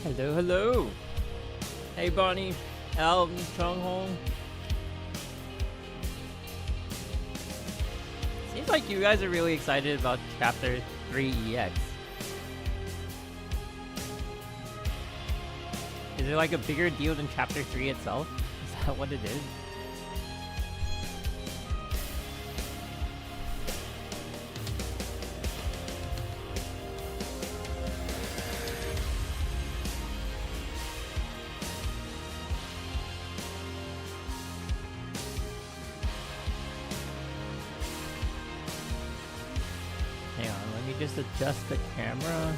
Hello, hello. Hey, Bonnie, Alvin, Chung Hong. Seems like you guys are really excited about Chapter 3 EX. Is it like a bigger deal than Chapter 3 itself? Is that what it is? Just adjust the camera.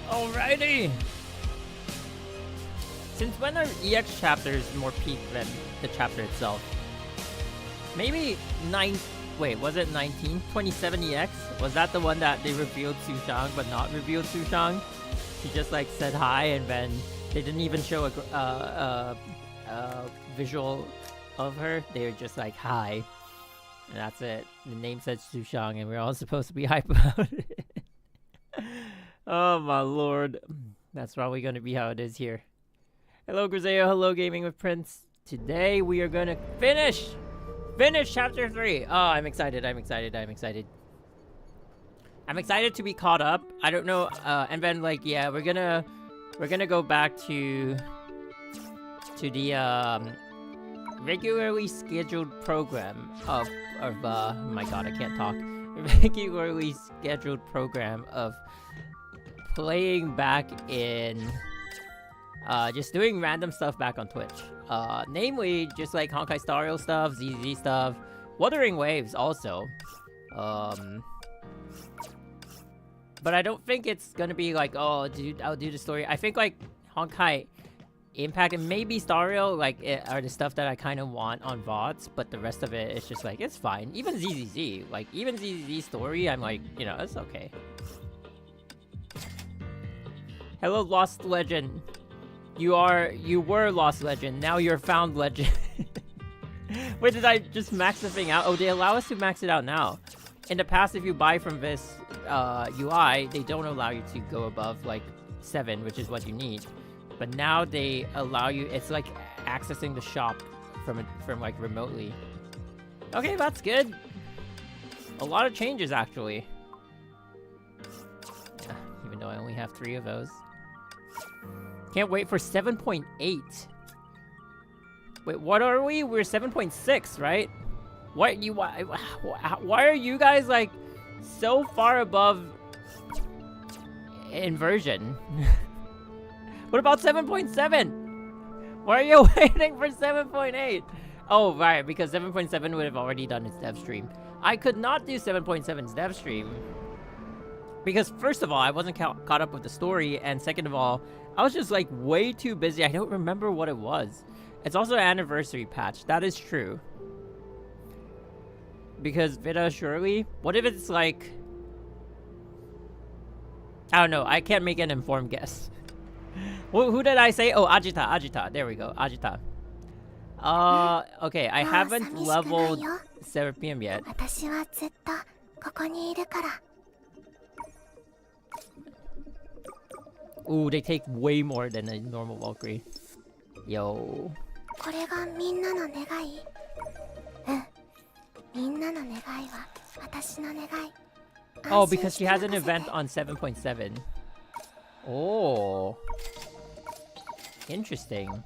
Alrighty! Since when are EX chapters more peak than the chapter itself? Maybe 9... Wait, was it 19? 27 EX? Was that the one that they revealed Sushang but not revealed Sushang? She just like said hi and then they didn't even show a visual of her. They were just like hi. And that's it. The name said Sushang and we're all supposed to be hype about it. Oh my lord. That's probably going to be how it is here. Hello Griseo, hello Gaming with Prince. Today we are going to finish chapter 3. Oh, I'm excited. I'm excited to be caught up. I don't know, and then like, yeah, we're gonna go back to the regularly scheduled program of oh my god, I can't talk. Regularly scheduled program of playing back in just doing random stuff back on Twitch. Namely just like Honkai Star Rail stuff, ZZ stuff, Wuthering Waves also. But I don't think it's gonna be like, oh dude, I'll do the story. I think like Honkai Impact and maybe Star Rail like are the stuff that I kind of want on VODs, but the rest of it is just like, it's fine. Even ZZZ, like even ZZZ story, I'm like, you know, it's okay. Hello, Lost Legend. You were Lost Legend. Now you're Found Legend. Wait, did I just max the thing out? Oh, they allow us to max it out now. In the past, if you buy from this UI, they don't allow you to go above like 7, which is what you need. But now they allow you. It's like accessing the shop from like remotely. Okay, that's good. A lot of changes actually. Even though I only have 3 of those. Can't wait for 7.8. Wait, what are we? We're 7.6, right? Why are you guys like so far above inversion. What about 7.7? Why are you waiting for 7.8? Oh, right, because 7.7 would have already done its dev stream. I could not do 7.7's dev stream. Because first of all, I wasn't caught up with the story, and second of all, I was just like way too busy. I don't remember what it was. It's also an anniversary patch. That is true. Because Vita, surely? What if it's like... I don't know. I can't make an informed guess. Who did I say? Oh, Ajita. Ajita. There we go. Ajita. Okay. I haven't leveled Seraphim yet. Ooh, they take way more than a normal Valkyrie. Yo. Oh, because she has an event on 7.7. Oh. Interesting.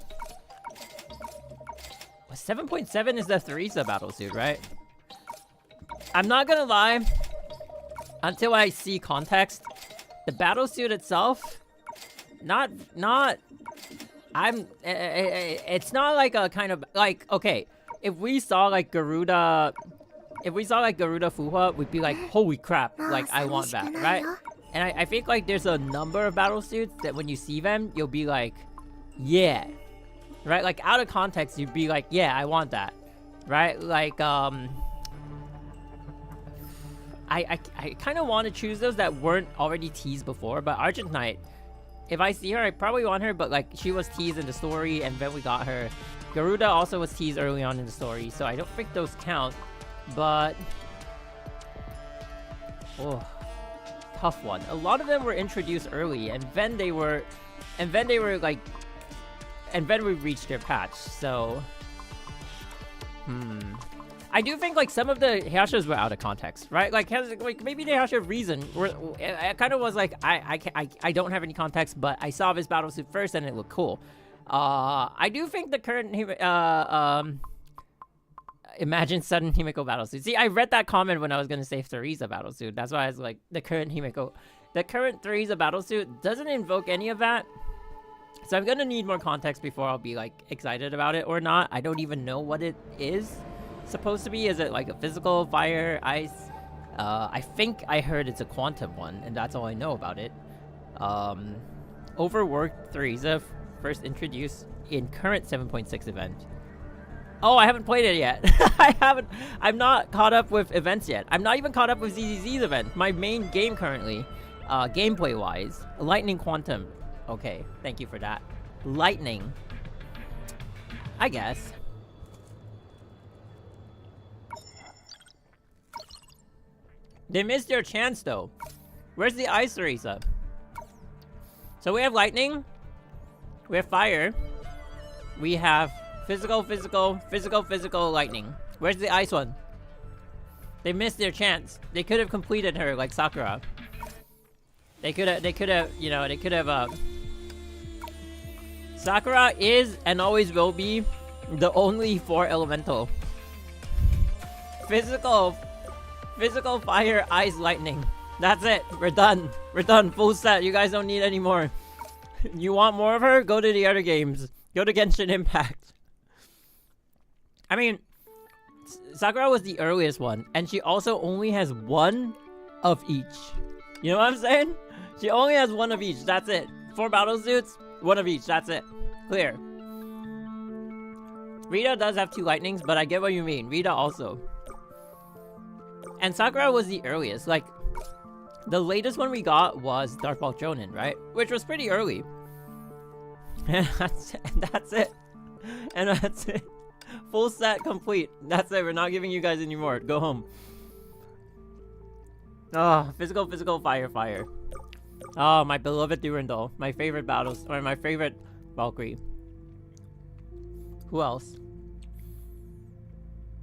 7.7 is the Theresa battlesuit, right? I'm not gonna lie. Until I see context, the battlesuit itself, it's not like a kind of, like, okay, if we saw like Garuda Fuha, we'd be like, holy crap, like, I want that, right? And I think like there's a number of battlesuits that when you see them, you'll be like, yeah, right? Like out of context, you'd be like, yeah, I want that, right? Like, I kind of want to choose those that weren't already teased before, but Argent Knight, if I see her, I probably want her, but like she was teased in the story and then we got her. Garuda also was teased early on in the story, so I don't think those count, but... Oh, tough one. A lot of them were introduced early, and then they were like... And then we reached their patch, so... I do think like some of the Hayashas were out of context, right? Like maybe the Hayasha reason where it kind of was like I don't have any context, but I saw this battlesuit first and it looked cool. I do think the current imagine sudden Himeko battlesuit. See, I read that comment when I was gonna say Theresa battlesuit. That's why I was like the current Theresa battlesuit doesn't invoke any of that. So I'm gonna need more context before I'll be like excited about it or not. I don't even know what it is supposed to be. Is it like a physical, fire, ice? I think I heard it's a quantum one, and that's all I know about it. Overworked Theresa, first introduced in current 7.6 event. Oh, I haven't played it yet. I'm not caught up with events yet. I'm not even caught up with ZZZ's event. My main game currently, gameplay-wise, Lightning Quantum. Okay, thank you for that. Lightning. I guess. They missed their chance, though. Where's the Ice Theresa? So we have Lightning. We have Fire. We have physical, Lightning. Where's the Ice one? They missed their chance. They could have completed her like Sakura. They could have, you know, Sakura is and always will be the only 4 elemental. Physical, fire, ice, lightning. That's it. We're done. We're done. Full set. You guys don't need any more. You want more of her? Go to the other games. Go to Genshin Impact. I mean, Sakura was the earliest one, and she also only has 1 of each. You know what I'm saying? She only has 1 of each. That's it. 4 battlesuits, 1 of each. That's it. Clear. Rita does have 2 lightnings, but I get what you mean. Rita also. And Sakura was the earliest. Like, the latest one we got was Darkball Jonin, right? Which was pretty early. And that's it. And that's it. Full set complete. That's it. We're not giving you guys any more. Go home. Oh, physical, fire. Oh, my beloved Durandal. My favorite battles, or my favorite Valkyrie. Who else?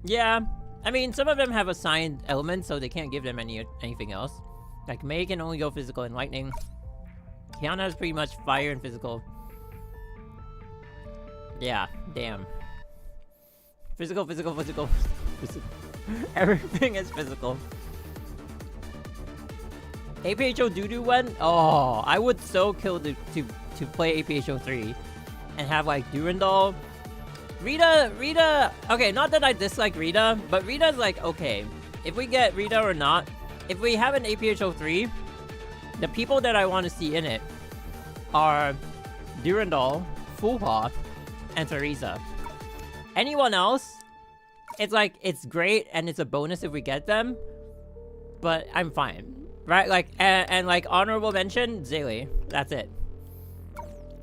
Yeah, I mean, some of them have assigned elements, so they can't give them anything else. Like, Mei can only go physical and lightning. Kiana is pretty much fire and physical. Yeah, damn. Physical. Physical. Everything is physical. APHO doo-doo one? Oh, I would so kill to play APHO 3 and have like Durandal. Rita. Okay, not that I dislike Rita, but Rita's like okay. If we get Rita or not, if we have an APHO 3, the people that I want to see in it are Durandal, Fuhua, and Theresa. Anyone else, it's like, it's great and it's a bonus if we get them, but I'm fine. Right? Like, and like, honorable mention, Zaylee. That's it.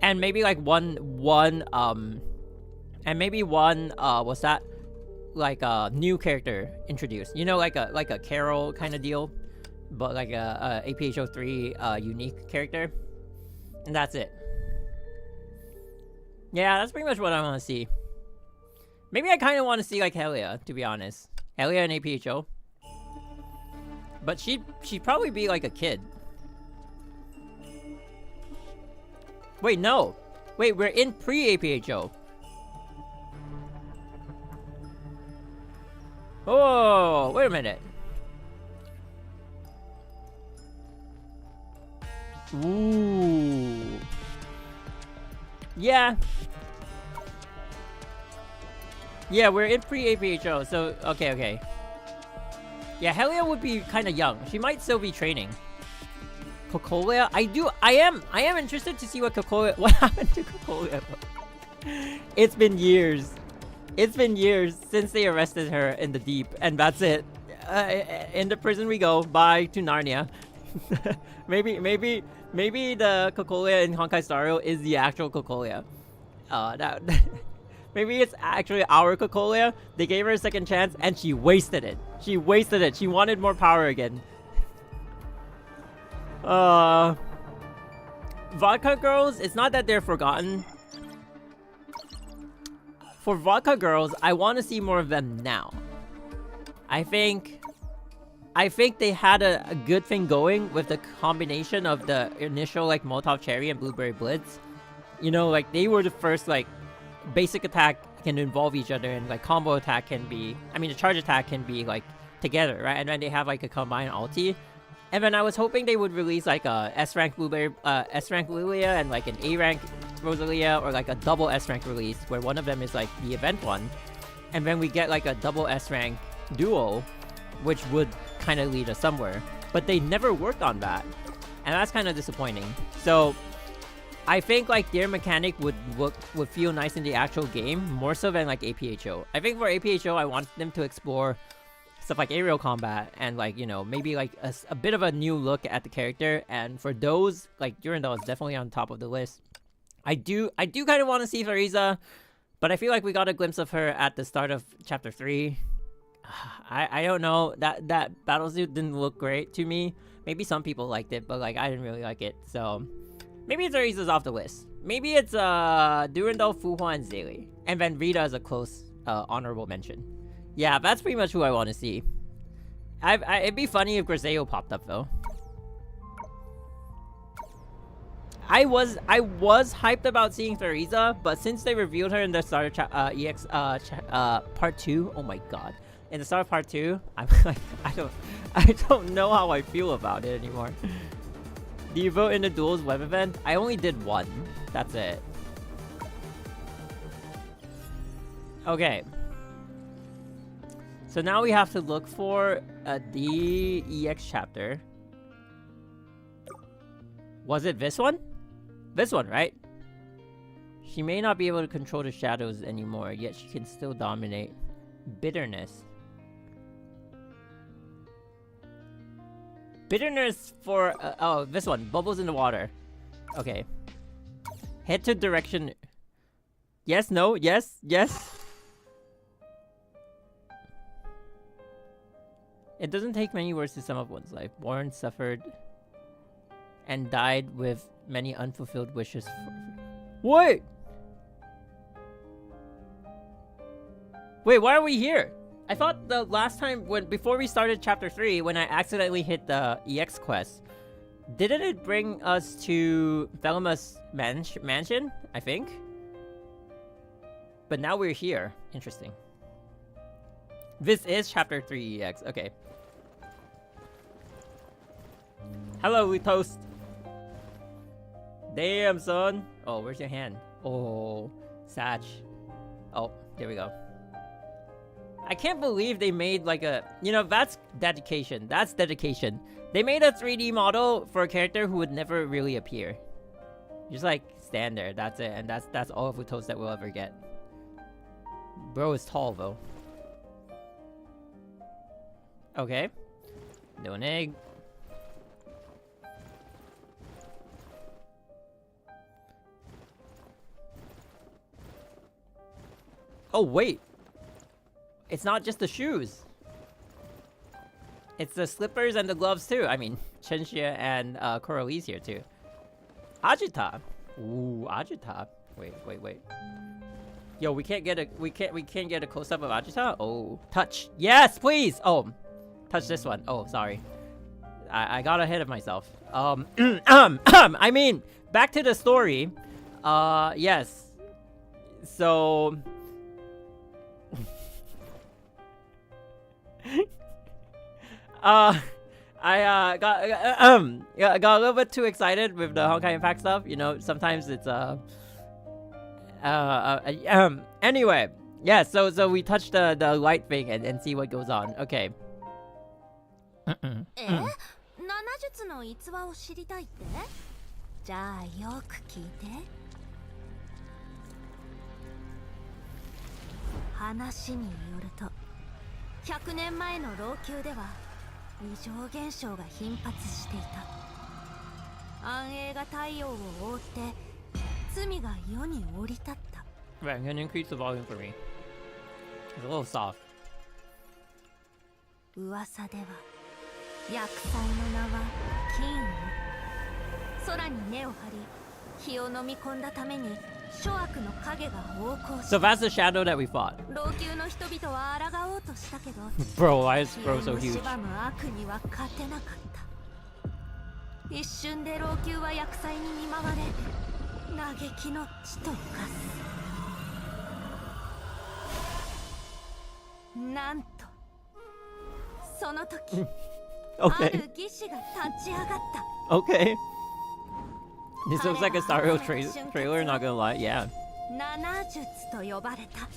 And maybe like one, what's that? Like a new character introduced. You know, like a Carol kind of deal, but like a APHO 3 unique character. And that's it. Yeah, that's pretty much what I want to see. Maybe I kind of want to see like Helia, to be honest. Helia and APHO. But she'd probably be like a kid. Wait, no. Wait, we're in pre-APHO. Oh, wait a minute. Ooh. Yeah. Yeah, we're in pre-APHO, so okay. Yeah, Helia would be kind of young. She might still be training. Cocolia? I am interested to see what happened to Cocolia. It's been years. It's been years since they arrested her in the deep, and that's it. In the prison we go. Bye to Narnia. maybe the Cocolia in Honkai Star Rail is the actual Cocolia. Maybe it's actually our Cocolia. They gave her a second chance, and she wasted it. She wanted more power again. Vodka Girls, it's not that they're forgotten. For Vodka Girls, I want to see more of them now. I think they had a good thing going with the combination of the initial like Molotov Cherry and Blueberry Blitz. You know, like they were the first like basic attack can involve each other, and like combo attack can be, I mean the charge attack can be like together, right? And then they have like a combined ulti. And then I was hoping they would release like a S-rank Blueberry, S-rank Lilia and like an A-rank Rosalia, or like a double S-rank release where one of them is like the event one. And then we get like a double S-rank duo, which would kind of lead us somewhere. But they never worked on that. And that's kind of disappointing. So I think like their mechanic would feel nice in the actual game, more so than like APHO. I think for APHO, I want them to explore stuff like aerial combat and like, you know, maybe like a bit of a new look at the character. And for those, like Durandal is definitely on top of the list. I do kind of want to see Theresa, but I feel like we got a glimpse of her at the start of chapter 3. I don't know, that battlesuit didn't look great to me. Maybe some people liked it, but like I didn't really like it. So maybe Theresa's off the list. Maybe it's Durandal, Fuhua, and Zaylee, and then Rita is a close honorable mention. Yeah, that's pretty much who I want to see. It'd be funny if Griseo popped up though. I was hyped about seeing Theresa, but since they revealed her in the start of part 2, oh my god. In the start of part 2, I'm like, I don't know how I feel about it anymore. Do you vote in the duels web event? I only did one. That's it. Okay. So now we have to look for the EX chapter. Was it this one? This one, right? She may not be able to control the shadows anymore, yet she can still dominate. Bitterness. Bitterness for... oh, this one. Bubbles in the water. Okay. Head to direction... Yes, no, yes, yes. It doesn't take many words to sum up one's life. Warren suffered and died with many unfulfilled wishes. Wait! Wait, why are we here? I thought the last time, before we started chapter 3, when I accidentally hit the EX quest, didn't it bring us to Velma's mansion, I think? But now we're here. Interesting. This is chapter 3 EX. Okay. Hello, we toast. Damn, son. Oh, where's your hand? Oh, Satch. Oh, there we go. I can't believe they made like a... You know, that's dedication. That's dedication. They made a 3D model for a character who would never really appear. Just like stand there. That's it. And that's all of the toast that we'll ever get. Bro is tall though. Okay. No an egg. Oh wait. It's not just the shoes. It's the slippers and the gloves too. I mean, Chenxia and Coralie's here too. Ajita. Ooh, Ajita. Wait. Yo, we can't get a close up of Ajita. Oh, touch. Yes, please. Oh, touch this one. Oh, sorry. I got ahead of myself. I mean, back to the story. Yes. So. I got a little bit too excited with the Honkai Impact stuff. You know, sometimes it's anyway, yeah. So we touch the light thing and see what goes on. Okay. 7術の逸話を知りたいって？じゃあよく聞いて。話によると、100年前の老朽では異常現象が頻発していた。暗影が太陽を覆って罪が世に降り立った。Right, I'm gonna increase the volume for me. It's a little soft. 噂では厄災の名は金雲。空に根を張り、火を飲み込んだために諸悪の影が横行した。 So that's the shadow that we fought. 老朽の人々は抗おうとしたけど、Bro, why is Bro so huge? 蝕む悪には勝てなかった。一瞬で老朽は厄災に見舞われ、嘆きの地と化す。なんとその時、ある義士が立ち上がった。 Okay. This looks like a Star Wars trailer, not gonna lie. Yeah. 7術と呼ばれた。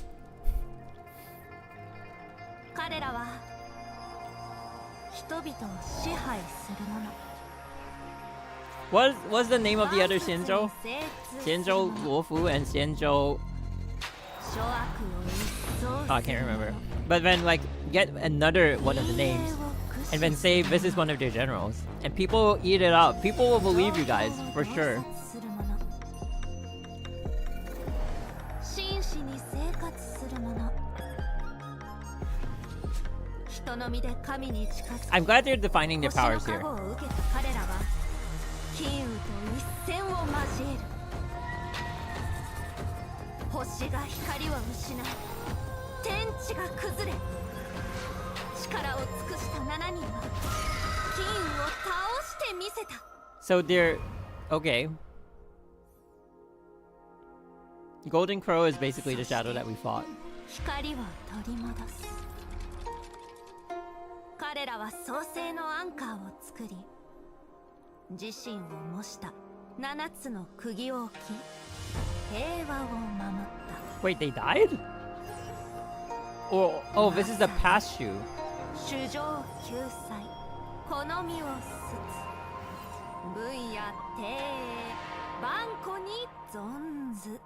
彼らは人々を支配するもの。What's the name of the other Xianzhou? Xianzhou Luofu and Xianzhou... Oh, I can't remember. But then, like, get another one of the names and then say this is one of their generals. And people will eat it up. People will believe you guys, for sure. I'm glad they're defining their powers here. So they're... Okay. Golden Crow is basically the shadow that we fought. 彼らは創世のアンカーを作り、自身を模した7つの釘を置き、平和を守った。 Wait, they died? Oh, this is the past shoe. 主情救済、好みを捨つ、文や帝栄、万古に存ず。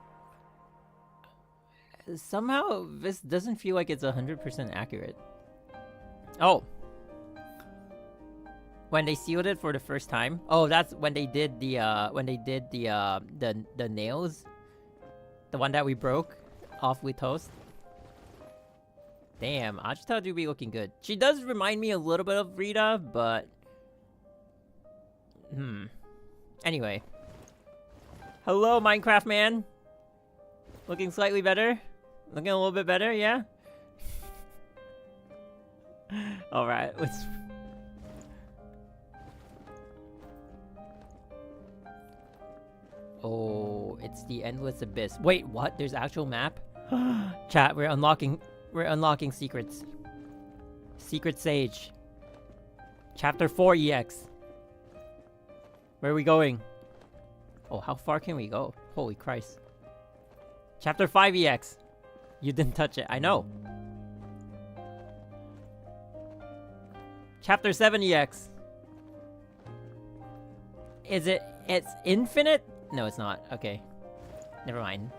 Somehow, this doesn't feel like it's 100% accurate. Oh. When they sealed it for the first time. Oh, that's when they did the nails. The one that we broke off with toast. Damn, Ajita do be looking good. She does remind me a little bit of Rita, but... Anyway. Hello, Minecraft man. Looking slightly better? Looking a little bit better, yeah? Alright, let's... Oh, it's the endless abyss. Wait, what? There's actual map? Chat, we're unlocking secrets. Secret Sage. Chapter 4 EX. Where are we going? Oh, how far can we go? Holy Christ. Chapter 5 EX. You didn't touch it. I know. Chapter 7 EX. Is it? It's infinite? No, it's not. Okay. Never mind.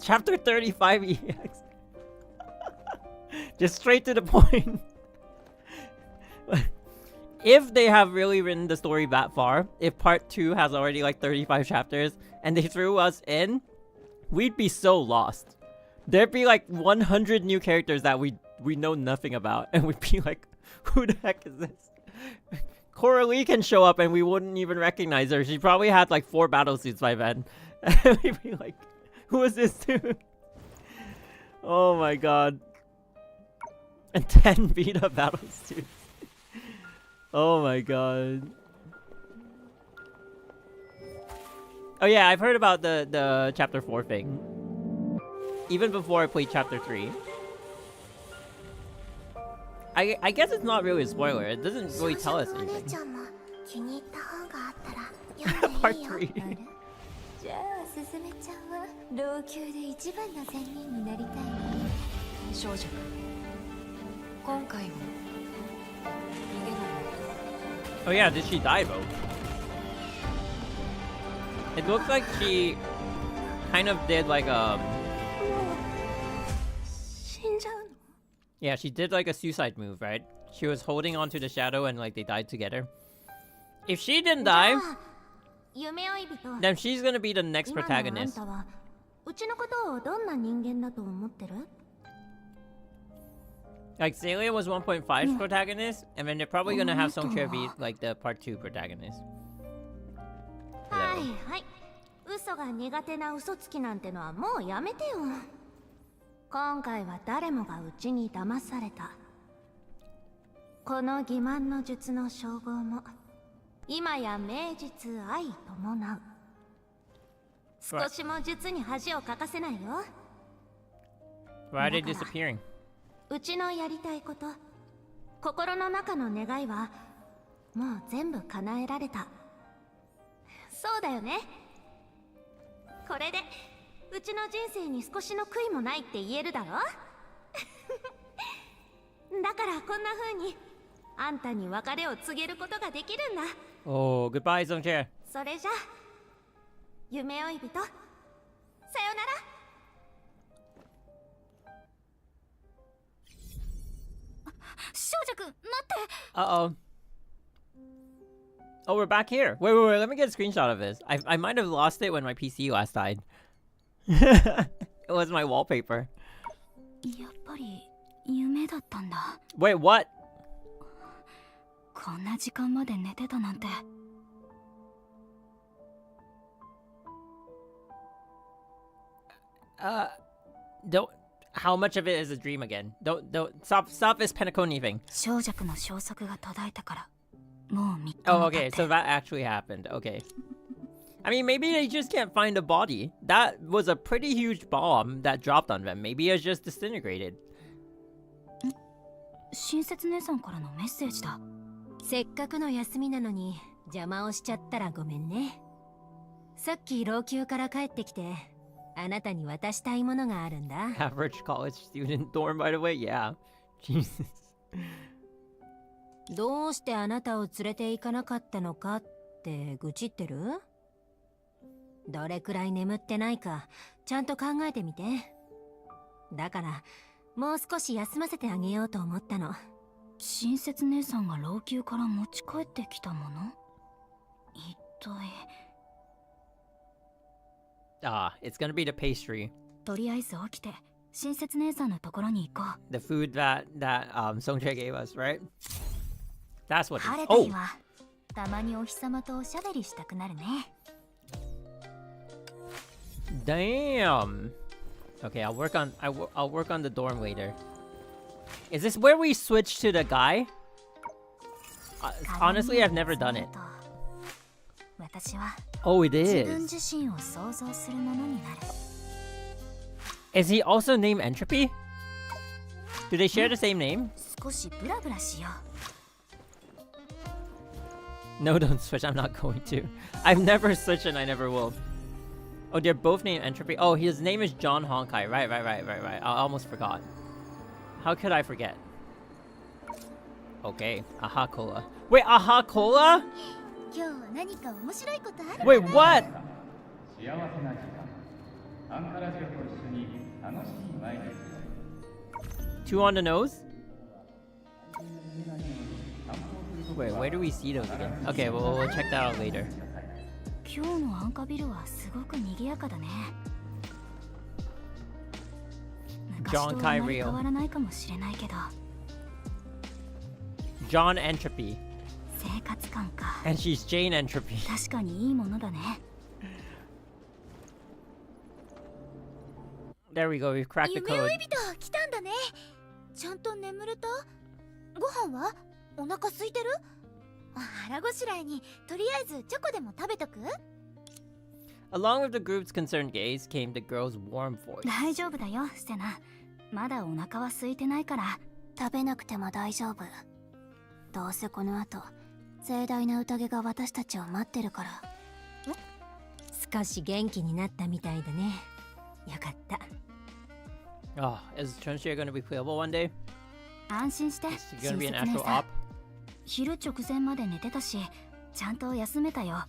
Chapter 35 EX. Just straight to the point. If they have really written the story that far, if part 2 has already like 35 chapters, and they threw us in, we'd be so lost. There'd be like 100 new characters that we know nothing about, and we'd be like, who the heck is this? Coralie can show up and we wouldn't even recognize her. She probably had like 4 battle suits by then. And we'd be like, who is this dude? Oh my god. And 10 Vita battle suits. Oh my god. Oh yeah, I've heard about the chapter 4 thing. Even before I played chapter 3. I guess it's not really a spoiler. It doesn't really tell us anything. Part 3. じゃあすすめちゃんは老朽で一番の仙人になりたいの。少女今回も逃げろ。 Oh yeah, did she die though? It looks like she kind of did like yeah, she did like a suicide move, right? She was holding onto the shadow and like they died together. If she didn't die, then she's gonna be the next protagonist. Like Celia was 1.5's protagonist, and then they're probably gonna have Songche be like the part 2 protagonist. Hello. 嘘が苦手な嘘つきなんてのはもうやめてよ。今回は誰もがうちに騙された。この欺瞞の術の称号も今や名実相伴う。少しも術に恥をかかせないよ。Why are they disappearing? うちのやりたいこと、心の中の願いはもう全部叶えられた。そうだよね。これでうちの人生に少しの悔いもないって言えるだろ。だからこんな風にあんたに別れを告げることができるんだ。Oh, goodbye, Songche. それじゃ夢追い人、さよなら。少女くん、待って。Uh-oh. Oh, we're back here. Wait. Let me get a screenshot of this. I might have lost it when my PC last died. It was my wallpaper. やっぱり夢だったんだ。Wait, what? こんな時間まで寝てたなんて。Don't. How much of it is a dream again? Don't. Stop this Penacony thing. 少女の消息が途絶えたから。もう3日 Oh, okay. So that actually happened. Okay. I mean, maybe they just can't find a body. That was a pretty huge bomb that dropped on them. Maybe it's just disintegrated. 親切姉さんからのメッセージだ。せっかくの休みなのに邪魔をしちゃったらごめんね。さっき老朽から帰ってきて、あなたに渡したいものがあるんだ。Average college student dorm, by the way. Yeah. Jesus. どうしてあなたを連れて行かなかったのかって愚痴ってる？どれくらい眠ってないかちゃんと考えてみて。だからもう少し休ませてあげようと思ったの。親切姉さんが老朽から持ち帰ってきたもの？一体。It's gonna be the pastry. とりあえず起きて親切姉さんのところに行こう。The food that Songche gave us, right? That's what. 晴れた日はたまにお日様とおしゃべりしたくなるね。Damn. Okay, I'll work on the dorm later. Is this where we switch to the guy? Honestly, I've never done it. Oh, it is. Is he also named Entropy? Do they share the same name? No, don't switch. I'm not going to. I've never switched and I never will. Oh, they're both named Entropy. Oh, his name is John Honkai. Right. I almost forgot. How could I forget? Okay, Aha Cola. Wait, Aha Cola? Wait, what? Two on the nose? Wait, where do we see those again? Okay, well, we'll check that out later. John Rio. John Entropy. And she's Jane Entropy. There we go, we've cracked the code. ちゃんと眠れた？ご飯は？お腹空いてる？腹ごしらえにとりあえずチョコでも食べとく？ Along with the group's concerned gaze came the girl's warm voice. 大丈夫だよ、セナ。まだお腹は空いてないから。食べなくても大丈夫。どうせこの後、盛大な宴が私たちを待ってるから。少し元気になったみたいだね。よかった。Oh, is Chunxia going to be playable one day? 安心して。Is she going to be an actual op? 昼直前まで寝てたし、ちゃんと休めたよ。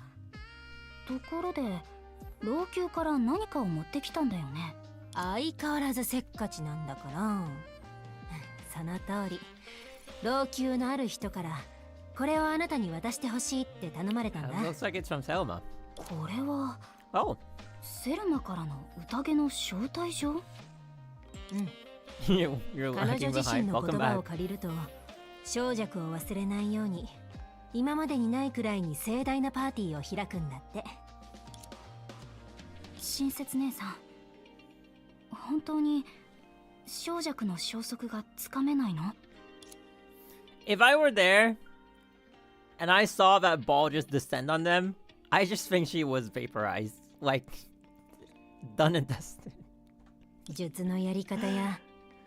ところで、老朽から何かを持ってきたんだよね。相変わらずせっかちなんだから。その通り。老朽のある人から、これをあなたに渡してほしいって頼まれたんだ。Looks like it's from Selma. これは、Oh. セルマからの宴の招待状？You're 彼 lagging 女自身 behind. の言 Welcome 葉 back. を借りると小弱を忘れないように今までにないくらいに盛大なパーティーを開くんだって。親切姉さん、本当に小弱の消息がつかめないの？ If I were there and I saw that ball just descend on them, I just think she was vaporized. Like, done and dusted. 術のやり方や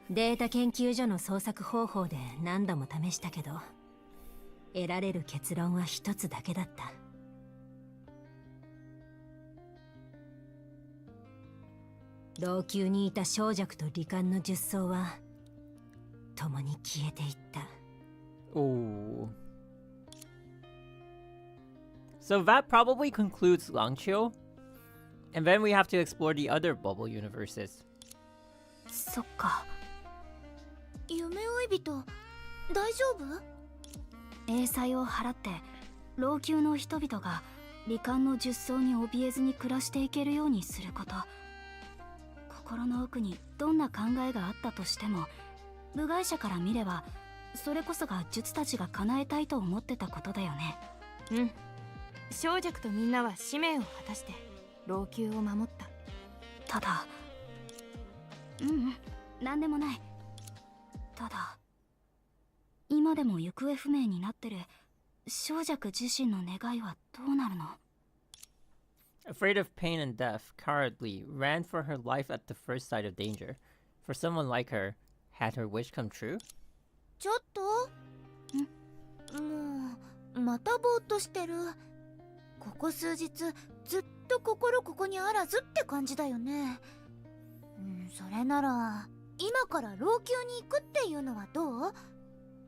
データ研究所の捜索方法で何度も試したけど得られる結論は一つだけだった。老朽にいた小弱と罹患の術草は共に消えていった。 Ooh. So that probably concludes Langqiu. And then we have to explore the other bubble universes. そっか。夢追い人、大丈夫？英才を払って老朽の人々が罹患の術草に怯えずに暮らしていけるようにすること。心の奥にどんな考えがあったとしても、部外者から見ればそれこそが術たちが叶えたいと思ってたことだよね。うん。小弱とみんなは使命を果たして老朽を守った。ただ、なんでもない。ただ、今でも行方不明になってる小弱自身の願いはどうなるの？ Afraid of pain and death, cowardly, ran for her life at the first sight of danger. For someone like her, had her wish come true? ちょっともう、またぼーっとしてる。ここ数日、ずっと心ここにあらずって感じだよね。それなら、今から老朽に行くっていうのはどう？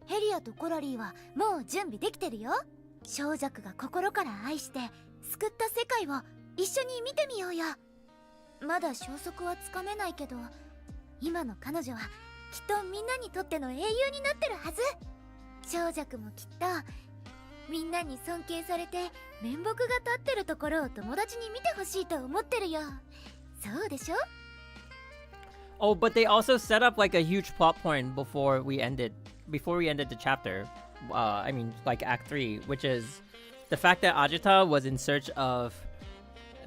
ヘリアとコラリーはもう準備できてるよ。小弱が心から愛して救った世界を一緒に見てみようよ。まだ消息はつかめないけど、今の彼女はきっとみんなにとっての英雄になってるはず。小弱もきっとみんなに尊敬されて面目が立ってるところを友達に見てほしいと思ってるよ。そうでしょ？ Oh, but they also set up like a huge plot point before we ended the chapter. I mean, like Act 3, which is the fact that Ajita was in search of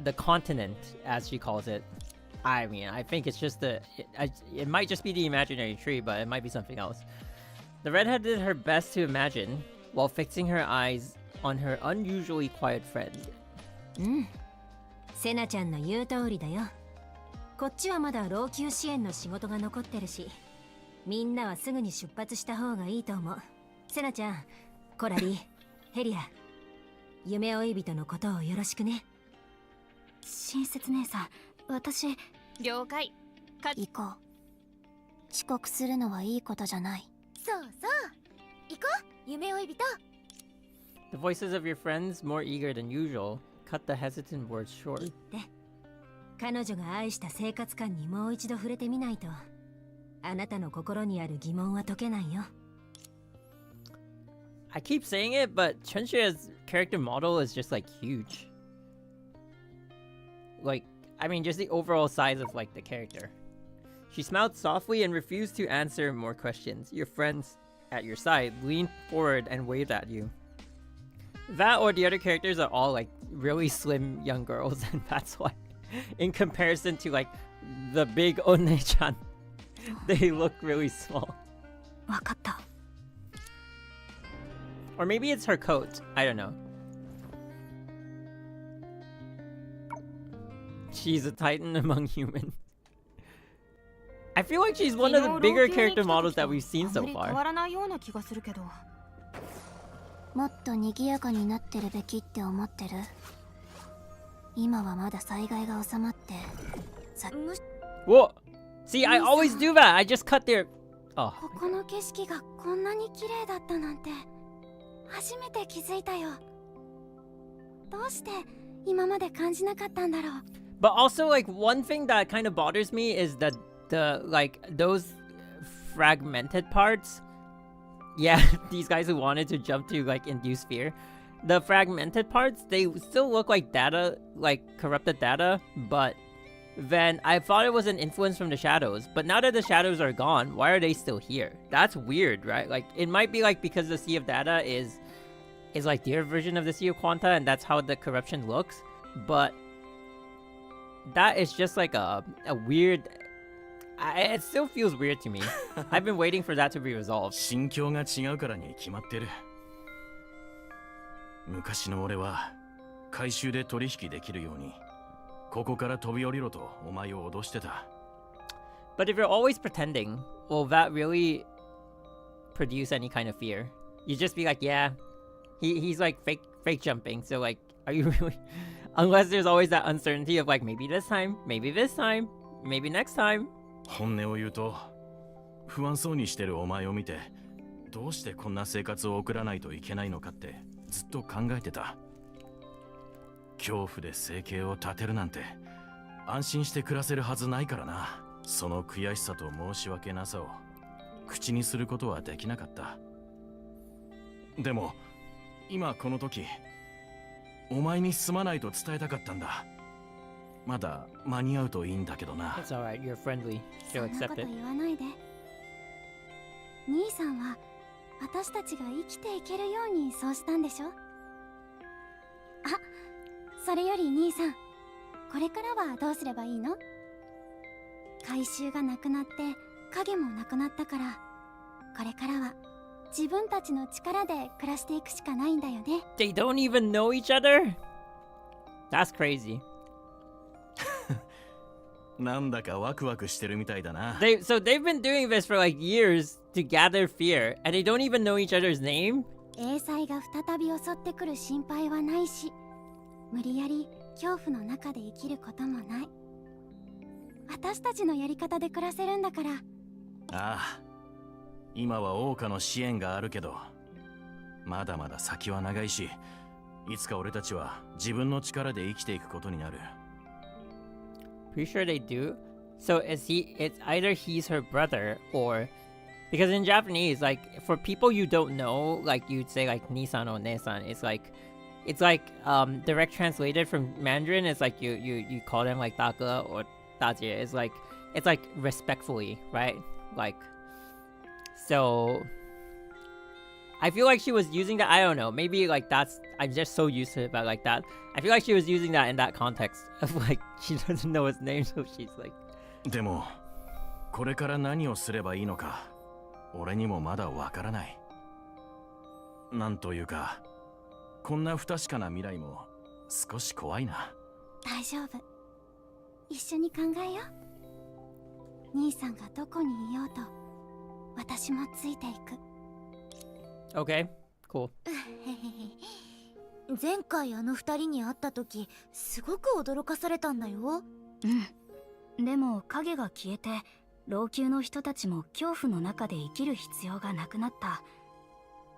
the continent, as she calls it. I mean, I think it's just it might just be the imaginary tree, but it might be something else. The redhead did her best to imagine, while fixing her eyes on her unusually quiet friend. セナちゃんの言う通りだよ。こっちはまだ老朽支援の仕事が残ってるし、みんなはすぐに出発した方がいいと思う。セナちゃん、コラリー、ヘリア、夢追い人のことをよろしくね。親切姉さん、私。了解。行こう。遅刻するのはいいことじゃない。そうそう。行こう、夢追い人。The voices of your friends, more eager than usual, cut the hesitant words short. 言って。彼女が愛した生活感にもう一度触れてみないと、あなたの心にある疑問は解けないよ。I keep saying it, but Chunche's character model is just like huge. Like, I mean, just the overall size of like the character. She smiled softly and refused to answer more questions. Your friends at your side leaned forward and waved at you. That or the other characters are all like really slim young girls, and that's why, in comparison to like the big One-chan, they look really small. わかった。Or maybe it's her coat. I don't know. She's a titan among humans. I feel like she's one of the bigger character models that we've seen so far. もっと賑やかになってるべきって思ってる。今はまだ災害が収まって。Whoa! See, I always do that. I just cut their. Oh. ここの景色がこんなに綺麗だったなんて初めて気づいたよ。どうして今まで感じなかったんだろう。But also, like, one thing that kind of bothers me is that like those fragmented parts. Yeah, these guys who wanted to jump to like induce fear. The fragmented parts, they still look like data, like corrupted data, but then I thought it was an influence from the shadows. But now that the shadows are gone, why are they still here? That's weird, right? Like, it might be like because the Sea of Data is like their version of the Sea of Quanta, and that's how the corruption looks. But that is just like a weird. It still feels weird to me. I've been waiting for that to be resolved. 心境が違うからに決まってる。昔の俺は回収で取引できるようにここから飛び降りろとお前を脅してた。But if you're always pretending, will that really produce any kind of fear? You just be like, yeah, he's like fake jumping. So like, are you really? Unless there's always that uncertainty of like, maybe this time, maybe this time, maybe next time. 本音を言うと不安そうにしてるお前を見てどうしてこんな生活を送らないといけないのかってずっと考えてた。恐怖で生計を立てるなんて安心して暮らせるはずないからな。その悔しさと申し訳なさを口にすることはできなかった。でも今この時お前にすまないと伝えたかったんだ。まだ間に合うといいんだけどな。 It's alright, you're friendly. そ She'll んなこ accept と it. 言わないで。兄さんは私たちが生きていけるようにそうしたんでしょ。あ、それより兄さん、これからはどうすればいいの？回収がなくなって影もなくなったから、これからは自分たちの力で暮らしていくしかないんだよね。They don't even know each other? That's crazy. なんだかワクワクしてるみたいだな。So they've been doing this for like years to gather fear, and they don't even know each other's name? 英才が再び襲ってくる心配はないし、無理やり恐怖の中で生きることもない。私たちのやり方で暮らせるんだから。ああ、今は桜花の支援があるけど、まだまだ先は長いし、いつか俺たちは自分の力で生きていくことになる。Pretty sure they do. So it's either he's her brother or because in Japanese, like for people you don't know, like you'd say like Nisan or Nesan. It's like direct translated from Mandarin. It's like you call them like Taka or Tajie. It's like respectfully, right? Like so. I feel like she was using that. I don't know. Maybe like that's. I'm just so used to it, but like that. I feel like she was using that in that context of like she doesn't know his name, so she's like. でも、これから何をすればいいのか、俺にもまだわからない。なんというか、こんな不確かな未来も少し怖いな。大丈夫。一緒に考えよう。兄さんがどこにいようと、私もついていく。Okay, cool. 前回あの二人に会った時すごく驚かされたんだよ。でも影が消えて老朽の人たちも恐怖の中で生きる必要がなくなった。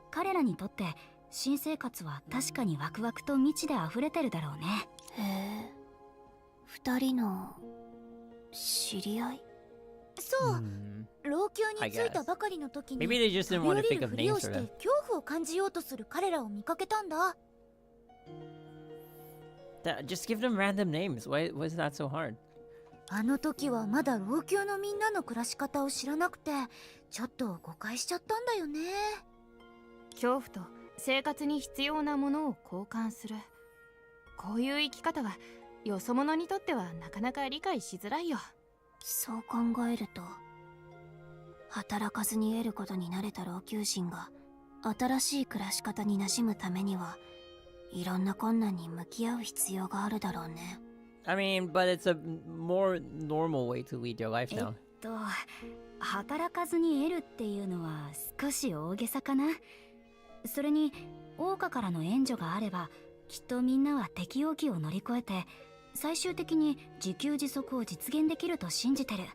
彼らにとって新生活は確かにワクワクと未知で溢れてるだろうね。へえ、二人の知り合い？そう、老朽に着いたばかりの時に Maybe they just didn't 飛び want 降 to り think る of ふり names をし for て them. 恐怖を感じようとする彼らを見かけたんだ。Just give them random names. Why is that so hard? あの時はまだ老朽のみんなの暮らし方を知らなくてちょっと誤解しちゃったんだよね。恐怖と生活に必要なものを交換する、こういう生き方はよそ者にとってはなかなか理解しづらいよ。そう考えると働かずに得ることに慣れた老朽人が新しい暮らし方に馴染むためにはいろんな困難に向き合う必要があるだろうね。I mean, but it's a more normal way to lead your life now. 働かずに得るっていうのは少し大げさかな。それに桜花からの援助があればきっとみんなは適応期を乗り越えて最終的に自給自足を実現できると信じてる。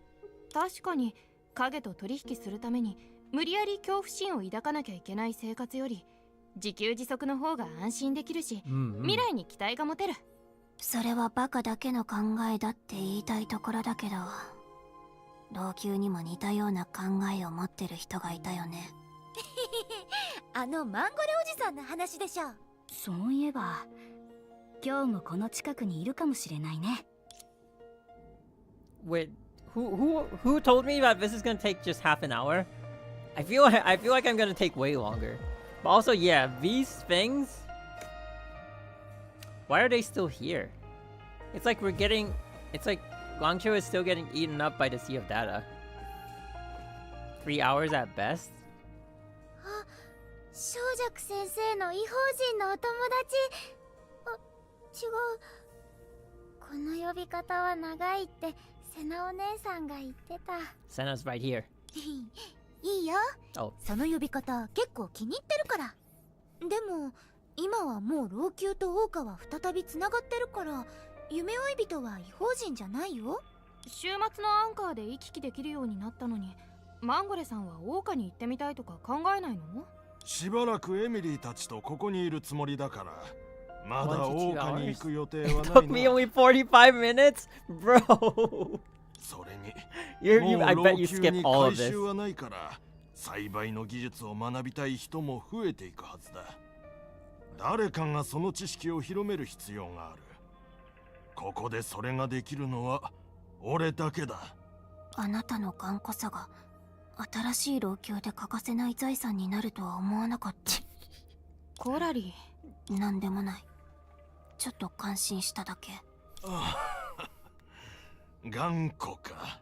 確かに影と取引するために無理やり恐怖心を抱かなきゃいけない生活より自給自足の方が安心できるし、未来に期待が持てる。それはバカだけの考えだって言いたいところだけど、老朽にも似たような考えを持ってる人がいたよね。あのマンゴレおじさんの話でしょ。そういえば今日もこの近くにいるかもしれないね。 Wait, who told me that this is gonna take just half an hour? I feel like I'm gonna take way longer. But also, yeah, these things. Why are they still here? It's like it's like Langqiu is still getting eaten up by the sea of data. 3 hours at best. 小尺先生の異邦人のお友達。違う。この呼び方は長いってセナお姉さんが言ってた。Senna's right here. いいよ。 Oh. その呼び方結構気に入ってるから。でも今はもう老朽と桜花は再びつながってるから夢追い人は異邦人じゃないよ。週末のアンカーで行き来できるようになったのにマンゴレさんは桜花に行ってみたいとか考えないの？しばらくエミリーたちとここにいるつもりだからまだ桜花に行く予定は It な took い me な。 only 45 minutes? Bro! それに I もう bet you 老朽 skip に all 回 of this. 収はないから栽培の技術を学びたい人も増えていくはずだ。誰かがその知識を広める必要がある。ここでそれができるのは俺だけだ。あなたの頑固さが新しい老朽で欠かせない財産になるとは思わなかった。コラリなんでもない。ちょっと感心しただけ。ああ頑固か。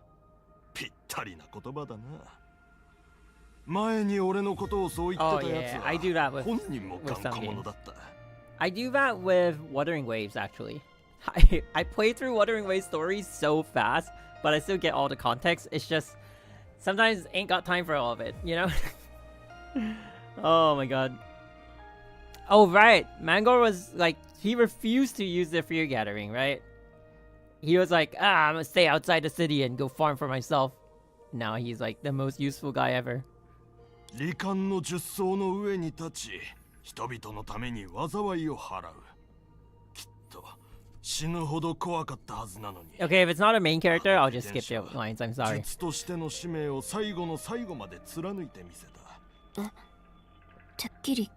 ぴったりな言葉だな。前に俺のことをそう言ってたやつ Oh, yeah, I do that は with- 本人も with 頑 some 固者 games. だった。I do that with Wuthering Waves, actually. I play through Wuthering Waves stories so fast, but I still get all the context. It's just sometimes ain't got time for all of it, you know? Oh my god. Oh, right. Mangor was like, he refused to use the Fear Gathering, right? He was like, I'm gonna stay outside the city and go farm for myself. Now he's like the most useful guy ever. 罹患の十層の上に立ち、人々のために災いを払う。きっと死ぬほど怖かったはずなのに。 Okay, if it's not a main character, I'll just skip the lines. I'm sorry. 術としての使命を最後の最後まで貫いてみせた。てっきり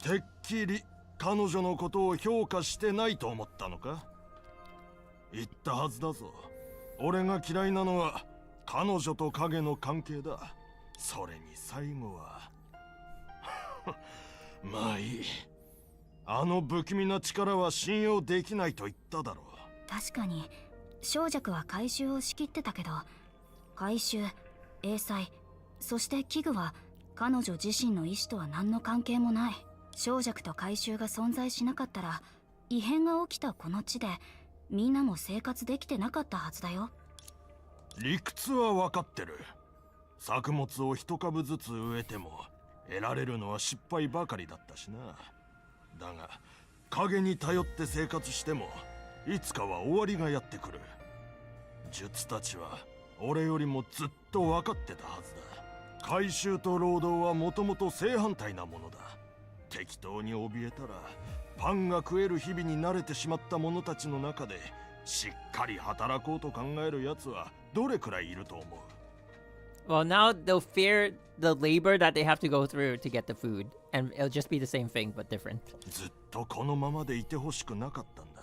てっきり彼女のことを評価してないと思ったのか？言ったはずだぞ。俺が嫌いなのは彼女と影の関係だ。それに最後はまあいい。あの不気味な力は信用できないと言っただろう。確かに小弱は回収を仕切ってたけど回収、英才、そして器具は彼女自身の意思とは何の関係もない。小弱と回収が存在しなかったら異変が起きたこの地でみんなも生活できてなかったはずだよ。理屈は分かってる。作物を一株ずつ植えても得られるのは失敗ばかりだったしな。だが影に頼って生活してもいつかは終わりがやってくる。術たちは俺よりもずっと分かってたはずだ。回収と労働はもともと正反対なものだ。適当に怯えたらパンが食える日々に慣れてしまった者たちの中でしっかり働こうと考える奴はどれくらいいると思う？ Well, now they'll fear the labor that they have to go through to get the food, and it'll just be the same thing but different. ずっとこのままでいてほしくなかったんだ。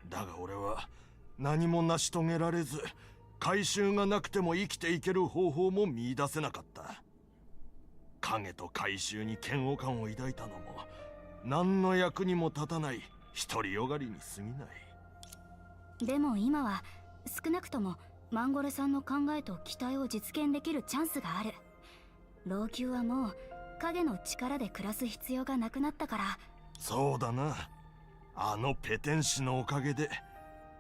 だが俺は何も成し遂げられず、回収がなくても生きていける方法も見出せなかった。影と回収に嫌悪感を抱いたのも何の役にも立たない独りよがりに過ぎない。でも今は少なくともマンゴルさんの考えと期待を実現できるチャンスがある。老朽はもう影の力で暮らす必要がなくなったから。そうだな。あのペテン師のおかげで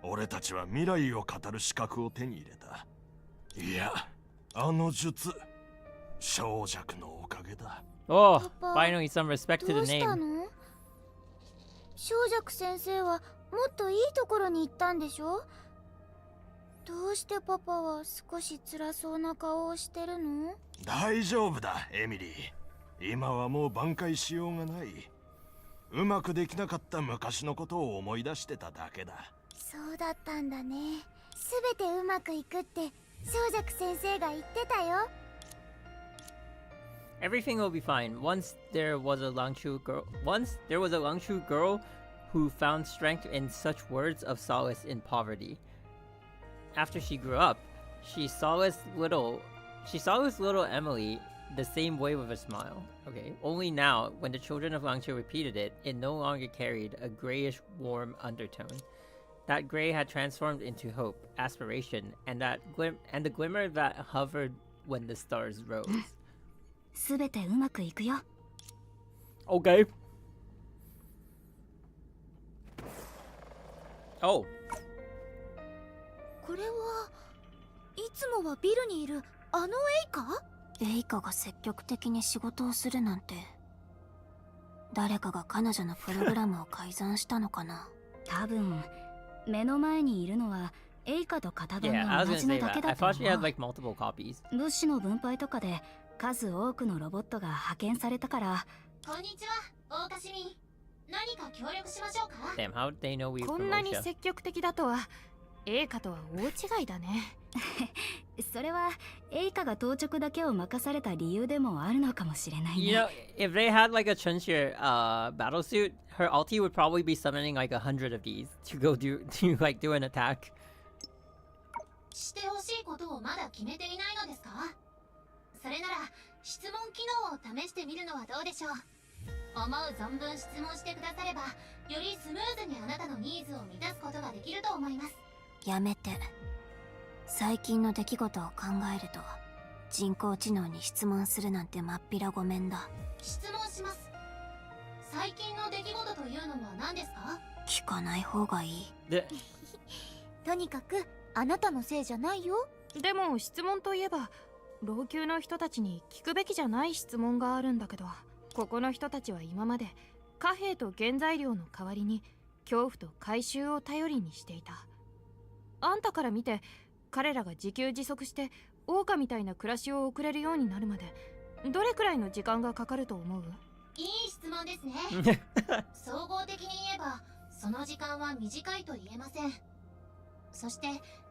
俺たちは未来を語る資格を手に入れた。いや、あの術、小弱のおかげだ。Oh, Papa, finally some respect to どう the した name. の？小弱先生はもっといいところに行ったんでしょ？どうしてパパは少し辛そうな顔をしてるの？大丈夫だ、エミリー。今はもう挽回しようがない。うまくできなかった昔のことを思い出してただけだ。そうだったんだね。すべてうまくいくって小弱先生が言ってたよ。Everything will be fine. Once there was a Langqiu girl who found strength in such words of solace in poverty. After she grew up, she solaced little Emily the same way with a smile. Okay. Only now, when the children of Langqiu repeated it, it no longer carried a grayish warm undertone. That gray had transformed into hope, aspiration, and the glimmer that hovered when the stars rose. すべてうまくいくよ。Okay. Oh. これはいつもはビルにいるあのエイカ？エイカが積極的に仕事をするなんて、誰かが彼女のプログラムを改ざんしたのかな？多分目の前にいるのはエイカと型番 Yeah, が I 同 was じ gonna な say だけ that. だ I と thought she had 思う。 like multiple copies. 物資の分配とかで数多くのロボットが派遣されたから。こんにちは、大岡市民。何か協力しましょうか？ Damn, how did they know we こ were んなに Moshe? 積極的だとはエイカとは大違いだね。それはエイカが当直だけを任された理由でもあるのかもしれない You ね。 know, if they had like a Chunxie battle suit, her ulti would probably be summoning like 100 of these to go do an attack. してほしいことをまだ決めていないのですか？それなら質問機能を試してみるのはどうでしょう？思う存分質問してくだされば、よりスムーズにあなたのニーズを満たすことができると思います。やめて。最近の出来事を考えると人工知能に質問するなんてまっぴらごめんだ。質問します。最近の出来事というのは何ですか？聞かない方がいい。とにかくあなたのせいじゃないよ。でも質問といえば老朽の人たちに聞くべきじゃない質問があるんだけど、ここの人たちは今まで貨幣と原材料の代わりに恐怖と回収を頼りにしていた。あんたから見て彼らが自給自足して謳歌みたいな暮らしを送れるようになるまでどれくらいの時間がかかると思う？いい質問ですね。総合的に言えばその時間は短いと言えません。そして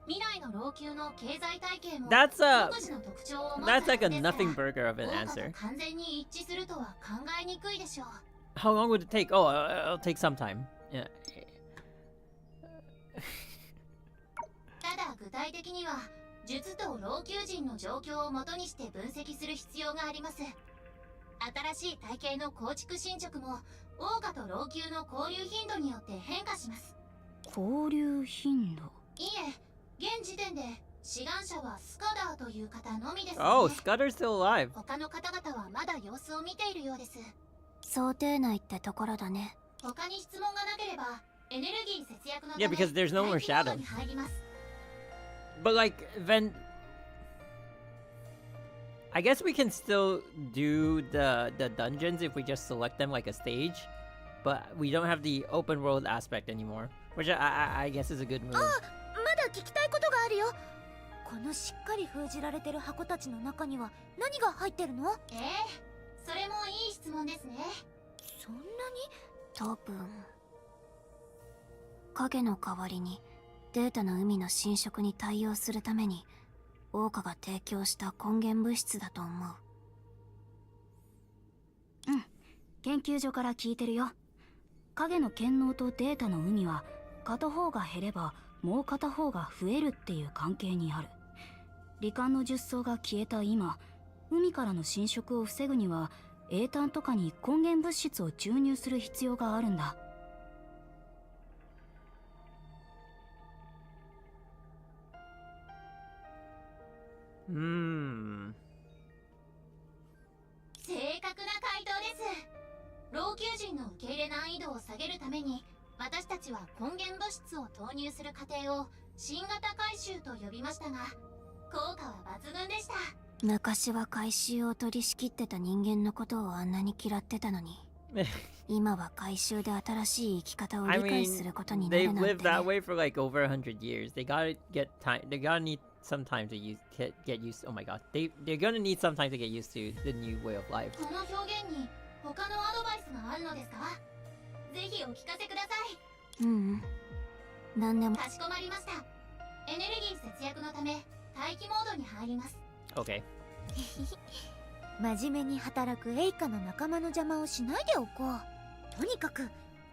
未来の老朽の経済体系も That's 独自の特徴を持つは That's ず like a ですから、 nothing burger of an 謳歌 answer. と完全に一致するとは考えにくいでしょう。 How long would it take? Oh, it'll take some time. Yeah. ただ具体的には術と老朽人の状況をもとにして分析する必要があります。新しい体系の構築進捗も謳歌と老朽の交流頻度によって変化します。交流頻度。いいえ、現時点で志願者はスカダーという方のみですね。 Oh, Scudder's still alive. 他の方々はまだ様子を見ているようです。想定内ってところだね。他に質問がなければエネルギー節約のた Yeah, め because there's no more 待機モード shadow. に入ります。 But like, then I guess we can still do the dungeons if we just select them like a stage. but we don't have the open world aspect anymore, which I guess is a good move. まだ聞きたいことがあるよ。このしっかり封じられてる箱たちの中には何が入ってるの？それもいい質問ですね。そんなに？多分影の代わりにデータの海の侵食に対応するために桜花が提供した根源物質だと思う。研究所から聞いてるよ。影の権能とデータの海は片方が減ればもう片方が増えるっていう関係にある。罹患の術草が消えた今、海からの侵食を防ぐには英単とかに根源物質を注入する必要があるんだ。正確な回答です。老朽人の受け入れ難易度を下げるために私たちは根源物質を投入する過程を新型回収と呼びましたが、効果は抜群でした。昔は回収を取り仕切ってた人間のことをあんなに嫌ってたのに今は回収で新しい生き方を理解することになる They've なんて、ね。 lived that way for like over 100 years. They gotta get time. They gotta need some time to get used. Oh my god, they're gonna need some time to get used to the new way of life. この表現に他のアドバイスがあるのですか？ぜひお聞かせください。何でも。かしこまりました。エネルギー節約のため待機モードに入ります。Okay. 真面目に働くエイカの仲間の邪魔をしないでおこう。とにかく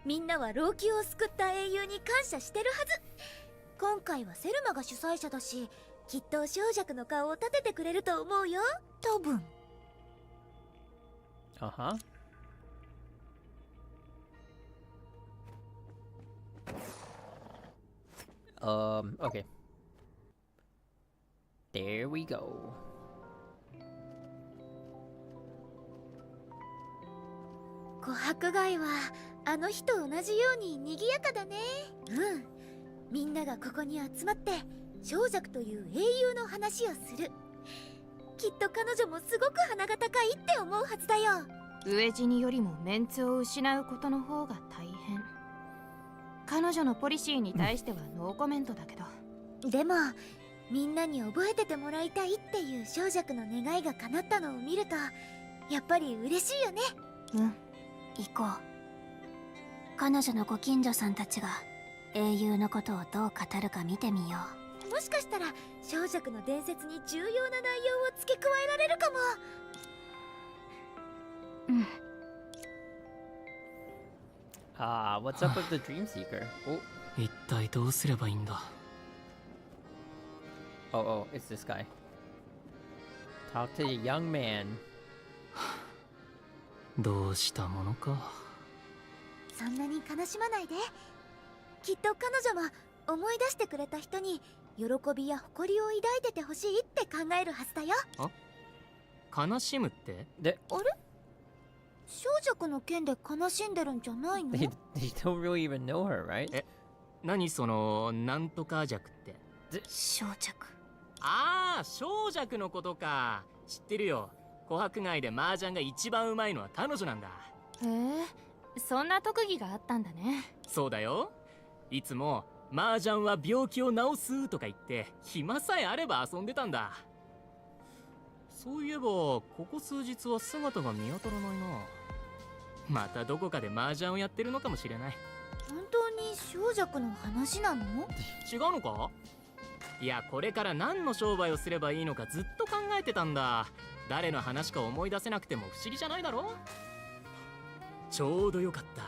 みんなは老朽を救った英雄に感謝してるはず。今回はセルマが主催者だし、きっと小弱の顔を立ててくれると思うよ。多分。Uh-huh. Okay. There we go. 琥珀街はあの日と同じように賑やかだね。みんながここに集まって小弱という英雄の話をする。きっと彼女もすごく鼻が高いって思うはずだよ。飢え死によりもメンツを失うことの方が大変。彼女のポリシーに対してはノーコメントだけど、でもみんなに覚えててもらいたいっていう小弱の願いが叶ったのを見るとやっぱり嬉しいよね。行こう。彼女のご近所さんたちが英雄のことをどう語るか見てみよう。もしかしたら小弱の伝説に重要な内容を付け加えられるかも。What's up with the Dream Seeker? Oh. 一体どうすればいいんだ。 Oh, it's this guy. Talk to the young man. どうしたものか。そんなに悲しまないで。きっと彼女も思い出してくれた人に喜びや誇りを抱いててほしいって考えるはずだよ。悲しむって？で、あれ？小弱の件で悲しんでるんじゃないの？ They don't really even know her, right? 何そのなんとか弱って？小弱。ああ、小弱のことか。知ってるよ。琥珀街で麻雀が一番うまいのは彼女なんだ。へえ、そんな特技があったんだね。そうだよ。いつも麻雀は病気を治すとか言って暇さえあれば遊んでたんだ。そういえばここ数日は姿が見当たらないな。またどこかで麻雀をやってるのかもしれない。本当に小弱の話なの？違うのか？いや、これから何の商売をすればいいのかずっと考えてたんだ。誰の話か思い出せなくても不思議じゃないだろ。ちょうどよかった。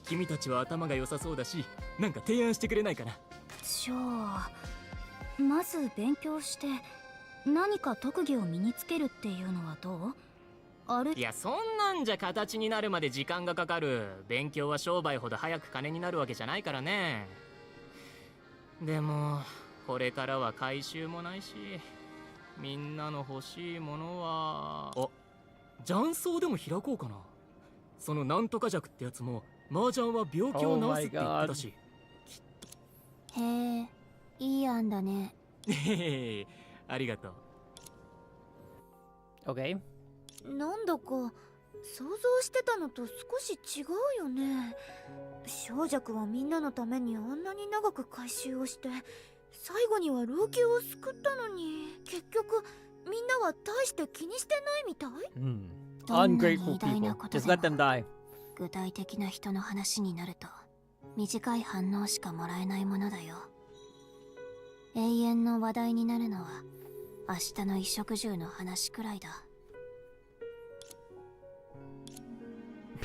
君たちは頭が良さそうだし、なんか提案してくれないかな。じゃあまず勉強して何か特技を身につけるっていうのはどう？あれ？いや、そんなんじゃ形になるまで時間がかかる。勉強は商売ほど早く金になるわけじゃないからね。でもこれからは回収もないし、みんなの欲しいものは雀荘でも開こうかな。そのなんとか弱ってやつも麻雀は病気を治すって言ってたし。へえ、いい案だね。へへ、ありがとう。 Okay. なんだか想像してたのと少し違うよね。小弱はみんなのためにあんなに長く回収をして、最後には老朽を救ったのに、結局みんなは大して気にしてないみたい。Ungrateful people. Just let them die. 具体的な人の話になると短い反応しかもらえないものだよ。永遠の話題になるのは明日の衣食住の話くらいだ。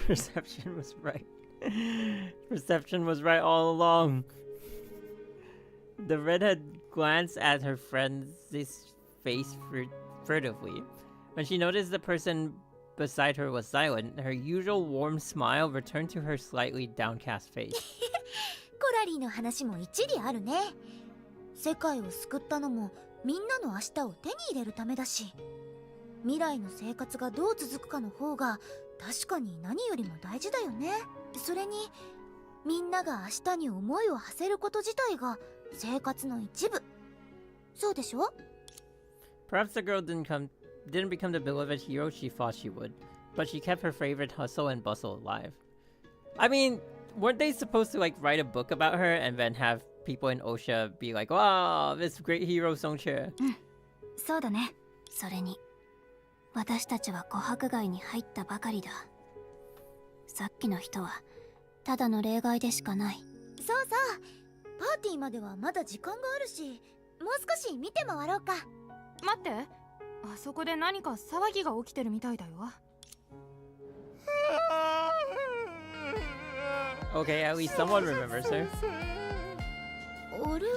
Perception was right. Perception was right all along. The redhead glanced at her friend's face furtively. When she noticed the person beside her was silent, her usual warm smile returned to her slightly downcast face. コラリーの話も一理あるね。世界を救ったのもみんなの明日を手に入れるためだし、未来の生活がどう続くかの方が確かに何よりも大事だよね。それにみんなが明日に思いを馳せること自体が生活の一部。そうでしょ？ Perhaps the girl didn't become the beloved hero she thought she would, but she kept her favorite hustle and bustle alive. I mean, weren't they supposed to like write a book about her and then have people in Osha be like, wow, this great hero Songche? そうだね。それに私たちは琥珀街に入ったばかりだ。さっきの人はただの例外でしかない。そうそう、パーティーまではまだ時間があるし、もう少し見て回ろうか。待って、あそこで何か騒ぎが起きてるみたいだよ。Okay, at least someone remembers her. あれは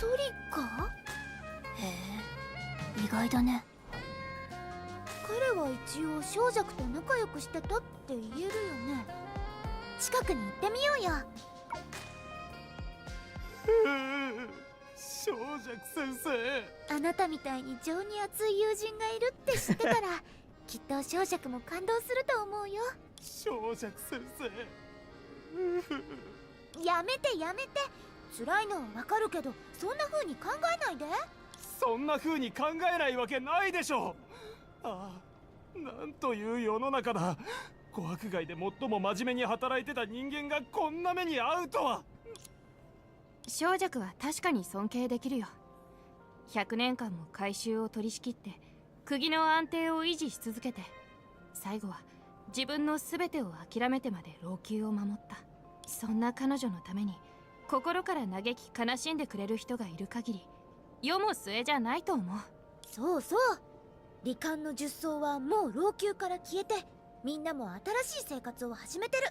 トリカ？へえ、意外だね。彼は一応小弱と仲良くしてたって言えるよね。近くに行ってみようよ。小弱先生、あなたみたいに情に熱い友人がいるって知ってたらきっと小弱も感動すると思うよ。小弱先生、やめてやめて。辛いのはわかるけど、そんな風に考えないで。そんな風に考えないわけないでしょ。ああ、なんという世の中だ。琥珀街で最も真面目に働いてた人間がこんな目に遭うとは。小弱は確かに尊敬できるよ。100年間も回収を取り仕切って釘の安定を維持し続けて、最後は自分の全てを諦めてまで老朽を守った。そんな彼女のために心から嘆き悲しんでくれる人がいる限り世も末じゃないと思う。そうそう、罹患の術草はもう老朽から消えて、みんなも新しい生活を始めてる。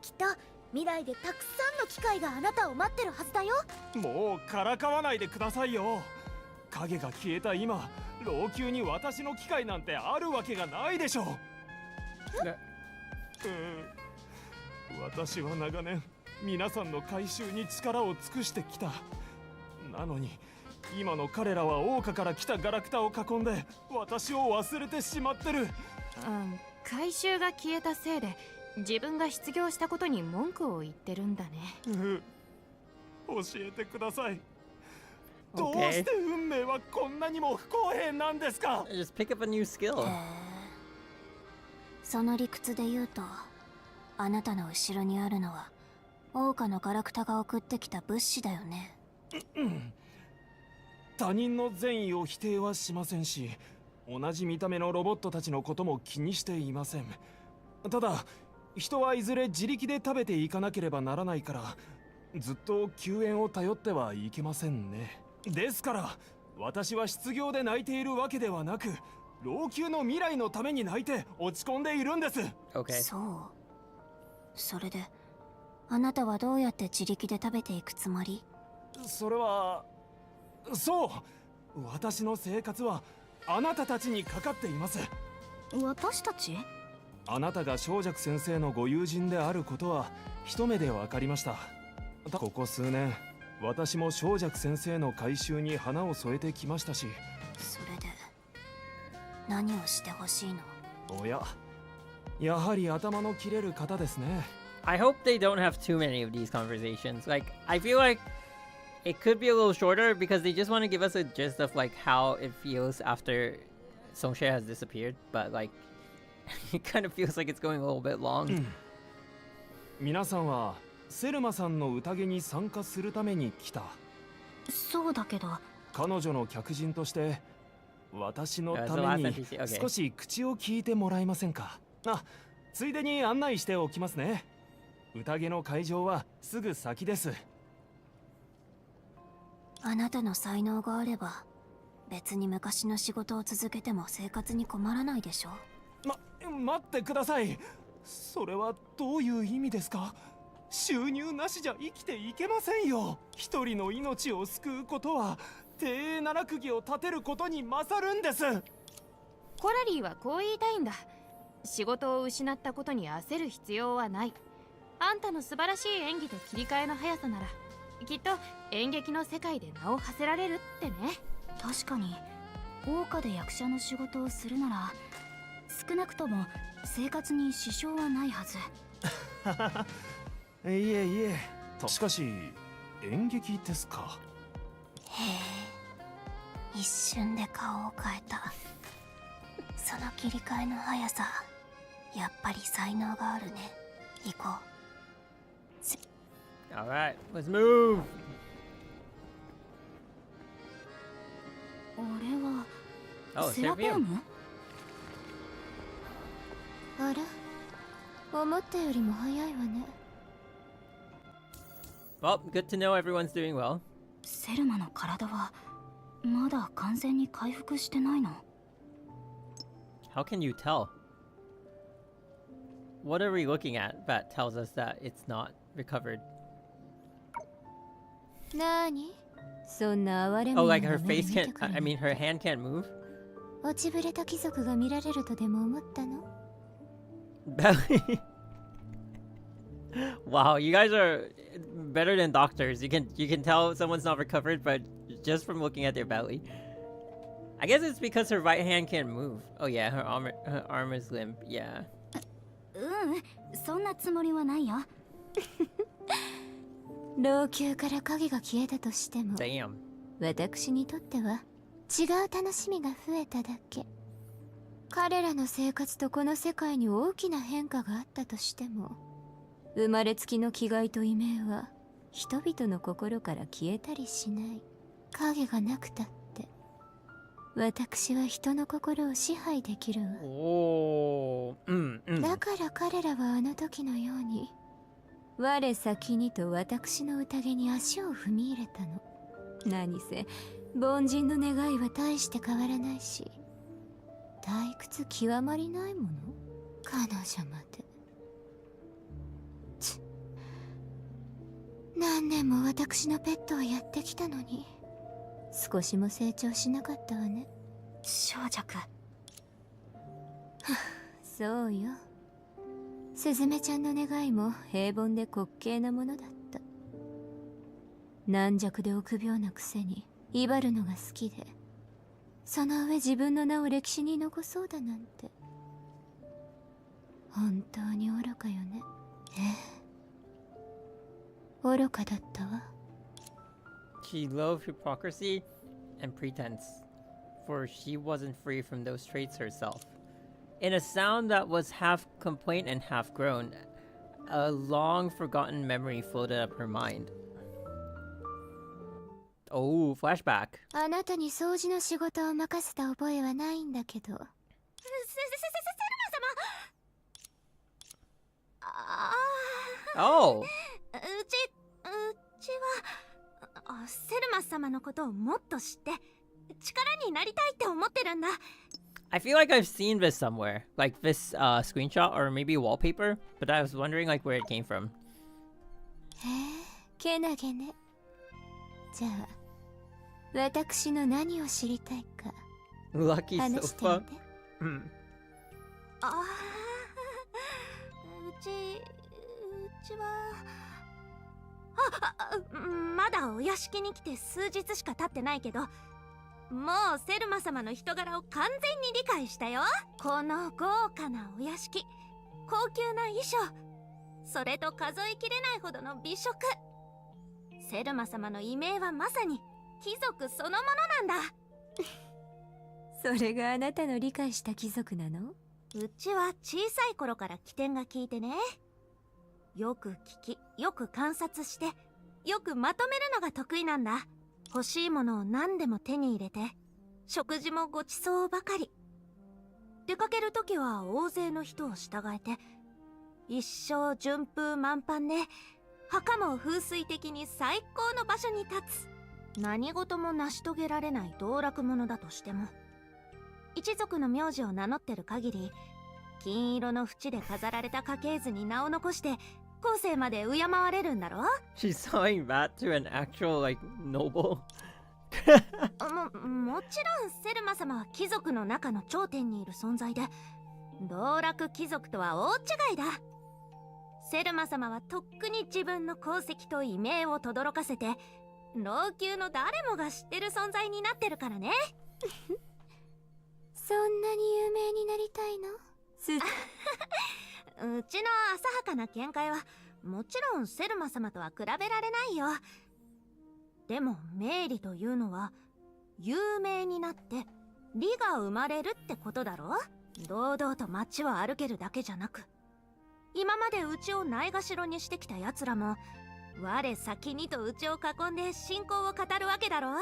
きっと未来でたくさんの機会があなたを待ってるはずだよ。もうからかわないでくださいよ。影が消えた今、老朽に私の機会なんてあるわけがないでしょう。私は長年皆さんの回収に力を尽くしてきた。なのに今の彼らは桜花から来たガラクタを囲んで私を忘れてしまってる。回収が消えたせいで自分が失業したことに文句を言ってるんだね。教えてください。どうして運命はこんなにも不公平なんですか？ Just pick up a new skill. その理屈で言うと、あなたの後ろにあるのは桜花のガラクタが送ってきた物資だよね。他人の善意を否定はしませんし、同じ見た目のロボットたちのことも気にしていません。ただ人はいずれ自力で食べていかなければならないから、ずっと救援を頼ってはいけませんね。ですから私は失業で泣いているわけではなく、老朽の未来のために泣いて落ち込んでいるんです。 Okay. そう。それであなたはどうやって自力で食べていくつもり？それは、そう、私の生活はあなたたちにかかっています。私たち？あなたが小弱先生のご友人であることは一目で分かりました。ここ数年私も小弱先生の回収に花を添えてきましたし。それで何をしてほしいの？おや、やはり頭の切れる方ですね。 I hope they don't have too many of these conversations. Like, I feel like it could be a little shorter because they just want to give us a gist of like how it feels after Songshe has disappeared, but like it kind of feels like it's going a little bit long. 皆さんはセルマさんの宴に参加するために来た。そうだけど。彼女の客人として私のた the め last に NPC, okay. 少し口を聞いてもらえませんか。あ、ついでに案内しておきますね。宴の会場はすぐ先です。あなたの才能があれば別に昔の仕事を続けても生活に困らないでしょ。待ってください。それはどういう意味ですか。収入なしじゃ生きていけませんよ。一人の命を救うことは低栄七釘を立てることに勝るんです。コラリーはこう言いたいんだ。仕事を失ったことに焦る必要はない。あんたの素晴らしい演技と切り替えの速さならきっと演劇の世界で名を馳せられるってね。確かに桜花で役者の仕事をするなら少なくとも生活に支障はないはず。いえいえ。しかし演劇ですか。へえ、一瞬で顔を変えた。その切り替えの速さ、やっぱり才能があるね。行こう。Alright, let's move! あれは Oh, セラフォー Seraphim. ム？あら、思ったよりも早いわね。Well, good to know everyone's doing well. セルマの体はまだ完全に回復してないの？ How can you tell? What are we looking at that tells us that it's not recovered? なーに？そんな哀れみ Oh, な like 目 her で face 見て can't. くる I mean, her hand can't move. 落ちぶれた貴族が見られるとでも思ったの？ Belly. Wow, you guys are better than doctors. You can tell someone's not recovered, but just from looking at their belly. I guess it's because her right hand can't move. Oh yeah, her arm is limp. Yeah. そんなつもりはないよ。老朽から影が消えたとしても、 Damn. 私にとっては違う楽しみが増えただけ。彼らの生活とこの世界に大きな変化があったとしても、生まれつきの気概と異名は人々の心から消えたりしない。影がなくたって私は人の心を支配できるわ。 Oh. だから彼らはあの時のように我先にと私の宴に足を踏み入れたの。何せ凡人の願いは大して変わらないし、退屈極まりないもの。彼女まで何年も私のペットをやってきたのに少しも成長しなかったわね。小弱。そうよ。スズメちゃんの願いも平凡で滑稽なものだった。軟弱で臆病なくせに威張るのが好きで、その上自分の名を歴史に残そうだなんて本当に愚かよね。愚かだったわ。 She loved hypocrisy and pretense, for she wasn't free from those traits herself. In a sound that was half complaint and half groan, a long-forgotten memory floated up her mind. Oh, flashback. あなたに掃除の仕事を任せた覚えはないんだけど。セルマ様。Oh. うちはセルマ様のことをもっと知って力になりたいって思ってるんだ。 I feel like I've seen this somewhere, like this screenshot or maybe wallpaper, but I was wondering like where it came from. けなげね。じゃあ私の何を知りたいか Lucky 話して sofa. みて。うちはまだお屋敷に来て数日しか経ってないけど、もうセルマ様の人柄を完全に理解したよ。この豪華なお屋敷、高級な衣装、それと数えきれないほどの美食。セルマ様の異名はまさに貴族そのものなんだ。それがあなたの理解した貴族なの？うちは小さい頃から起点が効いてね。よく聞き、よく観察して、よくまとめるのが得意なんだ。欲しいものを何でも手に入れて、食事もごちそうばかり。出かけるときは大勢の人を従えて、一生順風満帆で、墓も風水的に最高の場所に立つ。何事も成し遂げられない道楽者だとしても、一族の名字を名乗ってる限り、金色の縁で飾られた家系図に名を残して後世まで敬われるんだろ？ She's selling that to an actual, like, noble. もちろんセルマ様は貴族の中の頂点にいる存在で、道楽貴族とは大違いだ。セルマ様はとっくに自分の功績と異名を轟かせて、老朽の誰もが知ってる存在になってるからね。そんなに有名になりたいの？うちの浅はかな見解はもちろんセルマ様とは比べられないよ。でも名利というのは有名になって利が生まれるってことだろ。堂々と街を歩けるだけじゃなく、今までうちをないがしろにしてきた奴らも我先にとうちを囲んで信仰を語るわけだろ。考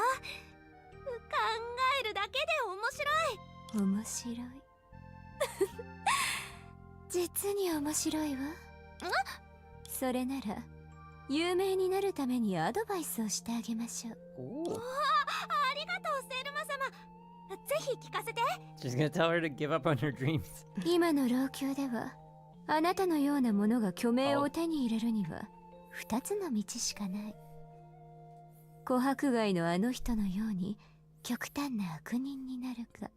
えるだけで面白い。面白い。実に面白いわ。それなら有名になるためにアドバイスをしてあげましょう。ありがとうセルマ様。ぜひ聞かせて。 She's gonna tell her to give up on her dreams. 今の老朽ではあなたのようなものが虚名を手に入れるには2つの道しかない。琥珀街のあの人のように極端な悪人になるか、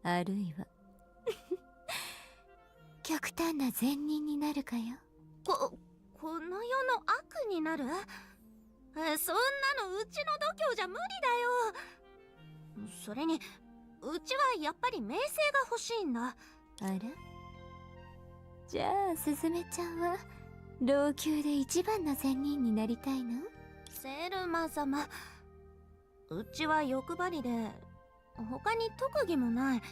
あるいは極端な善人になるかよ。この世の悪になる？そんなのうちの度胸じゃ無理だよ。それにうちはやっぱり名声が欲しいんだ。あら？じゃあスズメちゃんは老朽で一番の善人になりたいの？セルマ様、うちは欲張りで他に特技もない。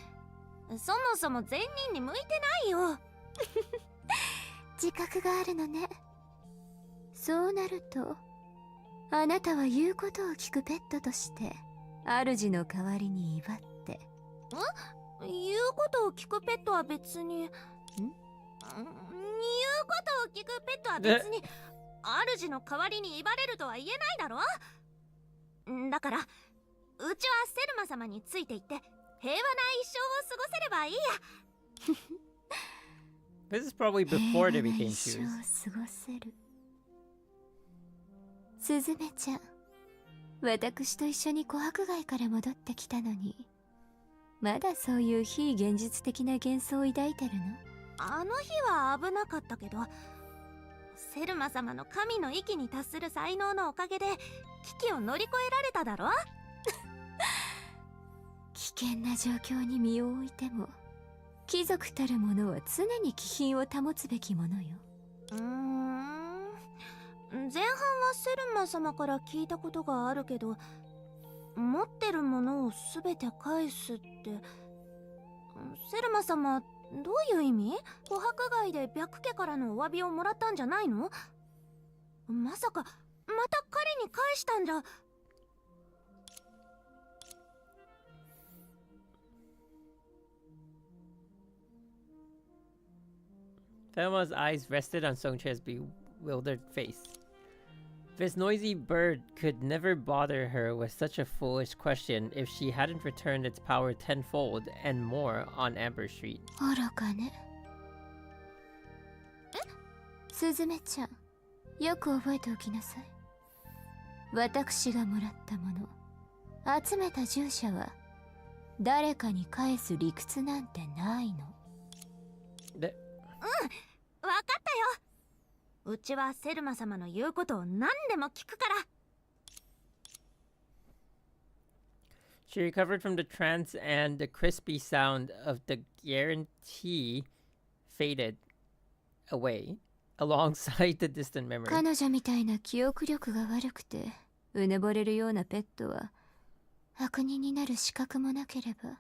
そもそも善人に向いてないよ。自覚があるのね。そうなるとあなたは言うことを聞くペットとして主の代わりに威張って。言うことを聞くペットは別に。言うことを聞くペットは別に主の代わりに威張れるとは言えないだろ。だからうちはセルマ様についていって平和な一生を過ごせればいいや。This is probably before they became shoes. 平和な一生を過ごせる。スズメちゃん、私と一緒に琥珀街から戻ってきたのに、まだそういう非現実的な幻想を抱いてるの？あの日は危なかったけど、セルマ様の神の域に達する才能のおかげで危機を乗り越えられただろ。危険な状況に身を置いても貴族たる者は常に気品を保つべきものよ。前半はセルマ様から聞いたことがあるけど、持ってるものを全て返すって、セルマ様どういう意味？琥珀街で白家からのお詫びをもらったんじゃないの？まさかまた彼に返したんじゃ。Thelma's eyes rested on Songche's bewildered face. This noisy bird could never bother her with such a foolish question if she hadn't returned its power tenfold and more on Amber Street. 愚かね。スズメちゃん、よく覚えておきなさい。私がもらったもの、集めた従者は誰かに返す理屈なんてないの。で、わかったよ。うちはセルマ様の言うことを何でも聞くから。She recovered from the trance and the crispy sound of the guarantee faded away alongside the distant memory. 彼女みたいな記憶力が悪くてうぬぼれるようなペットは悪人になる資格もなければ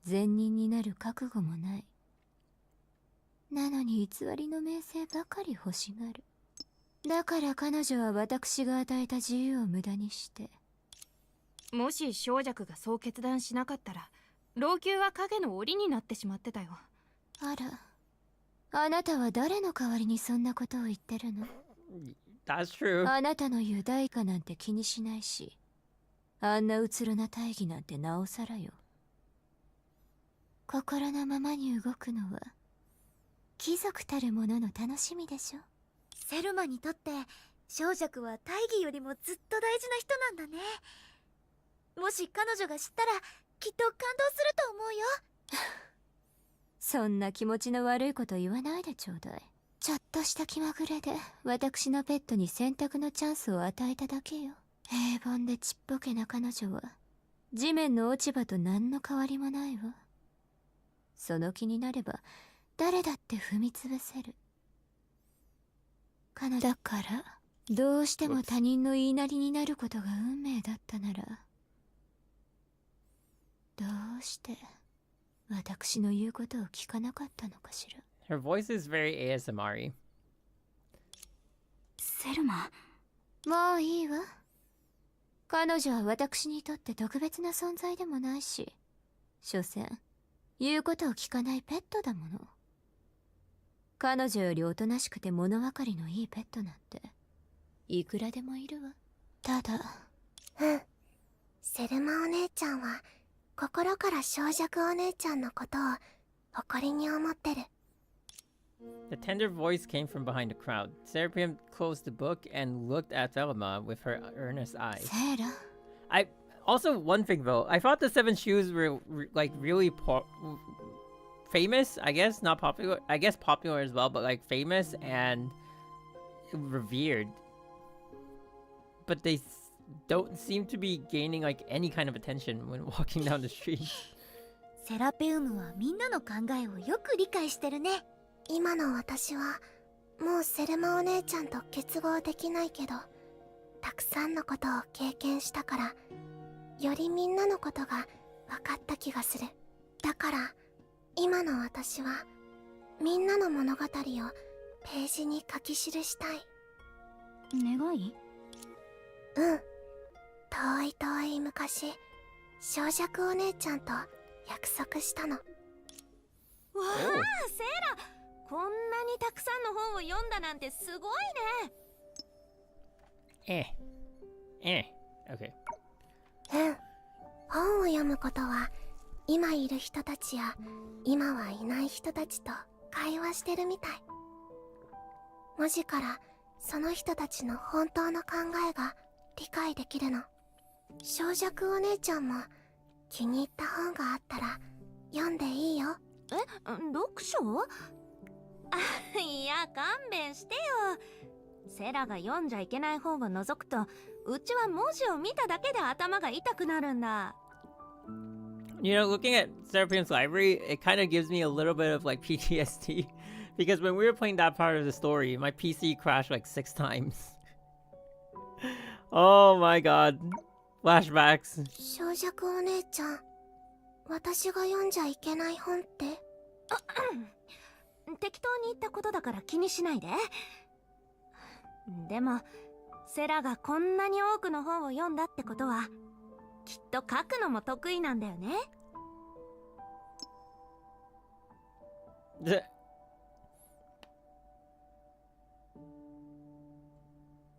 善人になる覚悟もない。なのに偽りの名声ばかり欲しがる。だから彼女は私が与えた自由を無駄にして。もし小弱がそう決断しなかったら老朽は影の檻になってしまってたよ。あら、あなたは誰の代わりにそんなことを言ってるの？ That's true. あなたの言う代価なんて気にしないし、あんなうつろな大義なんてなおさらよ。心のままに動くのは貴族たるものの楽しみでしょ。セルマにとって小弱は大義よりもずっと大事な人なんだね。もし彼女が知ったらきっと感動すると思うよ。そんな気持ちの悪いこと言わないでちょうだい。ちょっとした気まぐれで私のペットに選択のチャンスを与えただけよ。平凡でちっぽけな彼女は地面の落ち葉と何の変わりもないわ。その気になれば誰だって踏みつぶせる。彼女だからどうしても他人の言いなりになることが運命だったなら、どうして私の言うことを聞かなかったのかしら。Her voice is very ASMR-y. セルマ、もういいわ。彼女は私にとって特別な存在でもないし、所詮言うことを聞かないペットだもの。彼女よりおとなしくて物分かりのいいペットなんていくらでもいるわ。ただ、セルマお姉ちゃんは心から小弱お姉ちゃんのことを誇りに思ってる。The tender voice came from behind the crowd. Serapion closed the book and looked at Thelma with her earnest eyes. I also, one thing though, I thought the Seven Shus were like really famous. I guess not popular. I guess popular as well, but like famous and revered. But they don't seem to be gaining like any kind of attention when walking down the street. セラピウムはみんなの考えをよく理解してるね。今の私はもうセルマお姉ちゃんと結合できないけど、たくさんのことを経験したから、よりみんなのことが分かった気がする。だから今の私はみんなの物語をページに書き記したい。願い？うん。遠い遠い昔、小弱お姉ちゃんと約束したの。わあ、セーラ、こんなにたくさんの本を読んだなんてすごいね。Okay. うん。本を読むことは今いる人たちや今はいない人たちと会話してるみたい。文字からその人たちの本当の考えが理解できるの。小弱お姉ちゃんも気に入った本があったら読んでいいよ。え、読書？いや、勘弁してよ。セラが読んじゃいけない本を除くと、うちは文字を見ただけで頭が痛くなるんだ。You know, looking at Serapion's library, it kind of gives me a little bit of like PTSD because when we were playing that part of the story, my PC crashed like 6 times. Oh my god. Flashbacks. 小弱お姉ちゃん、私が読んじゃいけない本って？適当に言ったことだから気にしないで。でも、セラがこんなに多くの本を読んだってことは、きっと書くのも得意なんだよね。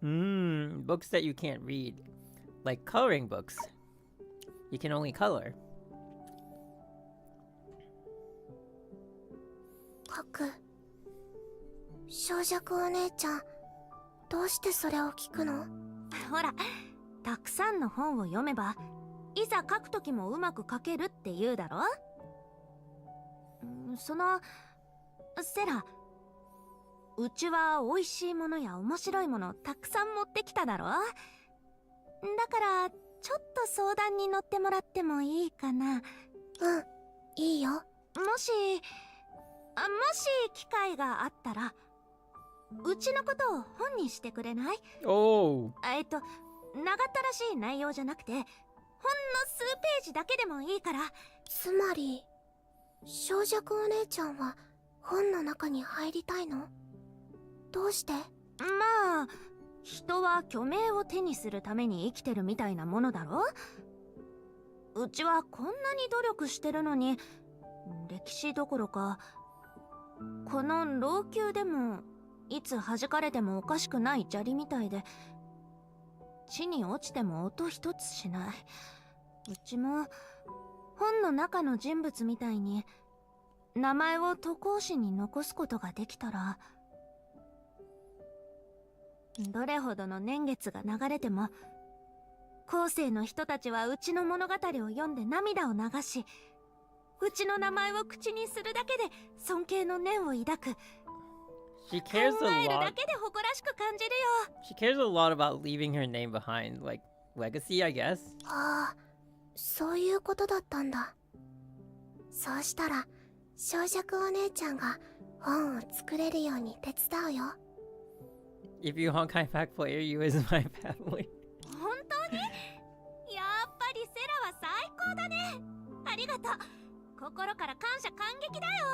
Books that you can't read. Like coloring books. You can only color. 書く。小弱お姉ちゃん、どうしてそれを聞くの？ほら、たくさんの本を読めば、いざ書くときもうまく書けるって言うだろ？セラ、うちは美味しいものや面白いものをたくさん持ってきただろ？だからちょっと相談に乗ってもらってもいいかな？うん、いいよ。もし機会があったら、うちのことを本にしてくれない？Oh. 長ったらしい内容じゃなくて、数ページだけでもいいから。つまり小弱お姉ちゃんは本の中に入りたいの？どうして？まあ人は虚名を手にするために生きてるみたいなものだろ。うちはこんなに努力してるのに、歴史どころかこの老朽でもいつ弾かれてもおかしくない砂利みたいで、地に落ちても音一つしない。うちも本の中の人物みたいに名前を渡航誌に残すことができたら、どれほどの年月が流れても後世の人たちはうちの物語を読んで涙を流し、うちの名前を口にするだけで尊敬の念を抱く。 She 考 cares え a る lot. だけで誇らしく感じるよ。 She cares a lot about leaving her name behind, like legacy, I guess. ああ、そういうことだったんだ。そうしたら小弱お姉ちゃんが本を作れるように手伝うよ。 If you Honkai Impact player, you is my family. 本当に？やっぱりセラは最高だね。ありがとう。心から感謝感激だよ。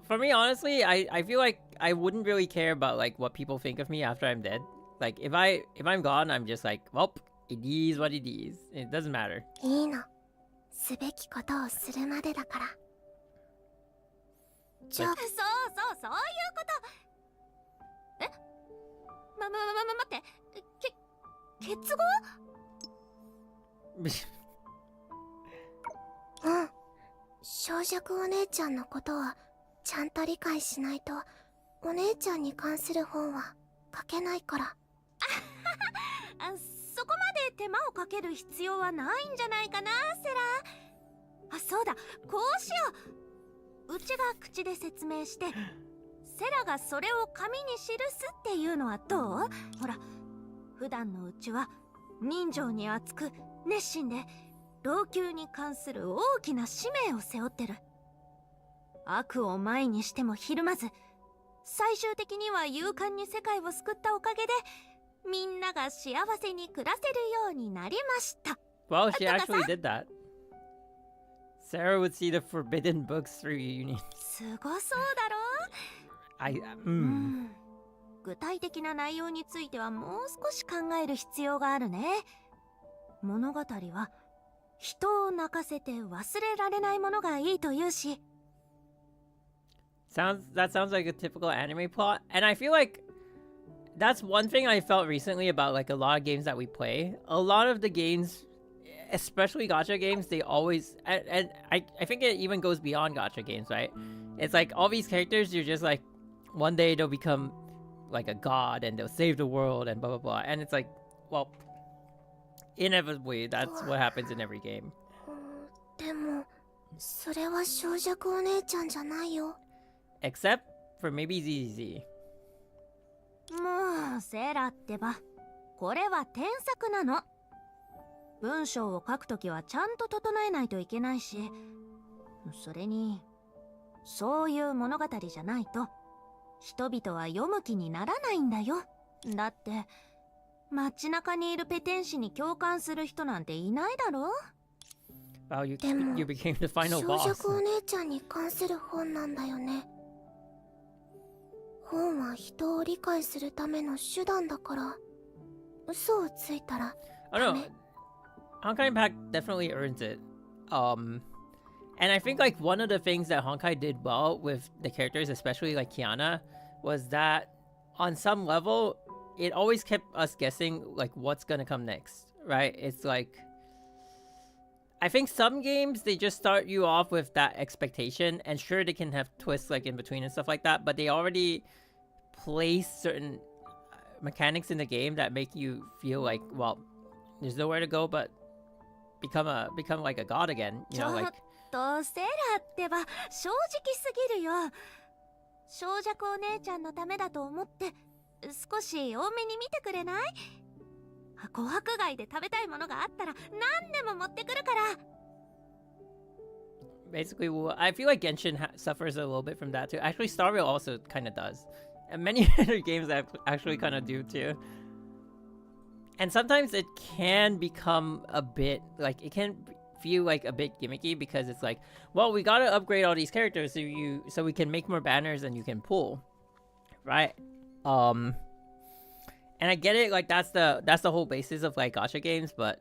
For me, honestly, I feel like I wouldn't really care about like what people think of me after I'm dead. Like if I'm gone, I'm just like, well, it is what it is. It doesn't matter. いいの。すべきことをするまでだから。じゃあ、そういうこと。え？待って。結合？うん。小弱お姉ちゃんのことはちゃんと理解しないとお姉ちゃんに関する本は書けないから。そこまで手間をかける必要はないんじゃないかな、セラ。そうだ、こうしよう。うちが口で説明してセラがそれを紙に記すっていうのはどう？ほら、普段のうちは人情に厚く熱心で老朽に関する大きな使命を背負ってる。悪を前にしてもひるまず、最終的には勇敢に世界を救ったおかげでみんなが幸せに暮らせるようになりました。 Well, she actually did that. Sarah would see the forbidden books through union. すごそうだろ？具体的な内容についてはもう少し考える必要があるね。物語は人を泣かせて忘れられないものがいいというし。That sounds like a typical anime plot, and I feel like that's one thing I felt recently about like a lot of games that we play. A lot of the games, especially gacha games, they always, and I think it even goes beyond gacha games, right? It's like all these characters, you're just like, one day they'll become like a god and they'll save the world and blah blah blah, and it's like, well, inevitably that's what happens in every game. でもそれは小弱お姉ちゃんじゃないよ。 Except for maybe ZZZ. もうセラってば、これは添削なの。文章を書くときはちゃんと整えないといけないし、それにそういう物語じゃないと人々は読む気にならないんだよ。だって街中にいるペテン師に共感する人なんていないだろ。 Wow, you でも became the final 小 boss. 弱お姉ちゃんに関する本なんだよね。本は人を理解するための手段だから、嘘をついたら I don't know. Honkai Impact definitely earns it. And I think like one of the things that Honkai did well with the characters, especially like Kiana, was that on some level, it always kept us guessing like what's gonna come next, right? It's like, I think some games, they just start you off with that expectation, and sure, they can have twists like in between and stuff like that, but they already place certain mechanics in the game that make you feel like, well, there's nowhere to go but become like a god again, you know, like. セラってば正直すぎるよ。小弱お姉ちゃんのためだと思って少し多めに見てくれない？琥珀街で食べたいものがあったら何でも持ってくるから。 Basically, well, I feel like Genshin suffers a little bit from that too. Actually, Star Rail also kind of does. And many other games that actually kind of do too. And sometimes it can become a bit like it can feel like a bit gimmicky because it's like, well, we gotta upgrade all these characters so we can make more banners and you can pull, right? And I get it, like that's the whole basis of like gacha games, but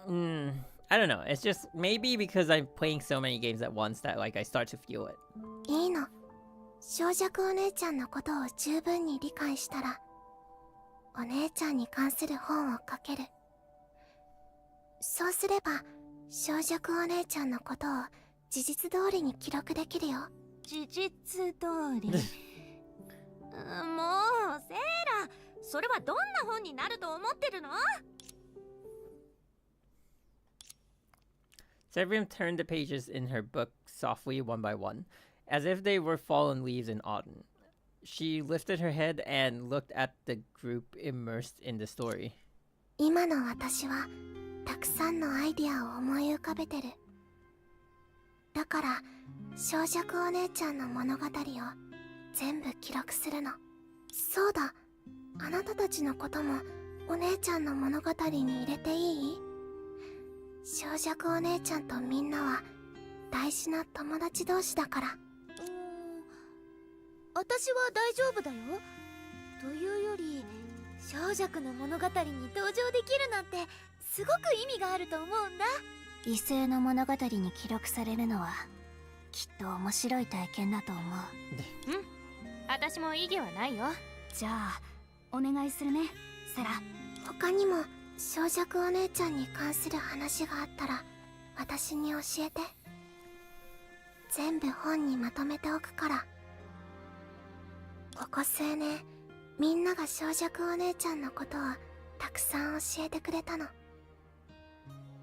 I don't know. It's just maybe because I'm playing so many games at once that like I start to feel it. いいの。小弱お姉ちゃんのことを十分に理解したら、お姉ちゃんに関する本を書ける。そうすれば、小弱お姉ちゃんのことを事実通りに記録できるよ。事実通りもうセーラ、それはどんな本になると思ってるの？ Severin turned the pages in her book softly one by one, as if they were fallen leaves in autumn. She lifted her head and looked at the group immersed in the story. 今の私はたくさんのアイディアを思い浮かべてる。だから小弱お姉ちゃんの物語を全部記録するの。そうだ、あなたたちのこともお姉ちゃんの物語に入れていい？小弱お姉ちゃんとみんなは大事な友達同士だから。私は大丈夫だよ。というより、小弱の物語に登場できるなんてすごく意味があると思うんだ。異性の物語に記録されるのはきっと面白い体験だと思う。私も異議はないよ。じゃあお願いするね、セラ。他にも小弱お姉ちゃんに関する話があったら私に教えて。全部本にまとめておくから。ここ数年みんなが小弱お姉ちゃんのことをたくさん教えてくれたの。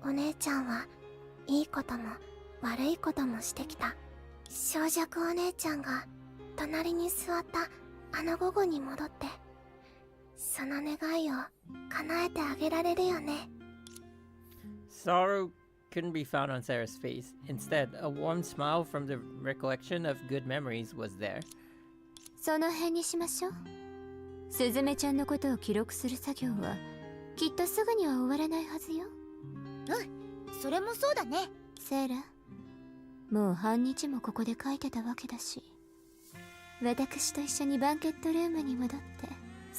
お姉ちゃんはいいことも悪いこともしてきた。小弱お姉ちゃんが隣に座ったあの午後に戻ってその願いを叶えてあげられるよね。 Sorrow couldn't be found on Sarah's face. Instead, a warm smile from the recollection of good memories was there. その辺にしましょう。スズメちゃんのことを記録する作業はきっとすぐには終わらないはずよ。それもそうだね。セーラ、もう半日もここで書いてたわけだし、私と一緒にバンケットルームに戻って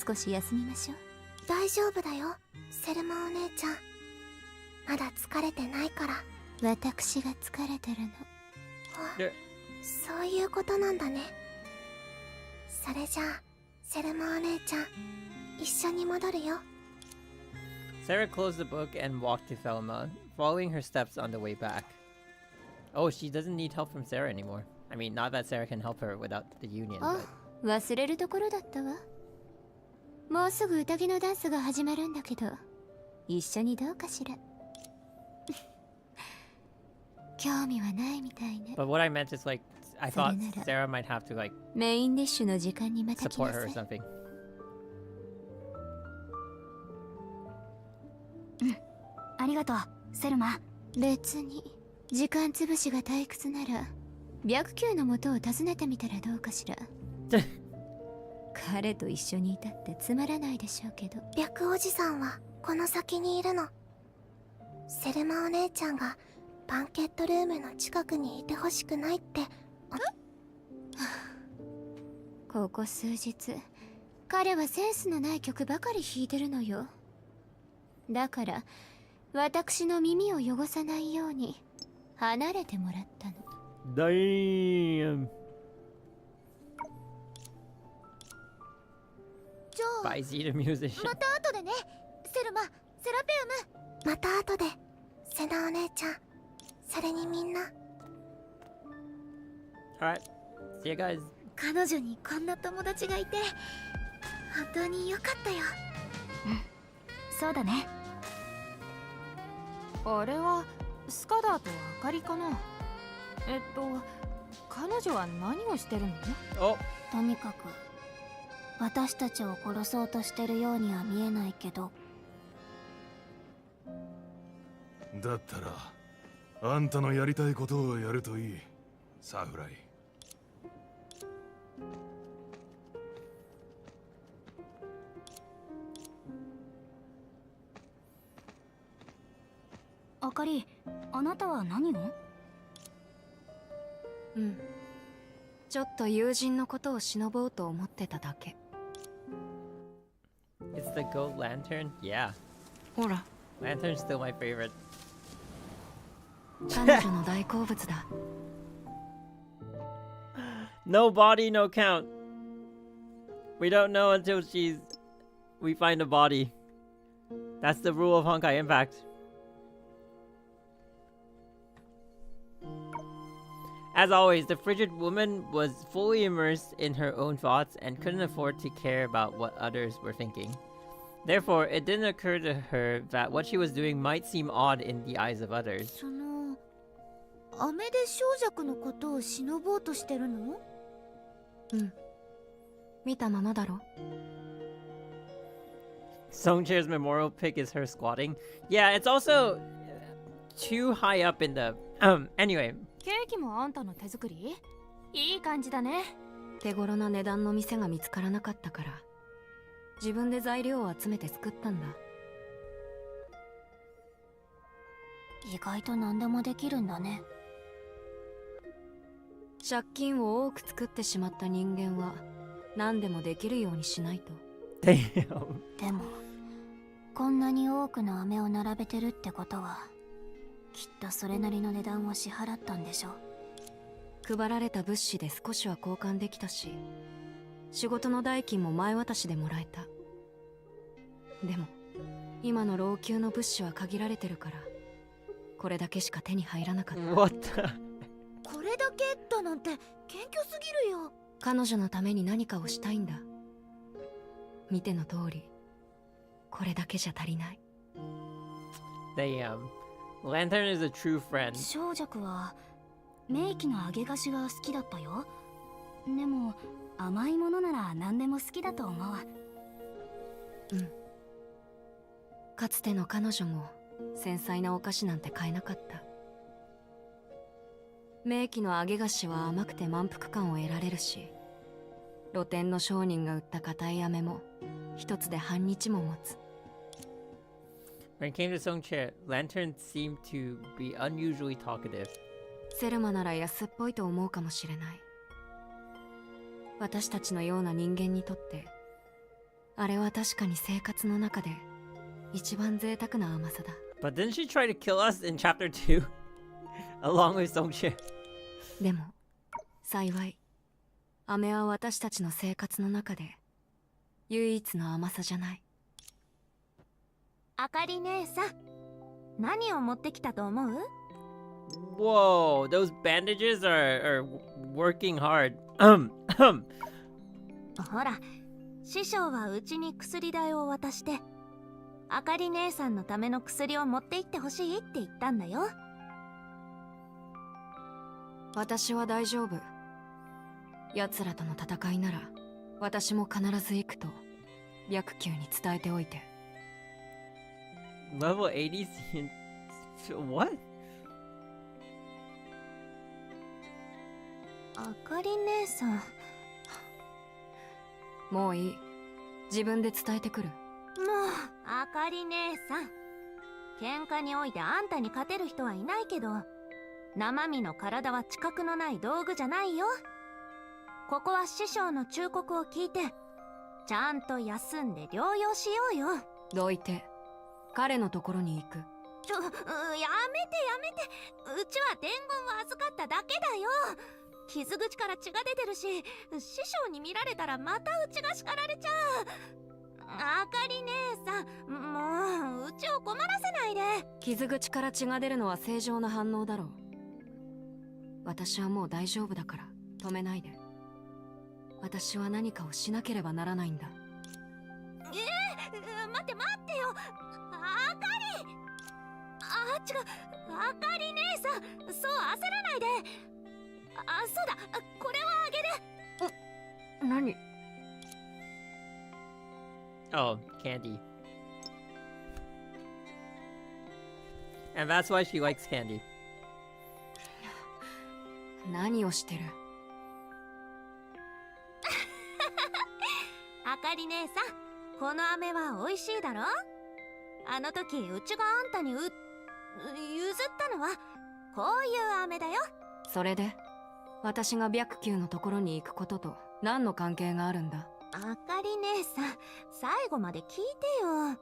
少し休みましょう。大丈夫だよ、セルマお姉ちゃん。まだ疲れてないから。私が疲れてるの。そういうことなんだね。それじゃあセルマお姉ちゃん一緒に戻るよ。 Sarah closed the book and walked to Thelma, following her steps on the way back. Oh, she doesn't need help from Sarah anymore. I mean, not that Sarah can help her without the union, あ、 but... 忘れるところだったわ。もうすぐ宴のダンスが始まるんだけど、一緒にどうかしら。興味はないみたいね。 But what I meant is like, I thought Sarah might have to like メインディッシュの時間にまた来 support な her さ or い。something. ありがとう、セルマ。別に時間潰しが退屈なら白球の元を訪ねてみたらどうかしら。彼と一緒にいたってつまらないでしょうけど。白おじさんはこの先にいるの。セルマお姉ちゃんがバンケットルームの近くにいてほしくないって。ここ数日彼はセンスのない曲ばかり弾いてるのよ。だから私の耳を汚さないように離れてもらったの。 Damn. じゃあ Buys you the musician. また後でね、セルマ、セラペウム。また後で、セナお姉ちゃん。それにみんな。Alright. See you guys. 彼女にこんな友達がいて本当に良かったよ。そうだね。あれはスカダーとあかりかな。彼女は何をしてるの？ Oh. とにかく私たちを殺そうとしてるようには見えないけど。だったらあんたのやりたいことをやるといい、サフライ。あかり、あなたは何を？うん。ちょっと友人のことを忍ぼうと思ってただけ。It's the gold lantern? Yeah. ほら、Lantern's still my favorite. 彼女の大好物だ。No body, no count. We don't know until we find a body. That's the rule of Honkai Impact. As always, the frigid woman was fully immersed in her own thoughts and couldn't afford to care about what others were thinking. Therefore, it didn't occur to her that what she was doing might seem odd in the eyes of others. その飴で小弱のことを忍ぼうとしてるの？うん。見たままだろ。Songchair's memorial pic is her squatting. Yeah, it's also too high up in the... anyway. ケーキもあんたの手作り？いい感じだね。手頃な値段の店が見つからなかったから、自分で材料を集めて作ったんだ。意外と何でもできるんだね。借金を多く作ってしまった人間は何でもできるようにしないと。でもこんなに多くの飴を並べてるってことは、きっとそれなりの値段を支払ったんでしょう。配られた物資で少しは交換できたし、仕事の代金も前渡しでもらえた。でも今の老朽の物資は限られてるから、これだけしか手に入らなかった。What the... これだけだなんて謙虚すぎるよ。彼女のために何かをしたいんだ。見ての通り、これだけじゃ足りない。Lantern is a true friend. 小弱は名器の揚げ菓子が好きだったよ。でも甘いものなら何でも好きだと思う。うん。かつての彼女も繊細なお菓子なんて買えなかった。名器の揚げ菓子は甘くて満腹感を得られるし、露店の商人が売った硬い飴も一つで半日も持つ。When it came to Songchair, Lantern seemed to be unusually talkative. セルマなら安っぽいと思うかもしれない。私たちのような人間にとって、あれは確かに生活の中で一番贅沢な甘さだ。But didn't she try to kill us in Chapter 2? Along with Songchair. でも、幸い、飴は私たちの生活の中で唯一の甘さじゃない。あかり姉さん、何を持ってきたと思う？ Whoa, those bandages are working hard. ほら、師匠はうちに薬代を渡して、あかり姉さんのための薬を持って行ってほしいって言ったんだよ。私は大丈夫。奴らとの戦いなら私も必ず行くと白球に伝えておいて。Level 80? What? あかり姉さん。もういい。自分で伝えてくる。もう、あかり姉さん。喧嘩においてあんたに勝てる人はいないけど、生身の体は知覚のない道具じゃないよ。ここは師匠の忠告を聞いて、ちゃんと休んで療養しようよ。どいて。彼のところに行く。やめて。うちは伝言を預かっただけだよ。傷口から血が出てるし、師匠に見られたらまたうちが叱られちゃう。あかり姉さん、もううちを困らせないで。傷口から血が出るのは正常な反応だろう。私はもう大丈夫だから止めないで。私は何かをしなければならないんだ。待ってよ。あかり、違う、あかり姉さん、そう焦らないで。そうだ、これはあげる。何？ Oh, candy. And that's why she likes candy. 何をしてる？あかり姉さん、この飴は美味しいだろ？あの時うちがあんたに譲ったのはこういう飴だよ。それで私が白球のところに行くことと何の関係があるんだ？あかり姉さん、最後まで聞いてよ。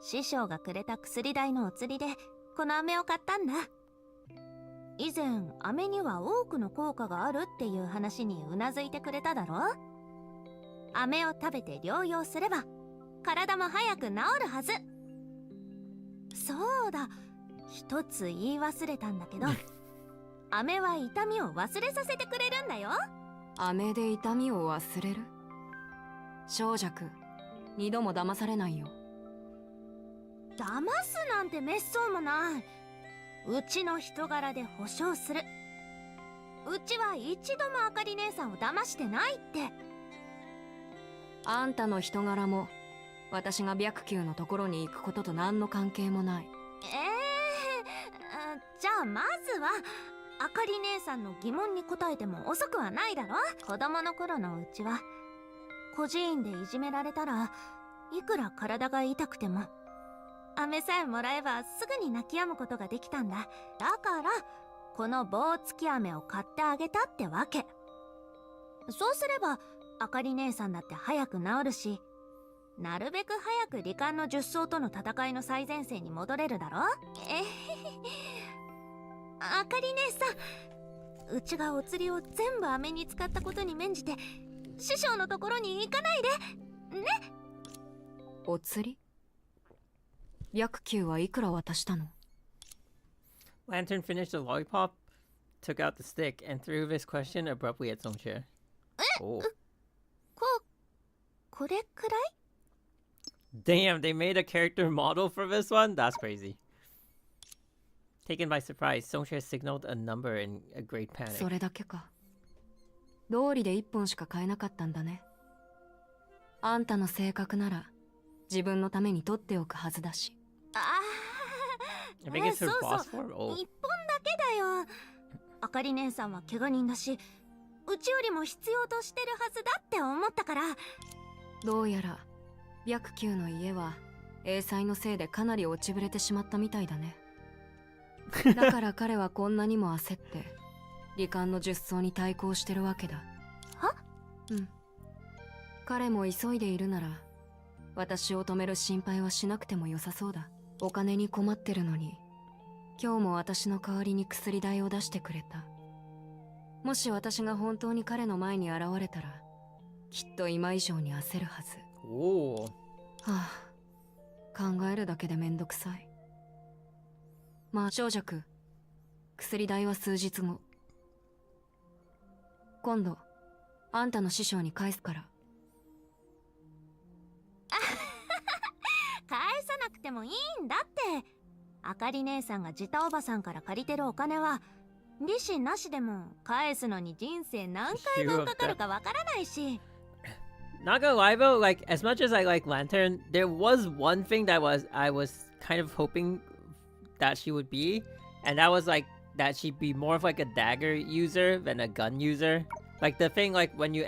師匠がくれた薬代のお釣りでこの飴を買ったんだ。以前飴には多くの効果があるっていう話にうなずいてくれただろ。飴を食べて療養すれば体も早く治るはず。そうだ、一つ言い忘れたんだけど飴は痛みを忘れさせてくれるんだよ。飴で痛みを忘れる？小弱、二度も騙されないよ。騙すなんてめっそうもない。うちの人柄で保証する。うちは一度もあかり姉さんを騙してないって。あんたの人柄も私が白球のところに行くことと何の関係もない。じゃあまずはあかり姉さんの疑問に答えても遅くはないだろ。子供の頃のうちは孤児院でいじめられたらいくら体が痛くても飴さえもらえばすぐに泣き止むことができたんだ。だからこの棒付き飴を買ってあげたってわけ。そうすればあかり姉さんだって早く治るし、なるべく早く罹患の10層との戦いの最前線に戻れるだろ。あかり姉さん、うちがお釣りを全部飴に使ったことに免じて師匠のところに行かないでね。お釣り？白球はいくら渡したの？ Lantern finished the lollipop, took out the stick, and threw his question abruptly at Songche. Oh. これくらい？ Damn, they made a character model for this one? That's crazy. Taken by surprise, Songche signaled a number in a great panic. それだけか。道理で1本しか買えなかったんだね。あんたの性格なら自分のために取っておくはずだし。I think it's her そう boss そう、 form. Oh. 1本だけだよ。あかり姉さんは怪我人だし、うちよりも必要としてるはずだって思ったから。どうやら白球の家は英才のせいでかなり落ちぶれてしまったみたいだね。だから彼はこんなにも焦って罹患の術層に対抗してるわけだ。は？うん。彼も急いでいるなら私を止める心配はしなくても良さそうだ。お金に困ってるのに今日も私の代わりに薬代を出してくれた。もし私が本当に彼の前に現れたらきっと今以上に焦るはず。おお。はあ、考えるだけでめんどくさい。まあ小弱、薬代は数日後。今度あんたの師匠に返すから。返さなくてもいいんだって。あかり姉さんがジタおばさんから借りてるお金は利子なしでも返すのに人生何回分かかるかわからないし。 Not gonna lie though, like as much as I like Lantern, there was one thing that I was kind of hoping that she would be, and that was like that she'd be more of like a dagger user than a gun user. Like the thing like when you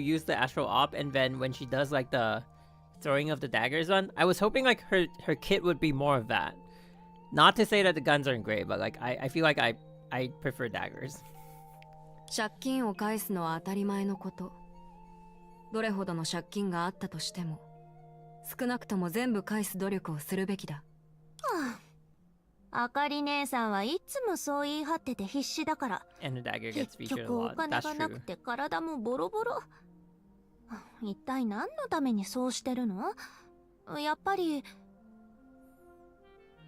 use the astral op and then when she does like the throwing of the daggers on, I was hoping like her kit would be more of that. Not to say that the guns aren't great, but like I feel like I prefer daggers. 借金を返すのは当たり前のこと。どれほどの借金があったとしても少なくとも全部返す努力をするべきだ。はあ、あかり姉さんはいつもそう言い張ってて必死だから。 And the dagger gets 結 featured a 局お lot. 金 That's がなく true. て体もボロボロ。一体何のためにそうしてるの？やっぱり。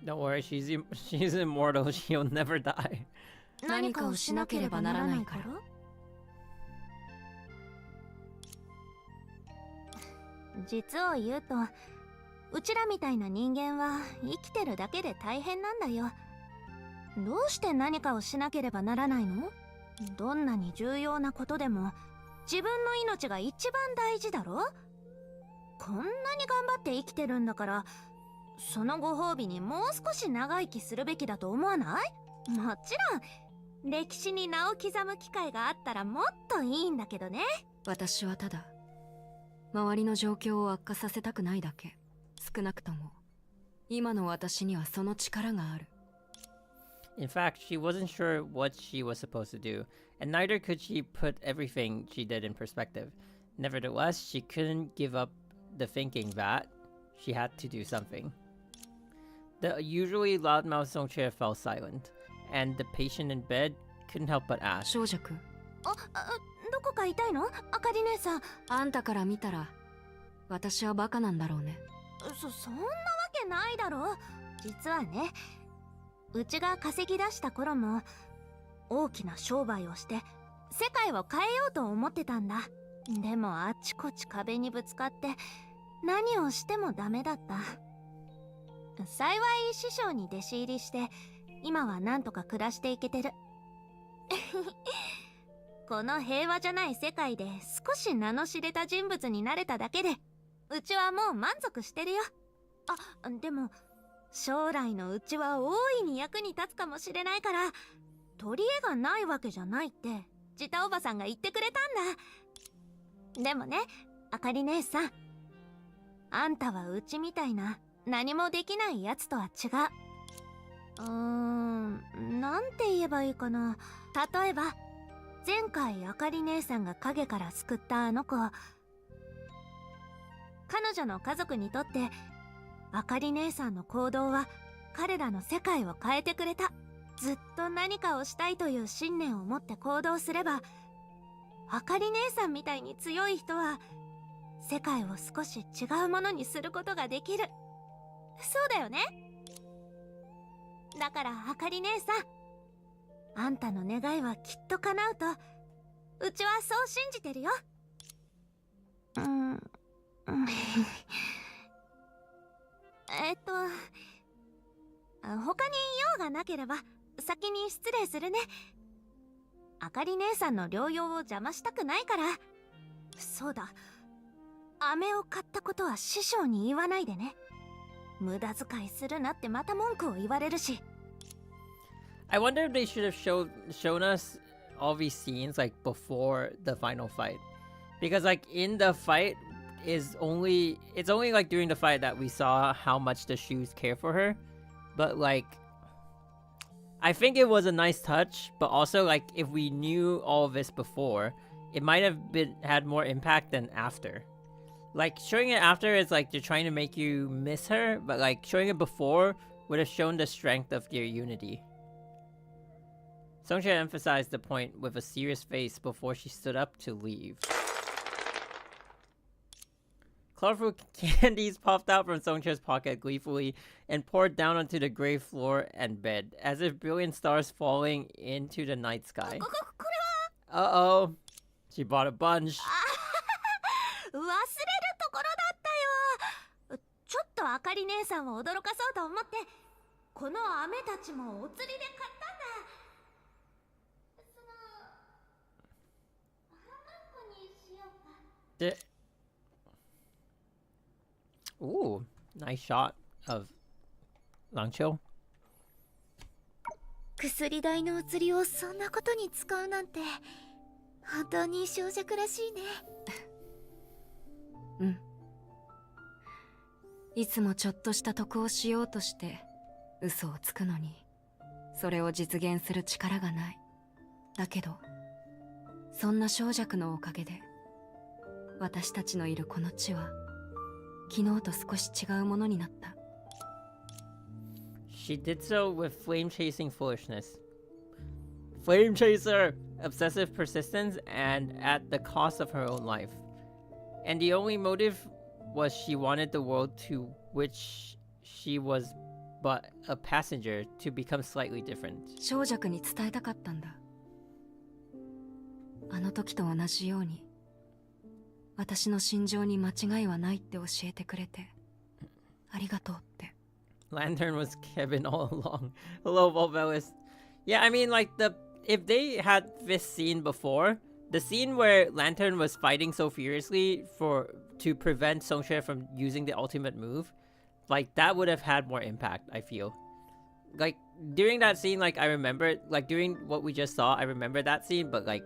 Don't worry, she's immortal. She'll never die. 何かをしなければならないから？実を言うと、うちらみたいな人間は生きてるだけで大変なんだよ。どうして何かをしなければならないの？どんなに重要なことでも自分の命が一番大事だろ？こんなに頑張って生きてるんだから、そのご褒美にもう少し長生きするべきだと思わない？もちろん歴史に名を刻む機会があったらもっといいんだけどね。私はただ周りの状況を悪化させたくないだけ。少なくとも今の私にはその力がある。 In fact, she wasn't sure what she was supposed to do, and neither could she put everything she did in perspective. Nevertheless, she couldn't give up the thinking that she had to do something. The usually loudmouth Songche fell silent, and the patient in bed couldn't help but ask. 小弱、どこか痛いの？あかり姉さん。あんたから見たら私はバカなんだろうね。そんなわけないだろ。実はね、うちが稼ぎ出した頃も大きな商売をして世界を変えようと思ってたんだ。でもあちこち壁にぶつかって何をしてもダメだった。幸い師匠に弟子入りして今はなんとか暮らしていけてる。この平和じゃない世界で少し名の知れた人物になれただけでうちはもう満足してるよ。あ、でも将来のうちは大いに役に立つかもしれないから取り柄がないわけじゃないってジタおばさんが言ってくれたんだ。でもね、あかり姉さん、あんたはうちみたいな何もできないやつとは違う。なんて言えばいいかな。例えば前回あかり姉さんが影から救ったあの子、彼女の家族にとってあかり姉さんの行動は彼らの世界を変えてくれた。ずっと何かをしたいという信念を持って行動すれば、あかり姉さんみたいに強い人は世界を少し違うものにすることができる。そうだよね。だからあかり姉さん、あんたの願いはきっと叶うとうちはそう信じてるよ。他に用がなければ先に失礼するね。あかり姉さんの療養を邪魔したくないから。そうだ、飴を買ったことは師匠に言わないでね。無駄遣いするなってまた文句を言われるし。I wonder if they should have shown us all these scenes like before the final fight, because like in the fight it's only like during the fight that we saw how much the Shus care for her. But like, I think it was a nice touch, but also like if we knew all of this before, it might have had more impact than after. Like showing it after is like they're trying to make you miss her, but like showing it before would have shown the strength of their unity. Songche emphasized the point with a serious face before she stood up to leave. Colorful candies popped out from Songche's pocket gleefully and poured down onto the gray floor and bed, as if brilliant stars falling into the night sky. Uh-oh. She bought a bunch. 忘れるところだったよ。ちょっとあかり姉さんを驚かそうと思ってこの飴たちもお釣りで買ったんだ。半分こにしようか。Ooh, nice shot of Langqiu. 薬代のお釣りをそんなことに使うなんて本当に小弱らしいね。うん。いつもちょっとした得をしようとして嘘をつくのに、それを実現する力がない。だけどそんな小弱のおかげで私たちのいるこの地は昨日と少し違うものになった。She did so with flame-chasing foolishness. Flame chaser! Obsessive persistence and at the cost of her own life. And the only motive was she wanted the world to which she was but a passenger to become slightly different. 小弱に伝えたかったんだ。あの時と同じように私の心情に間違いはないって教えてくれてありがとうって。Lantern was Kevin all along. Hello, Volvelis. Yeah, I mean, like, if they had this scene before, the scene where Lantern was fighting so furiously to prevent Songche from using the ultimate move, like, that would have had more impact, I feel. Like, during that scene, like, I remember, like, during what we just saw, I remember that scene, but, like,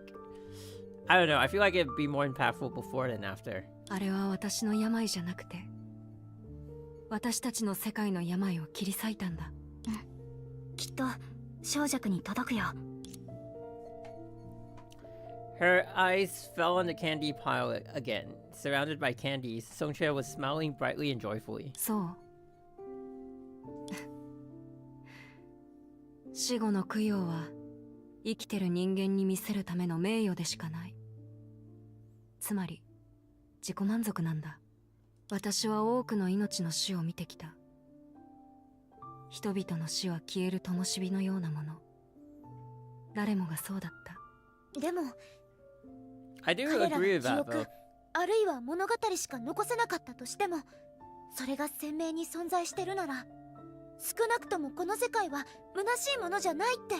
I don't know, I feel like it'd be more impactful before than after. あれは私の病じゃなくて私たちの世界の病を切り裂いたんだ。きっと小弱に届くよ。 Her eyes fell on the candy pile again. Surrounded by candies, Songchue was smiling brightly and joyfully. そう死後の供養は生きてる人間に見せるための名誉でしかない。つまり自己満足なんだ。私は多くの命の死を見てきた。人々の死は消える灯火のようなもの。誰もがそうだった。でも I do 彼ら agree の with 記 that, 憶 though. あるいは物語しか残せなかったとしても、それが鮮明に存在してるなら、少なくともこの世界は虚しいものじゃないって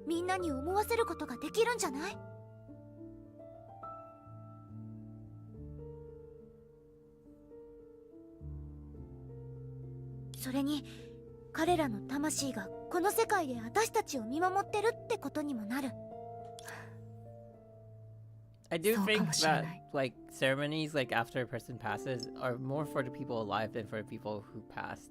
みんなに思わせることができるんじゃない？それに彼らの魂がこの世界で私たちを見守ってるってことにもなる。 I do そうか think もしれな that い。 like ceremonies like after a person passes are more for the people alive than for the people who passed.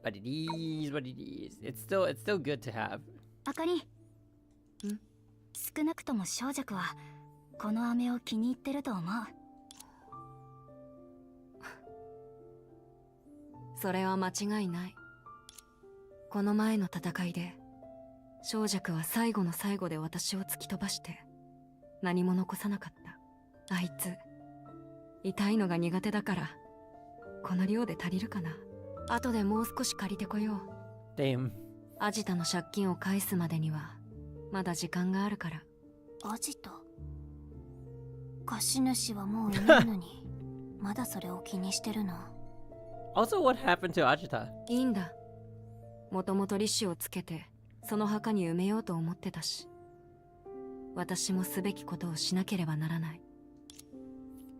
But it is what it is. It's still good to have. あかり、少なくとも小弱はこの飴を気に入ってると思う。それは間違いない。この前の戦いで小弱は最後の最後で私を突き飛ばして何も残さなかった。あいつ痛いのが苦手だからこの量で足りるかな。後でもう少し借りてこよう。 Damn. アジタの借金を返すまでにはまだ時間があるから。アジト、貸主はもういないのにまだそれを気にしてるの？ Also, what happened to Ajita? いいんだ。もともと利子をつけてその墓に埋めようと思ってたし、私もすべきことをしなければならない。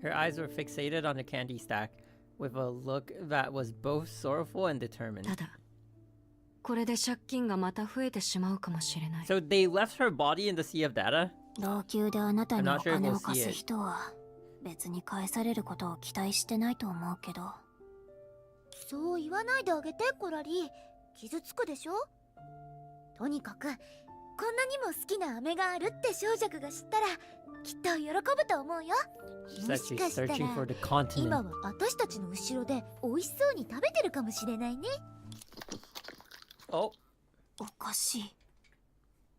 Her eyes were fixated on the candy stack with a look that was both sorrowful and determined. ただこれで借金がまた増えてしまうかもしれない。 So they left her body in the Sea of Data? 老朽であなたに I'm お not sure if 金 we'll を貸 see す it. 人は別に返されることを期待してないと思うけど。そう言わないであげて、コラリー。傷つくでしょ。とにかくこんなにも好きな飴があるって小弱が知ったらきっと喜ぶと思うよ。 She's も actually しかしたら searching for the 今 continent. は私たちの後ろで美味しそうに食べてるかもしれないね。 Oh, おかしい。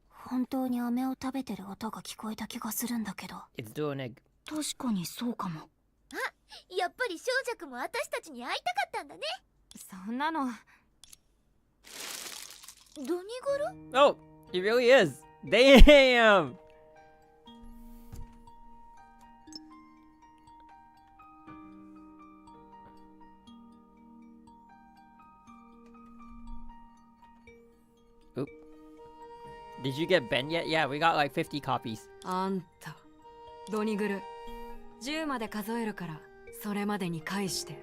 本当に飴を食べてる音が聞こえた気がするんだけど。 it's doing egg. 確かにそうかも。やっぱり小弱も私たちに会いたかったんだね。そんなのドニグル？ Oh, it really is. Damn. Oop. Did you get Ben yet? Yeah, we got like 50 copies. あんたドニグル10まで数えるからそれまでに返して。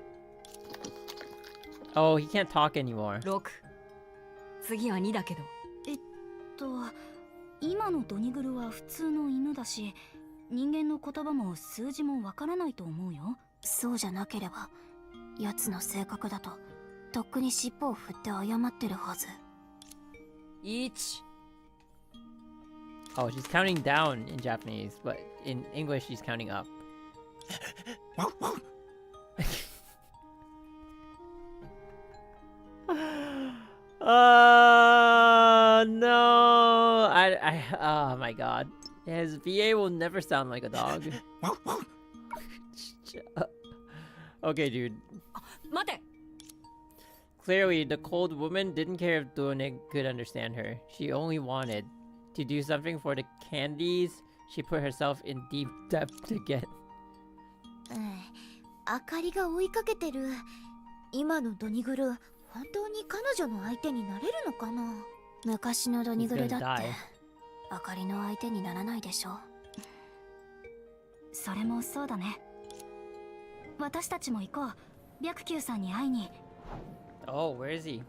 Oh, he can't talk anymore. 6。次は2だけど。今のドニグルは普通の犬だし、人間の言葉も数字もわからないと思うよ。そうじゃなければ奴の性格だととっくに尻尾を振って謝ってるはず。1。 Oh, she's counting down in Japanese, but in English she's counting up. No! Oh my god. His VA will never sound like a dog. Okay, dude. 待て。 Clearly, the cold woman didn't care if Donek could understand her. She only wanted to do something for the candies she put herself in deep debt to get. あかりが追いかけてる今のドニグル、本当に彼女の相手になれるのかな。昔のドニグルだっ He's gonna て die. あかりの相手にならないでしょ。それもそうだね。私たちも行こう。白球さんに会いに。 Oh, where is he?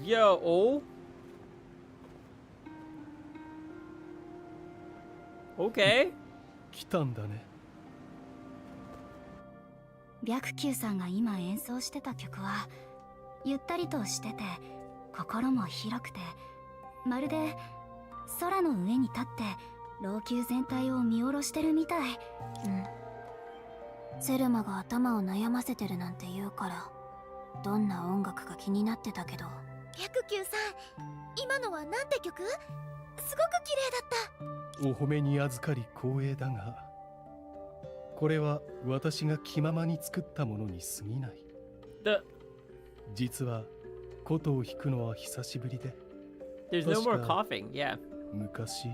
Yo, oh? Okay. 来たんだね。白球さんが今演奏してた曲はゆったりとしてて心も広くて、まるで空の上に立って老朽全体を見下ろしてるみたい。セルマが頭を悩ませてるなんて言うからどんな音楽か気になってたけど。白球さん、今のはなんて曲？すごく綺麗だった。お褒めに預かり光栄だが、これは私が気ままに作ったものに過ぎない。実は琴を弾くのは久しぶりで。There's no more coughing. Yeah. 昔。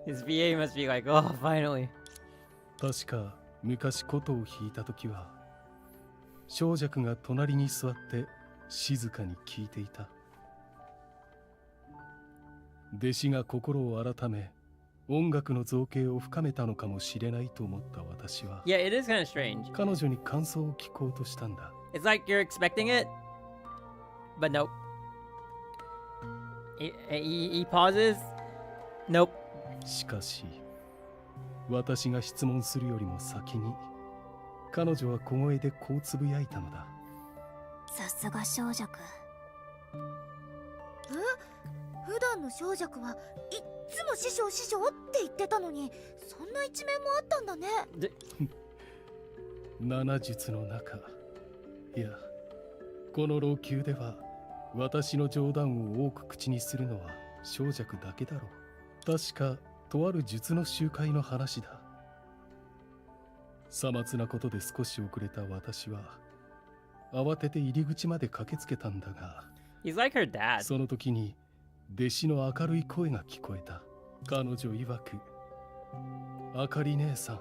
His VA must be like, oh, finally. 確か昔琴を弾いたときは、小弱が隣に座って静かに聴いていた。弟子が心を改め、音楽の造形を深めたのかもしれないと思った私は、Yeah, it is kind of strange. 彼女に感想を聞こうとしたんだ。It's like you're expecting it, but nope. He pauses. Nope. しかし、私が質問するよりも先に、彼女は小声でこうつぶやいたのだ。さすが小弱。普段の小弱はいっつも師匠師匠って言ってたのに、そんな一面もあったんだね。七術の中、いや、この老朽では私の冗談を多く口にするのは小弱だけだろう。確かとある術の集会の話だ。さまつなことで少し遅れた私は慌てて入り口まで駆けつけたんだが、 He's like her dad. その時に弟子の明るい声が聞こえた。彼女曰く、あかり姉さん、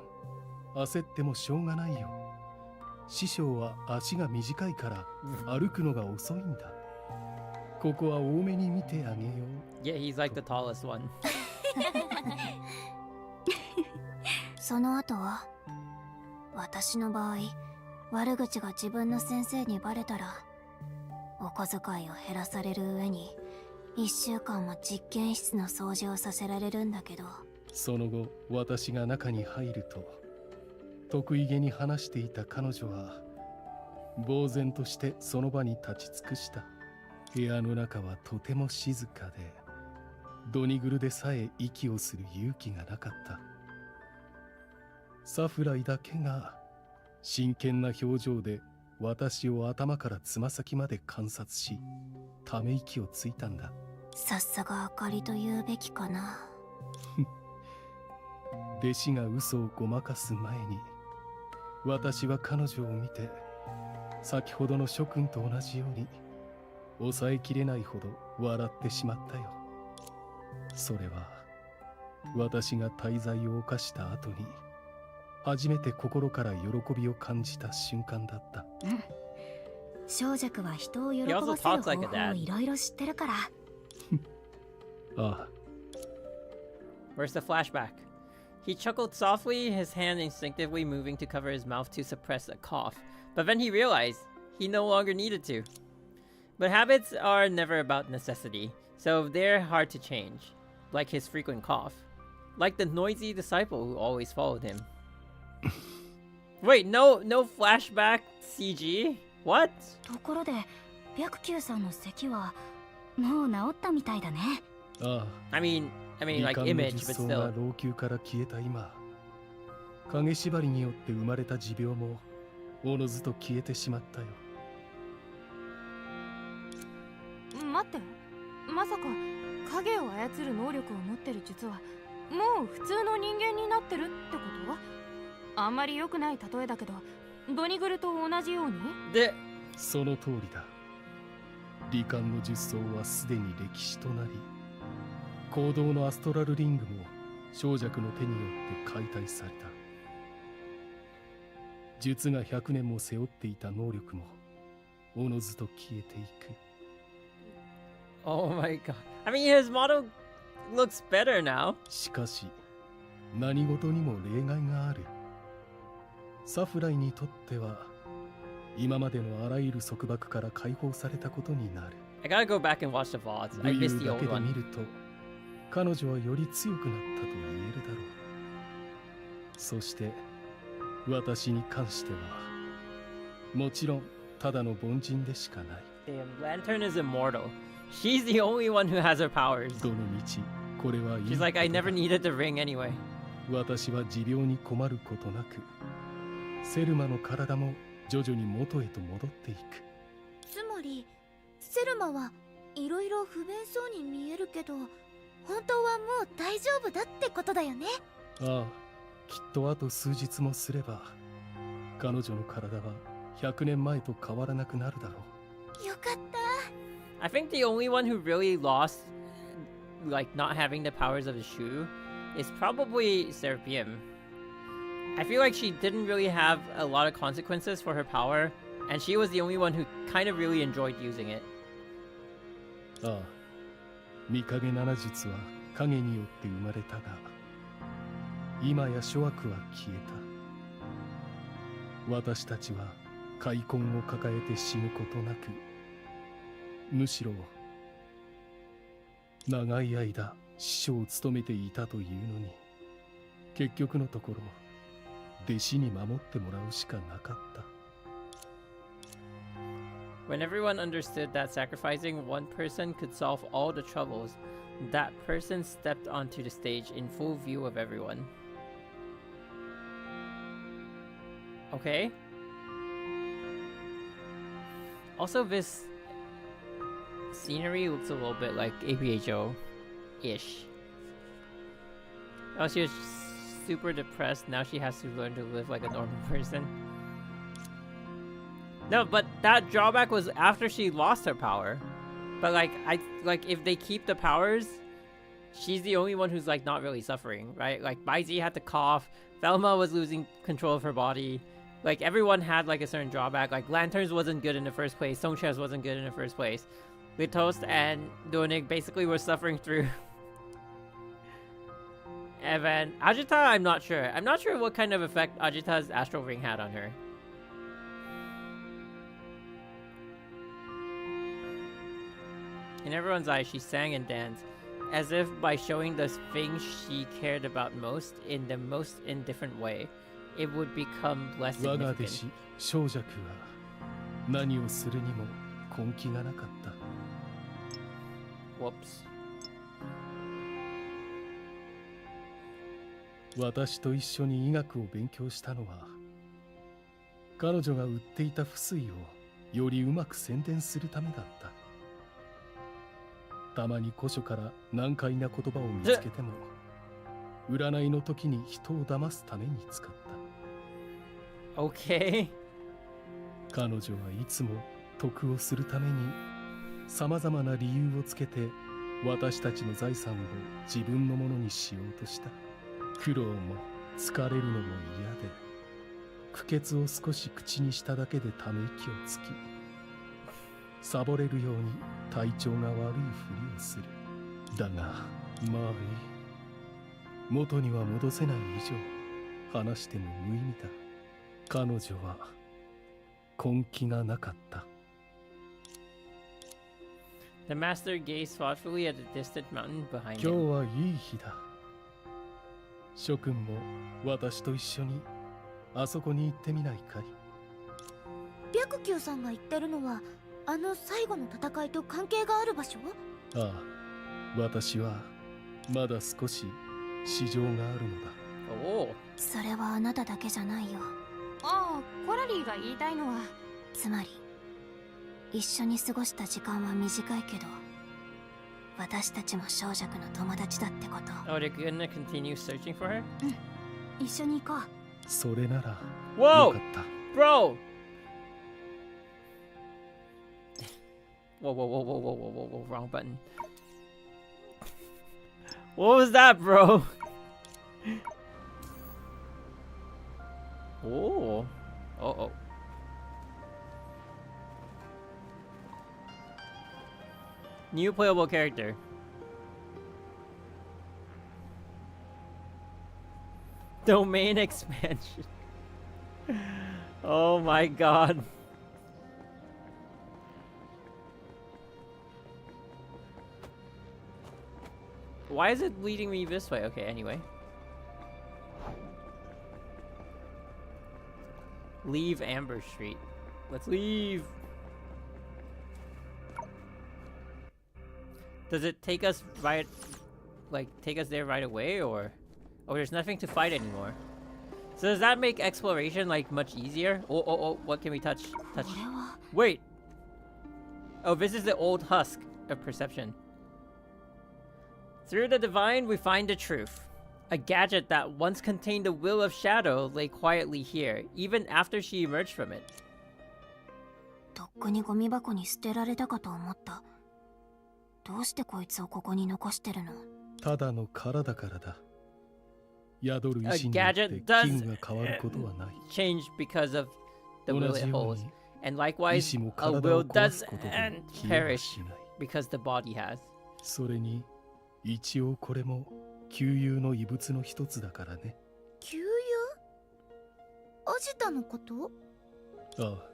焦ってもしょうがないよ。師匠は足が短いから歩くのが遅いんだ。ここは多めに見てあげよう。Yeah, he's like the tallest one. その後は、私の場合、悪口が自分の先生にバレたらお小遣いを減らされる上に1週間も実験室の掃除をさせられるんだけど、その後私が中に入ると、得意げに話していた彼女は呆然としてその場に立ち尽くした。部屋の中はとても静かで、ドニグルでさえ息をする勇気がなかった。サフライだけが真剣な表情で私を頭からつま先まで観察し、ため息をついたんだ。さすがあかりと言うべきかな。弟子が嘘をごまかす前に、私は彼女を見て、先ほどの諸君と同じように抑えきれないほど笑ってしまったよ。それは私が大罪を犯した後に初めて心から喜びを感じた瞬間だった。小弱は人を喜ばせる方法をいろいろ知ってるから。ああ。 Where's the flashback? He chuckled softly, his hand instinctively moving to cover his mouth to suppress a cough. But then he realized he no longer needed to. But habits are never about necessity, so they're hard to change. Like his frequent cough. Like the noisy disciple who always followed him. Wait, no flashback CG? What? ところで、白球さんの咳はもう治ったみたいだね。ああ。I mean like image, but still. が老朽から消えた今、影縛りによって生まれた持病もおのずと消えてしまったよ。待って、まさか影を操る能力を持ってる術はもう普通の人間になってるってこと？あんまり良くない例えだけど、ドニグルと同じように？で、その通りだ。罹患の術草はすでに歴史となり、行動のアストラルリングも小弱の手によって解体された。術が100年も背負っていた能力もおのずと消えていく。Oh my god. I mean, his model looks better now. しかし、何事にも例外がある。サフライにとっては、今までのあらゆる束縛から解放されたことになる。I gotta go back and watch the VODs. I missed the old one. 武勇だけで見ると、彼女はより強くなったと言えるだろう。そして私に関してはもちろんただの凡人でしかない。 Damn, Lantern is immortal. She's the only one who has her powers. どの道これはいい。 She's like, I never needed the ring anyway. 私は持病に困ることなく、セルマの体も徐々に元へと戻っていく。つまりセルマはいろいろ不便そうに見えるけど、本当はもう大丈夫だってことだよね。ああ、きっとあと数日もすれば彼女の体は100年前と変わらなくなるだろう。よかった。 I think the only one who really lost, like, not having the powers of the shoe is probably Serapium. I feel like she didn't really have a lot of consequences for her power, and she was the only one who kind of really enjoyed using it. ああ、御影七術は影によって生まれたが、今や諸悪は消えた。私たちは悔恨を抱えて死ぬことなく、むしろ長い間師匠を務めていたというのに、結局のところ弟子に守ってもらうしかなかった。 When everyone understood that sacrificing one person could solve all the troubles, that person stepped onto the stage in full view of everyone. Okay. Also, this scenery looks a little bit like ABHO-ish. Oh, she was super depressed. Now she has to learn to live like a normal person. No, but that drawback was after she lost her power. But like if they keep the powers, she's the only one who's like not really suffering, right? Like Baizi had to cough, Velma was losing control of her body. Like everyone had like a certain drawback. Like Lanterns wasn't good in the first place, Songchaz wasn't good in the first place. Litost and Donig basically were suffering through. And then Ajita, I'm not sure. I'm not sure what kind of effect Ajita's astral ring had on her. In everyone's eyes, she sang and danced, as if by showing the things she cared about most in the most indifferent way, it would become less significant. 我が弟子、小弱は何をするにも根気がなかった。Whoops. 私と一緒に医学を勉強したのは、彼女が売っていた不水をよりうまく宣伝するためだった。たまに古書から難解な言葉を見つけても、占いの時に人を騙すために使った。Okay. 彼女はいつも得をするために様々な理由をつけて私たちの財産を自分のものにしようとした。苦労も疲れるのも嫌で、苦血を少し口にしただけでため息をつき、サボれるように体調が悪いふりをする。だがまあいい、元には戻せない以上話しても無意味だ。彼女は根気がなかった。 The master gazed thoughtfully at the distant mountain behind 今日 him. はいい日だ。諸君も私と一緒にあそこに行ってみないかい。白球さんが言ってるのはあの最後の戦いと関係がある場所？ああ、私はまだ少し事情があるのだ。おお。それはあなただけじゃないよ。ああ、コラリーが言いたいのは、つまり一緒に過ごした時間は短いけど、私たちも小弱の友達だってこと。Oh, they're gonna continue searching for her? うん、一緒に行こう。それならよかっ Whoa! た。 Bro! Whoa, whoa, whoa, whoa, whoa, whoa, whoa, whoa, wrong button. What was that, bro? Oh. Uh-oh. New playable character. Domain expansion. Oh my god. Why is it leading me this way? Okay, anyway. Leave Amber Street. Let's leave. Does it take us right, like, take us there right away, or... Oh, there's nothing to fight anymore. So does that make exploration, like, much easier? Oh, what can we touch? Wait! Oh, this is the old husk of perception. Through the divine, we find the truth. A gadget that once contained the will of Shadow lay quietly here, even after she emerged from it. とっくにゴミ箱に捨てられたかと思った。どうしてこいつをここに残してるの？ただの殻だからだ。宿る意志によって気分が変わることはない。Change because of the will it holds. And likewise, a will does and perish because the body has. それに、一応これも旧友の遺物の一つだからね。旧友？アジタのこと？ああ、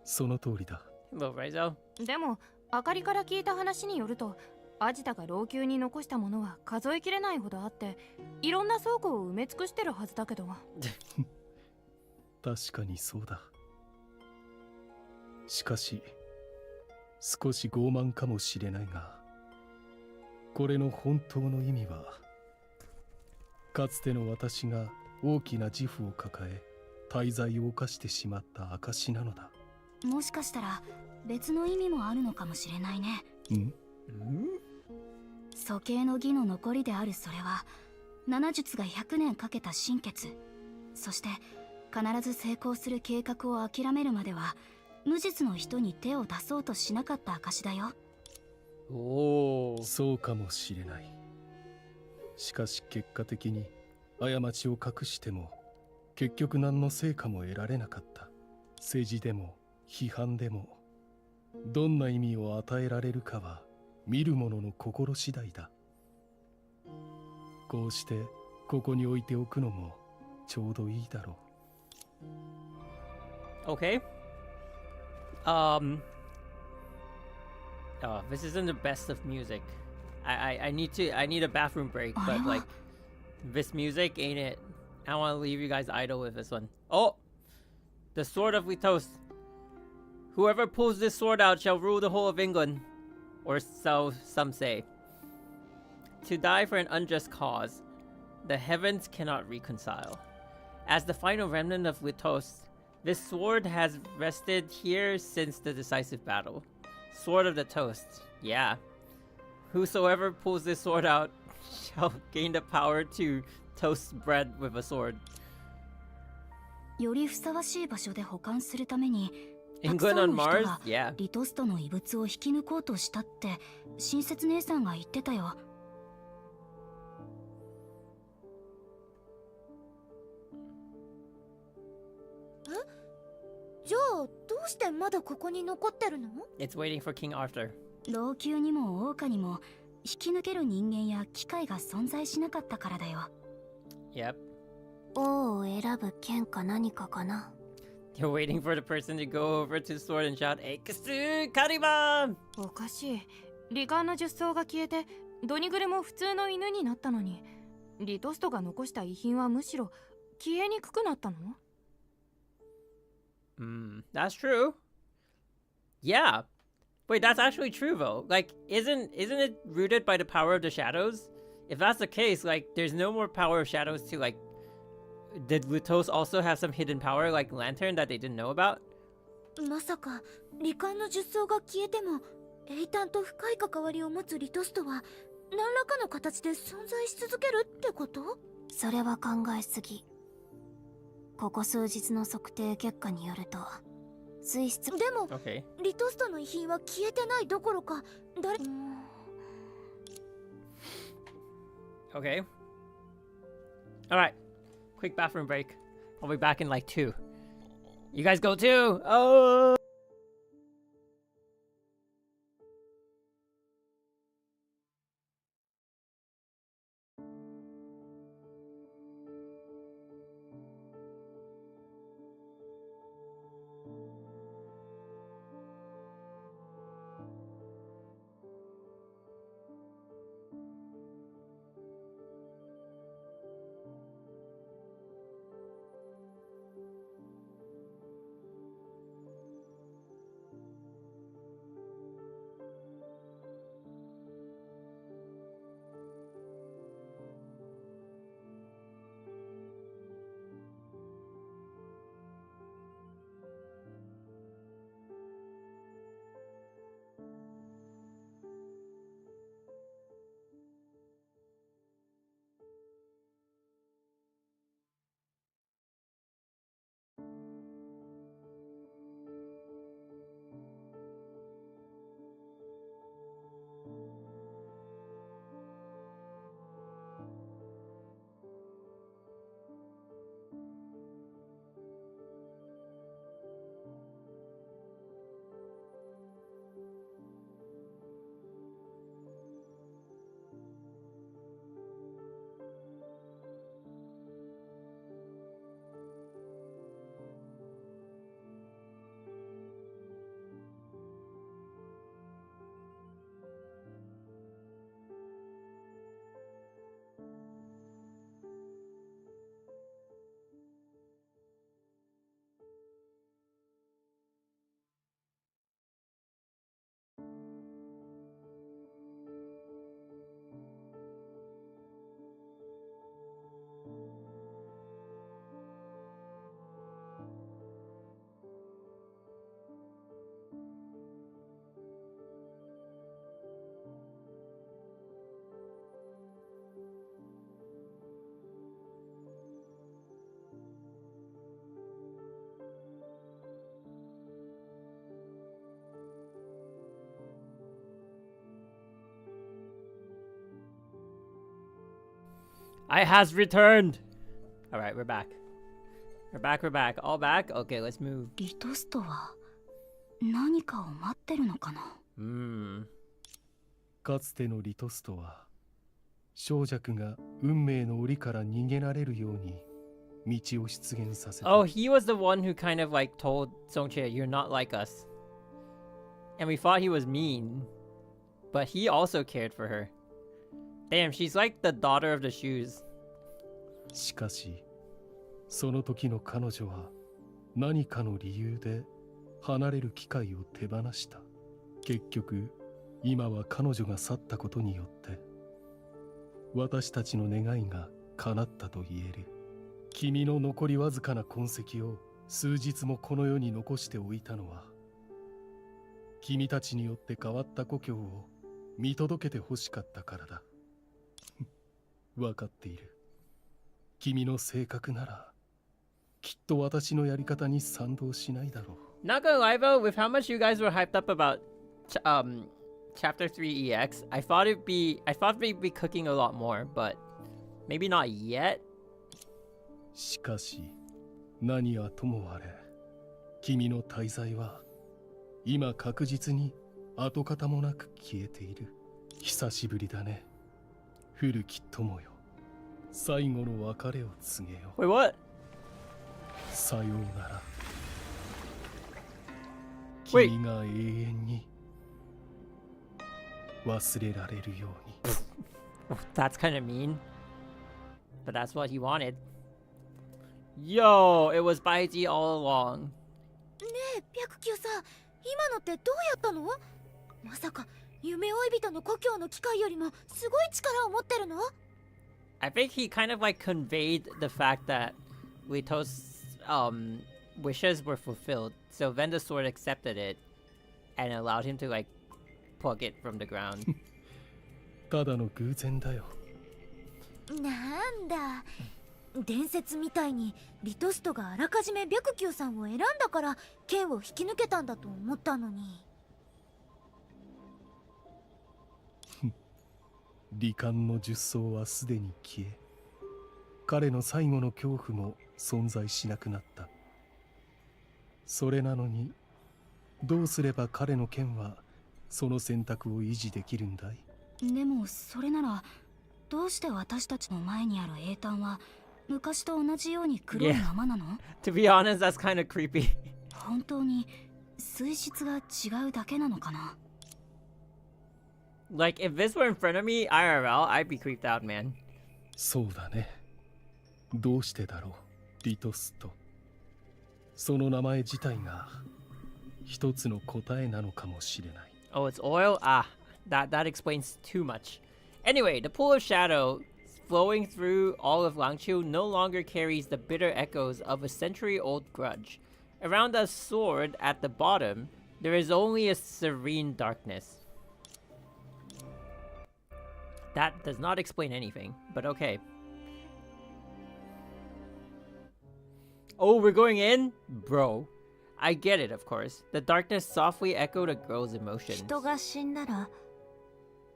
その通りだ。でも、あかりから聞いた話によると、アジタが老朽に残したものは数えきれないほどあって、いろんな倉庫を埋め尽くしてるはずだけど。確かにそうだ。しかし、少し傲慢かもしれないが、これの本当の意味は、かつての私が大きな自負を抱え、大罪を犯してしまった証なのだ。もしかしたら別の意味もあるのかもしれないね。鼠径の儀の残りであるそれは、七術が100年かけた心血、そして必ず成功する計画を諦めるまでは無実の人に手を出そうとしなかった証だよ。そうかもしれない。しかし結果的に過ちを隠しても結局何の成果も得られなかった。世辞でも批判でもどんな意味を与えられるかは見る者の心次第だ。こうしてここに置いておくのもちょうどいいだろう。Okay. Oh, this isn't the best of music. I need a bathroom break, but like this music ain't it. I don't want to leave you guys idle with this one. Oh, the sword of Litos. Whoever pulls this sword out shall rule the whole of England, or so some say. To die for an unjust cause, the heavens cannot reconcile. As the final remnant of Litos, this sword has rested here since the decisive battle. Sword of the Toast, yeah. Whosoever pulls this sword out shall gain the power to toast bread with a sword. よりふさわしい場所で保管するために、England on Mars? Yeah. リトストの遺物を引き抜こうとしたって親切姉さんが言ってたよ。じゃあどうしてまだここに残ってるの？ It's waiting for King Arthur. 老朽にも桜花にも引き抜ける人間や機械が存在しなかったからだよ。Yep. 王を選ぶ剣か何かかな。You're waiting for the person to go over to the sword and shout, "Eikatsu Kariba!" おかしい。リカーの術装が消えて、ドニグルも普通の犬になったのに、リトストが残した遺品はむしろ消えにくくなったの？ That's true. Yeah. Wait, that's actually true though. Like, isn't it rooted by the power of the shadows? If that's the case, like, there's no more power of shadows to, like, did Lutos also have some hidden power, like Lantern, that they didn't know about? まさか、リカンの術装が消えても、エイタンと深い関わりを持つリトストは、何らかの形で存在し続けるってこと？それは考えすぎ。ここ数日の測定結果によると、水質でも、リトストの遺品は消えてないどころか、Okay. Alright. Quick bathroom break. I'll be back in like 2. You guys go too! Oh! I has returned. All right, we're back. We're back. All back? Okay, let's move. リトストは何かを待ってるのかな。かつてのリトストは小弱が運命の檻から逃げられるように道を出現させた。 Oh, he was the one who kind of like told Songche, you're not like us. And we thought he was mean. But he also cared for her. Damn, she's like the daughter of the Shus. しかしその時の彼女は何かの理由で離れる機会を手放した。結局今は彼女が去ったことによって私たちの願いが叶ったと言える。君の残りわずかな痕跡を数日もこの世に残しておいたのは君たちによって変わった故郷を見届けて欲しかったからだ。わかっている。君の性格ならきっと私のやり方に賛同しないだろう。 Not gonna lie though, with how much you guys were hyped up about Chapter 3 EX, I thought we'd be cooking a lot more, but maybe not yet. しかし何はともあれ君の滞在は今確実に跡形もなく消えている。久しぶりだね古き友よ。最後の別れを告げよう。 Wait, what? さようなら。 Wait. 君が永遠に忘れられるように。 That's kind of mean. But that's what he wanted. Yo, it was Baiji all along. ねえ白球さん、今のってどうやったの？まさか夢追い人の故郷の機械よりもすごい力を持ってるの？ I think he kind of like conveyed the fact that Lito's wishes were fulfilled. So then the sword accepted it and allowed him to like pluck it from the ground. ただの偶然だよ。なんだ、伝説みたいにリトストがあらかじめ白球さんを選んだから剣を引き抜けたんだと思ったのに。罹患の術草はすでに消え、彼の最後の恐怖も存在しなくなった。それなのにどうすれば彼の剣はその選択を維持できるんだい？でもそれならどうして私たちの前にある英単は昔と同じように黒いままなの？ To be honest, that's kind of creepy. 本当に水質が違うだけなのかな？ Like, if this were in front of me, IRL, I'd be creeped out, man. そうだね。どうしてだろう、リトスト。その名前自体が一つの答えなのかもしれない。 Oh, it's oil? Ah, that explains too much. Anyway, the pool of shadow flowing through all of Langqiu no longer carries the bitter echoes of a century-old grudge. Around the sword at the bottom, there is only a serene darkness. That does not explain anything, but okay. Oh, we're going in? Bro. I get it, of course. The darkness softly echoed a girl's emotions. 人が死んだら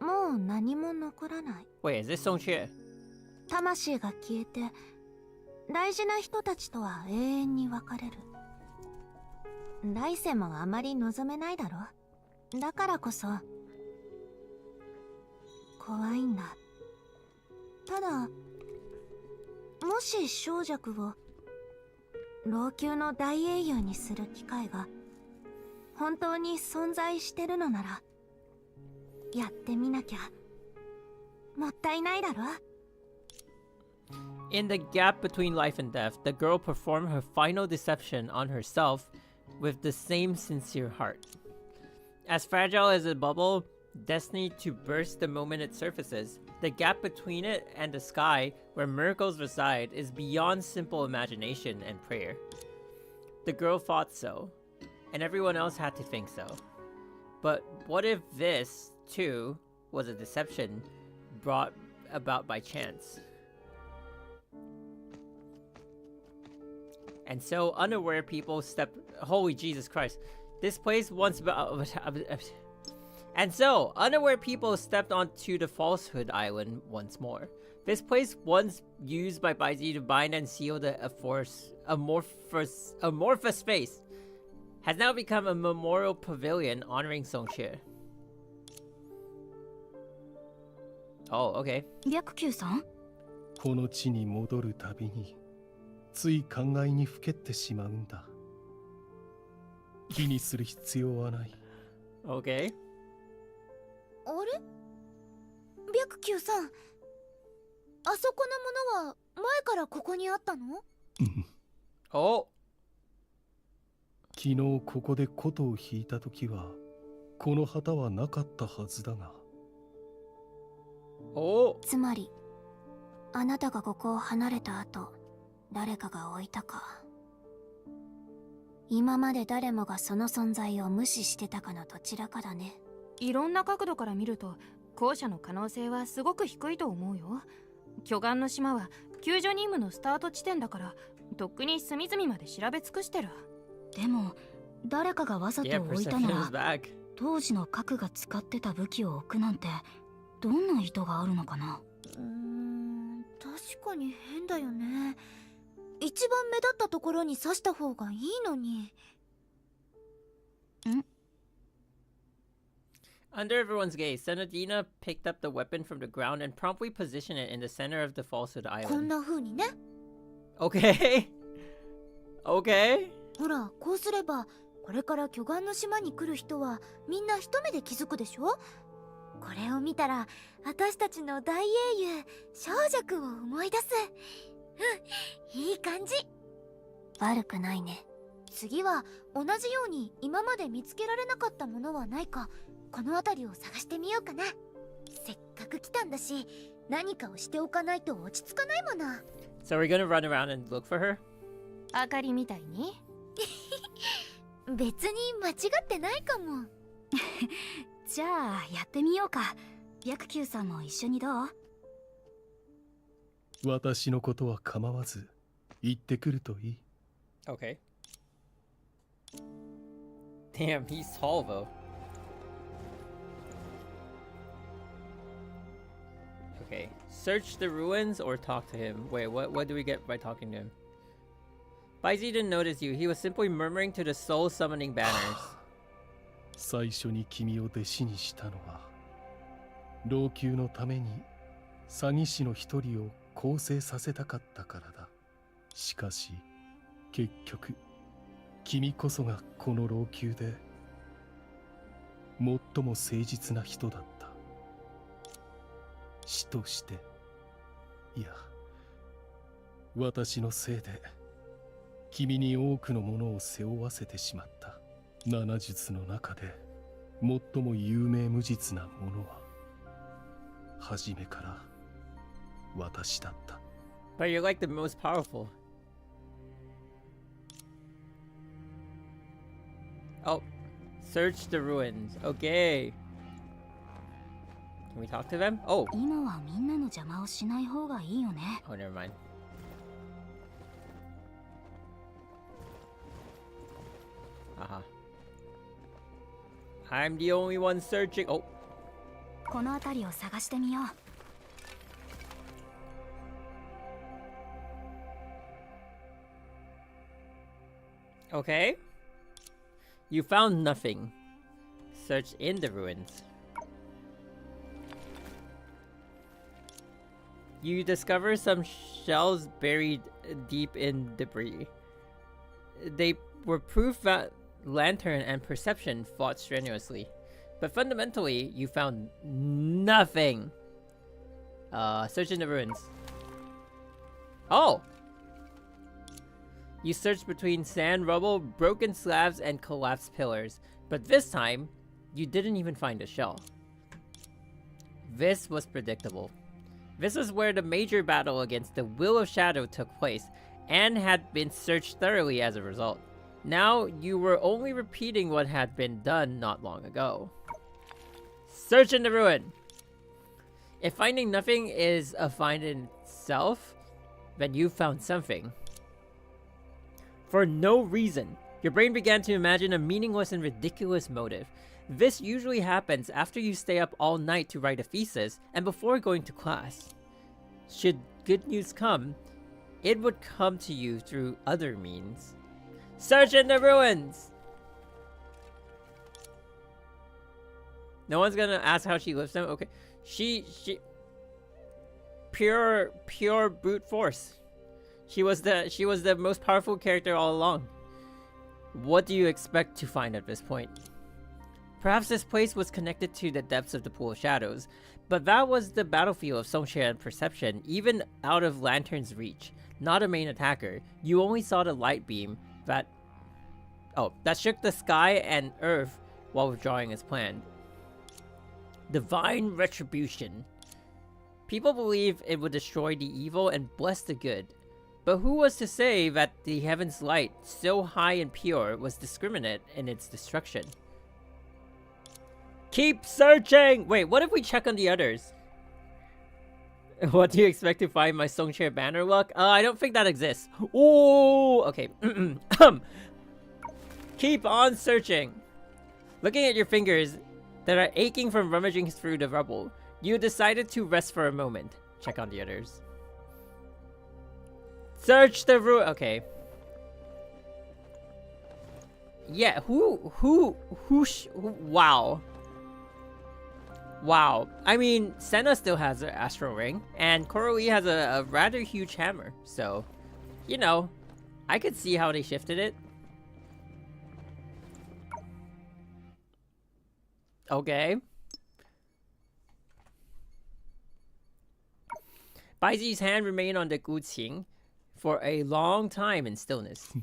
もう何も残らない。 Wait, is this Songche? 魂が消えて大事な人たちとは永遠に別れる。来世もあまり望めないだろ。だからこそ怖いんだ。ただもし小弱を老朽の大英雄にする機会が本当に存在してるのならやってみなきゃもったいないだろ。 In the gap between life and death, the girl performed her final deception on herself with the same sincere heart. As fragile as a bubble, destined to burst the moment it surfaces, the gap between it and the sky where miracles reside is beyond simple imagination and prayer. The girl thought so, and everyone else had to think so. But what if this, too, was a deception brought about by chance? And so unaware people stepped... Holy Jesus Christ. This place once... And so, unaware people stepped onto the falsehood island once more. This place, once used by Baizi to bind and seal the amorphous space, has now become a memorial pavilion honoring Songshir. Oh, okay. 白球さん、この地に戻るたびについ考えにふけってしまうんだ。気にする必要はない。 Okay. あれ、白球さん、あそこのものは前からここにあったの？ Oh. 昨日ここで琴を弾いたときはこの旗はなかったはずだが。Oh. つまりあなたがここを離れた後、誰かが置いたか。今まで誰もがその存在を無視してたかのどちらかだね。いろんな角度から見ると後者の可能性はすごく低いと思うよ。巨岩の島は救助任務のスタート地点だから、とっくに隅々まで調べ尽くしてる。でも誰かがわざと Yeah, 置いたな Persephone was ら、 back. 当時の核が使ってた武器を置くなんてどんな意図があるのかな。確かに変だよね。一番目立ったところに刺した方がいいのに。Under everyone's gaze, Senadina picked up the weapon from the ground and promptly positioned it in the center of the Falsehood こん Island. な風にね。 Okay. Okay. ほら、こうすればこれから巨岩の島に来る人はみんな一目で気づくでしょ。これを見たら私たちの大英雄小弱を思い出す。いい感じ。悪くないね。次は同じように今まで見つけられなかったものはないか、この辺りを探してみようかな。せっかく来たんだし、何かをしておかないと落ち着かないもの。 So we're gonna run around and look for her? 明かりみたいに。別に間違ってないかも。じゃあやってみようか。白球さんも一緒にどう？私のことは構わず行ってくるといい。 Okay. Damn, he's tall though. Okay, search the ruins or talk to him. Wait, what do we get by talking to him? Baizi didn't notice you. He was simply murmuring to the soul summoning banners. 最初に君を弟子にしたのは老朽のために詐欺師の一人を更生させたかったからだ。しかし結局君こそがこの老朽で最も誠実な人だった。師として、いや私のせいで君に多くのものを背負わせてしまった。七術の中で最も有名無実なものは初めから私だった。 But you're like the most powerful. Oh, search the ruins. Okay. Can we talk to them? Oh. 今はみんなの邪魔をしない方がいいよね。 Oh, never mind. Aha. I'm the only one searching. Oh. この辺りを探してみよう。 Okay. You found nothing. Search in the ruins. You discover some shells buried deep in debris. They were proof that Lantern and Perception fought strenuously. But fundamentally, you found nothing. Search in the ruins. Oh! You searched between sand, rubble, broken slabs, and collapsed pillars. But this time, you didn't even find a shell. This was predictable. This is where the major battle against the Will of Shadow took place, and had been searched thoroughly as a result. Now, you were only repeating what had been done not long ago. Search in the ruin! If finding nothing is a find in itself, then you found something. For no reason, your brain began to imagine a meaningless and ridiculous motive. This usually happens after you stay up all night to write a thesis and before going to class. Should good news come, it would come to you through other means. Search in the ruins! No one's gonna ask how she lives now? Okay. She... Pure brute force. She was the most powerful character all along. What do you expect to find at this point? Perhaps this place was connected to the depths of the Pool of Shadows, but that was the battlefield of Songshare and Perception, even out of Lantern's reach. Not a main attacker. You only saw the light beam that shook the sky and earth while withdrawing as planned. Divine Retribution. People believe it would destroy the evil and bless the good. But who was to say that the heaven's light, so high and pure, was discriminate in its destruction? Keep searching! Wait, what if we check on the others? What do you expect to find my Songshare banner luck? I don't think that exists. Oh, okay. Keep on searching. Looking at your fingers that are aching from rummaging through the rubble, you decided to rest for a moment. Check on the others. Search the room. Okay. Yeah, wow. Wow. I mean, Senna still has an astral ring, and Koro-Ii has a rather huge hammer. So, you know, I could see how they shifted it. Okay. Baizi's hand remained on the Guqing for a long time in stillness.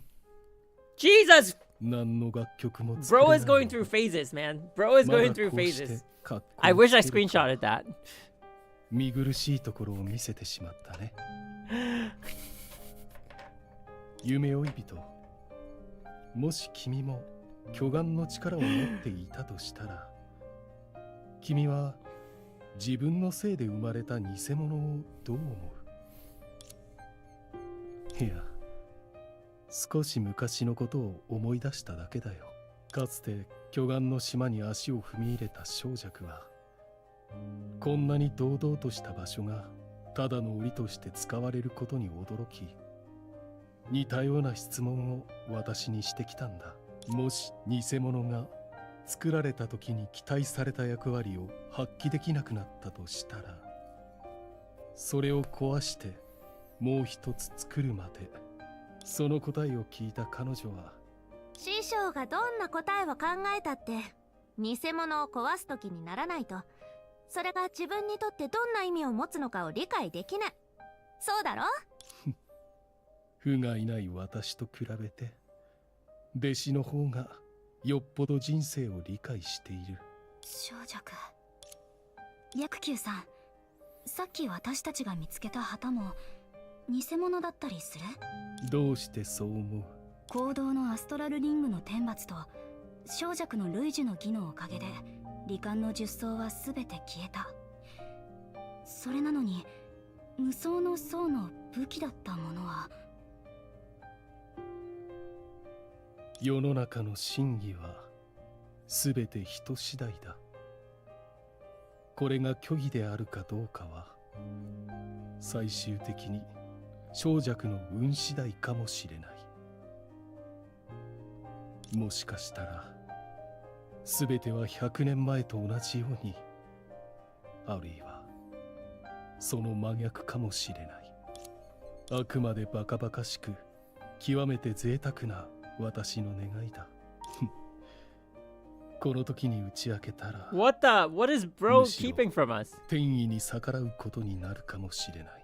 Jesus! Bro is going through phases, man. Bro is going through phases. I wish I screenshotted that. 見苦しいところを見せてしまったね。夢追い人、もし君も巨岩の力を持っていたとしたら、君は自分のせいで生まれた偽物をどう思う？いや、少し昔のことを思い出しただけだよ。かつて巨岩の島に足を踏み入れた小弱は、こんなに堂々とした場所がただの檻として使われることに驚き、似たような質問を私にしてきたんだ。もし偽物が作られた時に期待された役割を発揮できなくなったとしたら、それを壊してもう一つ作るまで。その答えを聞いた彼女は、師匠がどんな答えを考えたって偽物を壊す時にならないと、それが自分にとってどんな意味を持つのかを理解できない。そうだろ？不甲斐ない私と比べて弟子の方がよっぽど人生を理解している。小弱、白球さん、さっき私たちが見つけた旗も偽物だったりする？どうしてそう思う？行動のアストラルリングの天罰と小弱の類似の技のおかげで罹患の術層は全て消えた。それなのに無双の層の武器だったものは、世の中の真偽は全て人次第だ。これが虚偽であるかどうかは最終的に小弱の運次第かもしれない。もしかしたら全ては100年前と同じように、あるいはその真逆かもしれない。あくまでバカバカしく極めて贅沢な私の願いだ。この時に打ち明けたら、What is bro keeping from us? 天意に逆らうことになるかもしれない。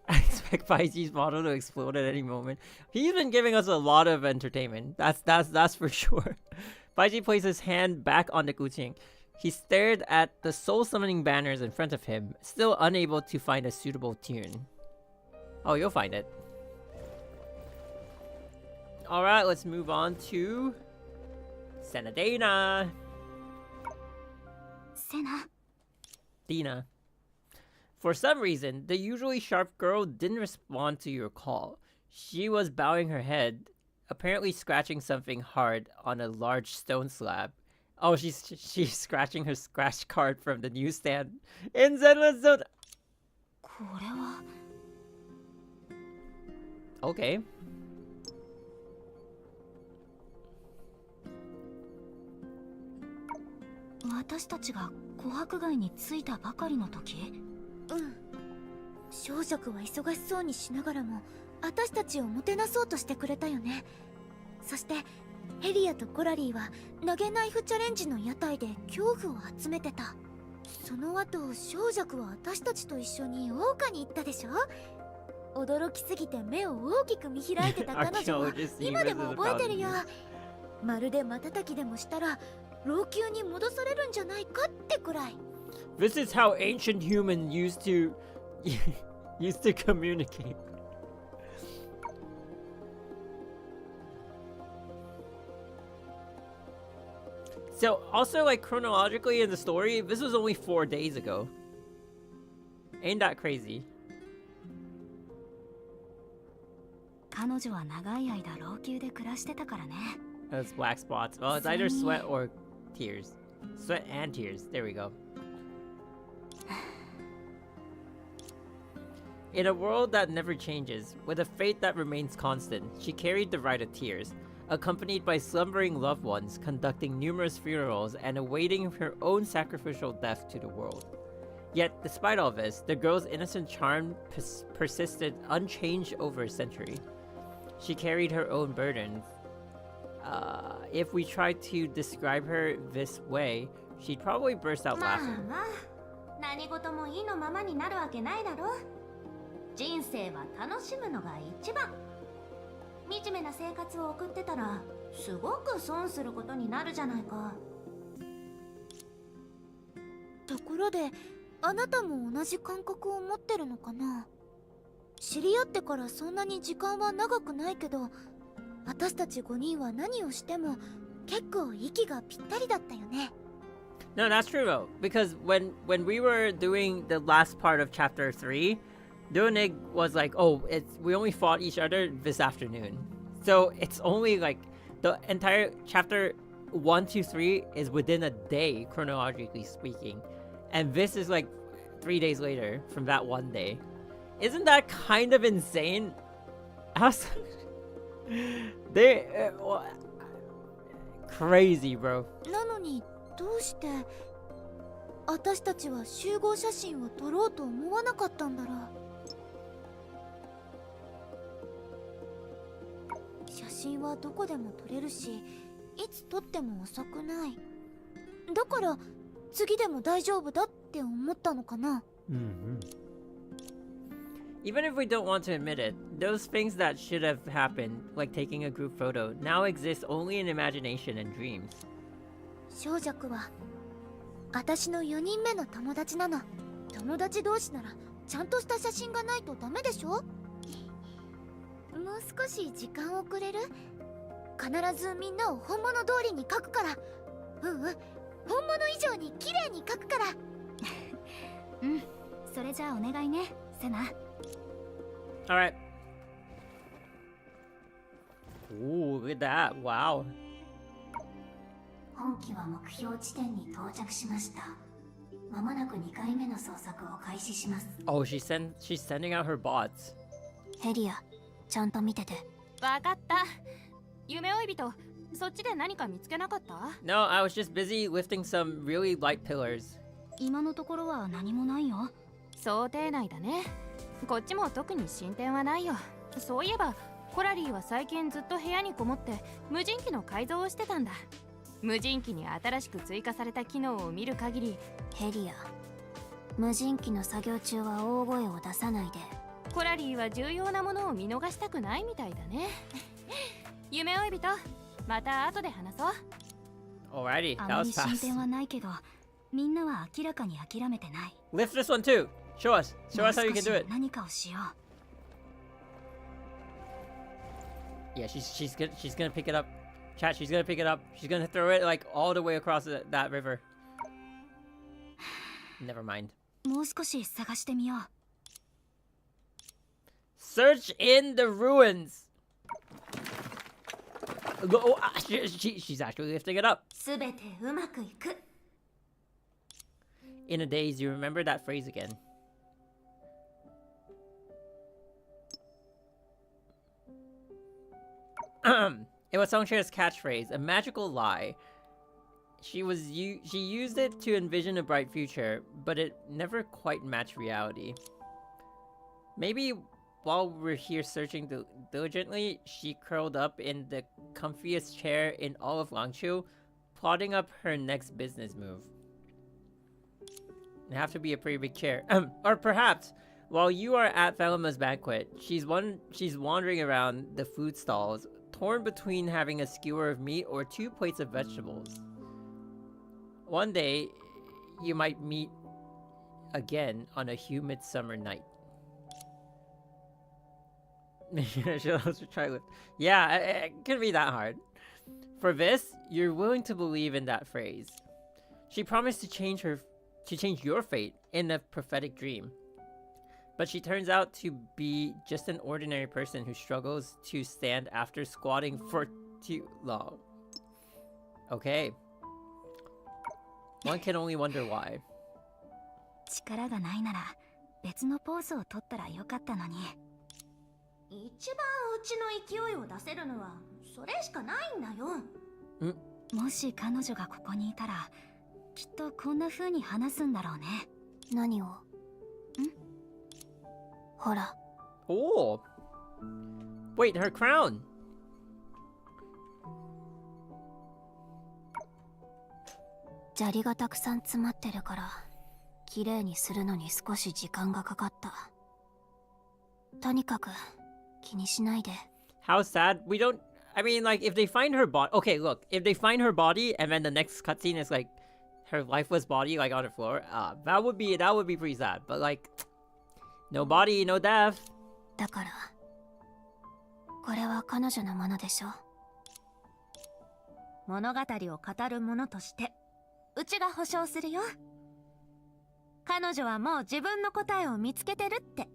I expect Baizi's model to explode at any moment. He's been giving us a lot of entertainment. That's for sure. Baizi placed his hand back on the Guqing. He stared at the soul summoning banners in front of him, still unable to find a suitable tune. Oh, you'll find it. Alright, let's move on to Senadina. Dina. For some reason, the usually sharp girl didn't respond to your call. She was bowing her head, apparently scratching something hard on a large stone slab. Oh, she's scratching her scratch card from the newsstand in Zenless Zone. これは Okay. 私たちが琥珀街に着いたばかりの時。うん。小食は忙しそうにしながらも私たちをもてなそうとしてくれたよね。そしてヘリアとコラリーは投げナイフチャレンジの屋台で恐怖を集めてた。その後小弱は私たちと一緒に謳歌に行ったでしょ。驚きすぎて目を大きく見開いてた彼女は今でも覚えてるよ。まるで瞬きでもしたら老朽に戻されるんじゃないかってくらい。 This is how ancient humans used to communicate. So also, like, chronologically in the story, this was only 4 days ago. Ain't that crazy? 彼女は長い間老朽で暮らしてたからね。 Those black spots. Well, it's either sweat or tears. Sweat and tears. There we go. In a world that never changes, with a fate that remains constant, she carried the rite of tears, accompanied by slumbering loved ones, conducting numerous funerals, and awaiting her own sacrificial death to the world. Yet, despite all this, the girl's innocent charm persisted unchanged over a century. She carried her own burdens. If we tried to describe her this way, she'd probably burst out laughing. 何事も意のままになるわけないだろ。人生は楽しむのが一番。惨めな生活を送ってたらすごく損することになるじゃないか。ところであなたも同じ感覚を持ってるのかな。知り合ってからそんなに時間は長くないけど、私たち5人は何をしても結構息がぴったりだったよね。 No, that's true though, because when we were doing the last part of chapter 3, Donig was like, "Oh, we only fought each other this afternoon." So it's only like the entire chapter 1, 2, 3 is within a day, chronologically speaking, and this is like 3 days later from that one day. Isn't that kind of insane? Crazy, bro. なのにどうして私たちは集合写真を撮ろうと思わなかったんだろう。写真はどこでも撮れるし、いつ撮っても遅くない。だから次でも大丈夫だって思ったのかな。Even if we don't want to admit it, those things that should have happened, like taking a group photo, now exist only in imagination and dreams. 小弱は私の4人目の友達なの。友達同士ならちゃんとした写真がないとダメでしょ。もう少し時間をくれる？必ずみんなを本物通りに描くから。本物以上に綺麗に描くから。うん、それじゃあお願いね、セナ。Alright. Ooh, look at that. Wow. 本機は目標地点に到着しました。まもなく2回目の捜索を開始します。Oh, she's sending out her bots. ヘリア、ちゃんと見てて。わかった。夢追い人、そっちで何か見つけなかった？ No, I was just busy lifting some really light pillars. 今のところは何もないよ。想定内だね。こっちも特に進展はないよ。そういえばコラリーは最近ずっと部屋にこもって無人機の改造をしてたんだ。無人機に新しく追加された機能を見る限り、ヘリア、無人機の作業中は大声を出さないで。コラリーは重要なものを見逃したくないみたいだね。夢追い人、また後で話そう。 Alrighty, あ that ま was り進 fast. 展はないけど、みんなは明らかに諦めてない。 Lift this one too. Show us how you can do it. 何かをしよう。 Yeah, she's gonna pick it up. Chat, she's gonna pick it up. She's gonna throw it like all the way across that river. Never mind. もう少し探してみよう。Search in the ruins. Oh, she's actually lifting it up. すべてうまくいく。 In a daze, you remember that phrase again. It was Songcheer's catchphrase, a magical lie. She used it to envision a bright future, but it never quite matched reality. Maybe while we're here searching diligently, she curled up in the comfiest chair in all of Langqiu, plotting up her next business move. It'd have to be a pretty big chair. Or perhaps, while you are at Velima's banquet, she's wandering around the food stalls, torn between having a skewer of meat or 2 plates of vegetables. One day, you might meet again on a humid summer night. Yeah, it couldn't be that hard. For this, you're willing to believe in that phrase. She promised to change your fate in a prophetic dream. But she turns out to be just an ordinary person who struggles to stand after squatting for too long. Okay. One can only wonder why. 力がないなら別のポーズを取ったらよかったのに。一番うちの勢いを出せるのはそれしかないんだよ。もし彼女がここにいたらきっとこんな風に話すんだろうね。何を？ほら。Oh. Wait, her crown. 砂利がたくさん詰まってるから綺麗にするのに少し時間がかかった。とにかく気にしないで。 How sad. We don't. I mean, like, if they find her body. Okay, look. If they find her body and then the next cutscene is like her lifeless body, like on the floor, that would be pretty sad. But like, no body, no death. だからこれは彼女のものでしょ。物語を語る者としてうちが保証するよ。彼女はもう自分の答えを見つけてるって。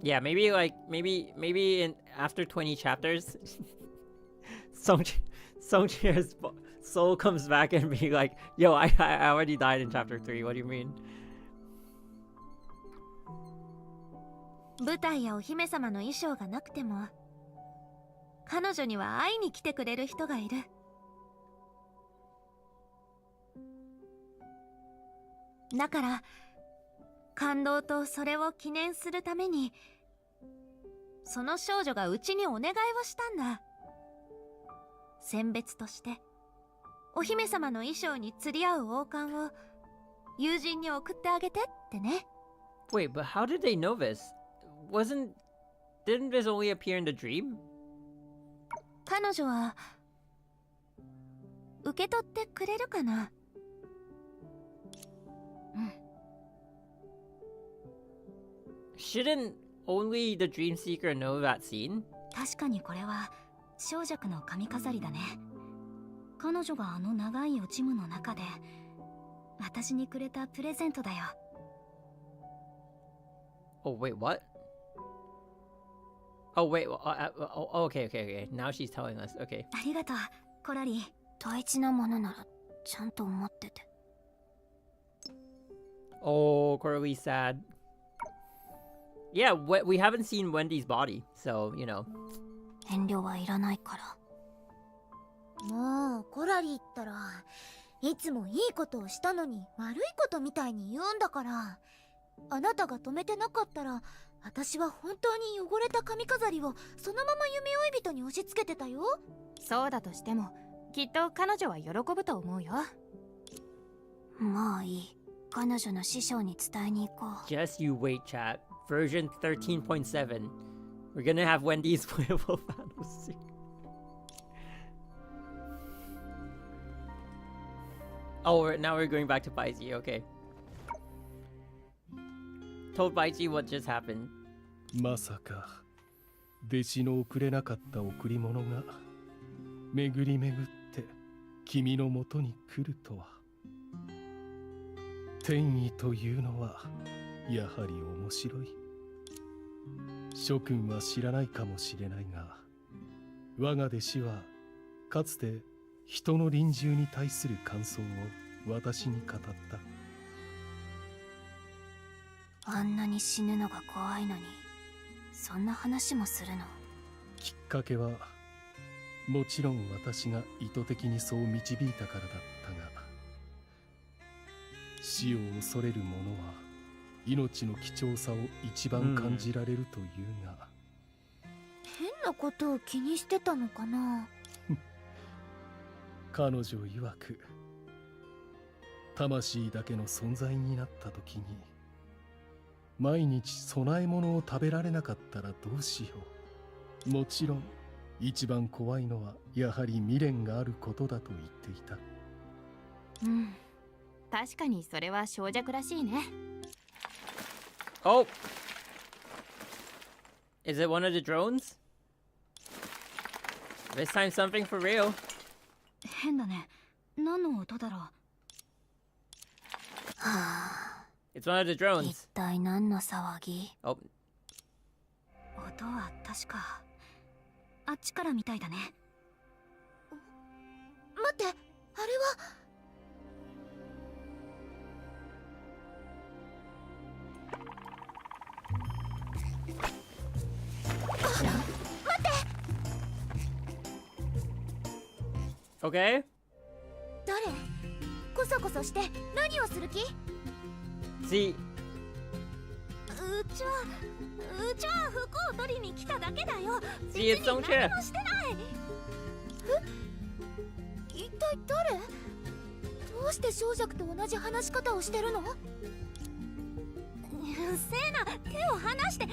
Yeah, maybe in after 20 chapters, Songcheer's soul comes back and be like, "Yo, I already died in chapter 3. What do you mean?" 舞台やお姫様の衣装がなくても、彼女には会いに来てくれる人がいる。だから感動とそれを記念するためにその少女がうちにお願いをしたんだ。選別としてお姫様の衣装に釣り合う王冠を友人に送ってあげてってね。 Wait, but how did they know this? Didn't this only appear in the dream? 彼女は受け取ってくれるかな。Shouldn't only the Dream Seeker know that scene? 確かにこれは小弱の髪飾りだね。彼女があの長い落ち夢の中で私にくれたプレゼントだよ。Oh wait, what? Oh wait, okay. Now she's telling us. Okay. ありがとう、コラリー。大事なものならちゃんと思ってて。Oh, Coralie's sad. Yeah, we haven't seen Wendy's body, so, you know. 遠慮はいらないから。もうコラリーったらいつもいいことをしたのに悪いことみたいに言うんだから。あなたが止めてなかったら私は本当に汚れた髪飾りをそのまま夢追い人に押し付けてたよ。そうだとしてもきっと彼女は喜ぶと思うよ。まあいい。彼女の師匠に伝えに行こう。 Just you wait, chat. Version 13.7. We're gonna have Wendy's playable fantasy. Oh, now we're going back to Baiji, okay. Told Baiji what just happened. まさか弟子の送れなかった贈り物が巡り巡って君のもとに来るとは。天意というのはやはり面白い。諸君は知らないかもしれないが、我が弟子はかつて人の臨終に対する感想を私に語った。あんなに死ぬのが怖いのにそんな話もするの。きっかけはもちろん私が意図的にそう導いたからだったが、死を恐れる者は命の貴重さを一番感じられるというが、変なことを気にしてたのかな。彼女曰く、魂だけの存在になった時に毎日供え物を食べられなかったらどうしよう。もちろん一番怖いのはやはり未練があることだと言っていた。うん、確かにそれは小弱らしいね。Oh! Is it one of the drones? This time something for real. 変だね。何の音だろう。はあ、 It's one of the drones. 一体何の騒ぎ。 Oh, 音は確かあっちからみたいだね。待って、あれは。okay. 誰？こそこそして何をする気？ See, うちは服を取りに来ただけだよ。 see, it's 別 Song に Chair. 何もしてない。一体誰？どうして小弱と同じ話し方をしてるの？セーナ、手を離して。う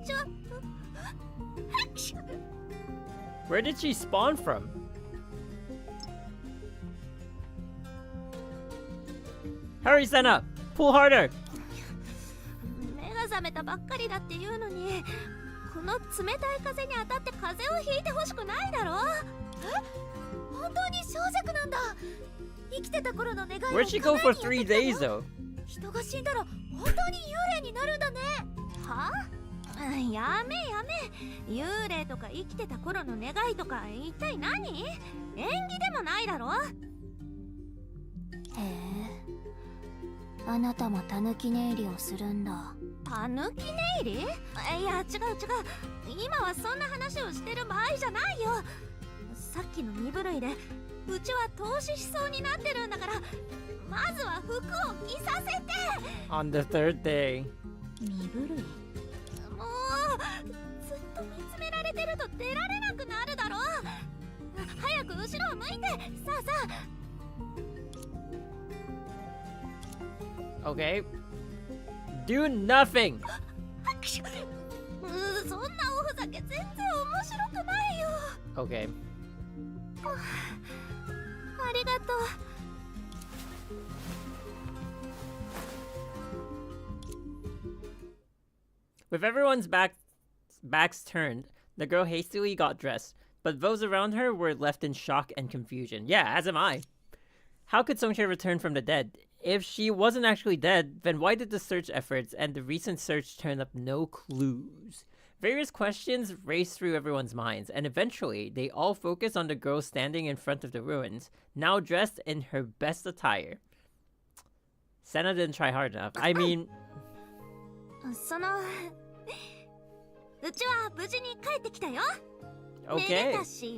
ちは。Where did she spawn from? Hurry, Senna! Pull harder! 目が覚めたばっかりだっていうのに、この冷たい風に当たって風邪をひいてほしくないだろ。本当に小弱なんだ。生きてた頃の願いを Where'd she go for 3 days though? 人が死んだら本当に幽霊になるんだね。はあ、やめ幽霊とか生きてた頃の願いとか一体何？縁起でもないだろ。へえ、あなたもタヌキ寝入りをするんだ。タヌキ寝入り？いや、違う。今はそんな話をしてる場合じゃないよ。さっきの身震いでうちは凍死しそうになってるんだから、まずは服を着させて。 On the third day. 身震い。もうずっと見つめられてると出られなくなるだろ。早く後ろを向いて。さあ。 Okay. Do nothing! そんなおふざけ全然面白くないよ。 Okay. ありがとう。 With everyone's backs turned, the girl hastily got dressed, but those around her were left in shock and confusion. Yeah, as am I. How could Songchae return from the dead? If she wasn't actually dead, then why did the search efforts and the recent search turn up no clues? Various questions raced through everyone's minds, and eventually, they all focused on the girl standing in front of the ruins, now dressed in her best attire. Senna didn't try hard enough. I mean... うちは無事に帰ってきたよ。 Okay.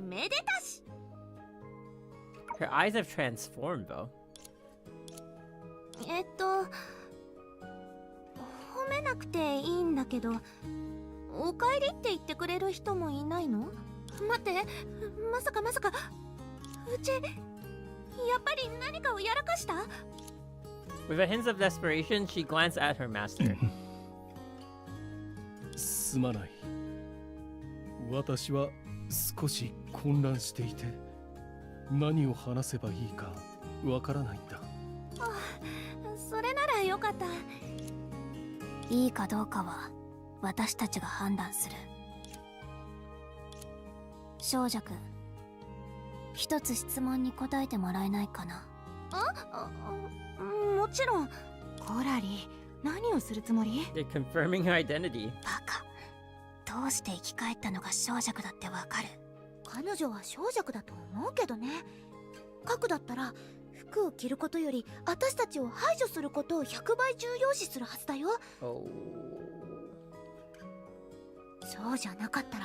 めでたし。 Her eyes have transformed, though. 褒めなくていいんだけど、おかえりって言ってくれる人もいないの？待って、まさか、うち、やっぱり何かをやらかした？ With a hint of desperation, she glanced at her master. すまない。私は少し混乱していて、何を話せばいいかわからないんだ。あ、それならよかった。いいかどうかは私たちが判断する。少女くん、一つ質問に答えてもらえないかな。もちろん。コラリ、何をするつもり？ They're confirming her identity. バカ。どうして生き返ったのが少女だってわかる？彼女は小弱だと思うけどね。核だったら服を着ることより私たちを排除することを100倍重要視するはずだよ。Oh. そうじゃなかったら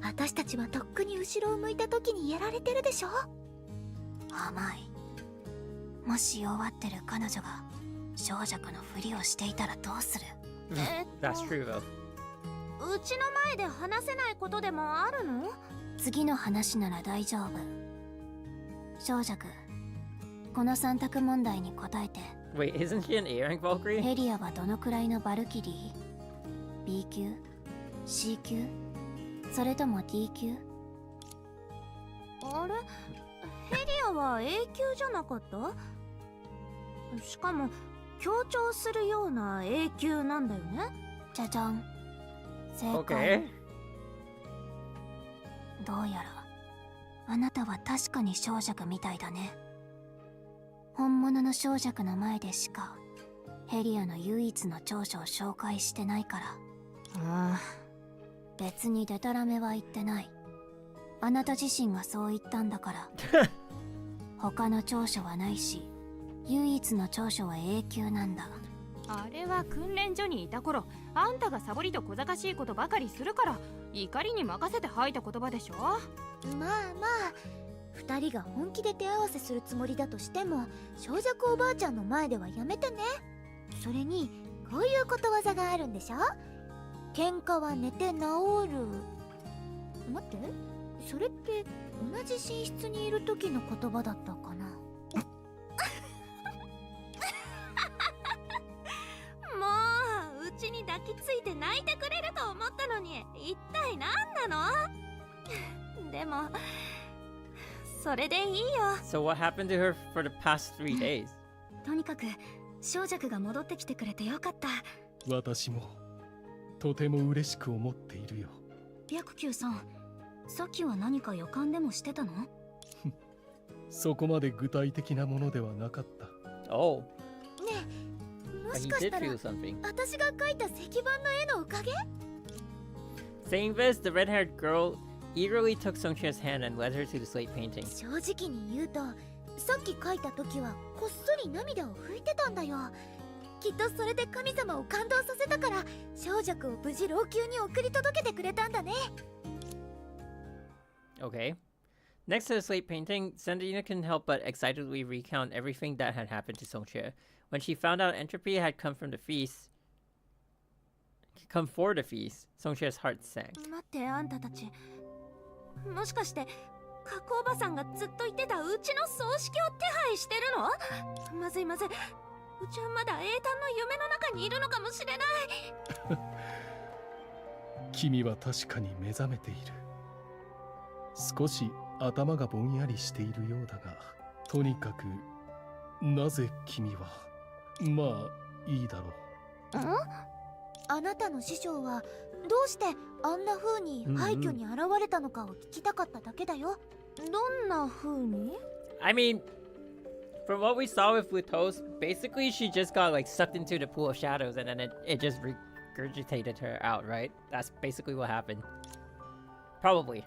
私たちはとっくに後ろを向いた時にやられてるでしょ。甘い。もし弱ってる彼女が小弱のふりをしていたらどうする？That's true though. うちの前で話せないことでもあるの？次の話なら大丈夫。小弱、この3択問題に答えて。 Wait, isn't she an A rank Valkyrie? ヘリアはどのくらいのバルキリー？ B 級？ C 級？それとも D 級？あれ？ヘリアは A 級じゃなかった？しかも強調するような A 級なんだよね。じゃじゃん。正解。 Okay. どうやらあなたは確かに小弱みたいだね。本物の小弱の前でしかヘリアの唯一の長所を紹介してないから。別にデタラメは言ってない。あなた自身がそう言ったんだから。他の長所はないし、唯一の長所は A 級なんだ。あれは訓練所にいた頃、あんたがサボりと小賢しいことばかりするから怒りに任せて吐いた言葉でしょ。まあまあ、二人が本気で手合わせするつもりだとしても、小弱おばあちゃんの前ではやめてね。それにこういうことわざがあるんでしょ。喧嘩は寝て治る。待って、それって同じ寝室にいる時の言葉だったかな。もううちに抱きついて泣いてくれると思ったのに、一体何なの？でもそれでいいよ。 So what happened to her for the past 3 days? とにかく小弱が戻ってきてくれてよかった。私もとても嬉しく思っているよ。白球さん、さっきは何か予感でもしてたの？そこまで具体的なものではなかった。Oh. ねえ、も But し he かし did たら feel something. 私が描いた石板の絵のおかげ？ Saying this, the red-haired girl eagerly took Songche's hand and led her to the slate painting. 正直に言うと、さっき描いた時はこっそり涙を拭いてたんだよ。きっとそれで神様を感動させたから、小弱を無事老朽に送り届けてくれたんだね。 Okay. Next to the slate painting, Senadina couldn't help but excitedly recount everything that had happened to Songche. When she found out entropy had come for the feast, Songche's heart sank. 待って、あんたたち。もしかして加工おばさんがずっと言ってたうちの葬式を手配してるの？まずいまずい。うちはまだ英単の夢の中にいるのかもしれない。君は確かに目覚めている。少し頭がぼんやりしているようだが、とにかくなぜ君は。まあいいだろう。あなたの師匠はどうしてあんな風に廃墟に現れたのかを聞きたかっただけだよ。どんな風に？ I mean, from what we saw with Lutos, basically she just got like sucked into the pool of shadows and then it just regurgitated her out, right? That's basically what happened. Probably.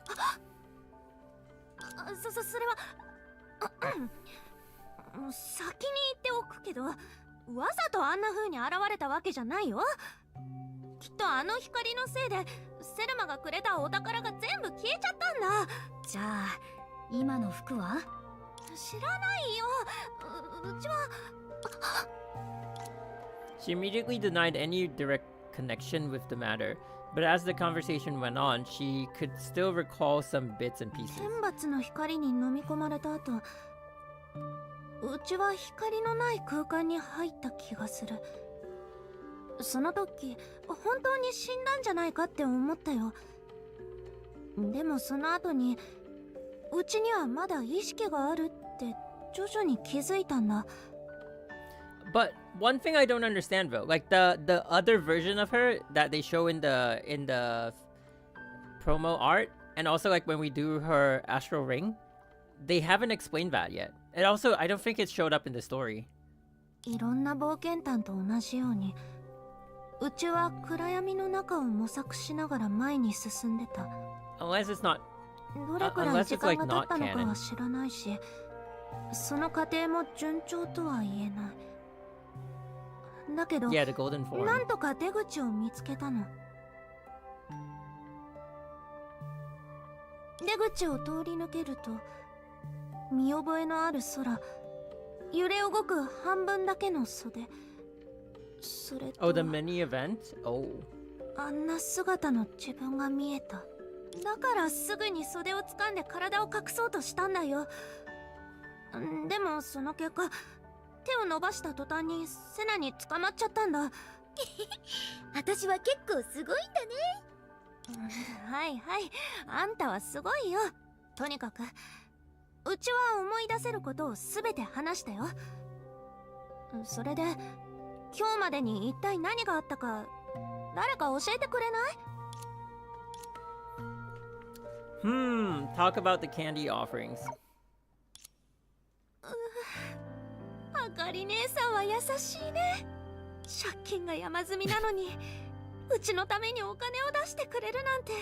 それは先に言っておくけど、わざとあんな風に現れたわけじゃないよ。きっとあの光のせいでセルマがくれたお宝が全部消えちゃったんだ。じゃあ今の服は？知らないよ。うちは。 She immediately denied any direct connection with the matter, but as the conversation went on, she could still recall some bits and pieces. 天罰の光に飲み込まれた後、うちは光のない空間に入った気がする。その時、本当に死んだんじゃないかって思ったよ。でもその後に、うちにはまだ意識があるって徐々に気づいたんだ。But one thing I don't understand though, like the other version of her that they show in the promo art, and also like when we do her astral ring, they haven't explained that yet. And also, I don't think it showed up in the story. いろんな冒険探と同じように、うちは暗闇の中を模索しながら前に進んでた。Unless it's not. どれくらい時間が経ったのかは知らないし、その過程も順調とは言えない。だけど、 Yeah, the golden form. なんとか出口を見つけたの。出口を通り抜けると見覚えのある空、揺れ動く半分だけの袖、それと Oh, the mini event? Oh. あんな姿の自分が見えた。だからすぐに袖を掴んで体を隠そうとしたんだよ。でもその結果、手を伸ばした途端にセナに捕まっちゃったんだ。私は結構すごいんだね。はいはい、あんたはすごいよ。とにかくうちは思い出せることを全て話したよ。それで今日までに一体何があったか誰か教えてくれない？ Talk about the candy offerings. あかり姉さんは優しいね。借金が山積みなのにうちのためにお金を出してくれるなんて、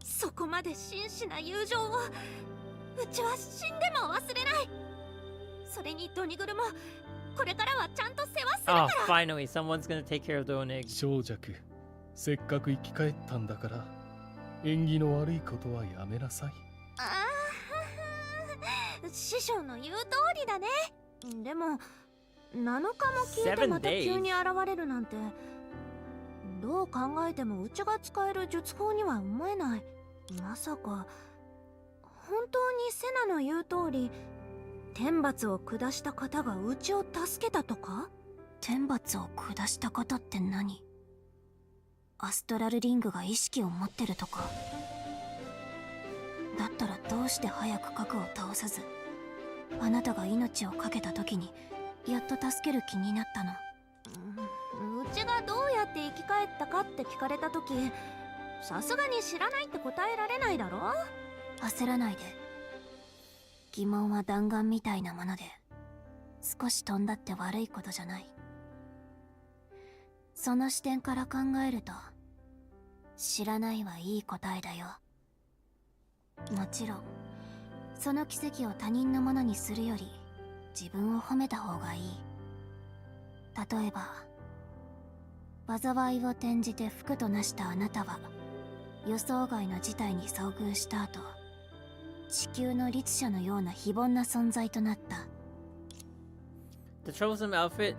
そこまで真摯な友情をうちは死んでも忘れない。それにドニグルもこれからはちゃんと世話するから。Oh, finally, someone's gonna take care of the Onig. 小弱、せっかく生き返ったんだから縁起の悪いことはやめなさい。ああ、師匠の言う通りだね。でも7日も聞いてまた急に現れるなんて、どう考えてもうちが使える術法には思えない。まさか本当にセナの言う通り天罰を下した方がうちを助けたとか？天罰を下した方って何？アストラルリングが意識を持ってるとか？だったらどうして早く核を倒さず、あなたが命を懸けた時にやっと助ける気になったの。うちがどうやって生き返ったかって聞かれた時、さすがに知らないって答えられないだろ？焦らないで。疑問は弾丸みたいなもので、少し飛んだって悪いことじゃない。その視点から考えると、知らないはいい答えだよ。もちろんその奇跡を他人のものにするより自分を褒めた方がいい。例えば災いを転じて福となしたあなたは、予想外の事態に遭遇した後、地球の律者のような非凡な存在となった。 The chosen outfit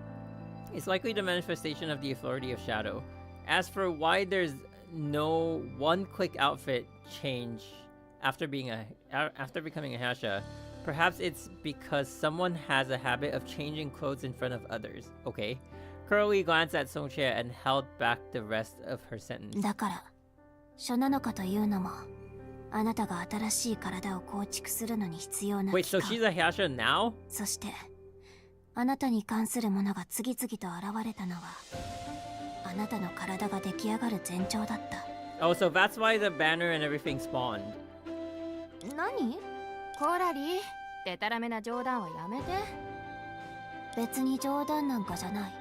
is likely the manifestation of the authority of Shadow. As for why there's no one-click outfit change after becoming a Hasha, perhaps it's because someone has a habit of changing clothes in front of others. Okay. Curly glanced at Songchie and held back the rest of her sentence. だから書なのかというのも、あなたが新しい体を構築するのに必要な期 Wait, so 間。 she's a Hasha now? そしてあなたに関するものが次々と現れたのは、あなたの体が出来上がる前兆だった。 Oh, so that's why the banner and everything spawned. 何？コラリー、デタラメな冗談はやめて。別に冗談なんかじゃない。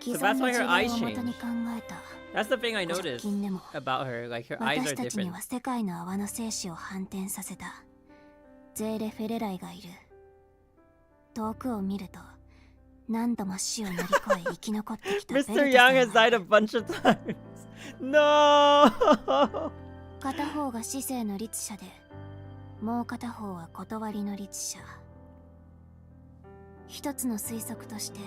So 既 that's 存の why 事 her 例 eyes を元に changed. 考えた。 That's the thing I noticed 近でも about her. Like her eyes 私 are たちに different. は世界の泡の生死を反転させたゼーレ・フェレライがいる。遠くを見ると何度も死を乗り越え生き残ってきたベルト Mr. さん Young が has い died る。 a bunch of times. No. 片方が死生の律者で、もう片方は断りの律者。一つの推測として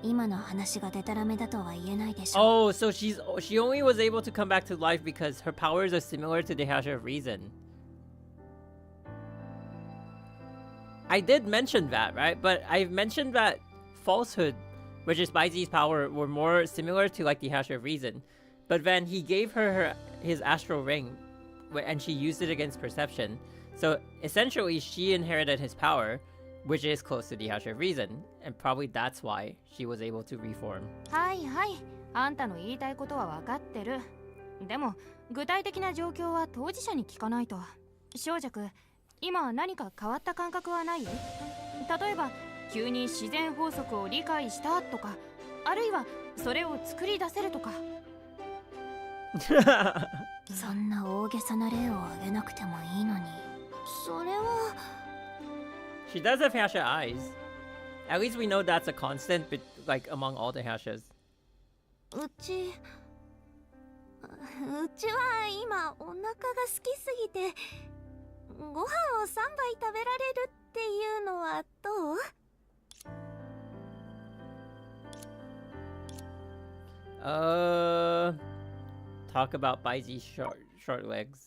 今の話がデタラメだとは言えないでしょう。 Oh, so she only was able to come back to life because her powers are similar to the Hasha of Reason. I did mention that, right? But I've mentioned that falsehood, which is Baizi's power, were more similar to like the Hasha of Reason. But then he gave her his astral ring, and she used it against perception. So essentially, she inherited his power, which is close to the Hasha of Reason, and probably that's why she was able to reform. はいはい、あんたの言いたいことは分かってる。でも具体的な状況は当事者に聞かないと。小弱、今何か変わった感覚はない？例えば急に自然法則を理解したとか、あるいはそれを作り出せるとか。そんな大げさな例を挙げなくてもいいのに。それは She does have Hasha eyes. At least we know that's a constant, like among all the Hashas. うちうちは今お腹が空きすぎてご飯を3杯食べられるっていうのはどう？ Talk about Baizi's short legs.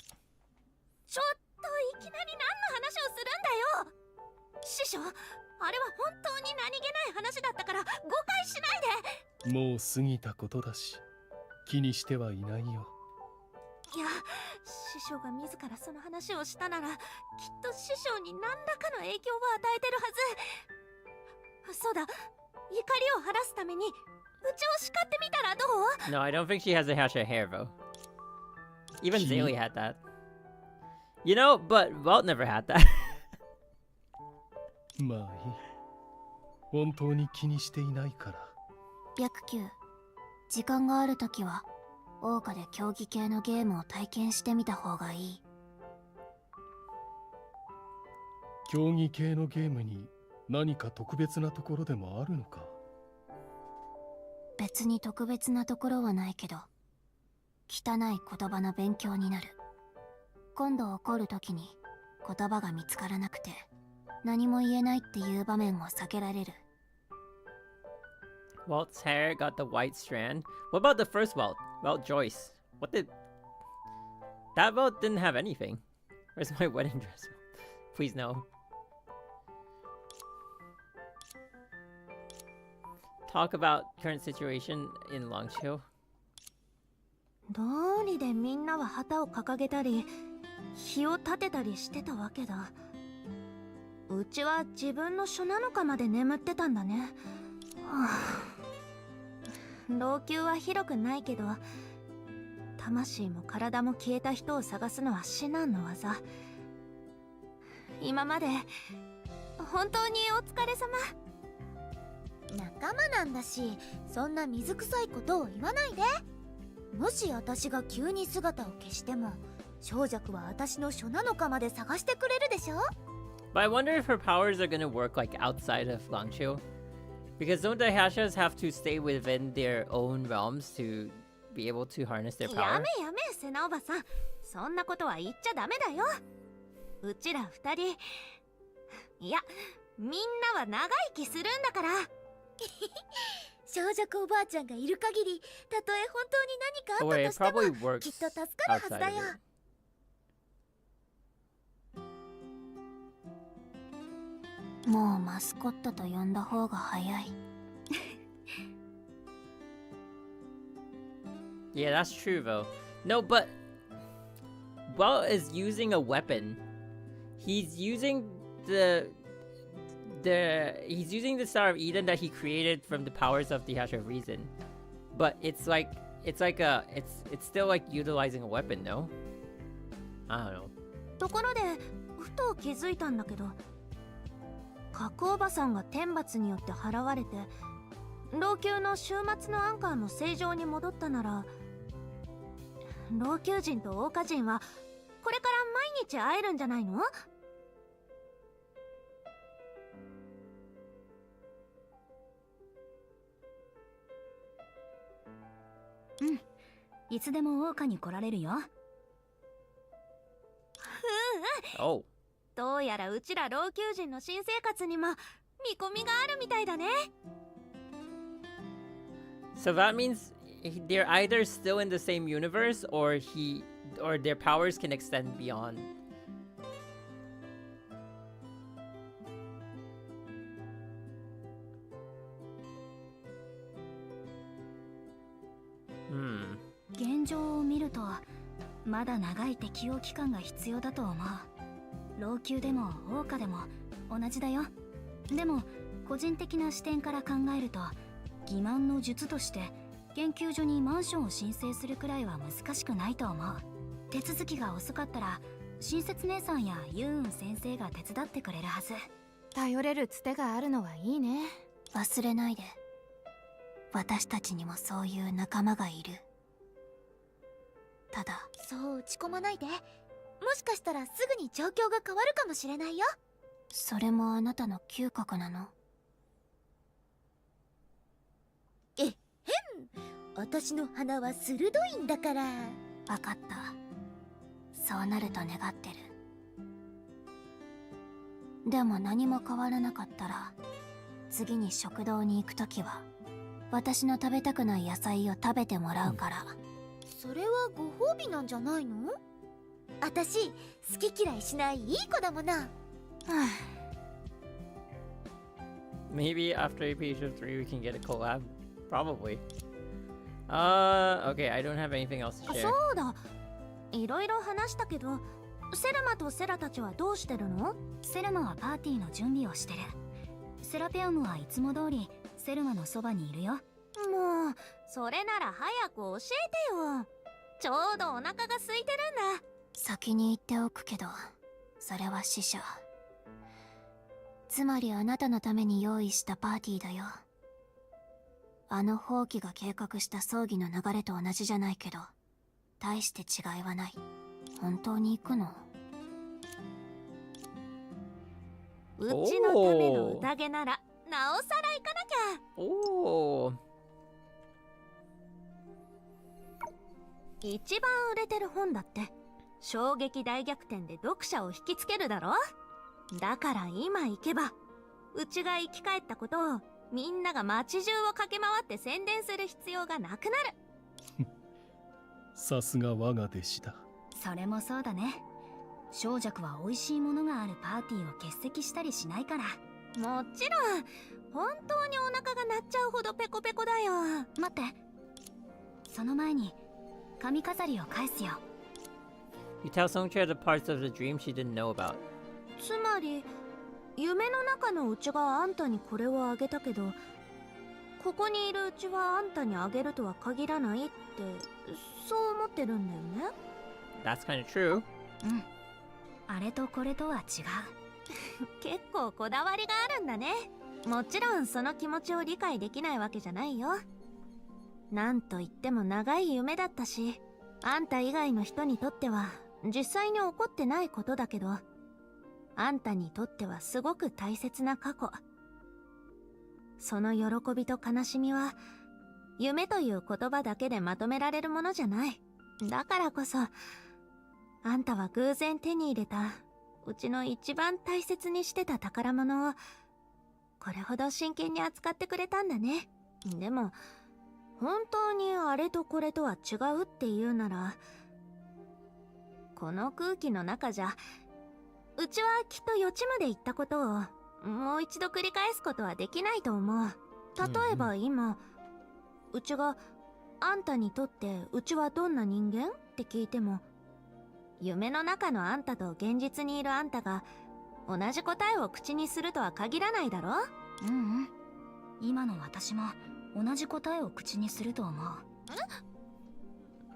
ちょっといきなり何の話をするんだよ。師匠、あれは本当に何気ない話だったから誤解しないで。もう過ぎたことだし気にしてはいないよ。いや、師匠が自らその話をしたならきっと師匠に何らかの影響を与えてるはず。そうだ、怒りを晴らすためにうちを叱ってみたらどう？ No, I don't think she has a Hasha hair, though. Even Zaylee had that. You know, but Walt never had that. まあいい。本当に気にしていないから。白球、時間があるときは桜花で競技系のゲームを体験してみた方がいい。競技系のゲームに何か特別なところでもあるのか？別に特別なところはないけど、汚い言葉の勉強になる。今度怒るときに言葉が見つからなくて何も言えないっていう場面を避けられる。Walt's hair got the white strand. What about the first Walt? Walt Joyce. What did... That Walt didn't have anything. Where's my wedding dress? Please no. Talk about current situation in Langqiu. 道理でみんなは旗を掲げたり火を立てたりしてたわけだ。うちは自分の書なのかまで眠ってたんだね。はあ、老朽は広くないけど魂も体も消えた人を探すのは至難の業。今まで本当にお疲れ様。仲間なんだし、そんな水臭いことを言わないで。もし私が急に姿を消しても小弱は私の書なのかまで探してくれるでしょ。 But I wonder if her powers are gonna work like outside of Langqiu. Because don't the Hashas have to stay within their own realms to be able to harness their や power? めやめ、セナおばさん、そんなことは言っちゃダメだよ。うちら二人、いや、みんなは長生きするんだから。小弱おばあちゃんがいる限り、たとえ本当 Oh に wait, 何かあ it ったとして probably も works きっと助かるはず outside だ of よ。 it. もうマスコットと呼んだ方が早い。Yeah, that's true though. No, but Walt is using a weapon. He's using he's using the Star of Eden that he created from the powers of the Hash of Reason. But it's still like utilizing a weapon, no? I don't know. ところでふと気づいたんだけど、角おばさんが天罰によって払われて老朽の終末のアンカーも正常に戻ったなら、老朽人と桜花人はこれから毎日会えるんじゃないの？うん、いつでも桜花に来られるよ。Oh. どうやらうちら老朽人の新生活にも見込みがあるみたいだね。 So that means they're either still in the same universe or their powers can extend beyond. Hmm. 現状を見るとまだ長い適応期間が必要だと思う。老朽でも桜花でも同じだよ。でも個人的な視点から考えると欺瞞の術として研究所にマンションを申請するくらいは難しくないと思う。手続きが遅かったら親切姉さんやユーン先生が手伝ってくれるはず。頼れるつてがあるのはいいね。忘れないで、私たちにもそういう仲間がいる。ただ、そう落ち込まないで。もしかしたらすぐに状況が変わるかもしれないよ。それもあなたの嗅覚なの？えへん、私の鼻は鋭いんだから。わかった。そうなると願ってる。でも何も変わらなかったら、次に食堂に行くときは私の食べたくない野菜を食べてもらうから。それはご褒美なんじゃないの？私好き嫌いしないいい子だもんな。Maybe after episode 3 we can get a collab. Probably. Okay, I don't have anything else to share. そうだ、いろいろ話したけど、セルマとセラたちはどうしてるの？セルマはパーティーの準備をしてる。セラペオムはいつも通りセルマのそばにいるよ。もうそれなら早く教えてよ。ちょうどお腹が空いてるんだ。先に言っておくけど、それは死者。つまりあなたのために用意したパーティーだよ。あの放棄が計画した葬儀の流れと同じじゃないけど、大して違いはない。本当に行くの？うちのための宴ならなおさら行かなきゃ。おー。一番売れてる本だって衝撃大逆転で読者を引きつけるだろ。だから今行けば、うちが生き返ったことをみんなが街中を駆け回って宣伝する必要がなくなる。さすが我が弟子だ。それもそうだね。小弱は美味しいものがあるパーティーを欠席したりしないから。もちろん本当にお腹が鳴っちゃうほどペコペコだよ。待って、その前に髪飾りを返すよ。 You tell Songcha the parts of the dream she didn't know about. つまり夢の中のうちがあんたにこれをあげたけど、ここにいるうちはあんたにあげるとは限らないって、そう思ってるんだよね。 That's kind of true. うん、あれとこれとは違う。結構こだわりがあるんだね。もちろんその気持ちを理解できないわけじゃないよ。なんといっても長い夢だったし、あんた以外の人にとっては実際に起こってないことだけど、あんたにとってはすごく大切な過去。その喜びと悲しみは夢という言葉だけでまとめられるものじゃない。だからこそあんたは偶然手に入れたうちの一番大切にしてた宝物をこれほど真剣に扱ってくれたんだね。でも本当にあれとこれとは違うっていうなら、この空気の中じゃうちはきっと予知まで言ったことをもう一度繰り返すことはできないと思う。例えば今、うちがあんたにとってうちはどんな人間って聞いても、夢の中のあんたと現実にいるあんたが同じ答えを口にするとは限らないだろ。うんうん、今の私も同じ答えを口にすると思う。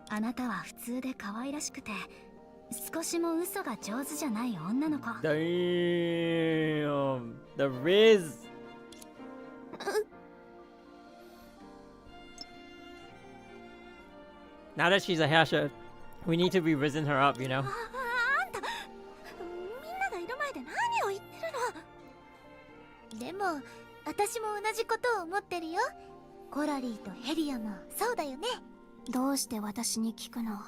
あなたは普通で可愛らしくて少しも嘘が上手じゃない女の子。Damn, the Riz. Now that she's a Hasha, we need to be risen her up, you know? あんた、みんながいる前で何を言ってるの？でも、私も同じことを思ってるよ。コラリーとヘリアもそうだよね。どうして私に聞くの？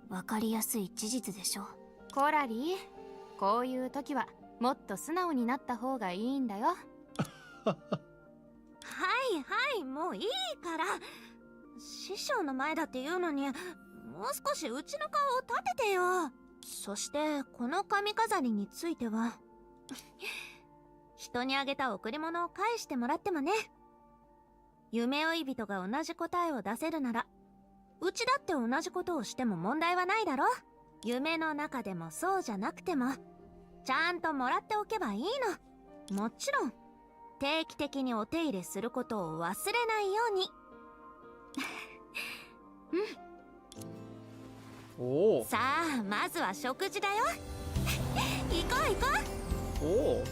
わかりやすい事実でしょ。コラリー、こういう時はもっと素直になった方がいいんだよ。はいはい、もういいから。師匠の前だって言うのに、もう少しうちの顔を立ててよ。そしてこの髪飾りについては人にあげた贈り物を返してもらってもね。夢追い人が同じ答えを出せるなら、うちだって同じことをしても問題はないだろ。夢の中でもそうじゃなくてもちゃんともらっておけばいいの。もちろん定期的にお手入れすることを忘れないように。うん。おさあ、まずは食事だよ。行こう行こう。お。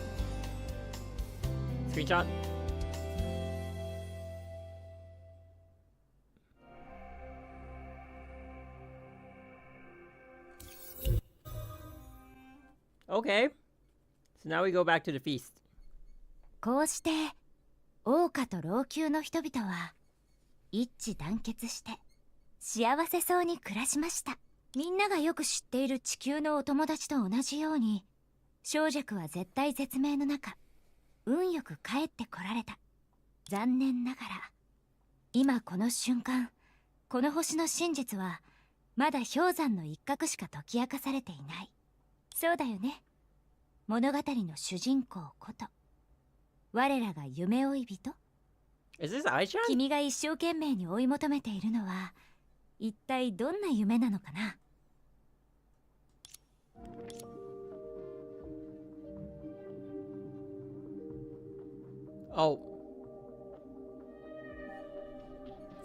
スクリーンショット。Okay. So now we go back to the feast. こうして桜花と老朽の人々は一致団結して幸せそうに暮らしました。みんながよく知っている地球のお友達と同じように、小弱は絶体絶命の中、運よく帰ってこられた。残念ながら、今この瞬間、この星の真実はまだ氷山の一角しか解き明かされていない。そうだよね。物語の主人公こと、我らが夢追い人。君が一生懸命に追い求めているのは一体どんな夢なのかな。Oh.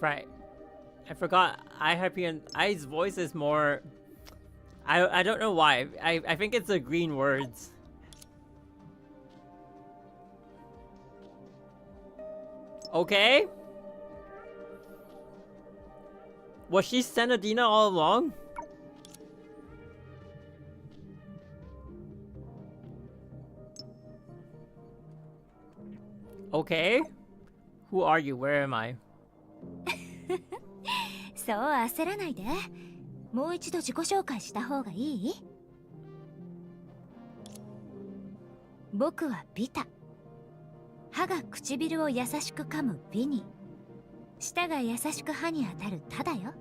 Right. I forgot I's voice is more... I don't know why. I think it's the green words. Okay. Was she Senadina all along? Okay. Who are you? Where am I? そう焦らないで。もう一度自己紹介した方がいい？僕はビタ。歯が唇を優しく噛むビニ。舌が優しく歯に当たるタだよ。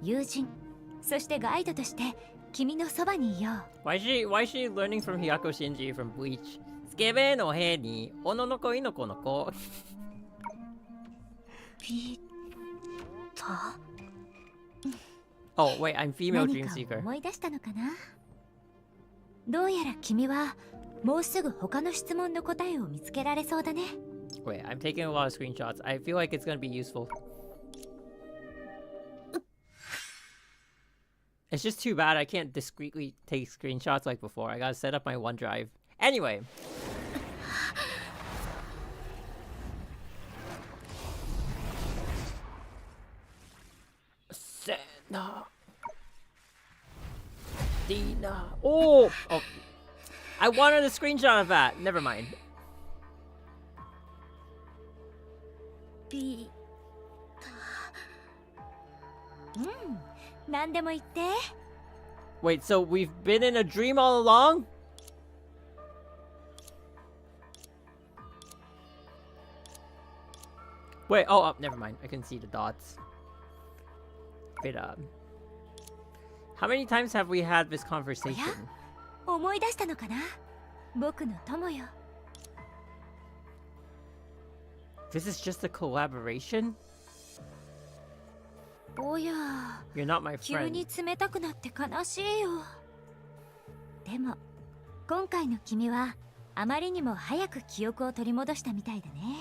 友人、そしてガイドとして君のそばにいよう。Why is she learning from Hiyako Shinji from Bleach? スケベのへにおののこいのこのこ。ビタ。Oh wait, I'm female dream 何か seeker. 思い出したのかな。どうやら君はもうすぐ他の質問の答えを見つけられそうだね。Wait, I'm taking a lot of screenshots. I feel like it's gonna be useful. It's just too bad I can't discreetly take screenshots like before. I gotta set up my OneDrive. Anyway. Senadina. Oh! I wanted a screenshot of that. Never mind. ビタ。何でも言って。Wait, so we've been in a dream all along? Wait, oh, never mind. I can see the dots. Wait, how many times have we had this conversation? 思い出したのかな。僕の友よ。This is just a collaboration? おや、 You're not my 急 friend. に冷たくなって悲しいよ。でも、今回の君はあまりにも早く記憶を取り戻したみたいだね。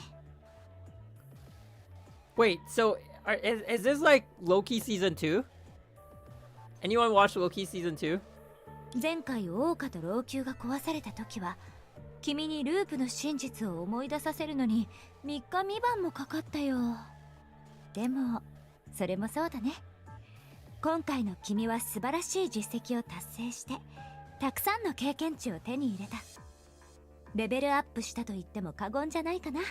Wait, so is this like Loki season 2? Anyone watch Loki season 2? 前回桜花と老朽が壊された時は君にループの真実を思い出させるのに3日3晩もかかったよ。でもそれもそうだね。今回の君は素晴らしい実績を達成してたくさんの経験値を手に入れた。レベルアップしたと言っても過言じゃないかな。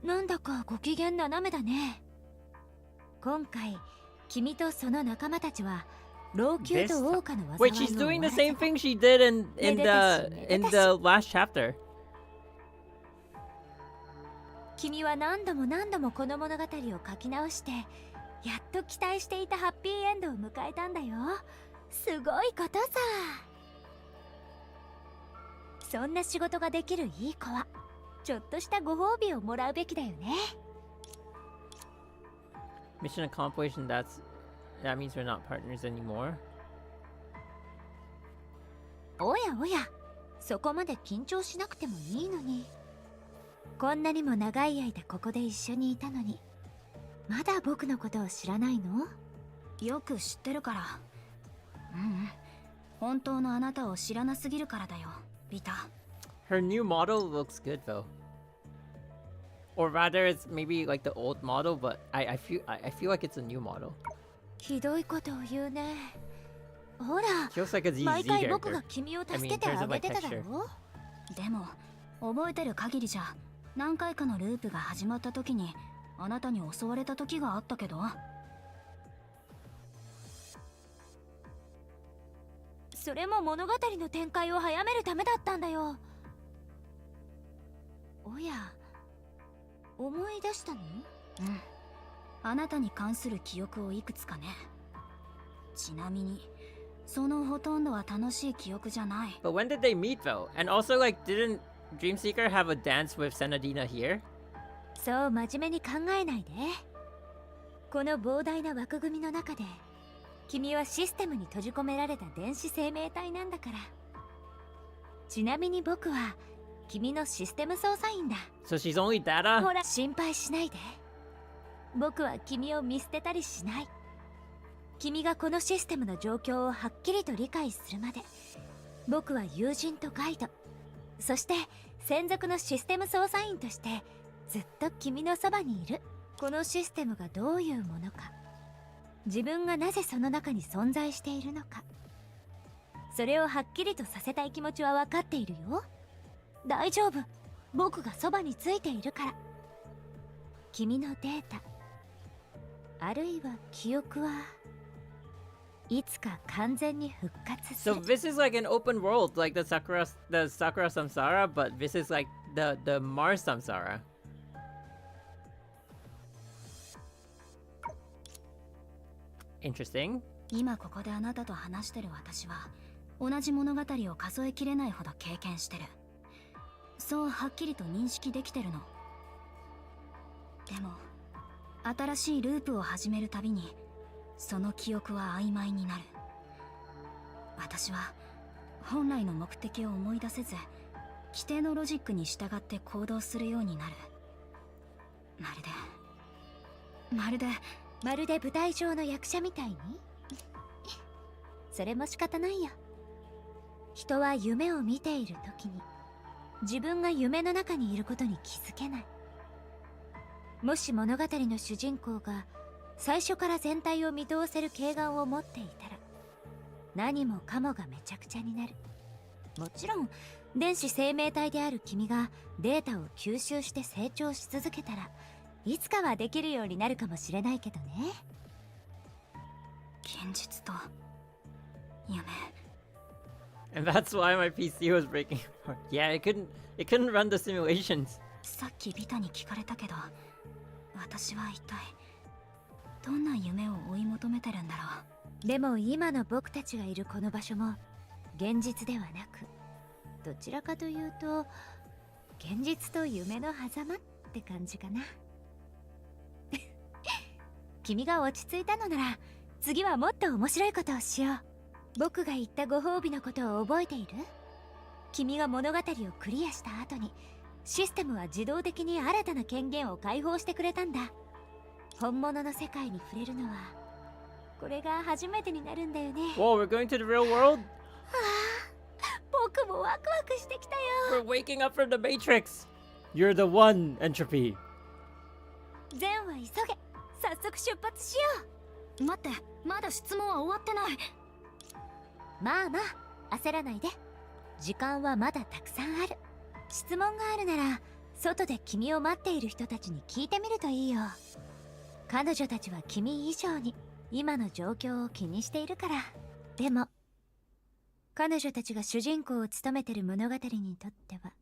なんだかご機嫌斜めだね。今回君とその仲間たちは老朽と桜花の災いを Wait, she's doing the same thing she did in the last chapter. 君は何度も何度もこの物語を書き直してやっと期待していたハッピーエンドを迎えたんだよ。すごいことさ。そんな仕事ができるいい子はちょっとしたご褒美をもらうべきだよね。 Mission accomplished, and that means we're not partners anymore. おやおや、そこまで緊張しなくてもいいのに。こんなにも長い間ここで一緒にいたのにまだ僕のことを知らないの？よく知ってるから。本当のあなたを知らなすぎるからだよ、ビタ。 Her new model looks good though. Or rather, it's maybe like the old model, but I feel like it's a new model. ひどいことを言うね。ほら、 Feels like a ZZ 毎回僕 character. が君を I 助 mean, けて in terms あ of げ like てただ texture. ろ。でも覚えてる限りじゃ何回かのループが始まった時にあなたに襲われた時があったけど。それも物語の展開を早めるためだったんだよ。おや、思い出したの？うん。あなたに関する記憶をいくつかね。ちなみにそのほとんどは楽しい記憶じゃない。 But when did they meet though? And also, like, didn't Dreamseeker have a dance with Senadina here? そう真面目に考えないで。この膨大な枠組みの中で君はシステムに閉じ込められた電子生命体なんだから。ちなみに僕は君のシステム操作員だ。 So she's only data? ほら、心配しないで。僕は君を見捨てたりしない。君がこのシステムの状況をはっきりと理解するまで、僕は友人とガイド、そして専属のシステム操作員としてずっと君のそばにいる。このシステムがどういうものか、自分がなぜその中に存在しているのか、それをはっきりとさせたい気持ちは分かっているよ。大丈夫、僕がそばについているから。君のデータ、あるいは記憶はいつか完全に復活する。 So this is like an open world, like the Sakura Samsara, but this is like the Mars Samsara. Interesting. 今ここであなたと話してる私は同じ物語を数えきれないほど経験してる。そうはっきりと認識できてるの。でも新しいループを始めるたびにその記憶は曖昧になる。私は本来の目的を思い出せず、規定のロジックに従って行動するようになる。まるで舞台上の役者みたいに。それも仕方ないよ。人は夢を見ている時に自分が夢の中にいることに気づけない。もし物語の主人公が最初から全体を見通せる慧眼を持っていたら、何もかもがめちゃくちゃになる。もちろん電子生命体である君がデータを吸収して成長し続けたら、いつかはできるようになるかもしれないけどね。現実と夢。 And that's why my PC was breaking apart. Yeah, it couldn't run the simulations. さっきビタに聞かれたけど、私は一体どんな夢を追い求めてるんだろう。でも今の僕たちがいるこの場所も現実ではなく、どちらかというと現実と夢の狭間って感じかな。君が落ち着いたのなら次はもっと面白いことをしよう。僕が言ったご褒美のことを覚えている？君が物語をクリアした後にシステムは自動的に新たな権限を解放してくれたんだ。本物の世界に触れるのはこれが初めてになるんだよね。 Whoa, we're going to the real world? 僕もワクワクしてきたよ。 We're waking up from the Matrix. You're the one, Entropy. 善は急げ。早速出発しよう。待って、まだ質問は終わってない。まあまあ焦らないで。時間はまだたくさんある。質問があるなら外で君を待っている人たちに聞いてみるといいよ。彼女たちは君以上に今の状況を気にしているから。でも彼女たちが主人公を務めている物語にとっては、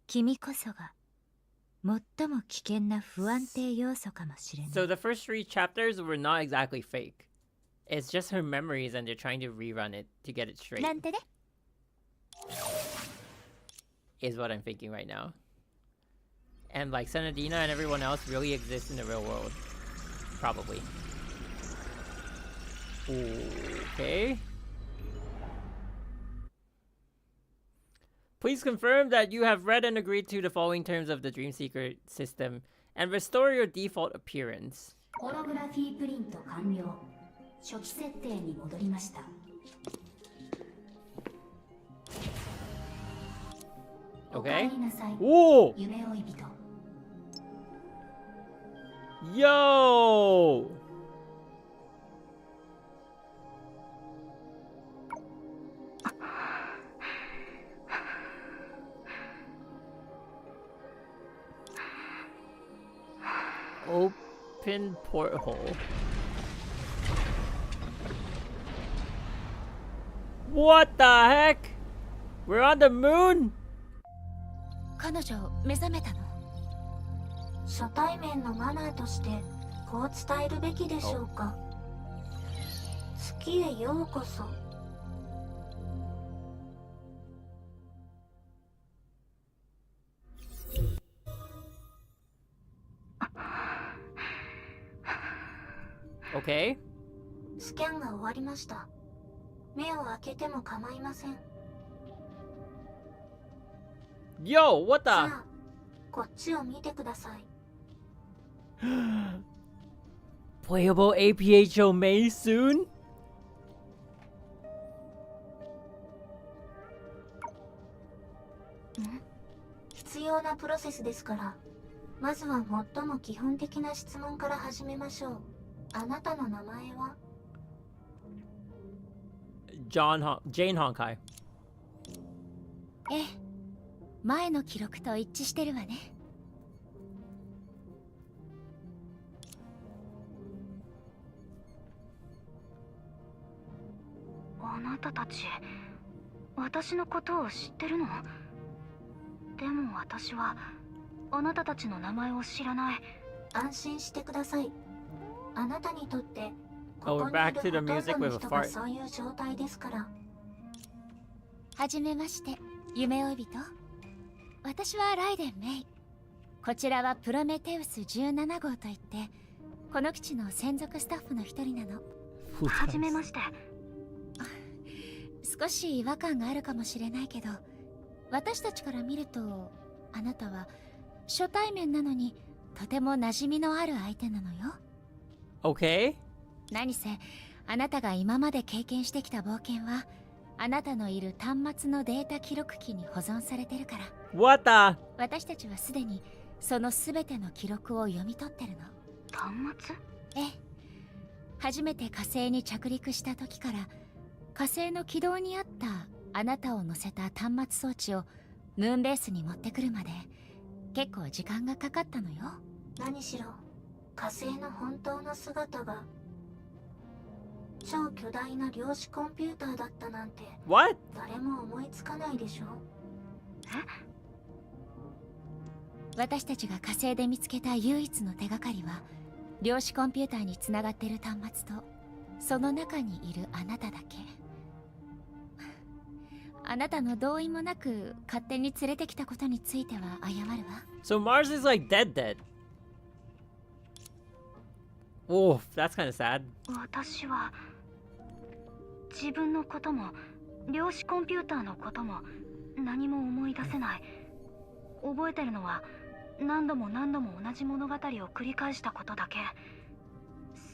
君こそが最も危険な不安定要素かもしれない。 So the first 3 chapters were not exactly fake. It's just her memories and they're trying to rerun it to get it straight. なんてね。Is what I'm thinking right now. And like Senadina and everyone else really exists in the real world. Probably. Okay. Please confirm that you have read and agreed to the following terms of the Dreamseeker system and restore your default appearance. ホログラフィープリント完了。初期設定に戻りました。Okay. Whoa! Yo! Open porthole. What the heck? We're on the moon? 彼女目覚めたの？初対面のマナーとしてこう伝えるべきでしょうか。月へようこそ。Okay. スキャンが終わりました。目を開けても構いません。 Yo, what じゃ the? あ、こっちを見てください。Playable APHO May soon? 必要なプロセスですから、まずは最も基本的な質問から始めましょう。あなたの名前は？ Jane Honkai. ええ、前の記録と一致してるわね。あなたたち、私のことを知ってるの？でも私はあなたたちの名前を知らない。安心してください。あなたにとってこ Oh, こ we're にい back る to the ほとん music どの with a 人が fart. そういう状態ですから。はじめまして、夢追い人。私はライデン・メイ。こちらはプロメテウス17号といって、この基地の専属スタッフの一人なの。はじめまして。少し違和感があるかもしれないけど、私たちから見るとあなたは初対面なのにとても馴染みのある相手なのよ。 Okay. 何せあなたが今まで経験してきた冒険はあなたのいる端末のデータ記録機に保存されてるから。 What the? 私たちはすでにそのすべての記録を読み取ってるの。端末？ええ。初めて火星に着陸した時から火星の軌道にあったあなたを乗せた端末装置をムーンベースに持ってくるまで結構時間がかかったのよ。何しろ火星の本当の姿が超巨大な量子コンピューターだったなんて What? 誰も思いつかないでしょ。私たちが火星で見つけた唯一の手がかりは量子コンピューターにつながっている端末とその中にいるあなただけ。あなたの同意もなく勝手に連れてきたことについては謝るわ。 So Mars is like dead. Oh, that's kind of sad. 私は自分のことも量子コンピューターのことも何も思い出せない。覚えてるのは何度も同じ物語を繰り返したことだけ。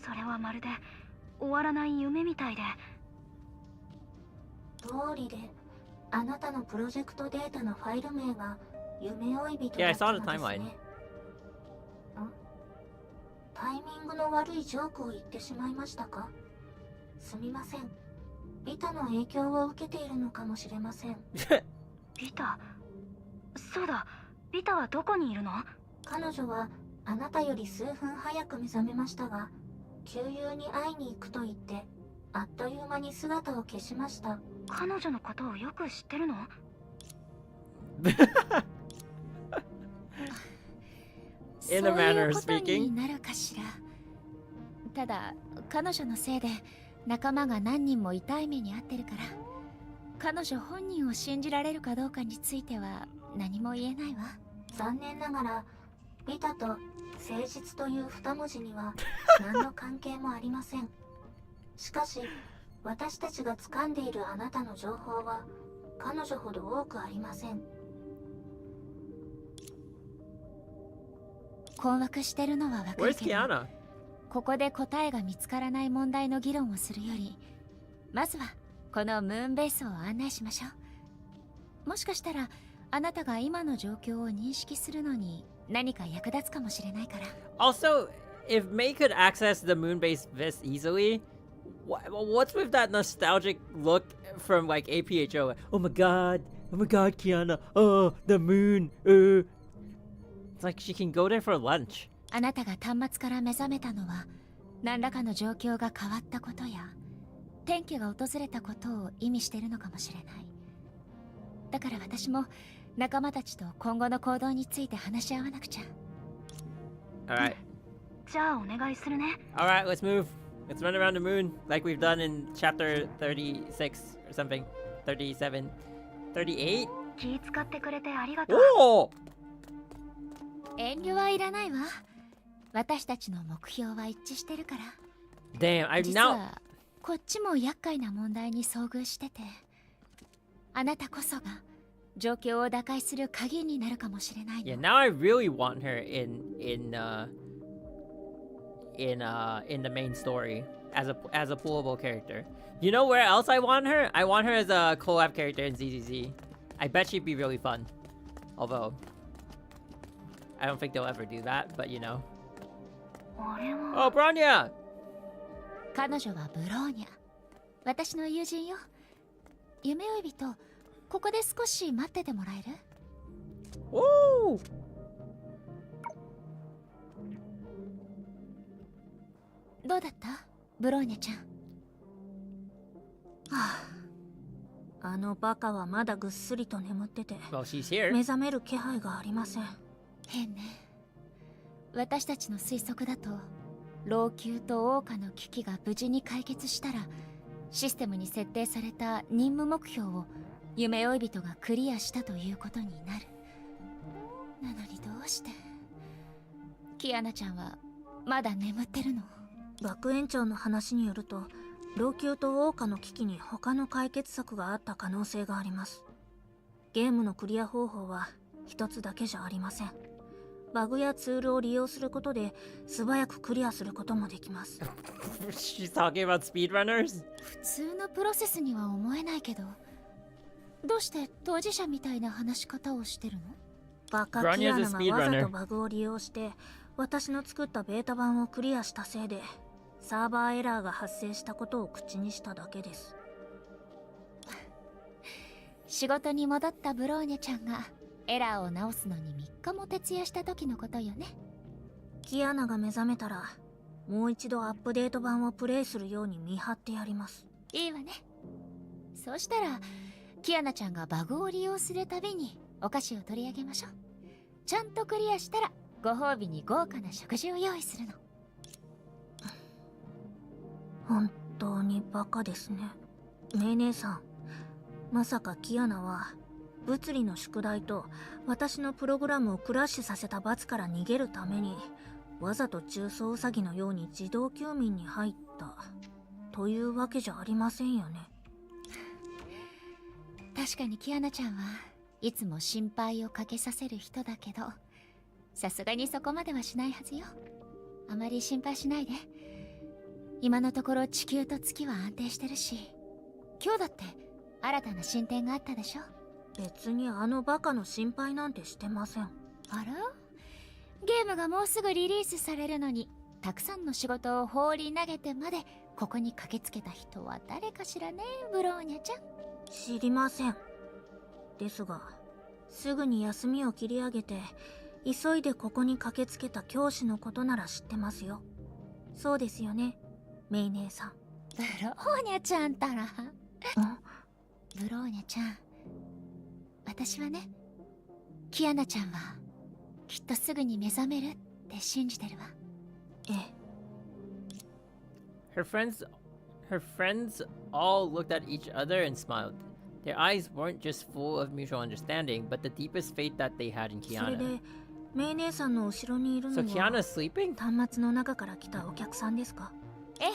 それはまるで終わらない夢みたいで。通りであなたのプロジェクトデータのファイル名が夢追い人 Yeah, だ I った saw の the です timeline. ね。タイミングの悪いジョークを言ってしまいましたか？すみません。ビタの影響を受けているのかもしれません。ビタ？そうだ、ビタはどこにいるの？彼女はあなたより数分早く目覚めましたが、旧友に会いに行くと言ってあっという間に姿を消しました。彼女のことをよく知ってるの？In a manner of そういうことに speaking. なるかしら。ただ彼女のせいで仲間が何人も痛い目に遭ってるから、彼女本人を信じられるかどうかについては何も言えないわ。残念ながらビタと誠実という二文字には何の関係もありません。しかし私たちが掴んでいるあなたの情報は彼女ほど多くありません。困惑してるのはわかる Where's けど、 Kiana? ここで答えが見つからない問題の議論をするより、まずはこのムーンベースを案内しましょう。もしかしたらあなたが今の状況を認識するのに何か役立つかもしれないから。 Also, if May could access the moon base this easily, what's with that nostalgic look from like APHO? Oh my god, Kiana, oh, the moon. It's like she can go there for lunch. あなたが端末から目覚めたのは何らかの状況が変わったことや転機が訪れたことを意味しているのかもしれない。だから私も仲間たちと今後の行動について話し合わなくちゃ。 Alright. じゃあお願いするね。 Alright, let's move. Let's run around the moon like we've done in chapter 36 or something. 37. 38? 気使ってくれてありがとう。おお、遠慮はいらないわ。私たちの目標は一致してるから。 Damn, I'm 実 now. はこっちも厄介な問題に遭遇してて、あなたこそが状況を打開する鍵になるかもしれないの。 Yeah, now I really want her in the main story as a pullable character. You know where else I want her? I want her as a collab character in ZZZ. I bet she'd be really fun. Although I don't think they'll ever do that, but you know. Oh, Bronya! 彼女はブローニャ、私の友人よ。夢追い人、ここで少し待っててもらえる？ Woo! どうだった？ブローニャちゃん。あのバカはまだぐっすりと眠ってて、 Well, she's here. 目覚める気配がありません。変ね。私たちの推測だと、老朽と桜花の危機が無事に解決したら、システムに設定された任務目標を夢追い人がクリアしたということになる。なのにどうしてキアナちゃんはまだ眠ってるの？学園長の話によると、老朽と桜花の危機に他の解決策があった可能性があります。ゲームのクリア方法は一つだけじゃありません。バグやツールを利用することで素早くクリアすることもできます。She's talking about speedrunners? 普通のプロセスには思えないけど、どうして当事者みたいな話し方をしてるの？バカキアナがわざとバグを利用して私の作ったベータ版をクリアしたせいでサーバーエラーが発生したことを口にしただけです。仕事に戻ったブローニャちゃんがエラーを直すのに3日も徹夜した時のことよね。キアナが目覚めたらもう一度アップデート版をプレイするように見張ってやります。いいわね。そうしたらキアナちゃんがバグを利用するたびにお菓子を取り上げましょう。ちゃんとクリアしたらご褒美に豪華な食事を用意するの。本当にバカですね。メイ姉さん、まさかキアナは物理の宿題と私のプログラムをクラッシュさせた罰から逃げるためにわざと中層ウサギのように自動休眠に入ったというわけじゃありませんよね。確かにキアナちゃんはいつも心配をかけさせる人だけど、さすがにそこまではしないはずよ。あまり心配しないで。今のところ地球と月は安定してるし、今日だって新たな進展があったでしょ。別にあのバカの心配なんてしてません。あら？ゲームがもうすぐリリースされるのに、たくさんの仕事を放り投げてまでここに駆けつけた人は誰かしらね、ブローニャちゃん。知りません。ですが、すぐに休みを切り上げて急いでここに駆けつけた教師のことなら知ってますよ。そうですよね、メイ姉さん。ブローニャちゃんたら。ブローニャちゃん、私はね、キアナちゃんはきっとすぐに目覚めるって信じてるわ。ええ。Her friends all looked at each other and smiled. Their eyes weren't just full of mutual understanding, but the deepest faith that they had in それ Kiana. でメイ姉さんの後ろにいるの So は Kiana's sleeping? 端末の中から来たお客さんですか？ええ、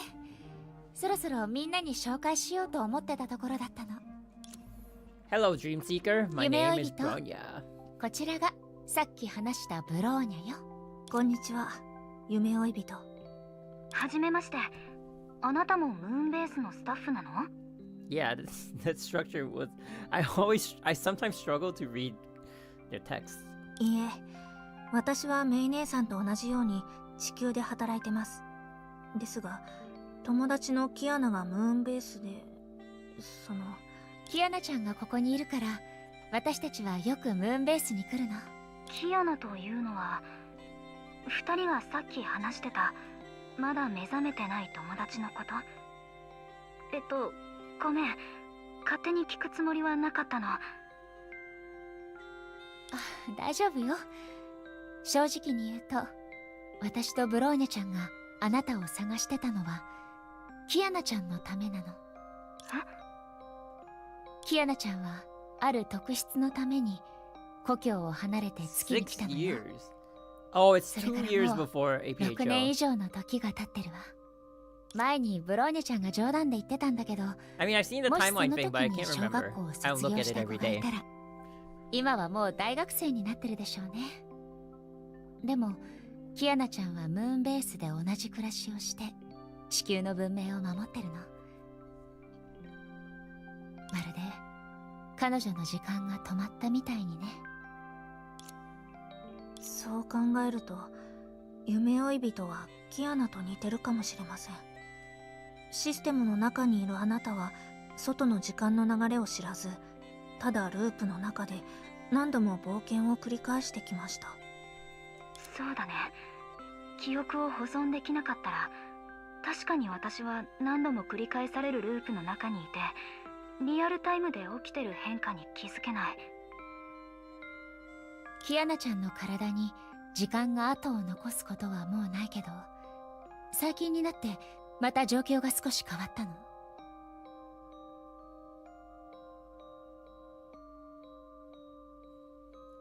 そろそろみんなに紹介しようと思ってたところだったの。 Hello, Dream Seeker. My 夢 name 追い is 人。 Bronya. こちらがさっき話したブローニャよ。こんにちは、夢追い人。はじめまして。あなたもムーンベースのスタッフなの？ Yeah, that structure was. I sometimes struggle to read their text. いいえ、私はメイ姉さんと同じように地球で働いてます。ですが、友達のキアナがムーンベースで、キアナちゃんがここにいるから、私たちはよくムーンベースに来るの。キアナというのは、2人がさっき話してたまだ目覚めてない友達のこと。ごめん、勝手に聞くつもりはなかったの。大丈夫よ。正直に言うと、私とブローニャちゃんがあなたを探してたのはキアナちゃんのためなの。キアナちゃんはある特質のために故郷を離れて月に来たのよ。Oh, it's それ 2 から years もう before 6年 APHO. 以上の時が経ってるわ。前にブローニャちゃんが冗談で言ってたんだけど、 I mean, I've seen the もしそ timeline の thing, 時 but I に can't 小 remember. 学校を I don't 卒 look 業 at し it た every 子がい day. たら、今はもう大学生になってるでしょうね。でもキアナちゃんはムーンベースで同じ暮らしをして地球の文明を守ってるの。まるで彼女の時間が止まったみたいにね。そう考えると夢追い人はキアナと似てるかもしれません。システムの中にいるあなたは外の時間の流れを知らず、ただループの中で何度も冒険を繰り返してきました。そうだね。記憶を保存できなかったら、確かに私は何度も繰り返されるループの中にいて、リアルタイムで起きてる変化に気づけない。キアナちゃんの体に時間が後を残すことはもうないけど、最近になってまた状況が少し変わったの。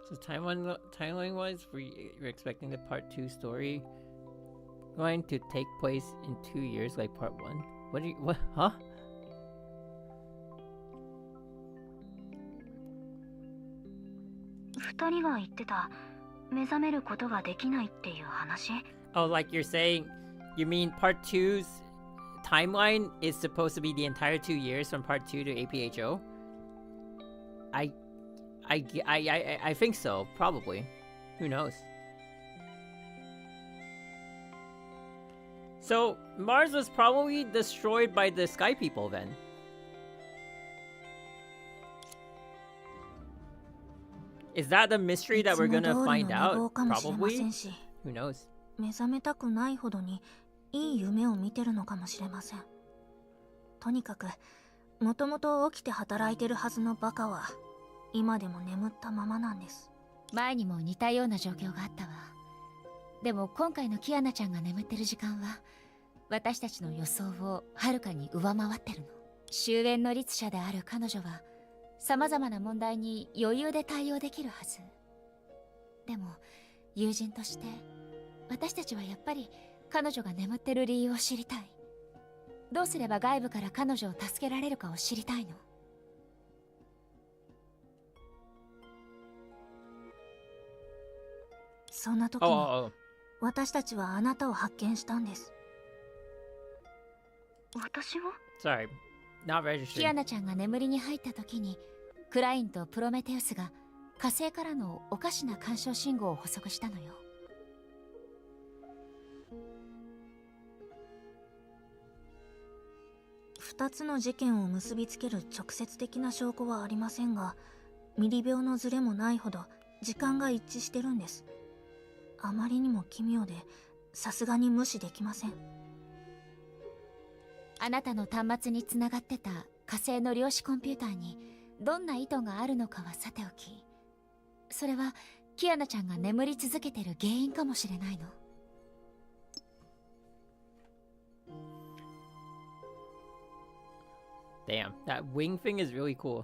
So timeline-wise, you're expecting the part 2 story going to take place in 2 years like part 1? What? Huh? 2人が言ってた目覚めることができないっていう話。 Oh, like you're saying, you mean part 2's timeline is supposed to be the entire 2 years from part 2 to APHO? I think so, probably. Who knows? So, Mars was probably destroyed by the Sky People then. Is that the mystery that we're gonna find out? Probably. Who knows? 目覚めたくないほどにいい夢を見てるのかもしれません。とにかく、もともと起きて働いてるはずのバカは今でも眠ったままなんです。前にも似たような状況があったわ。でも今回のキアナちゃんが眠ってる時間は私たちの予想をはるかに上回ってるの。終焉の律者である彼女は様々な問題に余裕で対応できるはず。でも友人として私たちはやっぱり彼女が眠ってる理由を知りたい。どうすれば外部から彼女を助けられるかを知りたいの。そんな時に私たちはあなたを発見したんです。私を？ Sorry, not registering. キアナちゃんが眠りに入った時にクラインとプロメテウスが火星からのおかしな干渉信号を捕捉したのよ。2つの事件を結びつける直接的な証拠はありませんが、ミリ秒のズレもないほど時間が一致してるんです。あまりにも奇妙でさすがに無視できません。あなたの端末につながってた火星の量子コンピューターにどんな意図があるのかはさておき、それはキアナちゃんが眠り続けてる原因かもしれないの。Damn, that wing thing is really cool.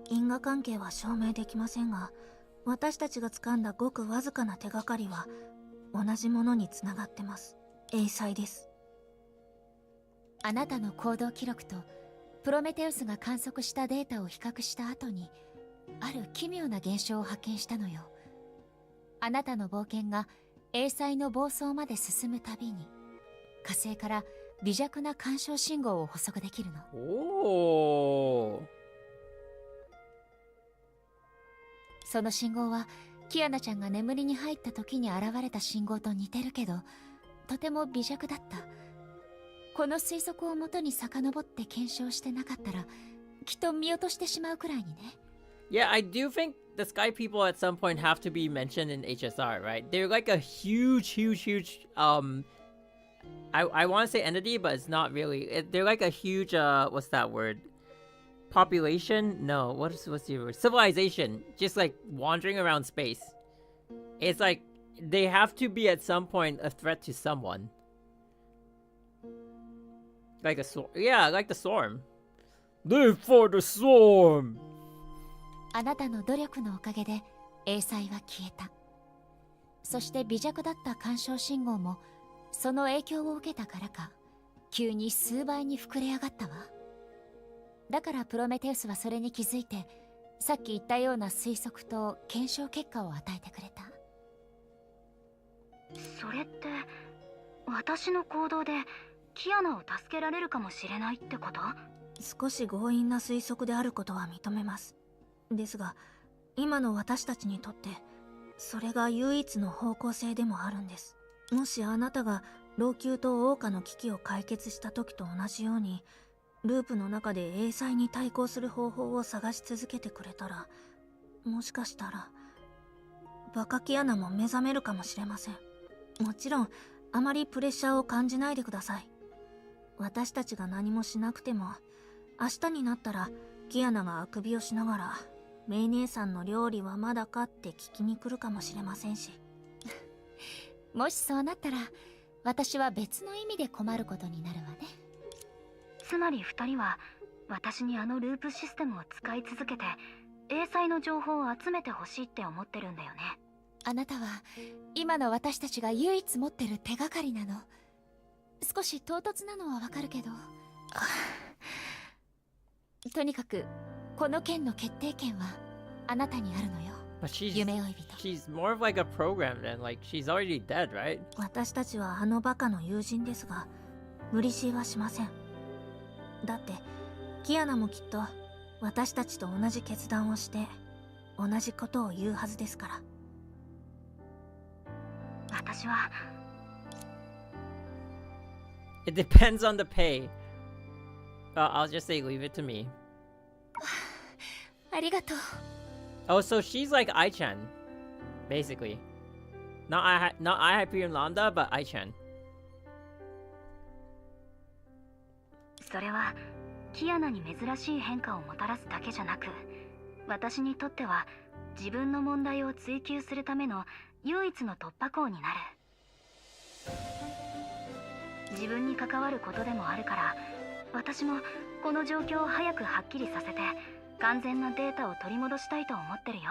因果関係は証明できませんが、私たちが掴んだごくわずかな手がかりは同じものにつながってます。英才です。あなたの行動記録とプロメテウスが観測したデータを比較した後にある奇妙な現象を発見したのよ。あなたの冒険が英才の暴走まで進むたびに火星から微弱な干渉信号を捕捉できるの。おー。その信号はキアナちゃんが眠りに入った時に現れた信号と似てるけど、とても微弱だった。この推測をもとに遡って検証してなかったらきっと見落としてしまうくらいにね。Yeah, I do think the Sky People at some point have to be mentioned in HSR, right? They're like a huge I want to say entity, but it's not really. They're like a huge what's that word? Population? No, what's the word? Civilization, just like wandering around space. It's like they have to be at some point a threat to someone. Like a storm. Yeah, like the storm. Live for the storm! あなたの努力のおかげで英才は消えた。そして微弱だった干渉信号もその影響を受けたからか急に数倍に膨れ上がったわ。だからプロメテウスはそれに気づいてさっき言ったような推測と検証結果を与えてくれた。それって私の行動でキアナを助けられるかもしれないってこと？少し強引な推測であることは認めます。ですが今の私たちにとってそれが唯一の方向性でもあるんです。もしあなたが老朽と桜花の危機を解決した時と同じようにループの中で英才に対抗する方法を探し続けてくれたら、もしかしたらバカキアナも目覚めるかもしれません。もちろんあまりプレッシャーを感じないでください。私たちが何もしなくても明日になったらキアナがあくびをしながらメイ姉さんの料理はまだかって聞きに来るかもしれませんしもしそうなったら私は別の意味で困ることになるわね。つまり2人は私にあのループシステムを使い続けて英才の情報を集めてほしいって思ってるんだよね。あなたは今の私たちが唯一持ってる手がかりなの。少し唐突なのはわかるけどとにかくこの件の決定権はあなたにあるのよ。夢追い人。 She's more of like a program then, like she's already dead, right? 私たちはあのバカの友人ですが無理強いはしません。だってキアナもきっと私たちと同じ決断をして同じことを言うはずですから。私は It depends on the pay. I'll just say leave it to me. ありがとう。 Oh, so she's like Ai-chan, basically. Not I Hyperion Lambda, but Ai-chan. それはキアナに珍しい変化をもたらすだけじゃなく、私にとっては自分の問題を追求するための唯一の突破口になる。自分に関わることでもあるから、私もこの状況を早くはっきりさせて完全なデータを取り戻したいと思ってるよ。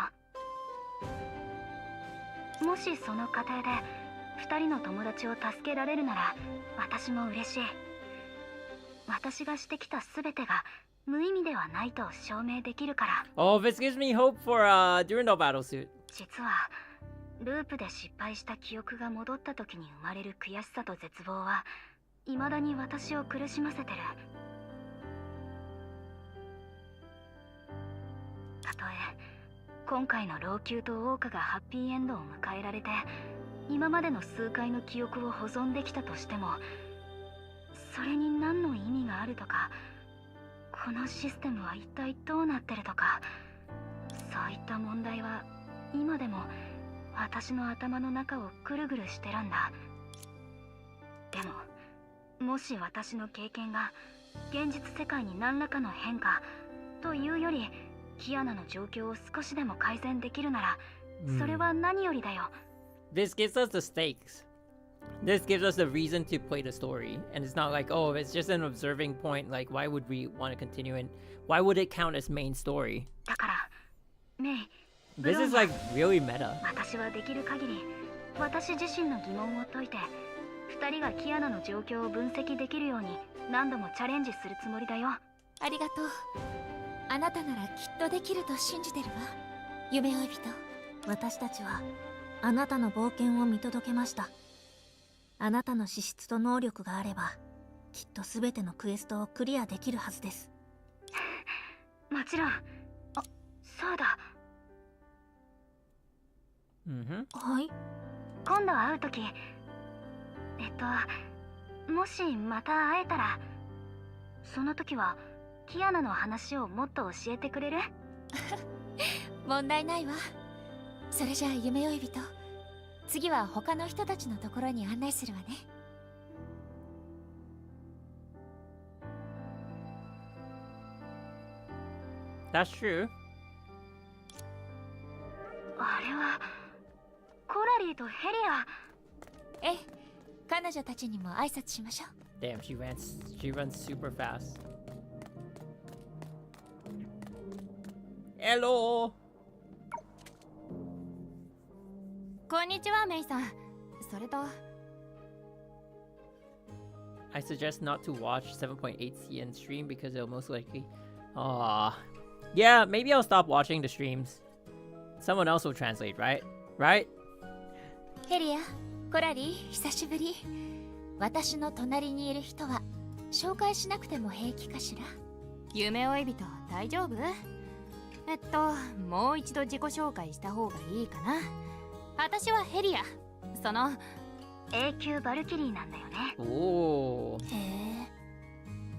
もしその過程で2人の友達を助けられるなら私も嬉しい。私がしてきた全てが無意味ではないと証明できるから。 Oh, this gives me hope for Durandal Battlesuit. 実はループで失敗した記憶が戻った時に生まれる悔しさと絶望は未だに私を苦しませてる。たとえ今回の老朽と桜花がハッピーエンドを迎えられて今までの数回の記憶を保存できたとしても、それに何の意味があるとか、このシステムは一体どうなってるとか、そういった問題は今でも私の頭の中をぐるぐるしてるんだ。でももし私の経験が現実世界に何らかの変化というよりキアナの状況を少しでも改善できるなら、それは何よりだよ。This gives us the stakes. This gives us a reason to play the story. And it's not like, oh, it's just an observing point. Like, why would we want to continue and why would it count as main story? だからメイ、 This is like really meta. 私はできる限り私自身の疑問を解いて2人がキアナの状況を分析できるように何度もチャレンジするつもりだよ。ありがとう。あなたならきっとできると信じてるわ。夢追い人。私たちはあなたの冒険を見届けました。あなたの資質と能力があればきっと全てのクエストをクリアできるはずです。もちろん。あ、そうだ。はい。今度会うとき、もしまた会えたら、その時はキアナの話をもっと教えてくれる？問題ないわ。それじゃあ夢追い人、次は他の人たちのところに案内するわね。That's true. あれはコラリーとヘリア。ええ、彼女たちにも挨拶しましょう。 Damn, she runs super fast. Hello. こんにちはメイさん。それと I suggest not to watch 7.8 CN stream because it'll most likely. Aw. Yeah, maybe I'll stop watching the streams. Someone else will translate, right? Right? ヘリア、コラリー、久しぶり。私の隣にいる人は紹介しなくても平気かしら。夢追い人大丈夫？もう一度自己紹介した方がいいかな。私はヘリア。その永久バルキリーなんだよね。おー。へえ、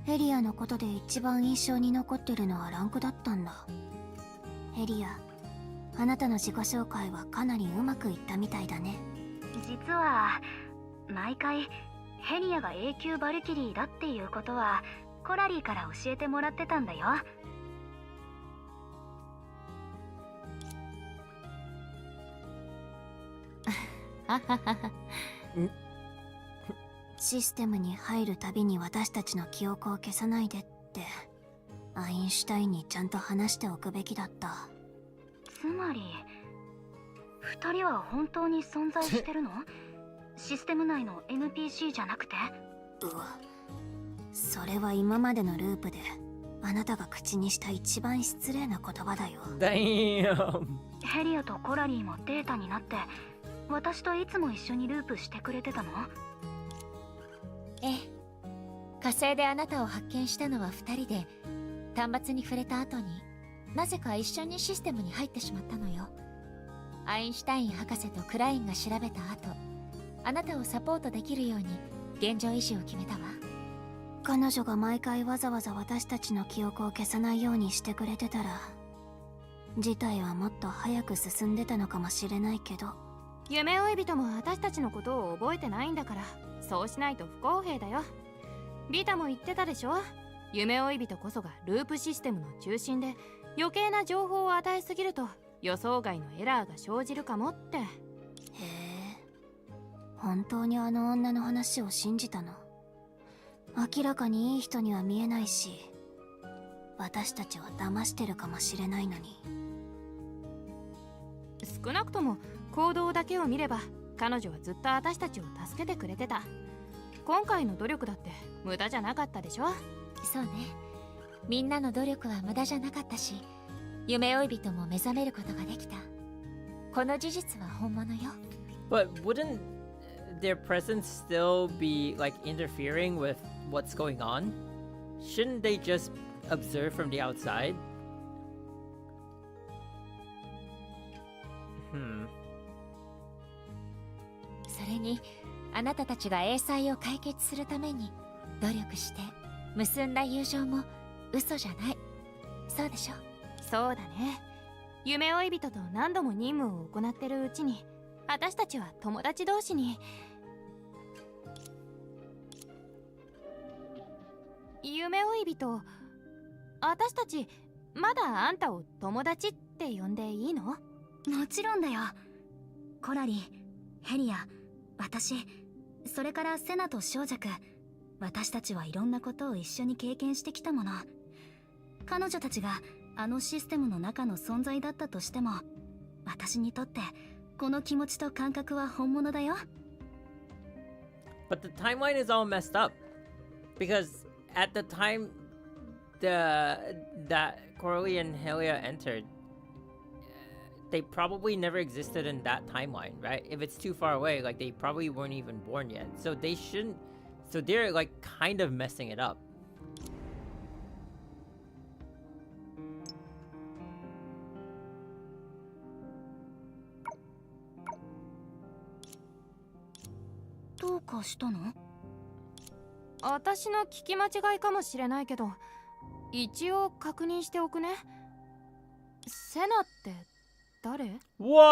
ヘリアのことで一番印象に残ってるのはランクだったんだ。ヘリア、あなたの自己紹介はかなりうまくいったみたいだね。実は毎回ヘリアが永久バルキリーだっていうことはコラリーから教えてもらってたんだよ。システムに入るたびに私たちの記憶を消さないでってアインシュタインにちゃんと話しておくべきだった。つまり2人は本当に存在してるの？システム内の NPC じゃなくて？うわ、それは今までのループであなたが口にした一番失礼な言葉だよ。Damn. ヘリアとコラリーもデータになって私といつも一緒にループしてくれてたの？ええ、火星であなたを発見したのは2人で端末に触れた後になぜか一緒にシステムに入ってしまったのよ。アインシュタイン博士とクラインが調べた後、あなたをサポートできるように現状維持を決めたわ。彼女が毎回わざわざ私たちの記憶を消さないようにしてくれてたら事態はもっと早く進んでたのかもしれないけど。夢追い人も私たちのことを覚えてないんだから、そうしないと不公平だよ。ビタも言ってたでしょ。夢追い人こそがループシステムの中心で余計な情報を与えすぎると予想外のエラーが生じるかもって。へえ、本当にあの女の話を信じたの？明らかにいい人には見えないし、私たちは騙してるかもしれないのに。少なくとも行動だけを見れば彼女はずっと私たちを助けてくれてた。今回の努力だって無駄じゃなかったでしょ。そうね、みんなの努力は無駄じゃなかったし、夢追い人も目覚めることができた。この事実は本物よ。 But wouldn't their presence still be like interfering with what's going on? Shouldn't they just observe from the outside? Hmm. それにあなたたちが英才を解決するために努力して結んだ友情も嘘じゃない。そうでしょ？そうだね。夢追い人と何度も任務を行ってるうちに私たちは友達同士に。夢追い人、私たちまだあんたを友達って呼んでいいの？もちろんだよ。コラリー、ヘリア、私、それからセナと小弱、私たちはいろんなことを一緒に経験してきたもの。彼女たちがあのシステムの中の存在だったとしても、私にとってこの気持ちと感覚は本物だよ。 But the timeline is all messed up because at the time that Coralie and Helia entered, they probably never existed in that timeline, right? If it's too far away, like they probably weren't even born yet. So they shouldn't. So they're like kind of messing it up. どうかしたの？私の聞き間違いかもしれないけど、一応確認しておくね。セナって誰？ Whoa!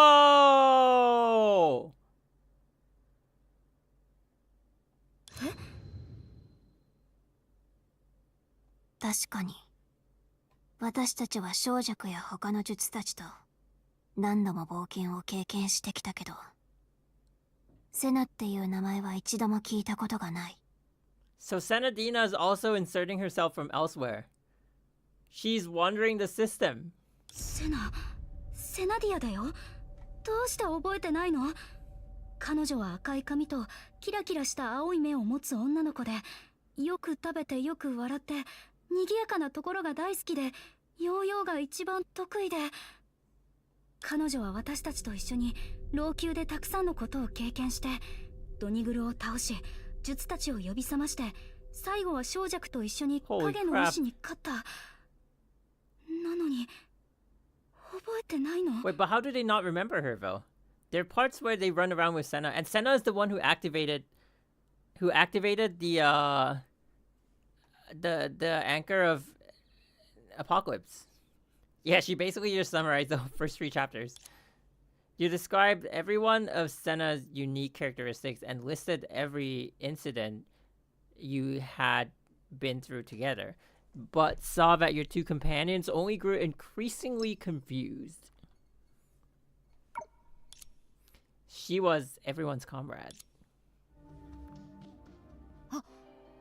確かに私たちは小弱や他の術たちと何度も冒険を経験してきたけど、セナっていう名前は一度も聞いたことがない。 So Senadina is also inserting herself from elsewhere. She's wandering the system. セナディアだよ。どうして覚えてないの？彼女は赤い髪とキラキラした青い目を持つ女の子で、よく食べてよく笑って賑やかなところが大好きで、ヨーヨーが一番得意で、彼女は私たちと一緒に老朽でたくさんのことを経験して、ドニグルを倒し術たちを呼び覚まして、最後は小弱と一緒に影の意志に勝った。なのに覚えてないの？ Wait, but how do they not remember her though? There are parts where they run around with Senna, and Senna is the one who activated the anchor of Apocalypse. Yeah, she basically just summarized the first 3 chapters. You described every one of Senna's unique characteristics and listed every incident you had been through together, but saw that your 2 companions only grew increasingly confused. She was everyone's comrade.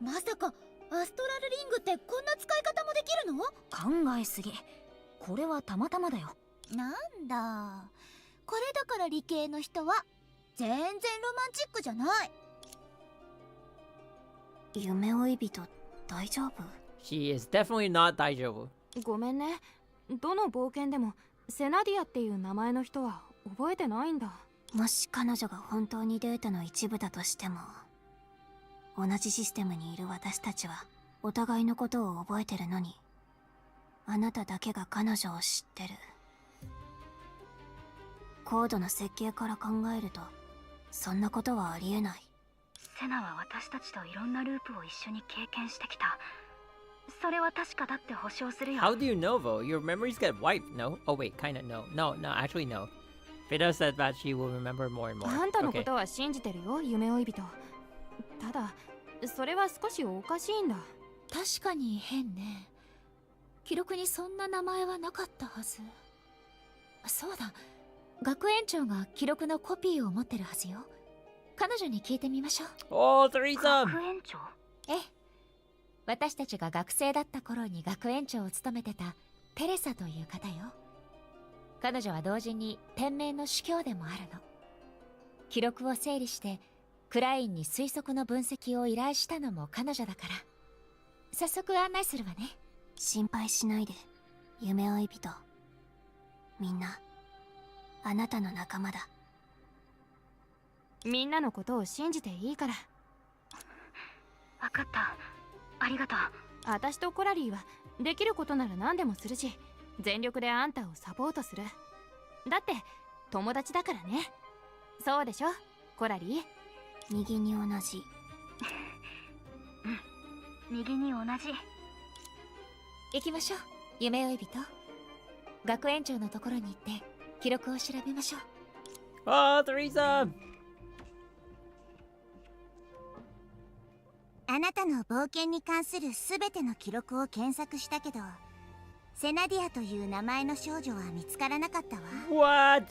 まさかアストラルリングってこんな使い方もできるの？考えすぎ。これはたまたまだよ。なんだ、これだから理系の人は全然ロマンチックじゃない。夢追い人大丈夫？ She is definitely not 大丈夫。ごめんね。どの冒険でもセナディアっていう名前の人は覚えてないんだ。もし彼女が本当にデータの一部だとしても、同じシステムにいる私たちはお互いのことを覚えてるのに、あなただけが彼女を知ってる。コードの設計から考えるとそんなことはありえない。セナは私たちといろんなループを一緒に経験してきた。それは確かだって保証するよ。 How do you know though? Your memories get wiped, no? Oh wait, kinda no. No, actually no. Feda said that she will remember more and more. あんたのことは信じてるよ、夢追い人。ただ、それは少しおかしいんだ。確かに変ね。記録にそんな名前はなかったはず。そうだ、学園長が記録のコピーを持ってるはずよ。彼女に聞いてみましょう。Oh, threesome! 学園長？ええ、私たちが学生だった頃に学園長を務めてたテレサという方よ。彼女は同時に天命の主教でもあるの。記録を整理してクラインに推測の分析を依頼したのも彼女だから。早速案内するわね。心配しないで、夢追い人。みんなあなたの仲間だ。みんなのことを信じていいから。わかった。ありがとう。私とコラリーはできることなら何でもするし、全力であんたをサポートする。だって友達だからね。そうでしょ、コラリー？右に同じ。うん、右に同じ。行きましょう、夢追い人。学園長のところに行って記録を調べましょう。Oh, threesome! あなたの冒険に関するすべての記録を検索したけど、セナディアという名前の少女は見つからなかったわ。 What?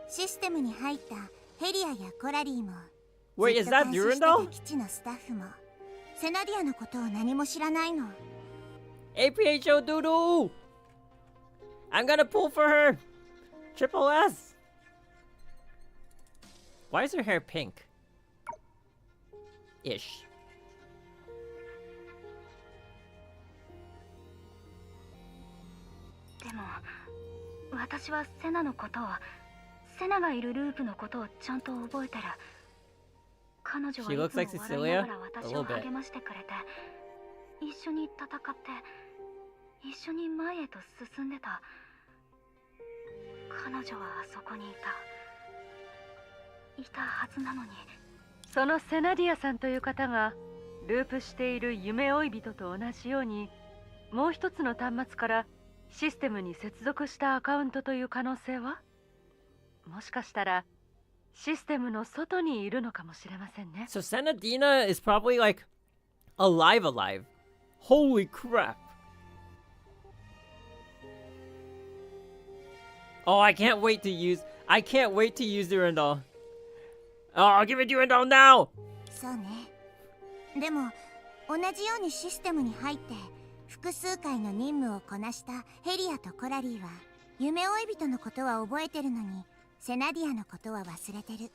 システムに入ったヘリアやコラリーも、 Wait, is that ずっと監視してた Durandal? 基地のスタッフもセナディアのことを何も知らないの。 APHO Doodoo! I'm gonna pull for her! Triple S! Why is her hair pink? Ish. でも私はセナのことを、セナがいるループのことをちゃんと覚えてる。彼女はいつも笑いながら私を励ましてくれて、一緒に戦って一緒に前へと進んでた。彼女はあそこにいたはずなのに。そのセナディアさんという方がループしている夢追い人と同じように、もう一つの端末からシステムに接続したアカウントという可能性は？もしかしたらシステムの外にいるのかもしれませんね。So Senadina is probably like alive. Holy crap. Oh, I can't wait to use Durandal. Oh, I'll give it Durandal now. そうね。でも同じようにシステムに入って複数回の任務をこなしたヘリアとコラリーは夢追い人のことは覚えてるのにセナディアのことは忘れてる。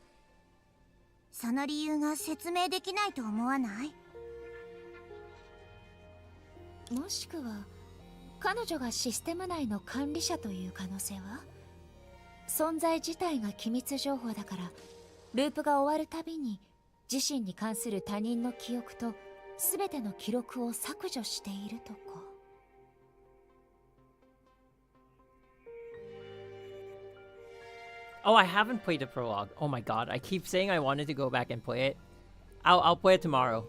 その理由が説明できないと思わない？もしくは彼女がシステム内の管理者という可能性は？存在自体が機密情報だからループが終わるたびに自身に関する他人の記憶と全ての記録を削除しているとか。Oh, I haven't played the prologue. Oh my god, I keep saying I wanted to go back and play it. I'll play it tomorrow.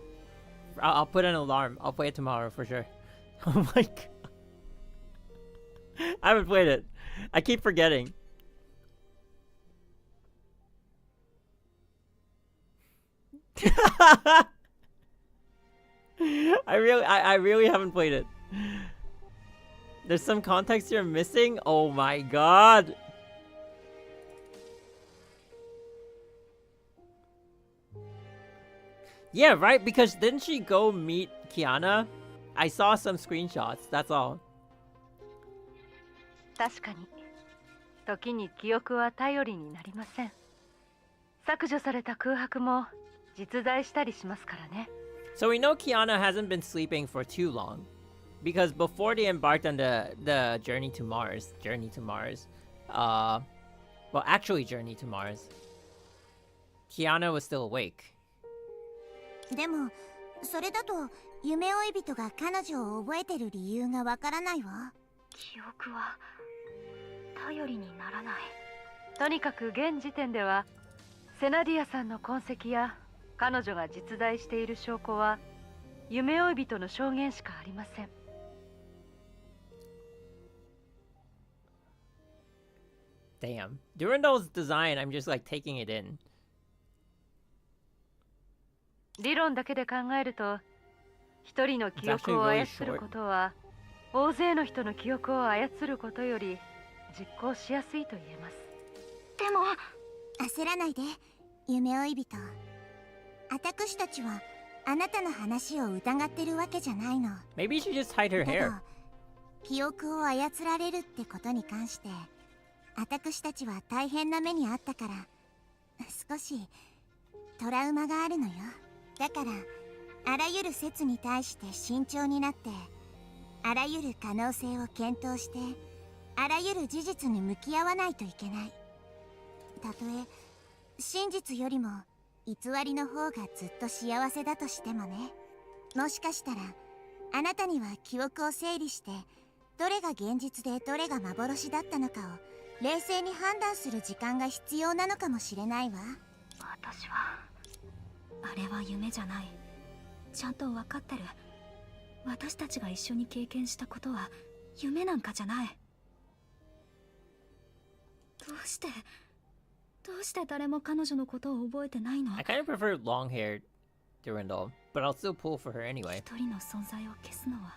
I'll put an alarm. I'll play it tomorrow for sure. Oh my god. I haven't played it. I keep forgetting. I really haven't played it. There's some context you're missing? Oh my god. Yeah, right? Because didn't she go meet Kiana? I saw some screenshots, that's all. 確かに時に記憶は頼りになりません。削除された空白も実在したりしますからね。So we know Kiana hasn't been sleeping for too long. Because before they embarked on the journey to Mars, well, actually journey to Mars, Kiana was still awake. でもそれだと夢追い人が彼女を覚えてる理由がわからないわ。記憶は頼りにならない。とにかく現時点ではセナディアさんの痕跡や彼女が実在している証拠は夢追い人の証言しかありません。Damn. Durandal's design, I'm just like taking it in. 理論だけで考えると一人の記憶を操ることは大勢の人の記憶を操ることより実行しやすいと言えます。でも焦らないで夢追い人。私たちはあなたの話を疑ってるわけじゃないの。 Maybe she just hide her hair. 記憶を操られるってことに関して私たちは大変な目にあったから少しトラウマがあるのよ。だからあらゆる説に対して慎重になってあらゆる可能性を検討してあらゆる事実に向き合わないといけない。たとえ真実よりも偽りの方がずっと幸せだとしてもね。もしかしたらあなたには記憶を整理してどれが現実でどれが幻だったのかを冷静に判断する時間が必要なのかもしれないわ。私はあれは夢じゃない。ちゃんと分かってる。私たちが一緒に経験したことは夢なんかじゃない。どうして誰も彼女のことを覚えてないの？ I kind of prefer long-haired Durandal, but I'll still pull for her anyway. 一人の存在を消すのは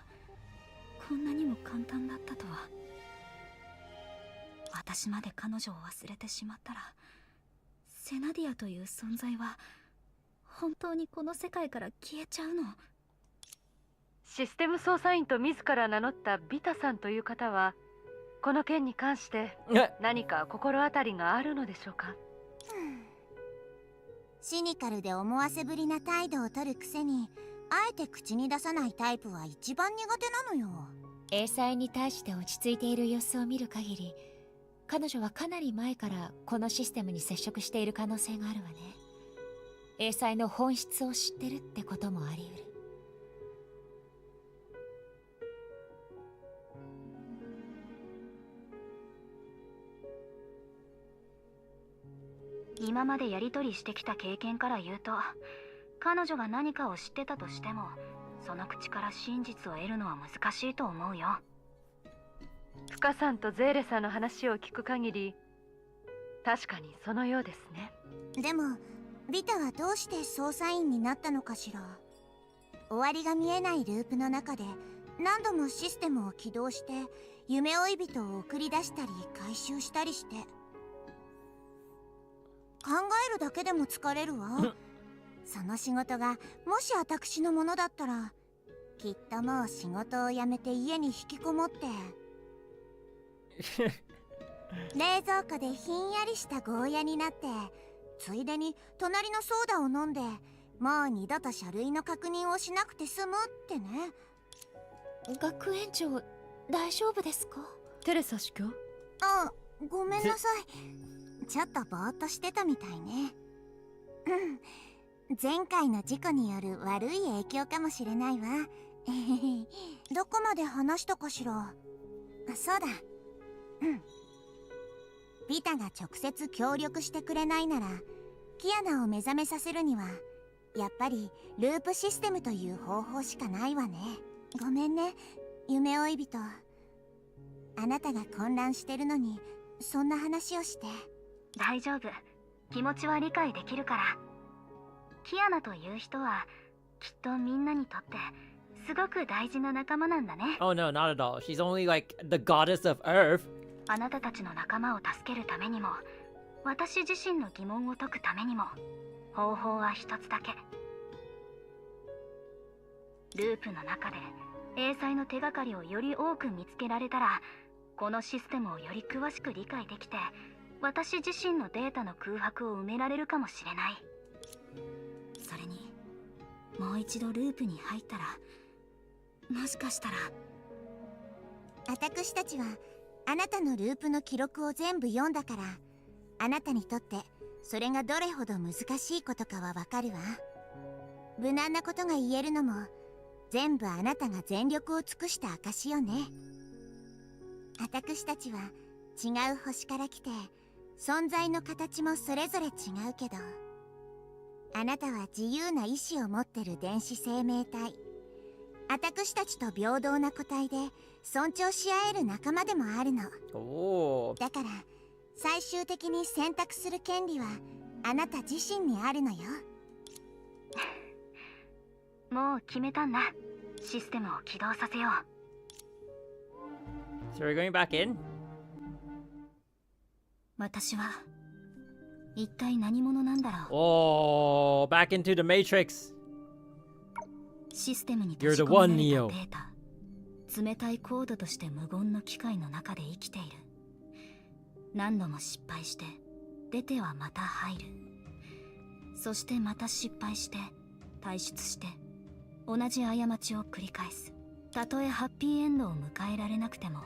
こんなにも簡単だったとは。私まで彼女を忘れてしまったらセナディアという存在は本当にこの世界から消えちゃうの？システム操作員と自ら名乗ったビタさんという方はこの件に関して何か心当たりがあるのでしょうか？シニカルで思わせぶりな態度を取るくせにあえて口に出さないタイプは一番苦手なのよ。英才に対して落ち着いている様子を見る限り彼女はかなり前からこのシステムに接触している可能性があるわね。英才の本質を知ってるってこともあり得る。今までやり取りしてきた経験から言うと彼女が何かを知ってたとしてもその口から真実を得るのは難しいと思うよ。深さんとゼーレさんの話を聞く限り、確かにそのようですね。でもビタはどうして捜査員になったのかしら。終わりが見えないループの中で何度もシステムを起動して夢追い人を送り出したり回収したりして、考えるだけでも疲れるわ。その仕事がもし私のものだったら、きっともう仕事を辞めて家に引きこもって冷蔵庫でひんやりしたゴーヤになって、ついでに隣のソーダを飲んで、もう二度と書類の確認をしなくて済むってね。学園長大丈夫ですか？テレサ司教？あ、ごめんなさい。ちょっとぼーっとしてたみたいね。前回の事故による悪い影響かもしれないわ。どこまで話したかしら。あ、そうだ。ビタが直接協力してくれないなら、キアナを目覚めさせるにはやっぱりループシステムという方法しかないわね。ごめんね、夢追い人。あなたが混乱してるのにそんな話をして。大丈夫、気持ちは理解できるから。キアナという人はきっとみんなにとってすごく大事な仲間なんだね。Oh no, not at all. She's only like the goddess of Earth. あなたたちの仲間を助けるためにも、私自身の疑問を解くためにも、方法は一つだけ。ループの中で英才の手がかりをより多く見つけられたら、このシステムをより詳しく理解できて、私自身のデータの空白を埋められるかもしれない。それにもう一度ループに入ったら、もしかしたら。私たちはあなたのループの記録を全部読んだから、あなたにとってそれがどれほど難しいことかはわかるわ。無難なことが言えるのも全部あなたが全力を尽くした証よね。私たちは違う星から来て、存在の形もそれぞれ違うけど、あなたは自由な意志を持ってる電子生命体。私たちと平等な個体で尊重し合える仲間でもあるの。だから最終的に選択する権利はあなた自身にあるのよ。もう決めたんだ。システムを起動させよう。So we're going back in? 私は一体何者なんだろう。Oh, back into the Matrix. システムに You're 閉じ the 込 one, めら Neo. れたデータ。冷たいコードとして無言の機械の中で生きている。何度も失敗して出てはまた入る。そしてまた失敗して退出して同じ過ちを繰り返す。たとえハッピーエンドを迎えられなくても、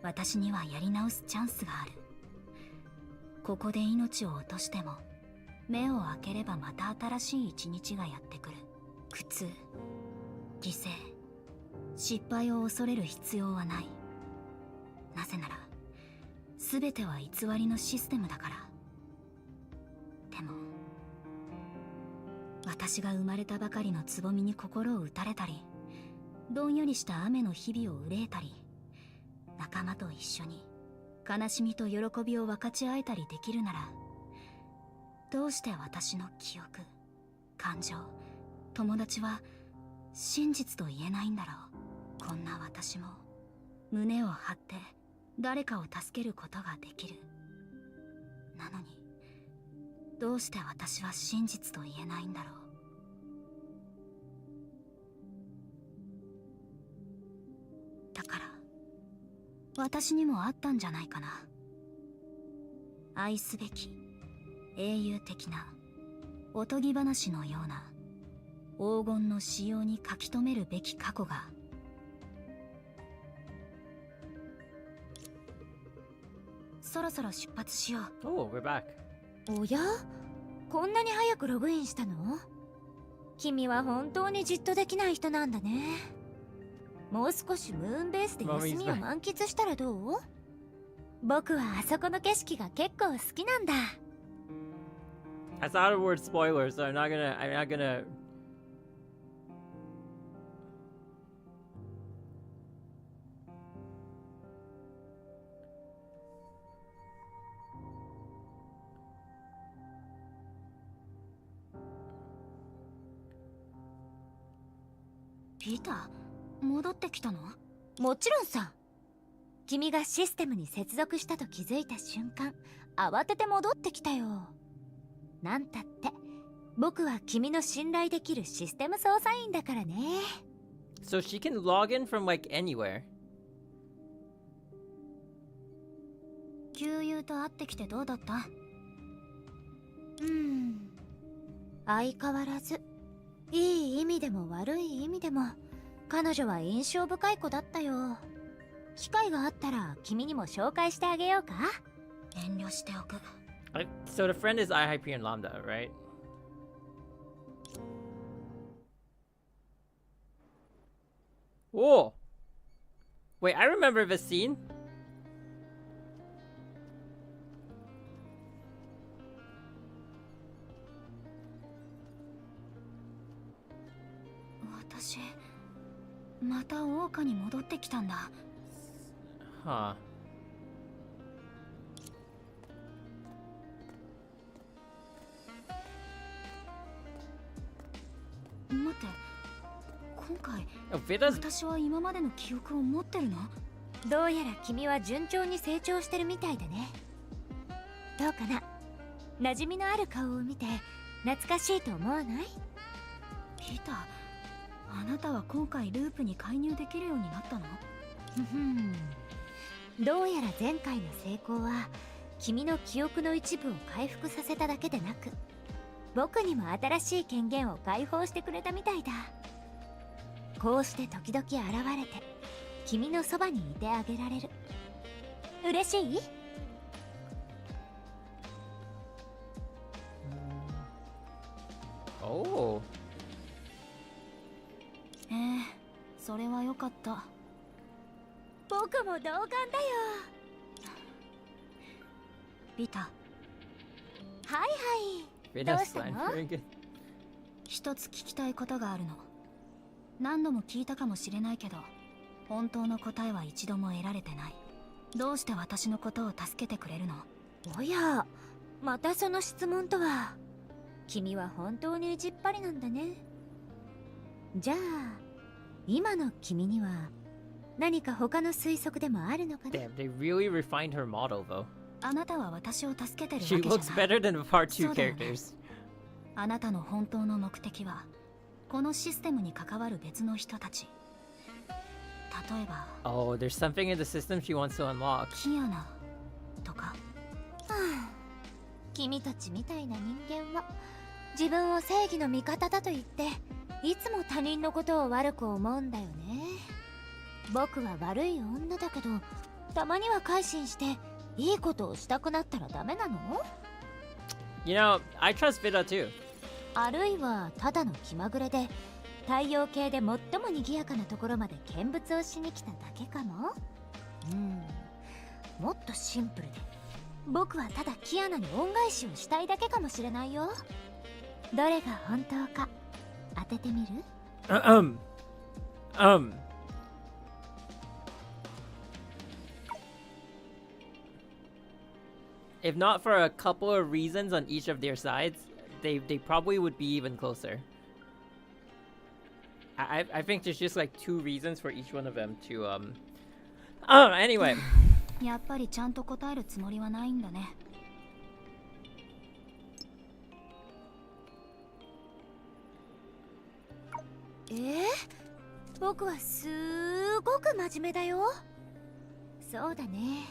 私にはやり直すチャンスがある。ここで命を落としても、目を開ければまた新しい一日がやってくる。苦痛、犠牲、失敗を恐れる必要はない。なぜなら全ては偽りのシステムだから。でも私が生まれたばかりのつぼみに心を打たれたり、どんよりした雨の日々を憂えたり、仲間と一緒に悲しみと喜びを分かち合えたりできるなら、どうして私の記憶、感情、友達は真実と言えないんだろう。こんな私も胸を張って誰かを助けることができる。なのにどうして私は真実と言えないんだろう。だから私にもあったんじゃないかな。愛すべき英雄的なおとぎ話のような黄金の仕様に書き留めるべき過去が。そろそろ出発しよう。Oh, we're back. おや？こんなに早くログインしたの？君は本当にじっとできない人なんだね。もう少しムーンベースで休みを満喫したらどう？僕はあそこの景色が結構好きなんだ。That's not a word spoiler, so I'm not gonna. ピーター、戻ってきたの？もちろんさ。君がシステムに接続したと気づいた瞬間、慌てて戻ってきたよ。なんたって僕は君の信頼できるシステム操作員だからね。 So she can log in from like anywhere. 旧友と会ってきてどうだった？相変わらず、いい意味でも悪い意味でも彼女は印象深い子だったよ。機会があったら君にも紹介してあげようか。遠慮しておく。So the friend is I Hyperion Lambda, right? Whoa! Wait, I remember this scene. 私、また桜花に戻ってきたんだ。Huh. 待って、今回 Veda's 私は今までの記憶を持ってるの？どうやら君は順調に成長してるみたいだね。どうかな、馴染みのある顔を見て懐かしいと思わない？ピーター、あなたは今回ループに介入できるようになったの？どうやら前回の成功は君の記憶の一部を回復させただけでなく、僕にも新しい権限を解放してくれたみたいだ。こうして時々現れて君のそばにいてあげられる。嬉しい？Oh. それはよかった。僕も同感だよ。ピーター。はいはい。どうしたの？一つ聞きたいことがあるの。何度も聞いたかもしれないけど、本当の答えは一度も得られてない。どうして私のことを助けてくれるの？おや、またその質問とは。君は本当に意地っ張りなんだね。じゃあ今の君には何か他の推測でもあるのかな？ Damn, they really refined her model though. あなたは私を助けてるわけ She じゃない。 looks better than the part 2そうだよね。 characters. あなたの本当の目的はこのシステムに関わる別の人たち。例えば Oh, there's something in the system she wants to unlock. キアナとか。君たちみたいな人間は自分を正義の味方だと言っていつも他人のことを悪く思うんだよね。僕は悪い女だけど、たまには改心していいことをしたくなったらダメなの？ You know, I trust Vida too. あるいはただの気まぐれで太陽系で最も賑やかなところまで見物をしに来ただけかも？もっとシンプルで、僕はただキアナに恩返しをしたいだけかもしれないよ。どれが本当か当ててみる？If not for a couple of reasons on each of their sides, they probably would be even closer. I think there's just like 2 reasons for each one of them to anyway. やっぱりちゃんと答えるつもりはないんだね。僕はすごく真面目だよ。そうだね。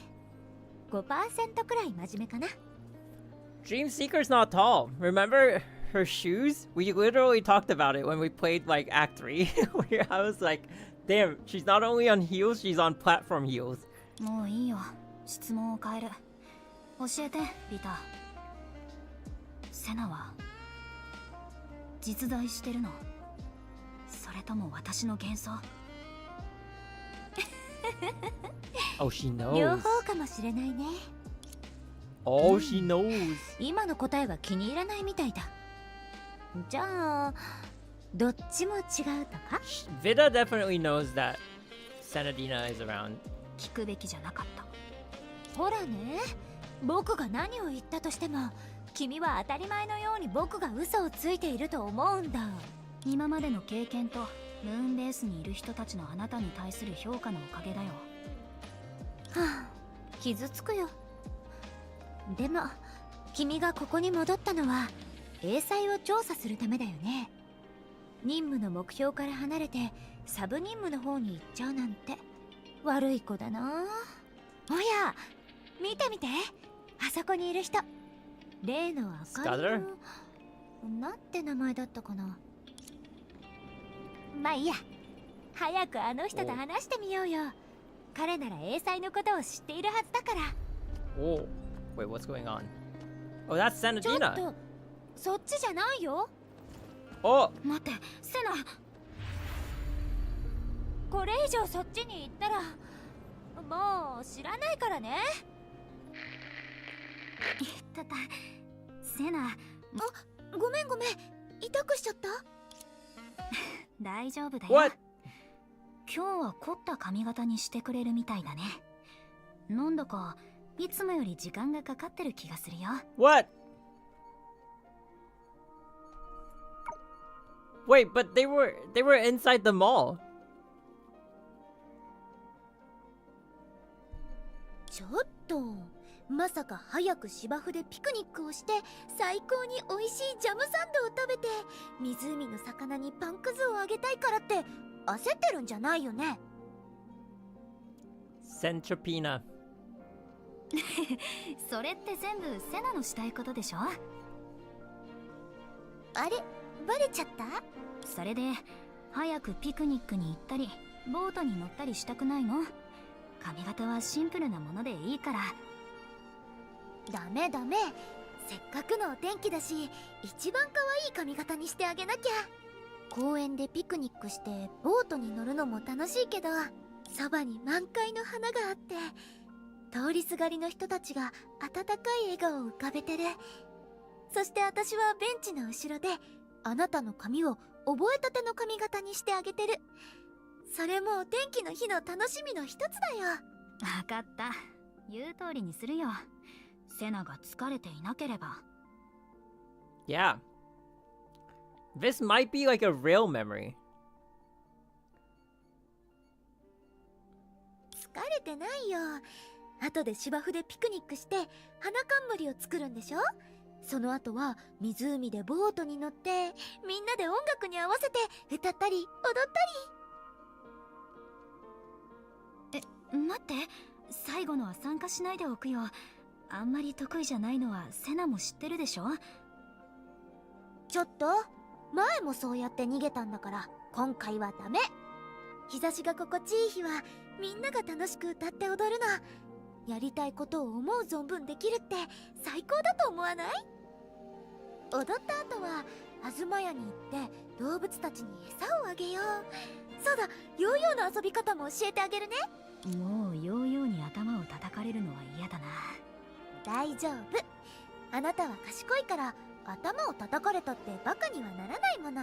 5% くらい真面目かな。 Dream Seeker's not tall. Remember her shoes? We literally talked about it when we played like Act 3. Where I was like, damn, she's not only on heels, she's on platform heels. もういいよ。質問を変える。教えて、リタ。セナは実在してるの？それとも私の幻想？ Oh, she 両 knows. 方かもしれないね。Oh, she knows. 今の答えは気に入らないみたいだ。じゃあどっちも違うとか？ Vida definitely knows that Senadina is around. 聞くべきじゃなかった。ほらね、僕が何を言ったとしても君は当たり前のように僕が嘘をついていると思うんだ。今までの経験とムーンベースにいる人たちのあなたに対する評価のおかげだよ。はあ、傷つくよ。でも君がここに戻ったのは英才を調査するためだよね。任務の目標から離れてサブ任務の方に行っちゃうなんて悪い子だな。おや、見て見て、あそこにいる人、例の赤いの、なんて名前だったかな。まあいいや、早くあの人と話してみようよ。彼なら英才のことを知っているはずだから。Oh, wait, what's going on? Oh, that's ちょっ Senadina. と、そっちじゃないよ。Oh, 待って、セナ。これ以上そっちに行ったらもう知らないからね。セナ。あ、ごめんごめん、痛くしちゃった。大丈夫だよ。 what? 今日は凝った髪型にしてくれるみたいだね。なんだかいつもより時間がかかってる気がするよ。 What? Wait, but they were inside the mall. ちょっと、まさか早く芝生でピクニックをして最高に美味しいジャムサンドを食べて湖の魚にパンくずをあげたいからって焦ってるんじゃないよね。Centropina. それって全部セナのしたいことでしょ。あれ、バレちゃった？それで早くピクニックに行ったりボートに乗ったりしたくないの？髪型はシンプルなものでいいから。ダメダメ、せっかくのお天気だし一番可愛い髪型にしてあげなきゃ。公園でピクニックしてボートに乗るのも楽しいけど、そばに満開の花があって通りすがりの人たちが温かい笑顔を浮かべてる。そして私はベンチの後ろであなたの髪を覚えたての髪型にしてあげてる。それもお天気の日の楽しみの一つだよ。わかった、言う通りにするよ。セナが疲れていなければ。 Yeah. This might be like a real memory. 疲れてないよ。後で芝生でピクニックして花冠を作るんでしょ。その後は湖でボートに乗ってみんなで音楽に合わせて歌ったり踊ったり。待って、最後のは参加しないでおくよ。あんまり得意じゃないのはセナも知ってるでしょ。ちょっと、前もそうやって逃げたんだから今回はダメ。日差しが心地いい日はみんなが楽しく歌って踊るの。やりたいことを思う存分できるって最高だと思わない？踊った後は東屋に行って動物たちに餌をあげよう。そうだ、ヨーヨーの遊び方も教えてあげるね。もうヨーヨーに頭を叩かれるのは嫌だな。大丈夫、あなたは賢いから頭を叩かれたってバカにはならないもの。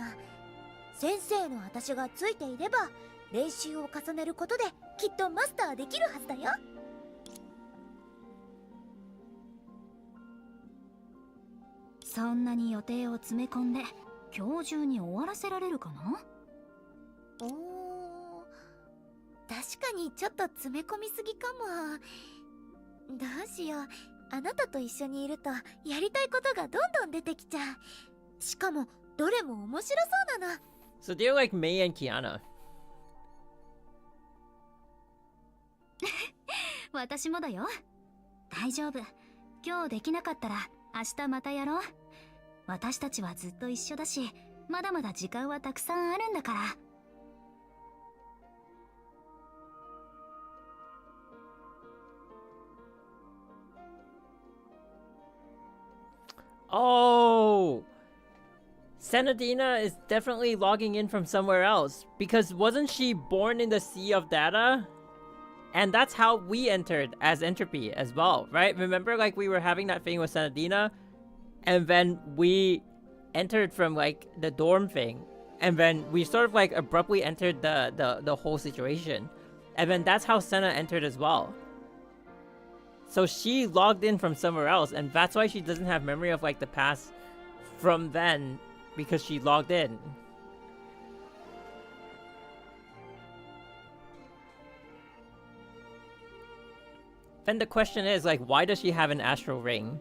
先生の私がついていれば練習を重ねることできっとマスターできるはずだよ。そんなに予定を詰め込んで今日中に終わらせられるかな？おー、確かにちょっと詰め込みすぎかも。どうしよう、あなたと一緒にいるとやりたいことがどんどん出てきちゃう。しかもどれも面白そうなの。 So they're like Mei and Kiana. 私もだよ。大丈夫、今日できなかったら明日またやろう。私たちはずっと一緒だし、まだまだ時間はたくさんあるんだから。Oh! Senadina is definitely logging in from somewhere else. Because wasn't she born in the Sea of Data? And that's how we entered as Entropy as well, right? Remember, like, we were having that thing with Senadina? And then we entered from, like, the dorm thing. And then we sort of, like, abruptly entered the whole situation. And then that's how Senna entered as well. So she logged in from somewhere else, and that's why she doesn't have memory of, like, the past from then, because she logged in. Then the question is, like, why does she have an astral ring?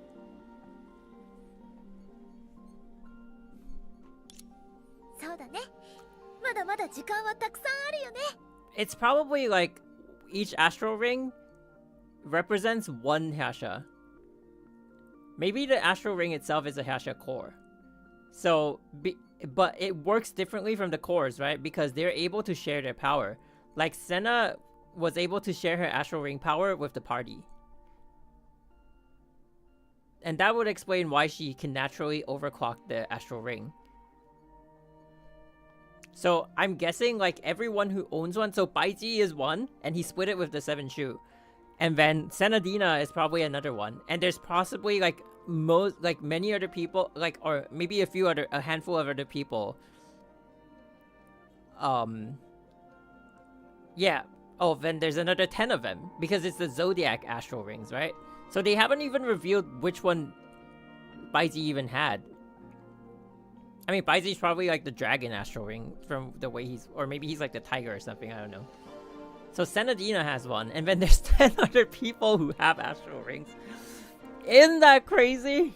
It's probably like each astral ring represents one Hasha. Maybe the astral ring itself is a Hasha core. So, but it works differently from the cores, right? Because they're able to share their power. Like Senna was able to share her astral ring power with the party. And that would explain why she can naturally overclock the astral ring. So I'm guessing like everyone who owns one, so Baiji is one, and he split it with the Seven Shus. And then Senadina is probably another one. And there's possibly like many other people, like, or maybe a handful of other people. Yeah. Oh, then there's another 10 of them, because it's the Zodiac astral rings, right? So they haven't even revealed which one Baiji even had. I mean, Baiji's probably like the dragon astral ring from the way he's, or maybe he's like the tiger or something, I don't know. So Senadina has one, and then there's 10 other people who have astral rings. Isn't that crazy?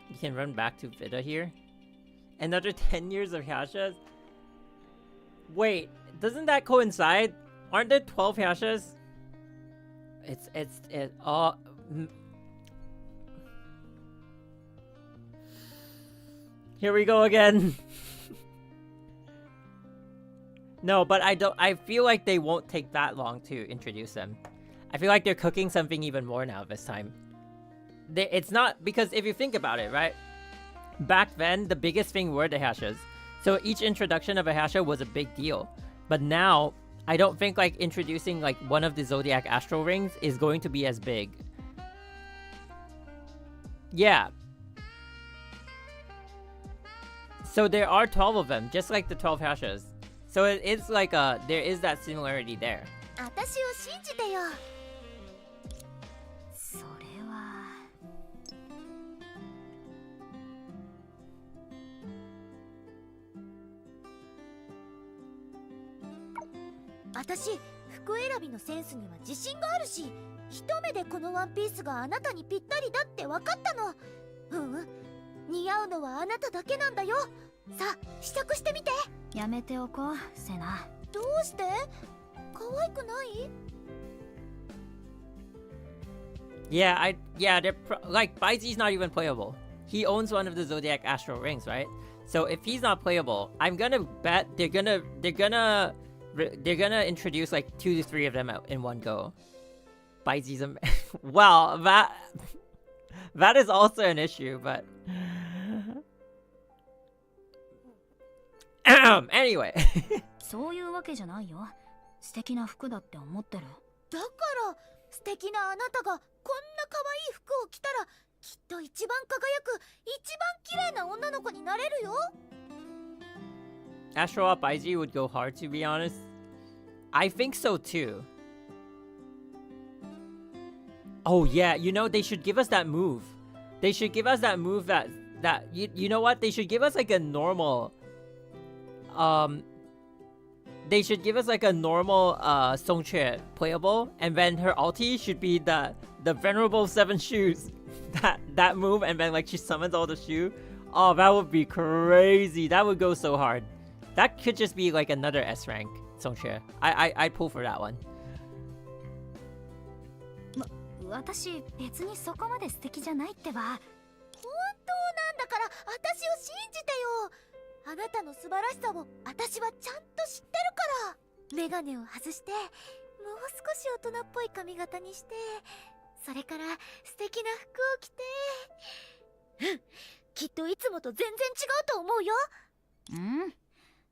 You can run back to Vida here. Another 10 years of Hashas? Wait, doesn't that coincide? Aren't there 12 Hashas? Here we go again. No, but I feel like they won't take that long to introduce them. I feel like they're cooking something even more now this time. It's not, because if you think about it, right? Back then, the biggest thing were the Hashas. So each introduction of a Hasha was a big deal. But now, I don't think like introducing like one of the Zodiac astral rings is going to be as big. Yeah. So there are 12 of them, just like the 12 Hashas. So it's like there is that similarity there. Yeah, they're like Baiji's not even playable. He owns one of the Zodiac astral rings, right? So if he's not playable, I'm gonna bet they're gonna introduce like 2 to 3 of them in one go. Baiji's a well, that is also an issue, but anyway. そういうわけじゃないよ。素敵な服だって思ってる。だから素敵なあなたがこんな可愛い服を着たらきっと一番輝く一番綺麗な女の子になれるよ。Astro Up Baiji would go hard, to be honest. I think so too. Oh yeah, you know, they should give us that move. They should give us that move that you know what? They should give us like a normal they should give us like a normal Songche playable, and then her ulti should be the Venerable Seven Shus. That move, and then like she summons all the Shu. Oh, that would be crazy. That would go so hard. That could just be like another S rank Songche. I'd pull for that one. 私別にそこまで素敵じゃないってば。本当なんだから私を信じてよ。あなたの素晴らしさを私はちゃんと知ってるから。メガネを外して、もう少し大人っぽい髪型にして、それから素敵な服を着て。うん、きっといつもと全然違うと思うよ。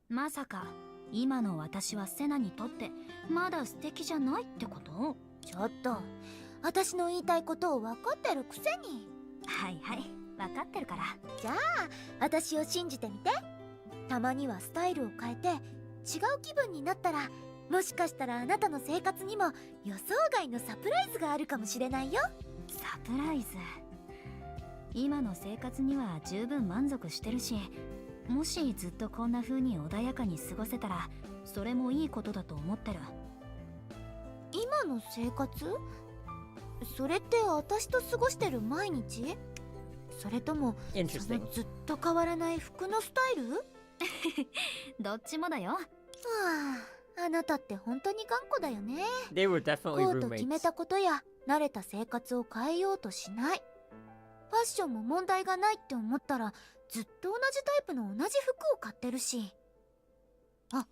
まさか今の私はセナにとってまだ素敵じゃないってこと？ちょっと、私の言いたいことを分かってるくせに。はいはい、分かってるから。じゃあ私を信じてみて。たまにはスタイルを変えて違う気分になったら、もしかしたらあなたの生活にも予想外のサプライズがあるかもしれないよ。サプライズ。今の生活には十分満足してるし、もしずっとこんな風に穏やかに過ごせたらそれもいいことだと思ってる。今の生活？それって私と過ごしてる毎日？それともそのずっと変わらない服のスタイル？どっちもだよ。はあ、あなたって本当に頑固だよね。 They were definitely こうと決め roommates. たことや慣れた生活を変えようとしない。ファッションも問題がないって思ったらずっと同じタイプの同じ服を買ってるし。あ、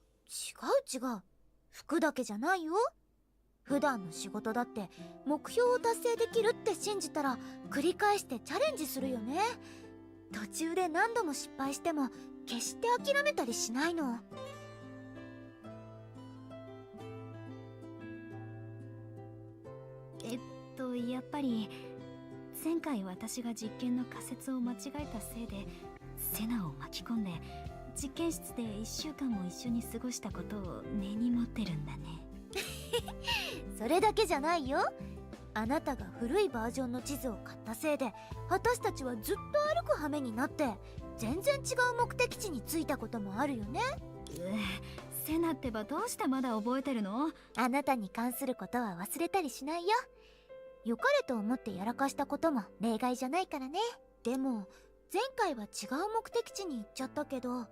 違う。服だけじゃないよ。普段の仕事だって目標を達成できるって信じたら繰り返してチャレンジするよね。途中で何度も失敗しても決して諦めたりしないの。やっぱり前回私が実験の仮説を間違えたせいでセナを巻き込んで実験室で1週間も一緒に過ごしたことを根に持ってるんだね。それだけじゃないよ。あなたが古いバージョンの地図を買ったせいで私たちはずっと歩く羽目になって全然違う目的地に着いたこともあるよね。セナってばどうしてまだ覚えてるの？あなたに関することは忘れたりしないよ。良かれと思ってやらかしたことも例外じゃないからね。でも前回は違う目的地に行っちゃったけど、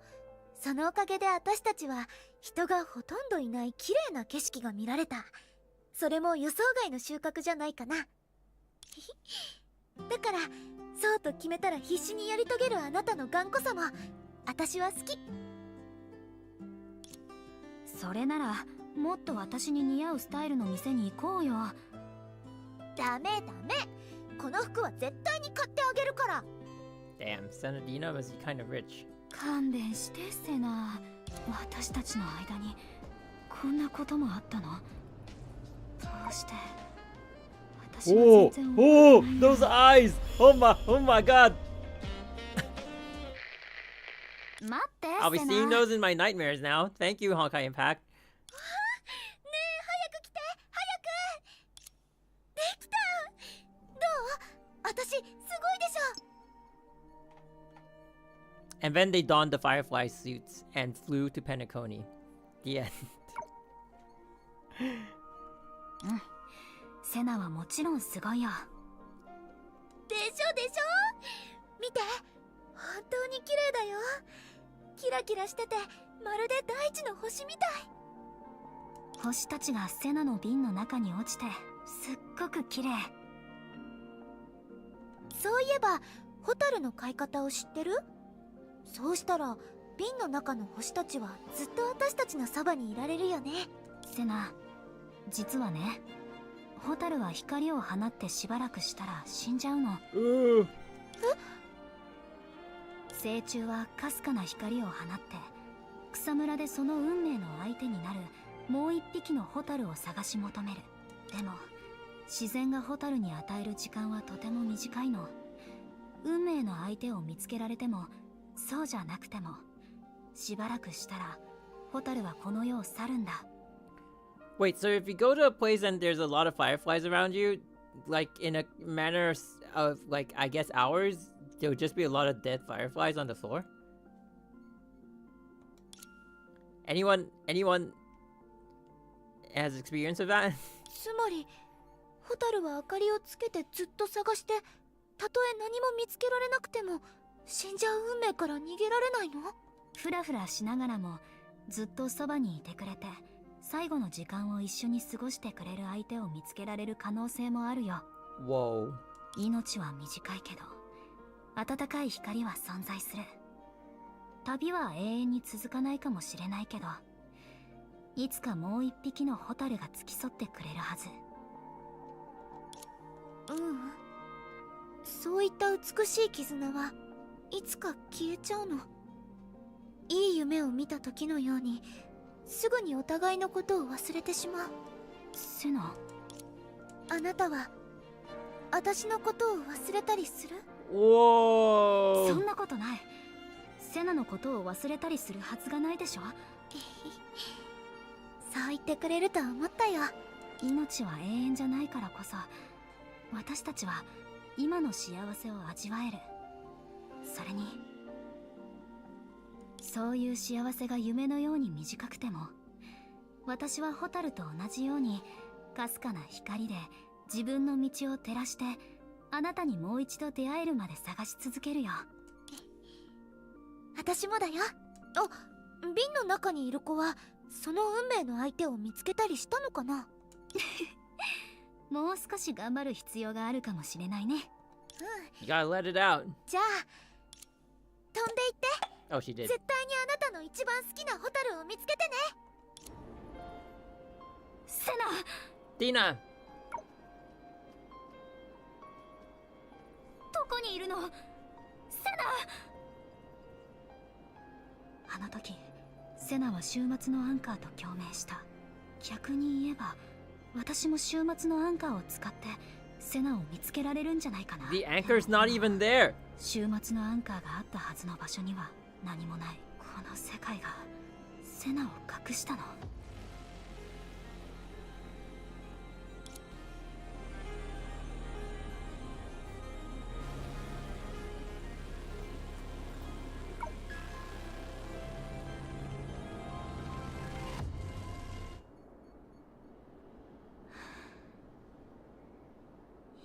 そのおかげで私たちは人がほとんどいない綺麗な景色が見られた。それも予想外の収穫じゃないかな。だからそうと決めたら必死にやり遂げるあなたの頑固さも私は好き。それならもっと私に似合うスタイルの店に行こうよ。ダメ。この服は絶対に買ってあげるから。 Damn, Senadina was kind of rich. 勘弁してセナ。私たちの間にこんなこともあったの？どうして私は全然覚えてないんだ。 those eyes! Oh my god! 待って、 I'll be セナ。 seeing those in my nightmares now. Thank you, Honkai Impact. 私すごいでしょ。 And then they donned the Firefly suits and flew to Penacony. The end. セナはもちろんすごいよ。でしょ見て、本当に綺麗だよ。キラキラしててまるで大地の星みたい。星たちがセナの瓶の中に落ちてすっごく綺麗。そういえばホタルの飼い方を知ってる？そうしたら瓶の中の星たちはずっと私たちのそばにいられるよね。セナ、実はね、ホタルは光を放ってしばらくしたら死んじゃうの。成虫はかすかな光を放って草むらでその運命の相手になるもう一匹のホタルを探し求める。でも自然がホタルに与える時間はとても短いの。運命の相手を見つけられてもそうじゃなくてもしばらくしたらホタルはこの世を去るんだ。 Wait, so if you go to a place and there's a lot of fireflies around you, like in a manner of like I guess hours, there would just be a lot of dead fireflies on the floor? Anyone has experience of that? つまりホタルは明かりをつけてずっと探して、たとえ何も見つけられなくても死んじゃう運命から逃げられないの？ふらふらしながらもずっとそばにいてくれて最後の時間を一緒に過ごしてくれる相手を見つけられる可能性もあるよ。 Whoa. 命は短いけど温かい光は存在する。旅は永遠に続かないかもしれないけどいつかもう一匹のホタルが付き添ってくれるはず。そういった美しい絆はいつか消えちゃうの。いい夢を見た時のようにすぐにお互いのことを忘れてしまう。セナ、あなたは私のことを忘れたりする？Whoa. そんなことない。セナのことを忘れたりするはずがないでしょ。そう言ってくれると思ったよ。命は永遠じゃないからこそ、私たちは今の幸せを味わえる。それにそういう幸せが夢のように短くても、私はホタルと同じようにかすかな光で自分の道を照らして、あなたにもう一度出会えるまで探し続けるよ。私もだよ。あ、瓶の中にいる子はその運命の相手を見つけたりしたのかな？もう少し頑張る必要があるかもしれないね。You gotta let it out. じゃあ飛んでいって。 Oh, she did. 絶対にあなたの一番好きなホタルを見つけてね。セナ。Dina. どこにいるの？セナ。あの時セナは終末のアンカーと共鳴した。逆に言えば私も終末のアンカーを使ってセナを見つけられるんじゃないかな。 The anchor's not even there. 終末のアンカーがあったはずの場所には何もない。この世界がセナを隠したの？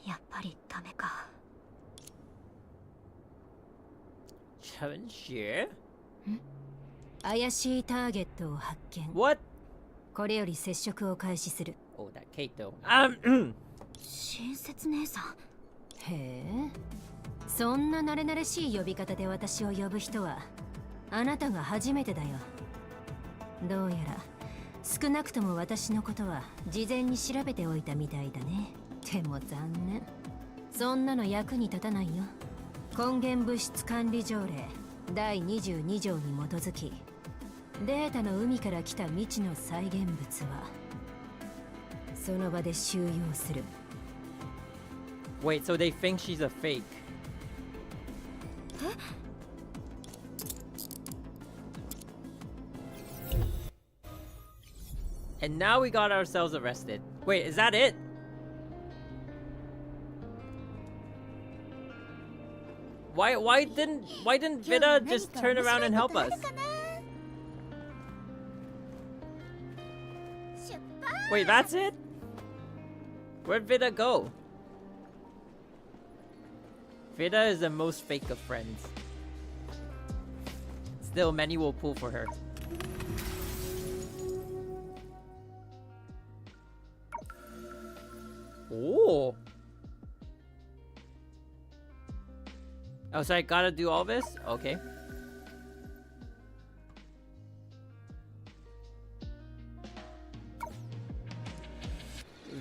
やっぱりダメか。Seven Shus? 怪しいターゲットを発見。 What? これより接触を開始する。 Oh, that Kate though. 親切姉さん。へえ、そんな慣れ慣れしい呼び方で私を呼ぶ人はあなたが初めてだよ。どうやら少なくとも私のことは事前に調べておいたみたいだね。でも残念、そんなの役に立たないよ。根源物質管理条例第22条に基づき、データの海から来た未知の再現物はその場で収容する。 Wait, so they think she's a fake. And now we got ourselves arrested. Wait, is that it? Why didn't Vida just turn around and help us? Wait, that's it? Where'd Vida go? Vida is the most fake of friends. Still, many will pull for her. Oh. Oh, so I gotta do all this? Okay.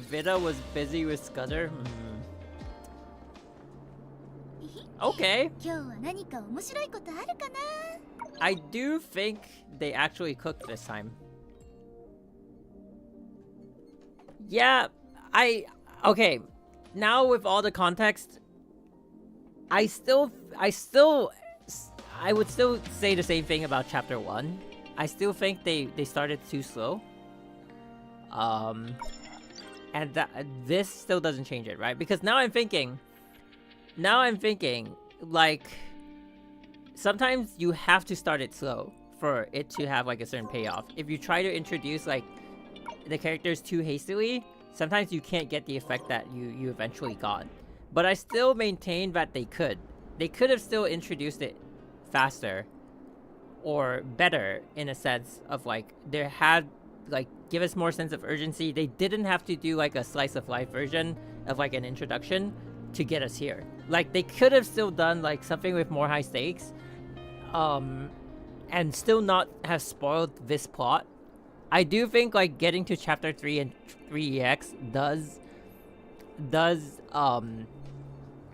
Vida was busy with Scudder? Okay. I do think they actually cooked this time. Yeah, okay. Now with all the context, I would still say the same thing about chapter 1. I still think they started too slow. And this still doesn't change it, right? Because now I'm thinking, like, sometimes you have to start it slow for it to have like a certain payoff. If you try to introduce like the characters too hastily, sometimes you can't get the effect that you eventually got. But I still maintain that they could have still introduced it faster or better, in a sense of like there had like give us more sense of urgency. They didn't have to do like a slice of life version of like an introduction to get us here. Like they could have still done like something with more high stakes, and still not have spoiled this plot. I do think like getting to chapter 3 and 3EX does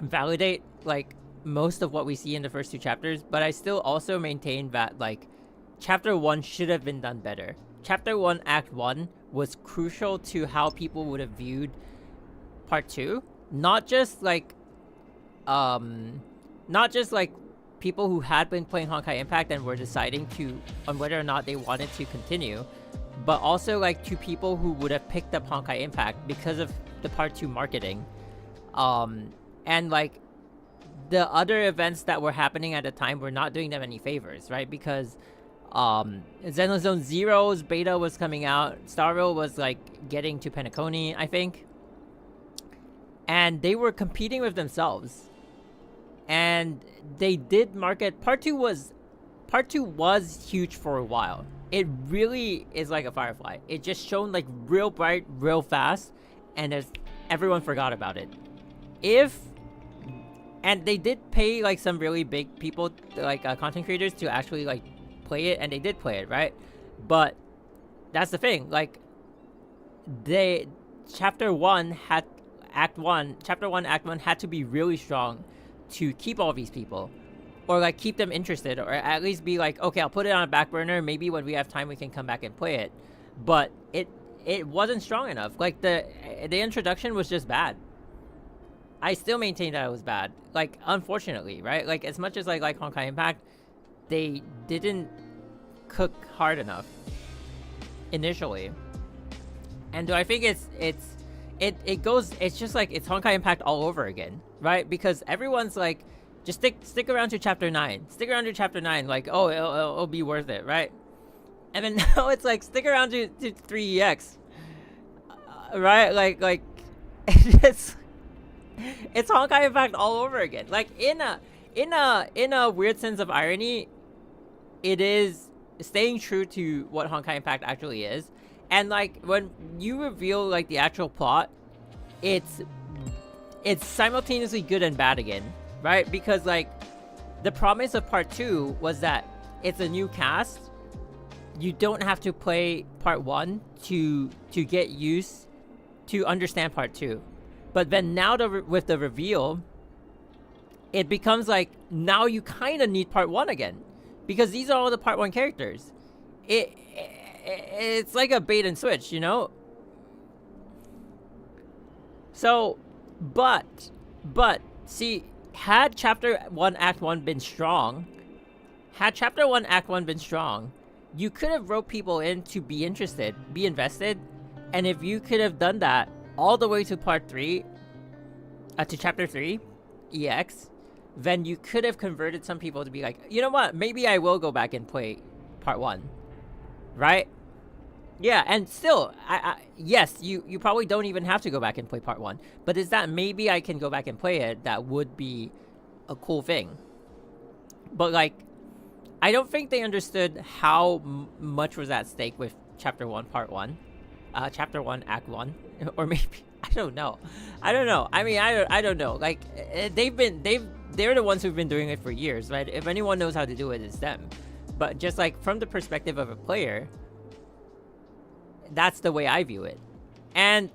validate like most of what we see in the first two chapters, but I still also maintain that like chapter 1 should have been done better. Chapter 1 Act 1 was crucial to how people would have viewed part 2, not just like people who had been playing Honkai Impact and were deciding on whether or not they wanted to continue, but also like to people who would have picked up Honkai Impact because of the Part 2 marketing. And like the other events that were happening at the time were not doing them any favors, right? Because Xenozone Zero's beta was coming out, Star Rail was like getting to Penacony, I think. And they were competing with themselves. And they did market. Part 2 was huge for a while. It really is like a firefly. It just shone like real bright, real fast, and everyone forgot about it. And they did pay like some really big people, like content creators, to actually like play it, and they did play it, right? But that's the thing. Like, Chapter 1 Act 1 had to be really strong to keep all these people, or like keep them interested, or at least be like, okay, I'll put it on a back burner, maybe when we have time we can come back and play it. But it wasn't strong enough. Like the introduction was just bad. I still maintain that it was bad, like, unfortunately, right? Like, as much as like Honkai Impact, they didn't cook hard enough initially. And do I think it's just like it's Honkai Impact all over again, right? Because everyone's like, just stick around to chapter 9. Stick around to chapter 9, like, oh, it'll be worth it, right? And then now it's like, stick around to 3EX, right? Like it's Honkai Impact all over again. Like, in a weird sense of irony, it is staying true to what Honkai Impact actually is. And like, when you reveal like the actual plot, it's simultaneously good and bad again, right? Because like, the promise of Part 2 was that it's a new cast. You don't have to play Part 1 to get used to understand Part 2. But then now with the reveal, it becomes like, now you kind of need Part 1 again, because these are all the Part 1 characters. It's like a bait and switch, you know? So, but see, had Chapter 1 Act 1 been strong, you could have wrote people in to be interested, be invested, and if you could have done that all the way to Part 3, to Chapter 3, EX, then you could have converted some people to be like, you know what, maybe I will go back and play Part 1. Right? Yeah, and still, yes, you probably don't even have to go back and play Part 1. But is that maybe I can go back and play it? That would be a cool thing. But like, I don't think they understood how much was at stake with Chapter 1 Part 1. Chapter 1 Act 1. Or maybe, I don't know. I mean, I don't know. Like, they're the ones who've been doing it for years, right? If anyone knows how to do it, it's them. But just like from the perspective of a player, that's the way I view it. And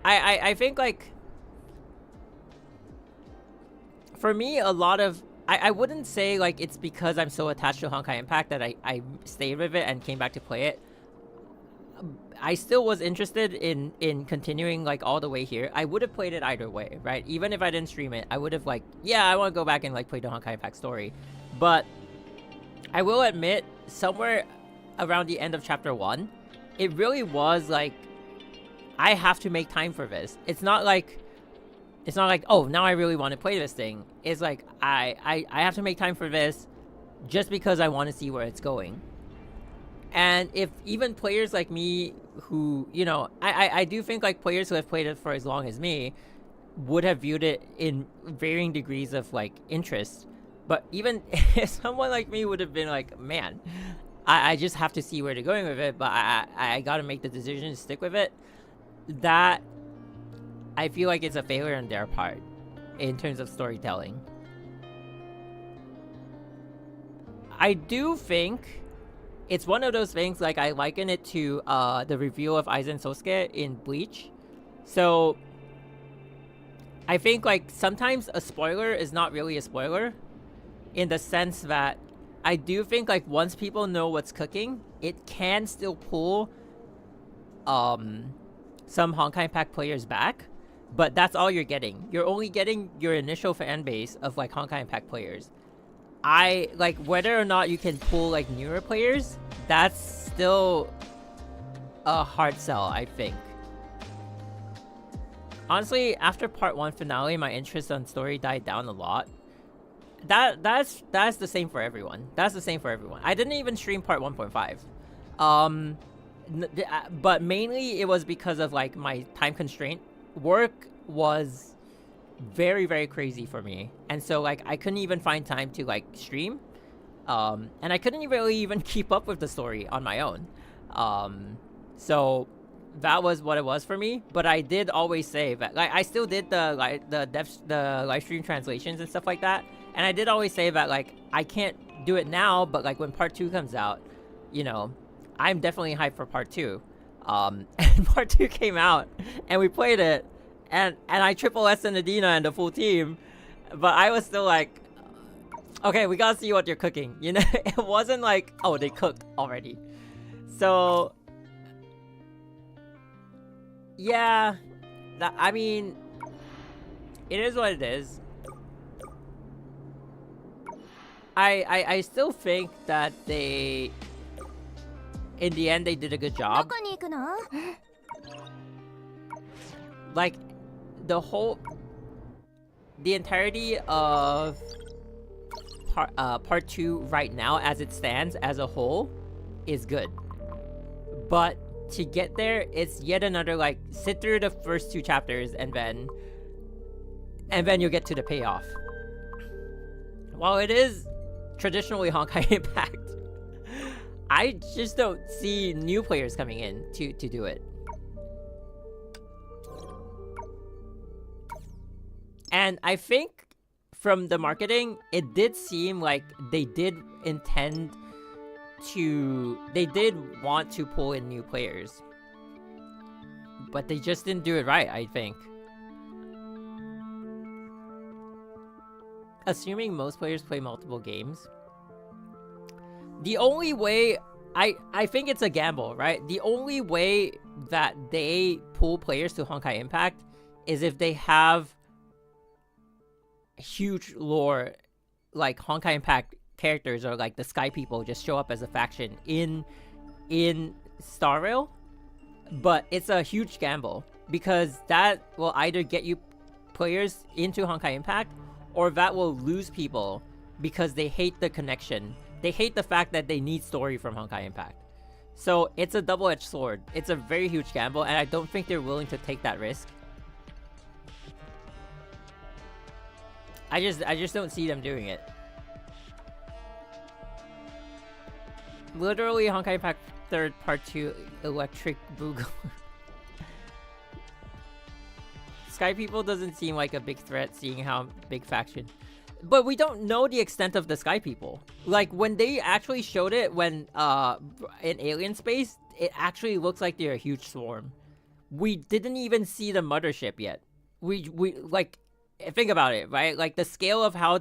I think like, for me, a lot of, I wouldn't say like it's because I'm so attached to Honkai Impact that I stayed with it and came back to play it. I still was interested in continuing like all the way here. I would have played it either way, right? Even if I didn't stream it, I would have like, yeah, I want to go back and like play the Honkai Impact story. But I will admit, somewhere around the end of Chapter 1, it really was like, I have to make time for this. It's not like, oh, now I really want to play this thing. It's like, I have to make time for this just because I want to see where it's going. And if even players like me who, you know, I do think like players who have played it for as long as me would have viewed it in varying degrees of like interest. But even someone like me would have been like, man, I just have to see where they're going with it, but I gotta make the decision to stick with it. That, I feel like it's a failure on their part in terms of storytelling. I do think it's one of those things, like, I liken it to the reveal of Aizen Sosuke in Bleach. So, I think, like, sometimes a spoiler is not really a spoiler, in the sense that I do think, like, once people know what's cooking, it can still pull some Honkai Impact players back, but that's all you're getting. You're only getting your initial fan base of like Honkai Impact players. I like whether or not you can pull like newer players, that's still a hard sell, I think. Honestly, after part 1 finale, my interest on story died down a lot. That's the same for everyone. That's the same for everyone. I didn't even stream part 1.5. But mainly it was because of like my time constraint. Work was very, very crazy for me, and so like I couldn't even find time to like stream, and I couldn't really even keep up with the story on my own. So that was what it was for me. But I did always say that like I still did the live stream translations and stuff like that, and I did always say that like I can't do it now, but like when part 2 comes out, you know, I'm definitely hyped for part 2. And part 2 came out, and we played it, and I triple S Senadina and the full team, but I was still like, okay, we gotta see what you're cooking, you know? It wasn't like, oh, they cooked already. So yeah, I mean, it is what it is. I still think that they, in the end, they did a good job. Like, the entirety of part 2 right now, as it stands, as a whole, is good. But to get there, it's yet another, like, sit through the first 2 chapters, and then you'll get to the payoff. While it is traditionally Honkai Impact, I just don't see new players coming in to do it. And I think from the marketing, it did seem like they did want to pull in new players. But they just didn't do it right, I think. Assuming most players play multiple games, the only way, I think it's a gamble, right? The only way that they pull players to Honkai Impact is if they have huge lore, like Honkai Impact characters, or like the Sky People just show up as a faction in Star Rail. But it's a huge gamble, because that will either get you players into Honkai Impact, or that will lose people because they hate the connection. They hate the fact that they need story from Honkai Impact. So it's a double-edged sword. It's a very huge gamble, and I don't think they're willing to take that risk. I just don't see them doing it. Literally, Honkai Impact 3rd Part 2 Electric Boogaloo. Sky People doesn't seem like a big threat, seeing how big faction. But we don't know the extent of the Sky People. Like, when they actually showed it when in Alien Space, it actually looks like they're a huge swarm. We didn't even see the mothership yet. We like, think about it, right? Like, the scale of how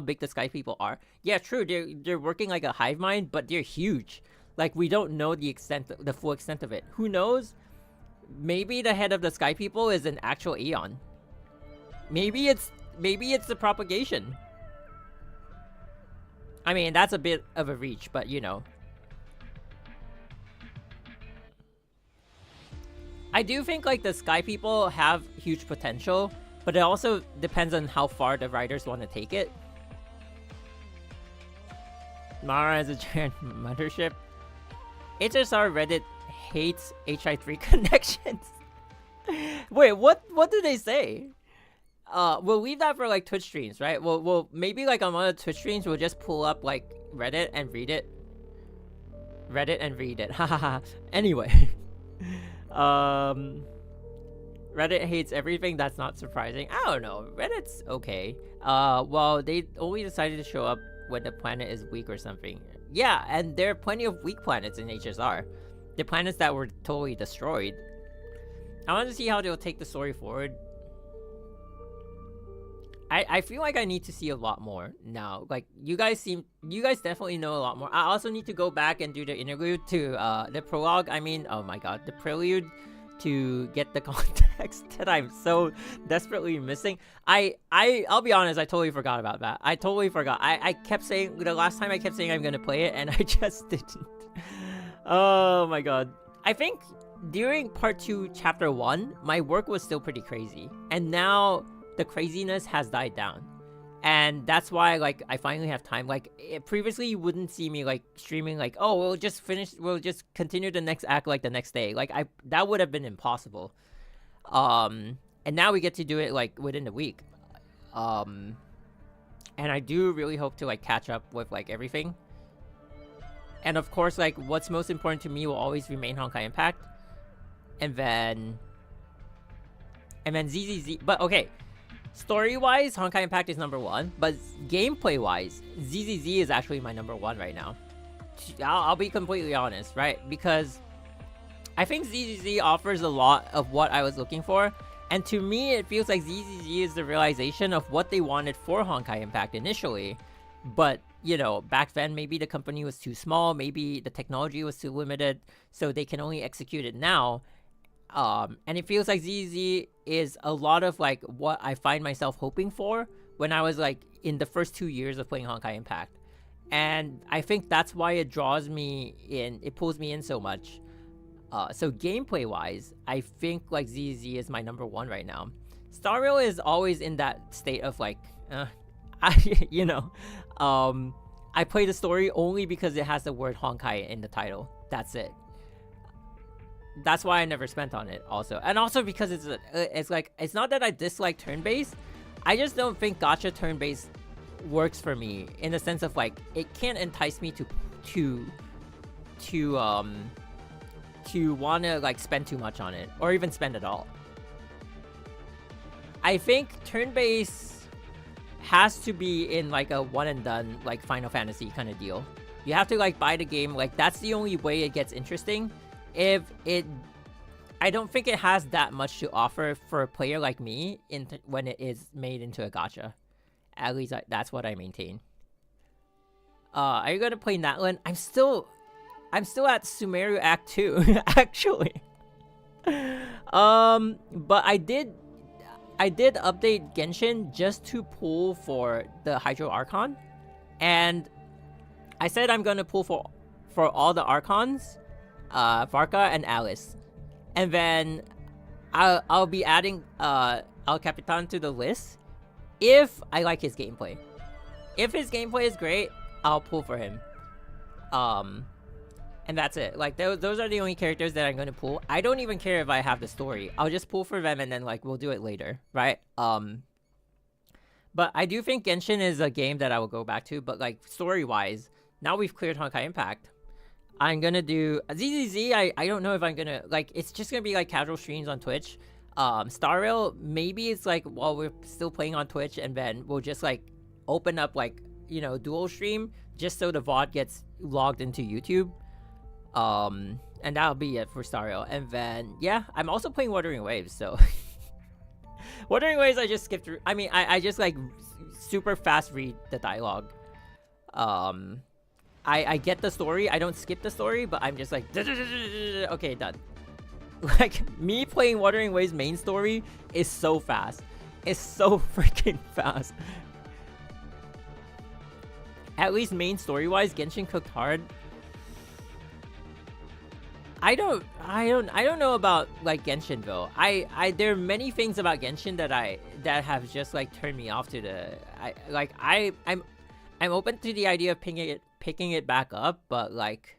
big the Sky People are. Yeah, true, they're working like a hive mind, but they're huge. Like, we don't know the full extent of it. Who knows? Maybe the head of the Sky People is an actual Aeon. Maybe it's the propagation. I mean, that's a bit of a reach, but you know. I do think like the Sky People have huge potential, but it also depends on how far the writers want to take it. Mara is a giant mothership. HSR Reddit hates HI3 connections. Wait, what do they say? We'll leave that for like Twitch streams, right? We'll maybe like on one of the Twitch streams we'll just pull up like Reddit and read it. Hahaha. Anyway. Reddit hates everything. That's not surprising. I don't know. Reddit's okay. Well, they only decided to show up when the planet is weak or something. Yeah, and there are plenty of weak planets in HSR. The planets that were totally destroyed. I want to see how they'll take the story forward. I feel like I need to see a lot more now. Like, you guys definitely know a lot more. I also need to go back and do the interlude to, the prologue. I mean, oh my god, the prelude to get the context that I'm so desperately missing. I'll be honest, I totally forgot about that. I totally forgot. I kept saying, the last time I kept saying I'm gonna play it, and I just didn't. Oh my god. I think during part 2 chapter 1, my work was still pretty crazy, and now the craziness has died down. And that's why, like, I finally have time. Like, previously you wouldn't see me, like, streaming, like, oh, we'll just continue the next act, like, the next day. Like, that would have been impossible. And now we get to do it, like, within a week. And I do really hope to, like, catch up with, like, everything. And, of course, like, what's most important to me will always remain Honkai Impact. And then ZZZ. But, okay. Story-wise, Honkai Impact is number 1, but gameplay-wise, ZZZ is actually my number 1 right now. I'll be completely honest, right? Because I think ZZZ offers a lot of what I was looking for, and to me, it feels like ZZZ is the realization of what they wanted for Honkai Impact initially. But, you know, back then, maybe the company was too small, maybe the technology was too limited, so they can only execute it now. And it feels like ZZ is a lot of, like, what I find myself hoping for when I was, like, in the first 2 years of playing Honkai Impact. And I think that's why it draws me in, it pulls me in so much. So gameplay-wise, I think, like, ZZ is my number 1 right now. Star Rail is always in that state of, like, you know, I play the story only because it has the word Honkai in the title. That's it. That's why I never spent on it also. And also because it's like, it's not that I dislike turn-based. I just don't think gacha turn-based works for me in the sense of, like, it can't entice me to want to, like, spend too much on it or even spend at all. I think turn-based has to be in, like, a one and done, like, Final Fantasy kind of deal. You have to, like, buy the game. Like, that's the only way it gets interesting. I don't think it has that much to offer for a player like me when it is made into a gacha. At least that's what I maintain. Are you gonna play Natlan? I'm still at Sumeru Act 2, actually. But I did update Genshin just to pull for the Hydro Archon, and I said I'm gonna pull for all the Archons. Varka and Alice, and then I'll be adding El Capitan to the list if I like his gameplay. If his gameplay is great, I'll pull for him. And that's it. Like, those are the only characters that I'm gonna pull. I don't even care if I have the story. I'll just pull for them and then, like, we'll do it later, right? But I do think Genshin is a game that I will go back to. But, like, story-wise, now we've cleared Honkai Impact. I'm gonna do ZZZ. I don't know if I'm gonna, like, it's just gonna be like casual streams on Twitch. Star Rail, maybe it's like while we're still playing on Twitch, and then we'll just, like, open up, like, you know, dual stream just so the VOD gets logged into YouTube. And that'll be it for Star Rail. And then, yeah, I'm also playing Wuthering Waves, so Wuthering Waves I just skipped through. I mean, I just, like, super fast read the dialogue. I get the story. I don't skip the story, but I'm just like, okay, done. Like, me playing Wuthering Waves main story is so fast. It's so freaking fast. At least main story-wise, Genshin cooked hard. I don't know about, like, Genshin though. There are many things about Genshin that have just, like, turned me off to the. I'm open to the idea of picking it back up, but, like,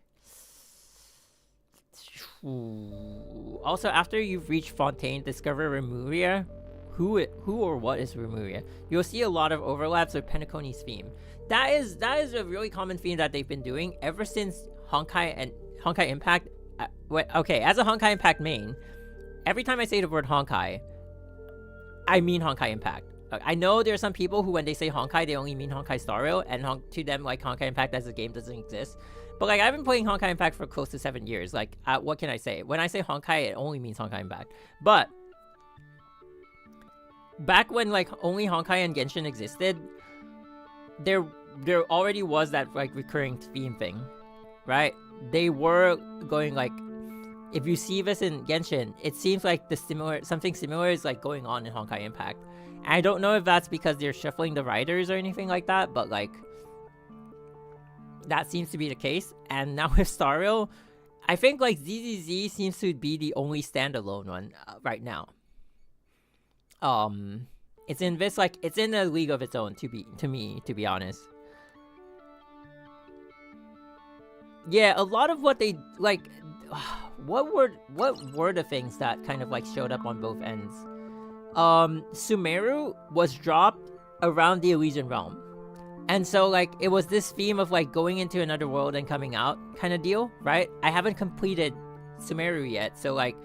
also after you've reached Fontaine, discover Remuria. Who or what is Remuria? You'll see a lot of overlaps with Penacony's theme. That is a really common theme that they've been doing ever since Honkai Impact. Okay, as a Honkai Impact main, every time I say the word Honkai, I mean Honkai Impact. I know there are some people who, when they say Honkai, they only mean Honkai Star Rail, and to them, like, Honkai Impact as a game doesn't exist. But, like, I've been playing Honkai Impact for close to 7 years. Like, what can I say? When I say Honkai, it only means Honkai Impact. But back when, like, only Honkai and Genshin existed, there already was that, like, recurring theme thing, right? They were going, like, if you see this in Genshin, it seems like something similar is like going on in Honkai Impact. And I don't know if that's because they're shuffling the writers or anything like that, but like that seems to be the case. And now with Star Rail, I think like ZZZ seems to be the only standalone one right now. It's in this like it's in a league of its own to be honest. Yeah, a lot of what they like. What were the things that kind of like showed up on both ends? Sumeru was dropped around the Elysian Realm. And so, like, it was this theme of, like, going into another world and coming out kind of deal, right? I haven't completed Sumeru yet, so, like,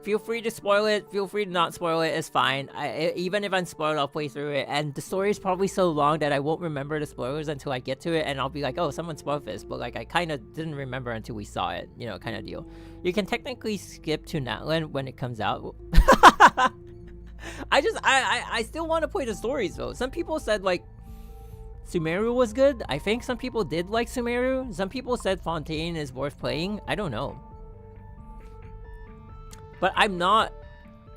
feel free to spoil it, feel free to not spoil it, it's fine. Even if I'm spoiled, I'll play through it. And the story is probably so long that I won't remember the spoilers until I get to it, and I'll be like, oh, someone spoiled this, but, like, I kind of didn't remember until we saw it, you know, kind of deal. You can technically skip to Natlan when it comes out. I still want to play the stories, though. Some people said, like, Sumeru was good. I think some people did like Sumeru. Some people said Fontaine is worth playing. I don't know. But I'm not...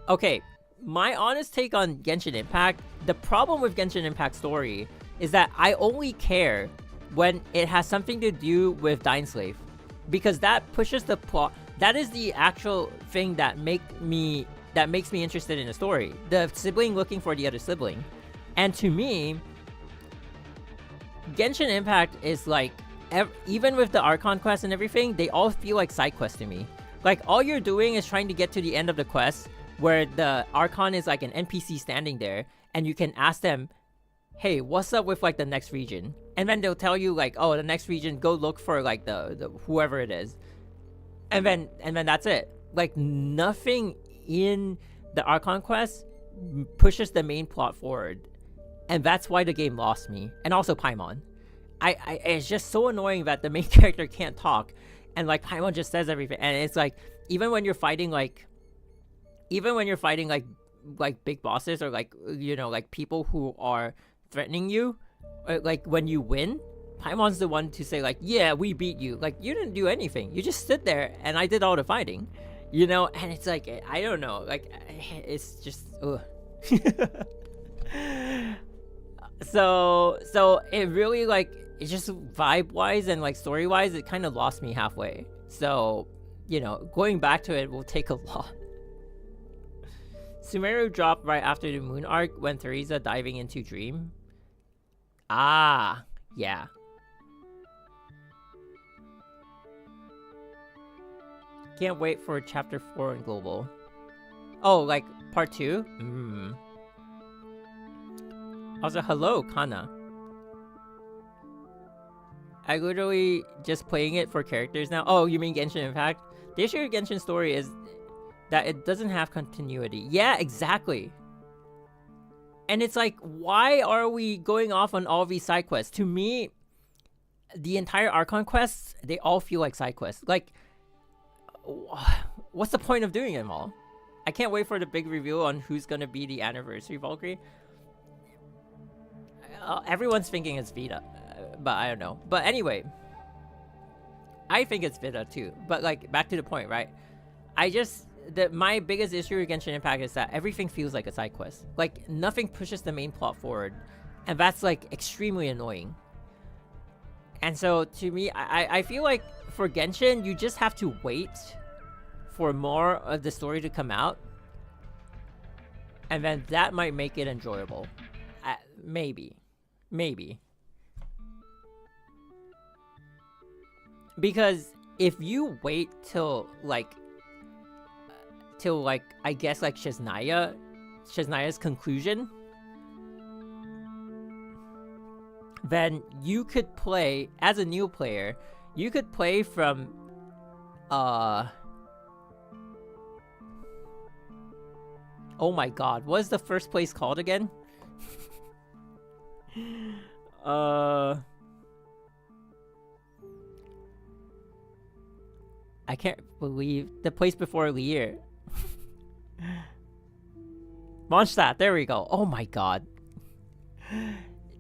Okay, my honest take on Genshin Impact, the problem with Genshin Impact story is that I only care when it has something to do with Dyneslave. Because that pushes the plot... That is the actual thing that makes me interested in the story. The sibling looking for the other sibling. And to me... Genshin Impact is like, even with the Archon quest and everything, they all feel like side quests to me. Like, all you're doing is trying to get to the end of the quest, where the Archon is like an NPC standing there, and you can ask them, hey, what's up with like the next region? And then they'll tell you like, oh, the next region, go look for like the whoever it is. And then that's it. Like, nothing in the Archon quest pushes the main plot forward. And that's why the game lost me. And also Paimon. It's just so annoying that the main character can't talk. And like Paimon just says everything. And it's like, even when you're fighting like big bosses or like, you know, like people who are threatening you, like when you win, Paimon's the one to say like, yeah, we beat you. Like, you didn't do anything. You just stood there and I did all the fighting. You know? And it's like, I don't know. Like, it's just, ugh. So it really, like, it's just vibe-wise and, like, story-wise, it kind of lost me halfway. So, you know, going back to it will take a lot. Sumeru dropped right after the Moon arc when Theresa diving into Dream. Ah, yeah. Can't wait for Chapter 4 in Global. Oh, like, Part 2? Also, hello, Kana. I literally just playing it for characters now. Oh, you mean Genshin Impact? The issue with Genshin story is that it doesn't have continuity. Yeah, exactly. And it's like, why are we going off on all these side quests? To me, the entire Archon quests, they all feel like side quests. Like, what's the point of doing them all? I can't wait for the big reveal on who's gonna be the anniversary Valkyrie. Everyone's thinking it's Vita, but I don't know. But anyway, I think it's Vita too. But like, back to the point, right? My biggest issue with Genshin Impact is that everything feels like a side quest. Like, nothing pushes the main plot forward, and that's like extremely annoying. And so to me, I feel like for Genshin, you just have to wait for more of the story to come out, and then that might make it enjoyable. Maybe. Because if you wait till like I guess like Shesnaya's conclusion, then you could play as a new player. You could play from oh my god, what is the first place called again? I can't believe the place before Lier. Mondstadt, there we go. Oh my god.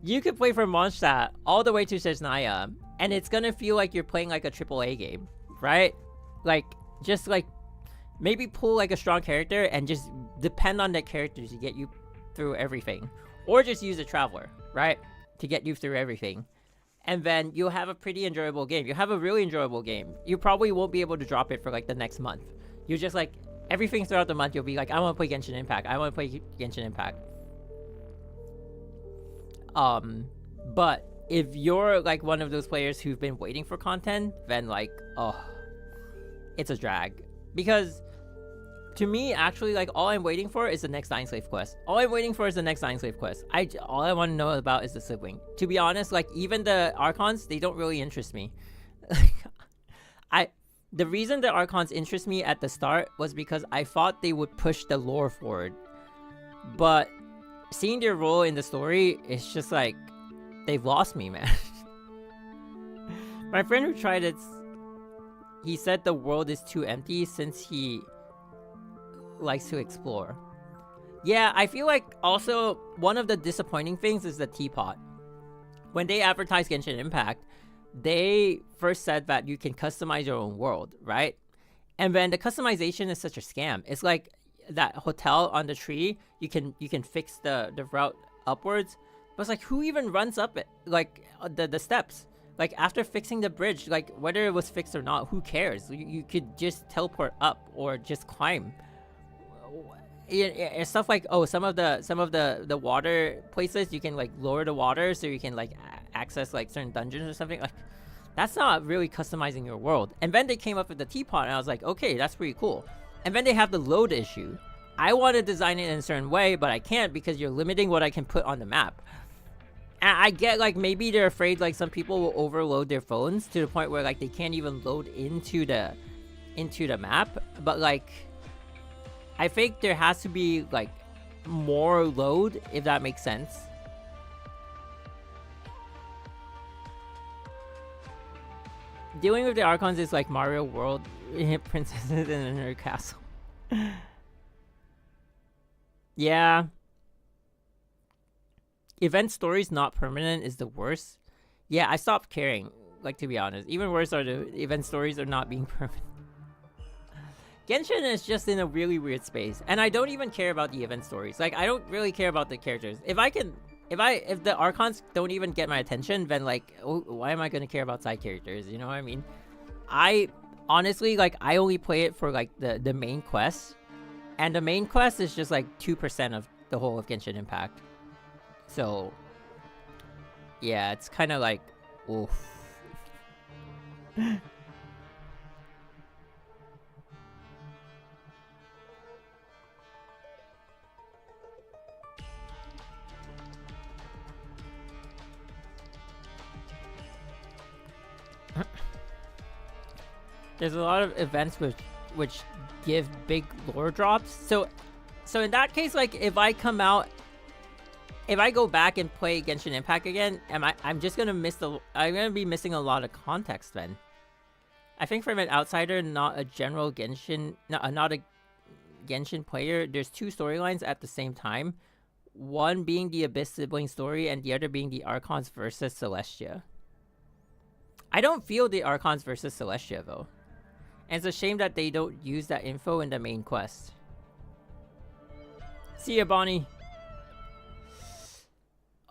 You could play from Mondstadt all the way to Shesnaya, and it's gonna feel like you're playing like a AAA game, right? Like, just like maybe pull like a strong character and just depend on that character to get you through everything, or just use a traveler, right, to get you through everything, and then you'll have a pretty enjoyable game. You have a really enjoyable game. You probably won't be able to drop it for like the next month. You just like everything throughout the month. You'll be like, I want to play Genshin Impact. I want to play Genshin Impact. But if you're like one of those players who've been waiting for content, then like, oh, it's a drag. Because to me, actually, like, all I'm waiting for is the next Dying Slave quest. All I'm waiting for is the next Dying Slave quest. All I want to know about is the sibling. To be honest, like, even the Archons, they don't really interest me. The reason the Archons interest me at the start was because I thought they would push the lore forward. But seeing their role in the story, it's just like, they've lost me, man. My friend who tried it, he said the world is too empty since he likes to explore. Yeah, I feel like also one of the disappointing things is the teapot. When they advertised Genshin Impact, they first said that you can customize your own world, right? And then the customization is such a scam. It's like that hotel on the tree, you can fix the route upwards, but it's like, who even runs up it, like the steps? Like, after fixing the bridge, like, whether it was fixed or not, who cares? You could just teleport up or just climb. It's stuff like, oh, some of the water places, you can like lower the water so you can like access like certain dungeons or something. Like, that's not really customizing your world. And then they came up with the teapot, and I was like, okay, that's pretty cool. And then they have the load issue. I want to design it in a certain way, but I can't because you're limiting what I can put on the map. And I get, like, maybe they're afraid like some people will overload their phones to the point where like they can't even load into the map. But like, I think there has to be like more load, if that makes sense. Dealing with the Archons is like Mario World, princesses in her castle. Yeah. Event stories not permanent is the worst. Yeah, I stopped caring, like, to be honest. Even worse are the event stories are not being permanent. Genshin is just in a really weird space, and I don't even care about the event stories. Like, I don't really care about the characters. If the Archons don't even get my attention, then like, oh, why am I gonna care about side characters? You know what I mean? I honestly, like, I only play it for like the main quest, and the main quest is just like 2% of the whole of Genshin Impact. So yeah, it's kind of like, oof. There's a lot of events which give big lore drops. So in that case, like, if I go back and play Genshin Impact again, I'm just gonna I'm gonna be missing a lot of context then. I think from an outsider, not a Genshin player, there's two storylines at the same time. One being the Abyss sibling story, and the other being the Archons versus Celestia. I don't feel the Archons versus Celestia though. And it's a shame that they don't use that info in the main quest. See ya, Bonnie.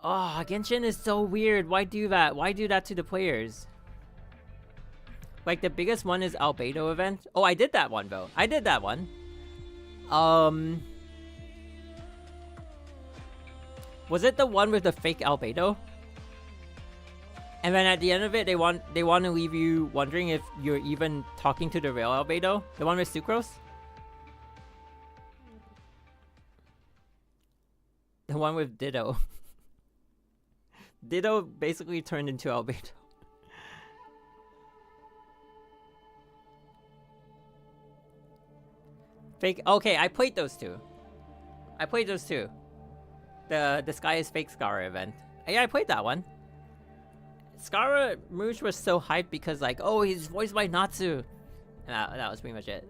Oh, Genshin is so weird. Why do that? Why do that to the players? Like, the biggest one is Albedo event. Oh, I did that one though. I did that one. Was it the one with the fake Albedo? And then at the end of it, they want to leave you wondering if you're even talking to the real Albedo? The one with Sucrose? The one with Ditto. Ditto basically turned into Albedo. Fake. Okay, I played those two. The Sky is Fake Scara event. Yeah, I played that one. Scara Rouge was so hyped because, like, oh, he's voiced by Natsu. And that was pretty much it.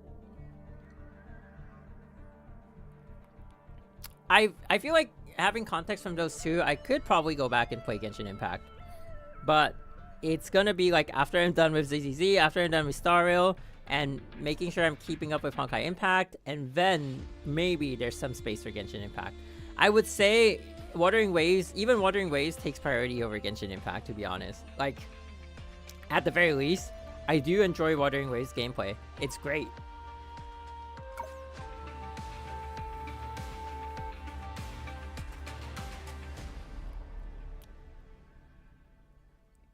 I feel like having context from those two, I could probably go back and play Genshin Impact. But it's gonna be like after I'm done with ZZZ, after I'm done with Star Rail, and making sure I'm keeping up with Honkai Impact, and then maybe there's some space for Genshin Impact. I would say Wuthering Waves, even Wuthering Waves takes priority over Genshin Impact, to be honest. Like, at the very least, I do enjoy Wuthering Waves gameplay. It's great.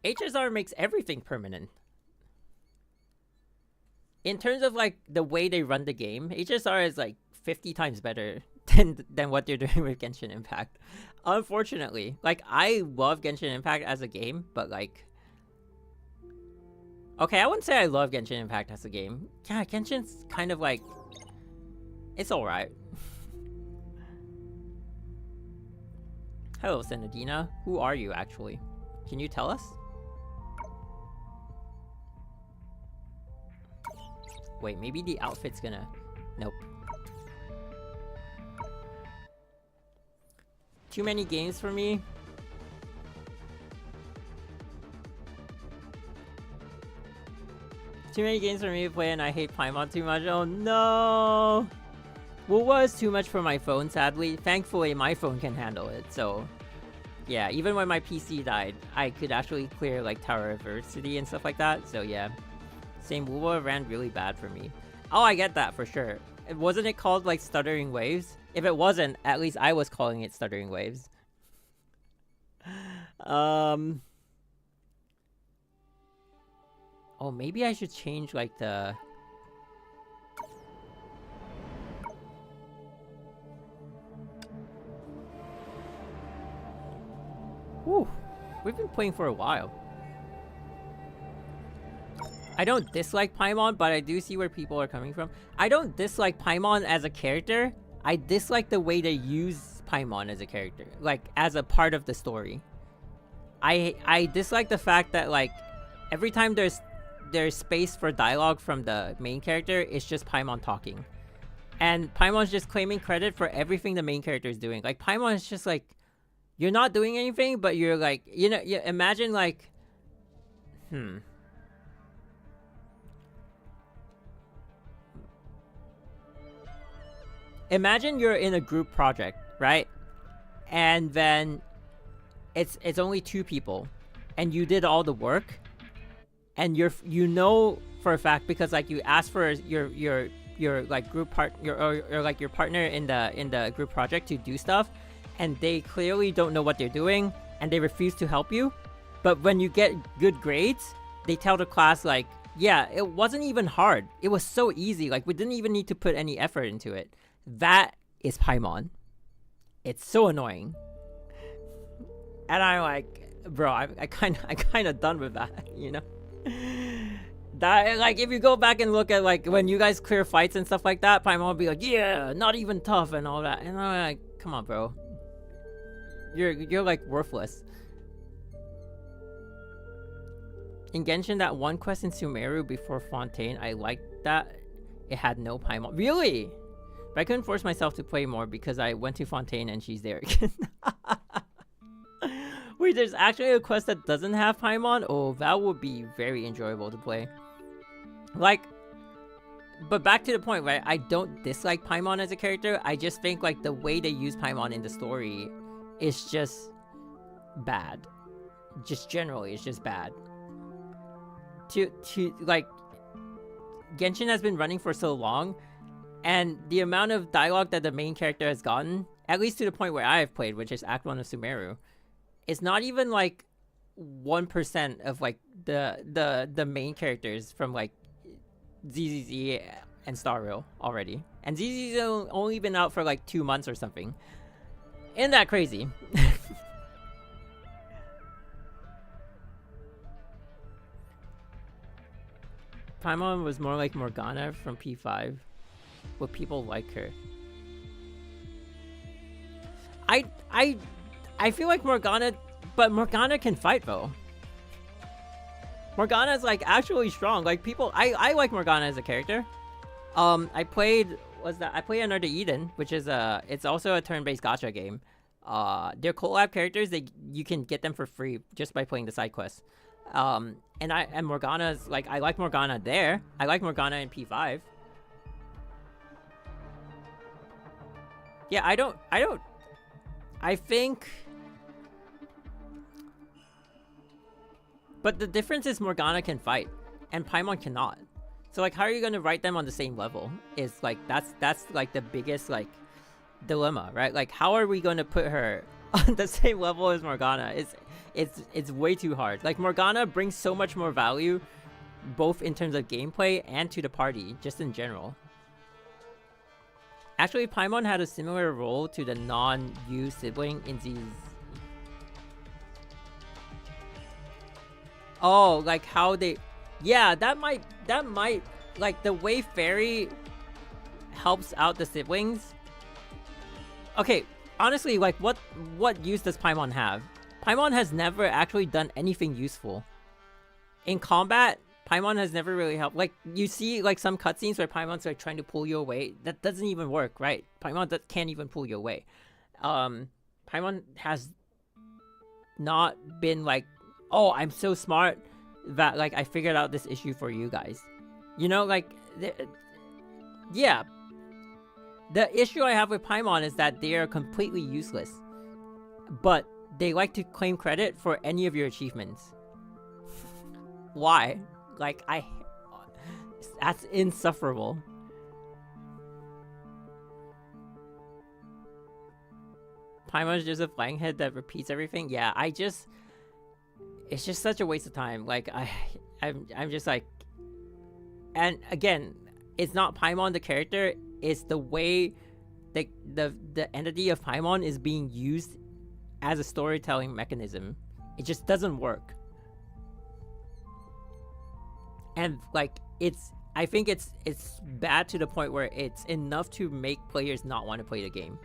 HSR makes everything permanent. In terms of like the way they run the game, HSR is like 50 times better than what they're doing with Genshin Impact. Unfortunately, like I love Genshin Impact as a game, but like, okay, I wouldn't say I love Genshin Impact as a game. Yeah, Genshin's kind of like, it's alright. Hello, Senadina. Who are you actually? Can you tell us? Wait, maybe the outfit's gonna... Nope. Too many games for me? Too many games for me to play and I hate Paimon too much. Oh no! Well, was too much for my phone, sadly. Thankfully, my phone can handle it, so... Yeah, even when my PC died, I could actually clear like Tower Adversity and stuff like that, so yeah. Same, Wuwa ran really bad for me. Oh, I get that for sure. Wasn't it called like Stuttering Waves? If it wasn't, at least I was calling it Stuttering Waves. Oh, maybe I should change like the... Whew. We've been playing for a while. I don't dislike Paimon, but I do see where people are coming from. I don't dislike Paimon as a character. I dislike the way they use Paimon as a character, like as a part of the story. I dislike the fact that like every time there's space for dialogue from the main character, it's just Paimon talking, and Paimon's just claiming credit for everything the main character is doing. Like Paimon is just like, you're not doing anything, but you're like, you know, you imagine like, Imagine you're in a group project, right? And then it's only 2 people, and you did all the work, and you know for a fact because like you asked for your like group or like your partner in the group project to do stuff, and they clearly don't know what they're doing, and they refuse to help you. But when you get good grades, they tell the class like, yeah, it wasn't even hard. It was so easy. Like we didn't even need to put any effort into it. That is Paimon. It's so annoying. And I'm like, bro, I kind of done with that, you know? That, like, if you go back and look at, like, when you guys clear fights and stuff like that, Paimon will be like, yeah, not even tough and all that. And I'm like, come on, bro. You're like, worthless. In Genshin, that one quest in Sumeru before Fontaine, I liked that. It had no Paimon. Really? But I couldn't force myself to play more because I went to Fontaine and she's there again. Wait, there's actually a quest that doesn't have Paimon? Oh, that would be very enjoyable to play. Like, but back to the point, right? I don't dislike Paimon as a character. I just think, like, the way they use Paimon in the story is just bad. Just generally, it's just bad. Like, Genshin has been running for so long, and the amount of dialogue that the main character has gotten, at least to the point where I have played, which is Act 1 of Sumeru, it's not even like 1% of like the main characters from like ZZZ and Star Rail already. And ZZZ only been out for like 2 months or something. Isn't that crazy? Paimon was more like Morgana from P5. Would people like her? I feel like Morgana, but Morgana can fight though. Morgana's like actually strong. Like people, I like Morgana as a character. I played Another Eden, which is it's also a turn-based gacha game. They're collab characters. You can get them for free just by playing the side quests. And Morgana's like, I like Morgana there. I like Morgana in P5. Yeah, I think... But the difference is Morgana can fight, and Paimon cannot. So like, how are you gonna write them on the same level? Is like, that's like the biggest like dilemma, right? Like, how are we gonna put her on the same level as Morgana? It's way too hard. Like, Morgana brings so much more value, both in terms of gameplay and to the party, just in general. Actually, Paimon had a similar role to the non-Yu sibling in these... Oh, like how they... Yeah, that might... Like, the way Fairy helps out the siblings... Okay, honestly, like, what use does Paimon have? Paimon has never actually done anything useful. In combat, Paimon has never really helped. Like, you see, like, some cutscenes where Paimon's, like, trying to pull you away. That doesn't even work, right? Paimon can't even pull you away. Paimon has not been, like, oh, I'm so smart that, like, I figured out this issue for you guys. You know, like, yeah. The issue I have with Paimon is that they are completely useless. But they like to claim credit for any of your achievements. Why? Like, that's insufferable. Paimon's just a flying head that repeats everything. Yeah, it's just such a waste of time. Like, I'm just like, and again, it's not Paimon the character, it's the way the entity of Paimon is being used as a storytelling mechanism. It just doesn't work. And like, I think it's bad to the point where it's enough to make players not want to play the game.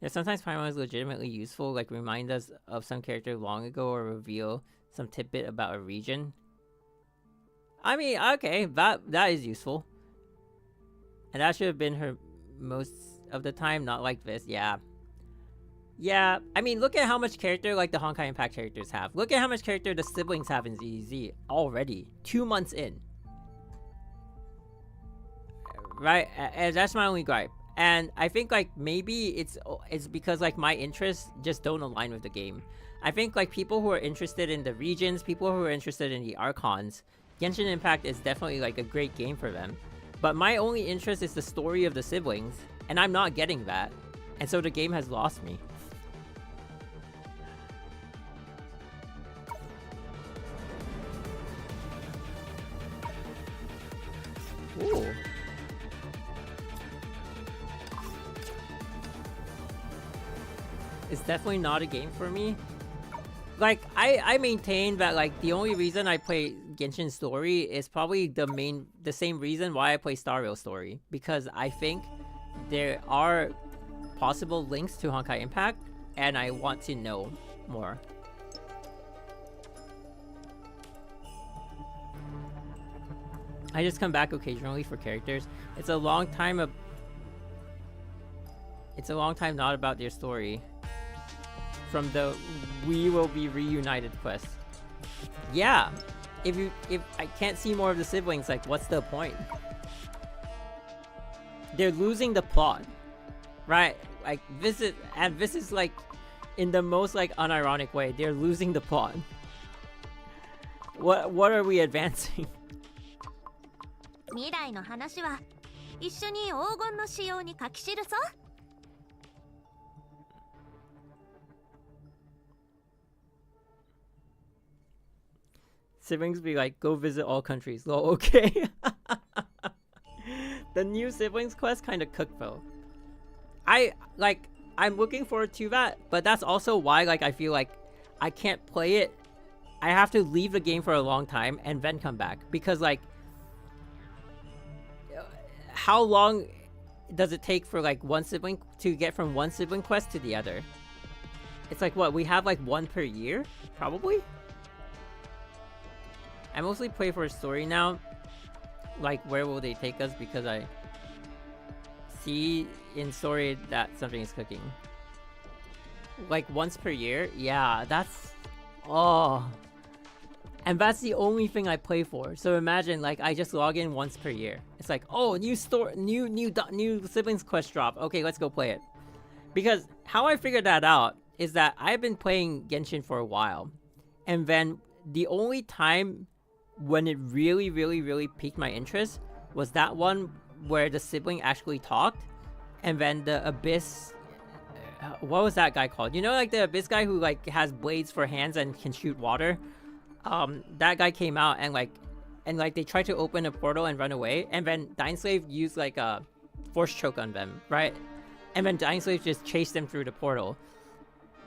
Yeah, sometimes Paimon is legitimately useful, like remind us of some character long ago or reveal some tidbit about a region. I mean, okay, that is useful. And that should have been her most of the time, not like this, yeah. Yeah, I mean, look at how much character like the Honkai Impact characters have. Look at how much character the siblings have in ZZ already. 2 months in. Right? And that's my only gripe. And I think like maybe it's because like my interests just don't align with the game. I think like people who are interested in the regions, people who are interested in the Archons, Genshin Impact is definitely like a great game for them. But my only interest is the story of the siblings, and I'm not getting that. And so the game has lost me. Ooh. It's definitely not a game for me. Like, I maintain that like the only reason I play Genshin Story is probably the same reason why I play Star Rail Story, because I think there are possible links to Honkai Impact and I want to know more. I just come back occasionally for characters. It's a long time not about their story. From the "we will be reunited" quest. Yeah, if I can't see more of the siblings, like what's the point? They're losing the plot, right? Like this is like in the most like unironic way. They're losing the plot. What are we advancing? 未来の話は一緒に黄金の仕様に書き記そう。Siblings be like, go visit all countries. Well, okay. The new siblings quest kind of cooked though. I'm looking forward to that, but that's also why like I feel like I can't play it. I have to leave the game for a long time and then come back, because like how long does it take for like one sibling to get from one sibling quest to the other? It's like what, we have like one per year probably. I mostly play for a story now, like where will they take us, because I see in story that something is cooking. like once per year. Yeah, that's and that's the only thing I play for. So imagine like I just log in once per year. It's like, oh, new siblings quest drop. Okay, let's go play it. Because how I figured that out is that I've been playing Genshin for a while, and then the only time when it really piqued my interest was that one where the sibling actually talked, and then the Abyss. What was that guy called? You know, like the Abyss guy who like has blades for hands and can shoot water. That guy came out and they tried to open a portal and run away, and then Dying Slave used like a force choke on them, right? And then Dying Slave just chased them through the portal.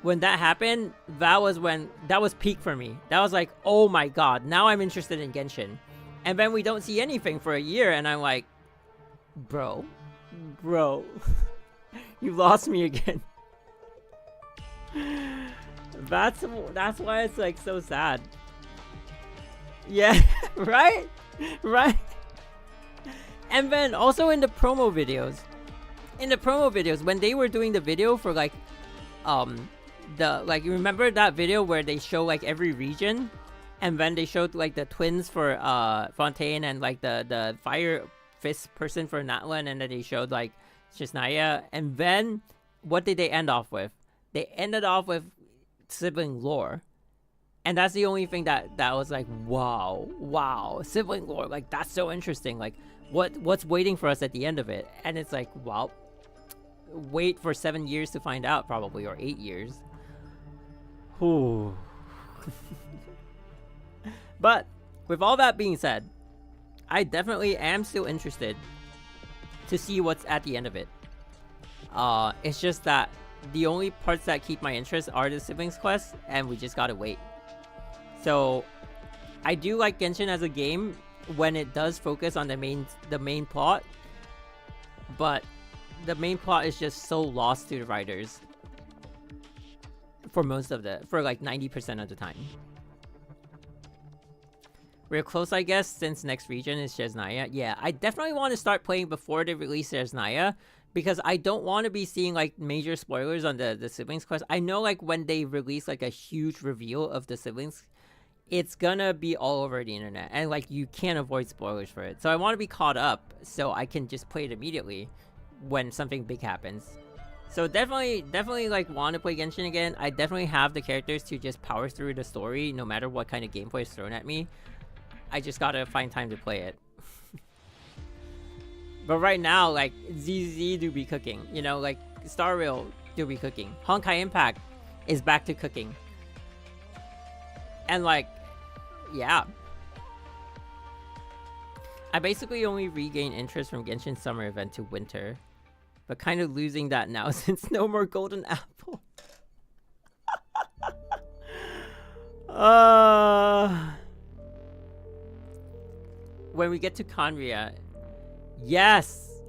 When that happened, that was peak for me. That was like, oh my god, now I'm interested in Genshin. And then we don't see anything for a year, and I'm like, bro, you lost me again. That's why it's like so sad. Yeah, right? And then also in the promo videos, when they were doing the video for like you remember that video where they show like every region, and then they showed like the twins for Fontaine and like the fire fist person for Natlan, and then they showed like Shisnaya, and then what did they end off with? They ended off with sibling lore. And that's the only thing that was like, wow, sibling lore, like that's so interesting. Like what's waiting for us at the end of it? And it's like, well, wait for 7 years to find out, probably, or 8 years. Ooh. But with all that being said, I definitely am still interested to see what's at the end of it. It's just that the only parts that keep my interest are the siblings quests, and we just gotta wait. So I do like Genshin as a game when it does focus on the main plot, but the main plot is just so lost to the writers for like 90% of the time. We're close, I guess, since next region is Chesnaya. Yeah, I definitely want to start playing before they release Chesnaya, because I don't want to be seeing like major spoilers on the siblings quest. I know like when they release like a huge reveal of the siblings, it's gonna be all over the internet, and like you can't avoid spoilers for it. So I want to be caught up so I can just play it immediately when something big happens. So definitely like want to play Genshin again. I definitely have the characters to just power through the story no matter what kind of gameplay is thrown at me. I just gotta find time to play it. But right now, like, ZZ do be cooking. You know, like, Star Rail do be cooking. Honkai Impact is back to cooking. And, like, yeah. I basically only regain interest from Genshin Summer Event to Winter. But kind of losing that now since no more Golden Apple. When we get to Conria... Yes,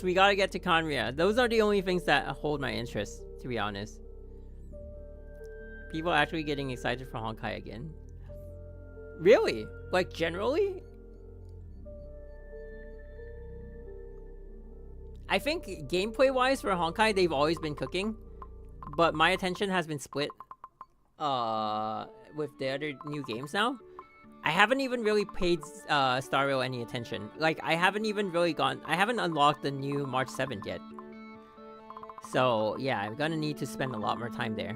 we gotta get to Conria. Those are the only things that hold my interest, to be honest. People actually getting excited for Honkai again. Really? Like, generally? I think gameplay-wise for Honkai, they've always been cooking. But my attention has been split with the other new games now. I haven't even really paid Star Rail any attention. Like, I haven't unlocked the new March 7th yet. So, yeah, I'm gonna need to spend a lot more time there.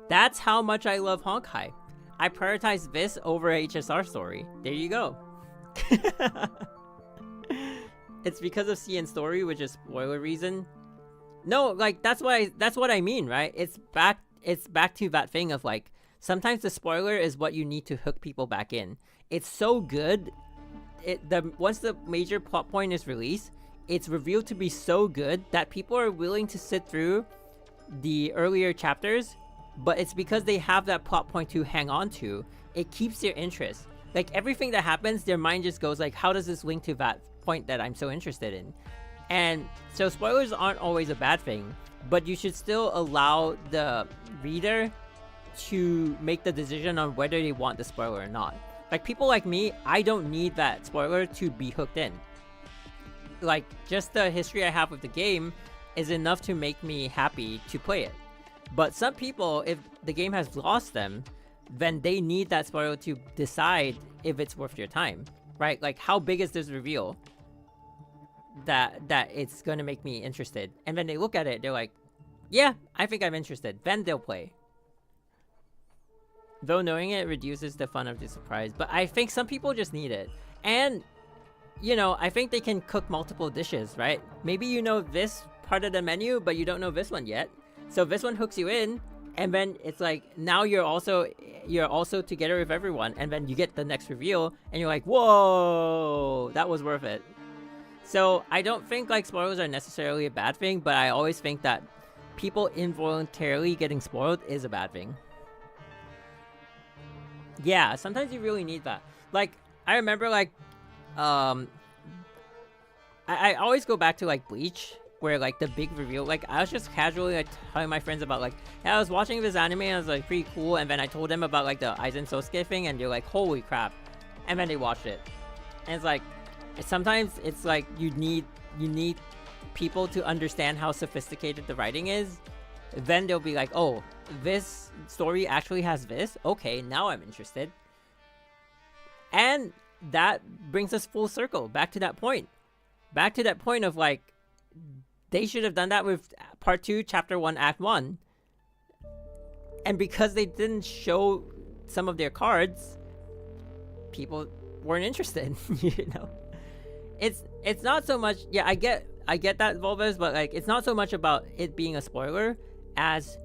That's how much I love Honkai. I prioritize this over HSR story. There you go. It's because of CN story, which is spoiler reason. No, like, that's what I mean, right? It's back to that thing of, like, sometimes the spoiler is what you need to hook people back in. It's so good. Once the major plot point is released, it's revealed to be so good that people are willing to sit through the earlier chapters, but it's because they have that plot point to hang on to. It keeps their interest. Like, everything that happens, their mind just goes like, how does this link to that point that I'm so interested in? And so spoilers aren't always a bad thing, but you should still allow the reader to make the decision on whether they want the spoiler or not. Like, people like me, I don't need that spoiler to be hooked in. Like, just the history I have with the game is enough to make me happy to play it. But some people, if the game has lost them, then they need that spoiler to decide if it's worth your time, right? Like, how big is this reveal that it's gonna make me interested? And then they look at it, they're like, yeah, I think I'm interested. Then they'll play. Though knowing it reduces the fun of the surprise, but I think some people just need it. And, you know, I think they can cook multiple dishes, right? Maybe you know this part of the menu, but you don't know this one yet. So this one hooks you in, and then it's like, now you're also together with everyone, and then you get the next reveal, and you're like, whoa, that was worth it. So I don't think like spoilers are necessarily a bad thing, but I always think that people involuntarily getting spoiled is a bad thing. Yeah, sometimes you really need that. Like, I remember like, I always go back to like Bleach, where like the big reveal, like I was just casually like telling my friends about like, yeah, I was watching this anime and it was like pretty cool, and then I told them about like the Aizen Sosuke thing, and they're like, holy crap, and then they watched it. And it's like, sometimes it's like you need people to understand how sophisticated the writing is. Then they'll be like, oh, this story actually has this, okay, now I'm interested. And that brings us full circle back to that point of like, they should have done that with part 2 chapter 1 act 1, and because they didn't show some of their cards, people weren't interested. You know, it's not so much, yeah, I get that, Volvez, but like, it's not so much about it being a spoiler as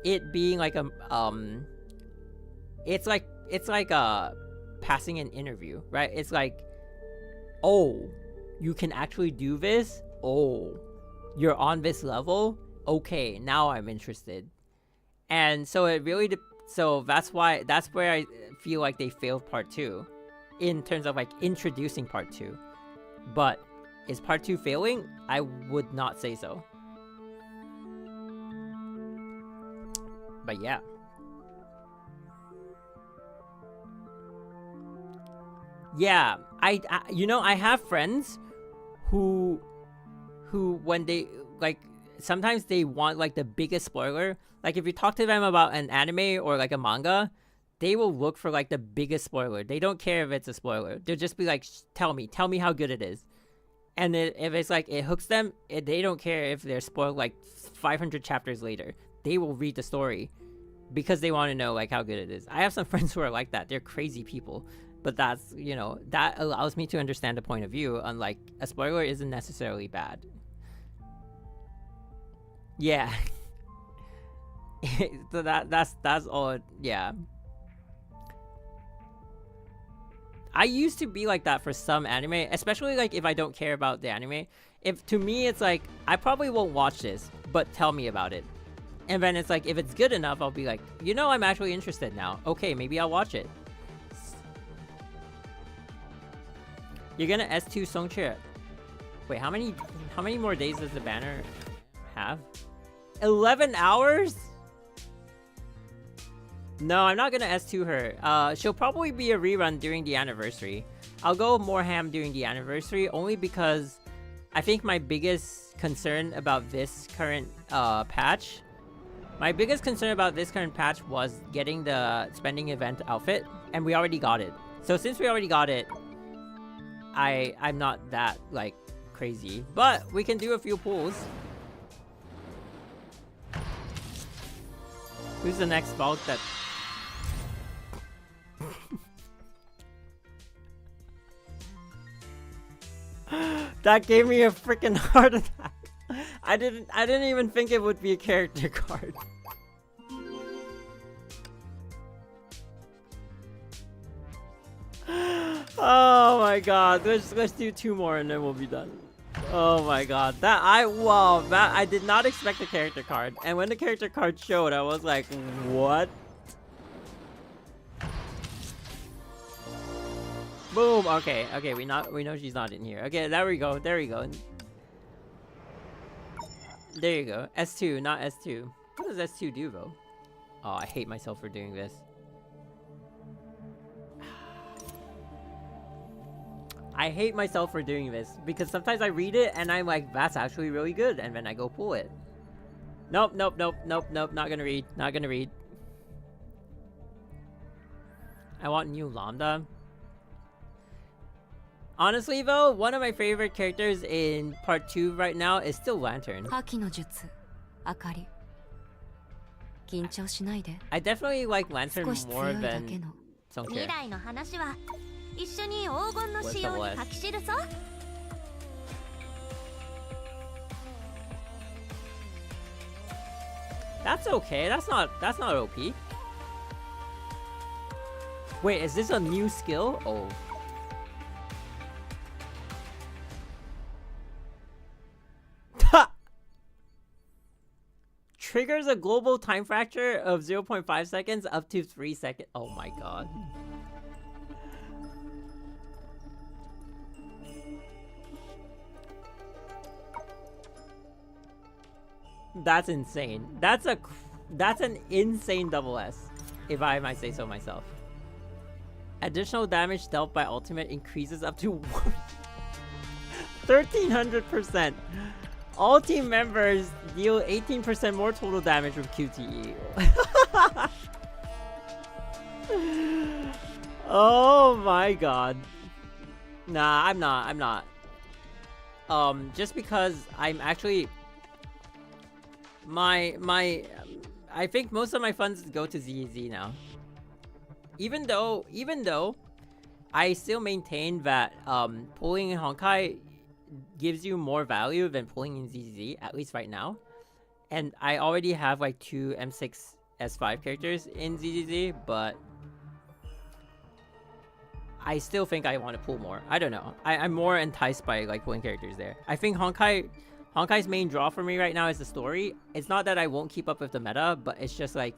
it being like it's like passing an interview, right? It's like, oh, you can actually do this, oh, you're on this level, okay, now I'm interested. And so it really so that's where I feel like they failed part 2 in terms of like introducing part 2. But is part 2 failing? I would not say so. But yeah. Yeah, I you know, I have friends who when they like, sometimes they want like the biggest spoiler. Like if you talk to them about an anime or like a manga, they will look for like the biggest spoiler. They don't care if it's a spoiler. They'll just be like, tell me how good it is. And if it's like it hooks them, they don't care if they're spoiled like 500 chapters later. They will read the story because they want to know like how good it is. I have some friends who are like that. They're crazy people. But that's, you know, that allows me to understand the point of view on like, a spoiler isn't necessarily bad. Yeah. So that's all. Yeah. I used to be like that for some anime, especially like if I don't care about the anime. If to me it's like, I probably won't watch this, but tell me about it. And then it's like, if it's good enough, I'll be like, you know, I'm actually interested now. Okay, maybe I'll watch it. You're gonna S2 Songche. Wait, how many more days does the banner have? 11 hours? No, I'm not gonna S2 her. She'll probably be a rerun during the anniversary. I'll go more ham during the anniversary, only because I think my biggest concern about this current patch, was getting the spending event outfit, and we already got it. So since we already got it, I'm not that like crazy, but we can do a few pulls. Who's the next bulk that that gave me a freaking heart attack. I didn't even think it would be a character card. Oh my god, let's do 2 more and then we'll be done. Oh my god, I did not expect a character card, and when the character card showed, I was like, what? Boom. Okay, we know she's not in here. Okay, there we go. There you go. S2, not S2. What does S2 do though? Oh, I hate myself for doing this. I hate myself for doing this because sometimes I read it and I'm like, that's actually really good, and then I go pull it. Nope, nope, nope, nope, nope. Not gonna read. Not gonna read. I want new Lambda. Honestly, though, one of my favorite characters in part 2 right now is still Lantern. I definitely like Lantern more than Songchair. 未来の話は一緒に黄金の仕様に書き記そう。 That's okay. That's not OP. Wait, is this a new skill? Oh. Triggers a global time fracture of 0.5 seconds up to 3 seconds. Oh my god. That's insane. That's an insane double S, if I might say so myself. Additional damage dealt by ultimate increases up to 1300%. All team members deal 18% more total damage with QTE. Oh my god. Nah, I'm not. Just because I'm actually I think most of my funds go to ZZ now. Even though I still maintain that pulling in Honkai gives you more value than pulling in ZZ, at least right now. And I already have like 2 M6 S5 characters in ZZZ, but I still think I want to pull more. I don't know. I'm more enticed by like pulling characters there. I think Honkai's main draw for me right now is the story. It's not that I won't keep up with the meta, but it's just like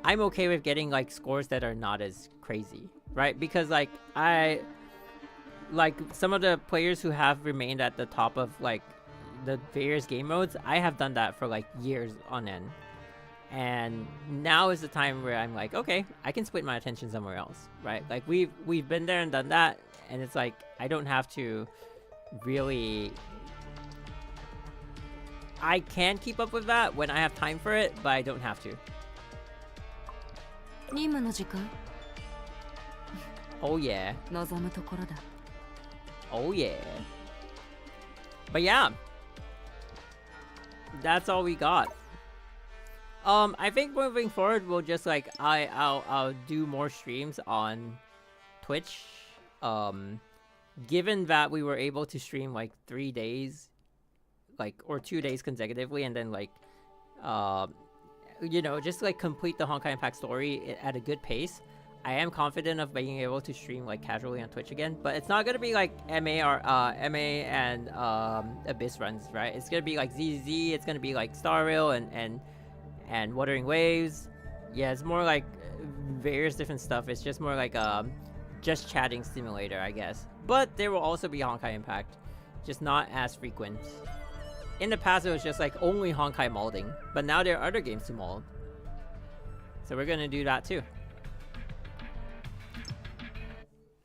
I'm okay with getting like scores that are not as crazy, right? Because like some of the players who have remained at the top of like the various game modes, I have done that for like years on end. And now is the time where I'm like, okay, I can split my attention somewhere else, right? Like we've been there and done that, and it's like I don't have to really. I can keep up with that when I have time for it, but I don't have to. Oh yeah. Oh yeah. But yeah. That's all we got. I think moving forward we'll just like I'll do more streams on Twitch. Given that we were able to stream like 3 days or 2 days consecutively, and then like you know, just like complete the Honkai Impact story at a good pace. I am confident of being able to stream like casually on Twitch again, but it's not gonna be like MA and Abyss runs, right? It's gonna be like ZZ, it's gonna be like Star Rail and Wuthering Waves. Yeah, it's more like various different stuff. It's just more like just chatting simulator, I guess. But there will also be Honkai Impact, just not as frequent. In the past, it was just like only Honkai molding, but now there are other games to mold. So we're gonna do that too.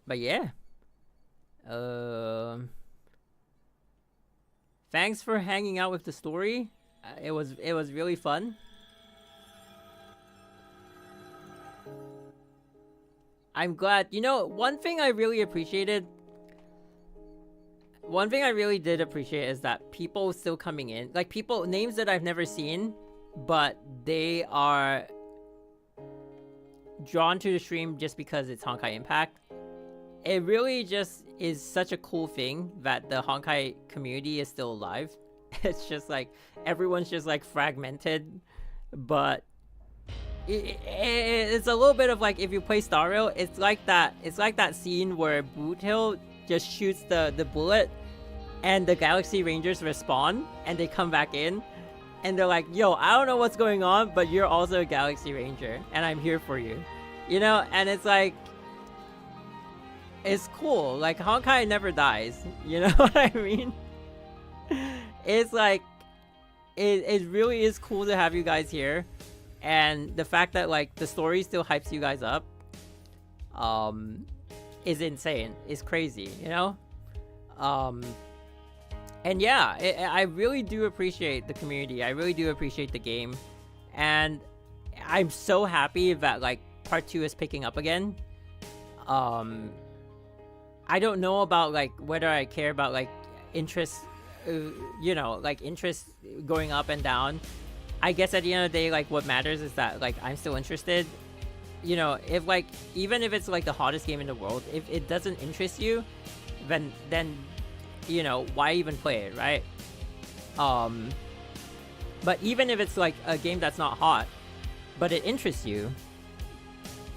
But yeah. Thanks for hanging out with the story. It was really fun. I'm glad. You know, one thing I really did appreciate is that people still coming in, like names that I've never seen, but they are drawn to the stream just because it's Honkai Impact. It really just is such a cool thing that the Honkai community is still alive. It's just like everyone's just like fragmented, but it's a little bit of like if you play Star Rail, it's like that scene where Boothill just shoots the bullet and the Galaxy Rangers respawn and they come back in and they're like, yo, I don't know what's going on, but you're also a Galaxy Ranger and I'm here for you, you know? And it's like, it's cool. Like Honkai never dies, you know what I mean? It's like it really is cool to have you guys here, and the fact that like the story still hypes you guys up is insane. It's crazy, you know? And yeah, I really do appreciate the community. I really do appreciate the game. And I'm so happy that like part 2 is picking up again. I don't know about like whether I care about like interest, you know, like interest going up and down. I guess at the end of the day, like what matters is that like I'm still interested. You know, if like even if it's like the hottest game in the world, if it doesn't interest you, then you know, why even play it, right? But even if it's like a game that's not hot, but it interests you,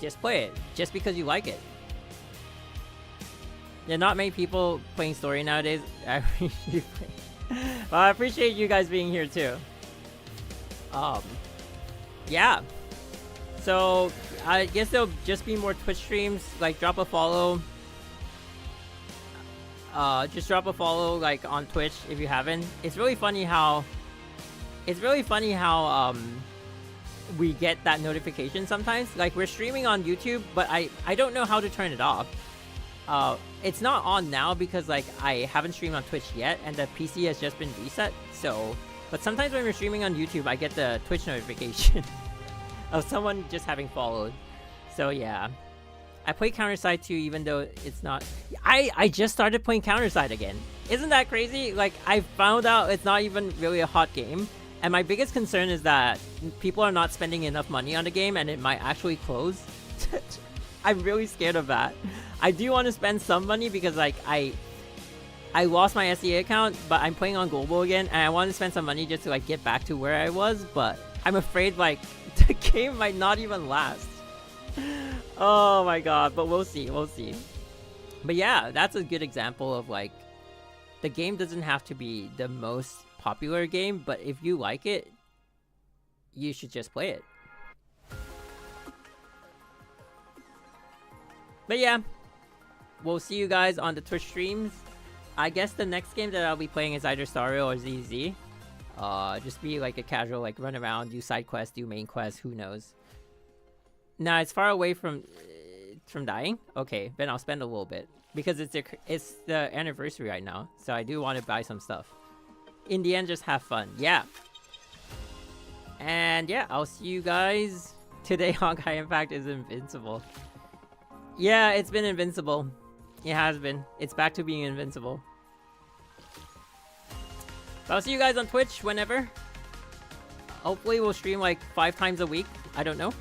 just play it, just because you like it. Yeah, not many people playing story nowadays. I appreciate you guys being here too. Yeah. So I guess there'll just be more Twitch streams. Like drop a follow. Just drop a follow like on Twitch if you haven't. It's really funny how we get that notification sometimes. Like we're streaming on YouTube, but I don't know how to turn it off. It's not on now because like I haven't streamed on Twitch yet and the PC has just been reset. So, but sometimes when we're streaming on YouTube, I get the Twitch notification of someone just having followed. So yeah. I play Counterside too, even though it's not... I just started playing Counterside again. Isn't that crazy? Like, I found out it's not even really a hot game. And my biggest concern is that people are not spending enough money on the game and it might actually close. I'm really scared of that. I do want to spend some money because, like, I lost my SEA account, but I'm playing on Global again. And I want to spend some money just to, like, get back to where I was. But I'm afraid, like, the game might not even last. Oh my god, but we'll see. But yeah, that's a good example of like the game doesn't have to be the most popular game, but if you like it, you should just play it. But yeah, we'll see you guys on the Twitch streams. I guess the next game that I'll be playing is either Stario or ZZ. Just be like a casual, like run around, do side quests, do main quests, who knows. Now it's far away from dying. Okay, then I'll spend a little bit because it's the anniversary right now, so I do want to buy some stuff. In the end, just have fun. Yeah. And yeah, I'll see you guys today. Honkai Impact is invincible. Yeah, it's been invincible. It has been. It's back to being invincible. But I'll see you guys on Twitch whenever. Hopefully we'll stream like 5 times a week. I don't know.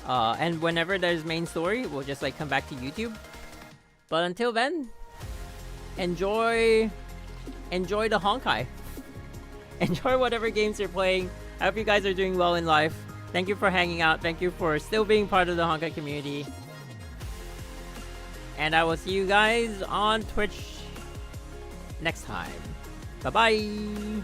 And whenever there's main story, we'll just like come back to YouTube. But until then, enjoy the Honkai. Enjoy whatever games you're playing. I hope you guys are doing well in life. Thank you for hanging out. Thank you for still being part of the Honkai community. And I will see you guys on Twitch next time. Bye-bye.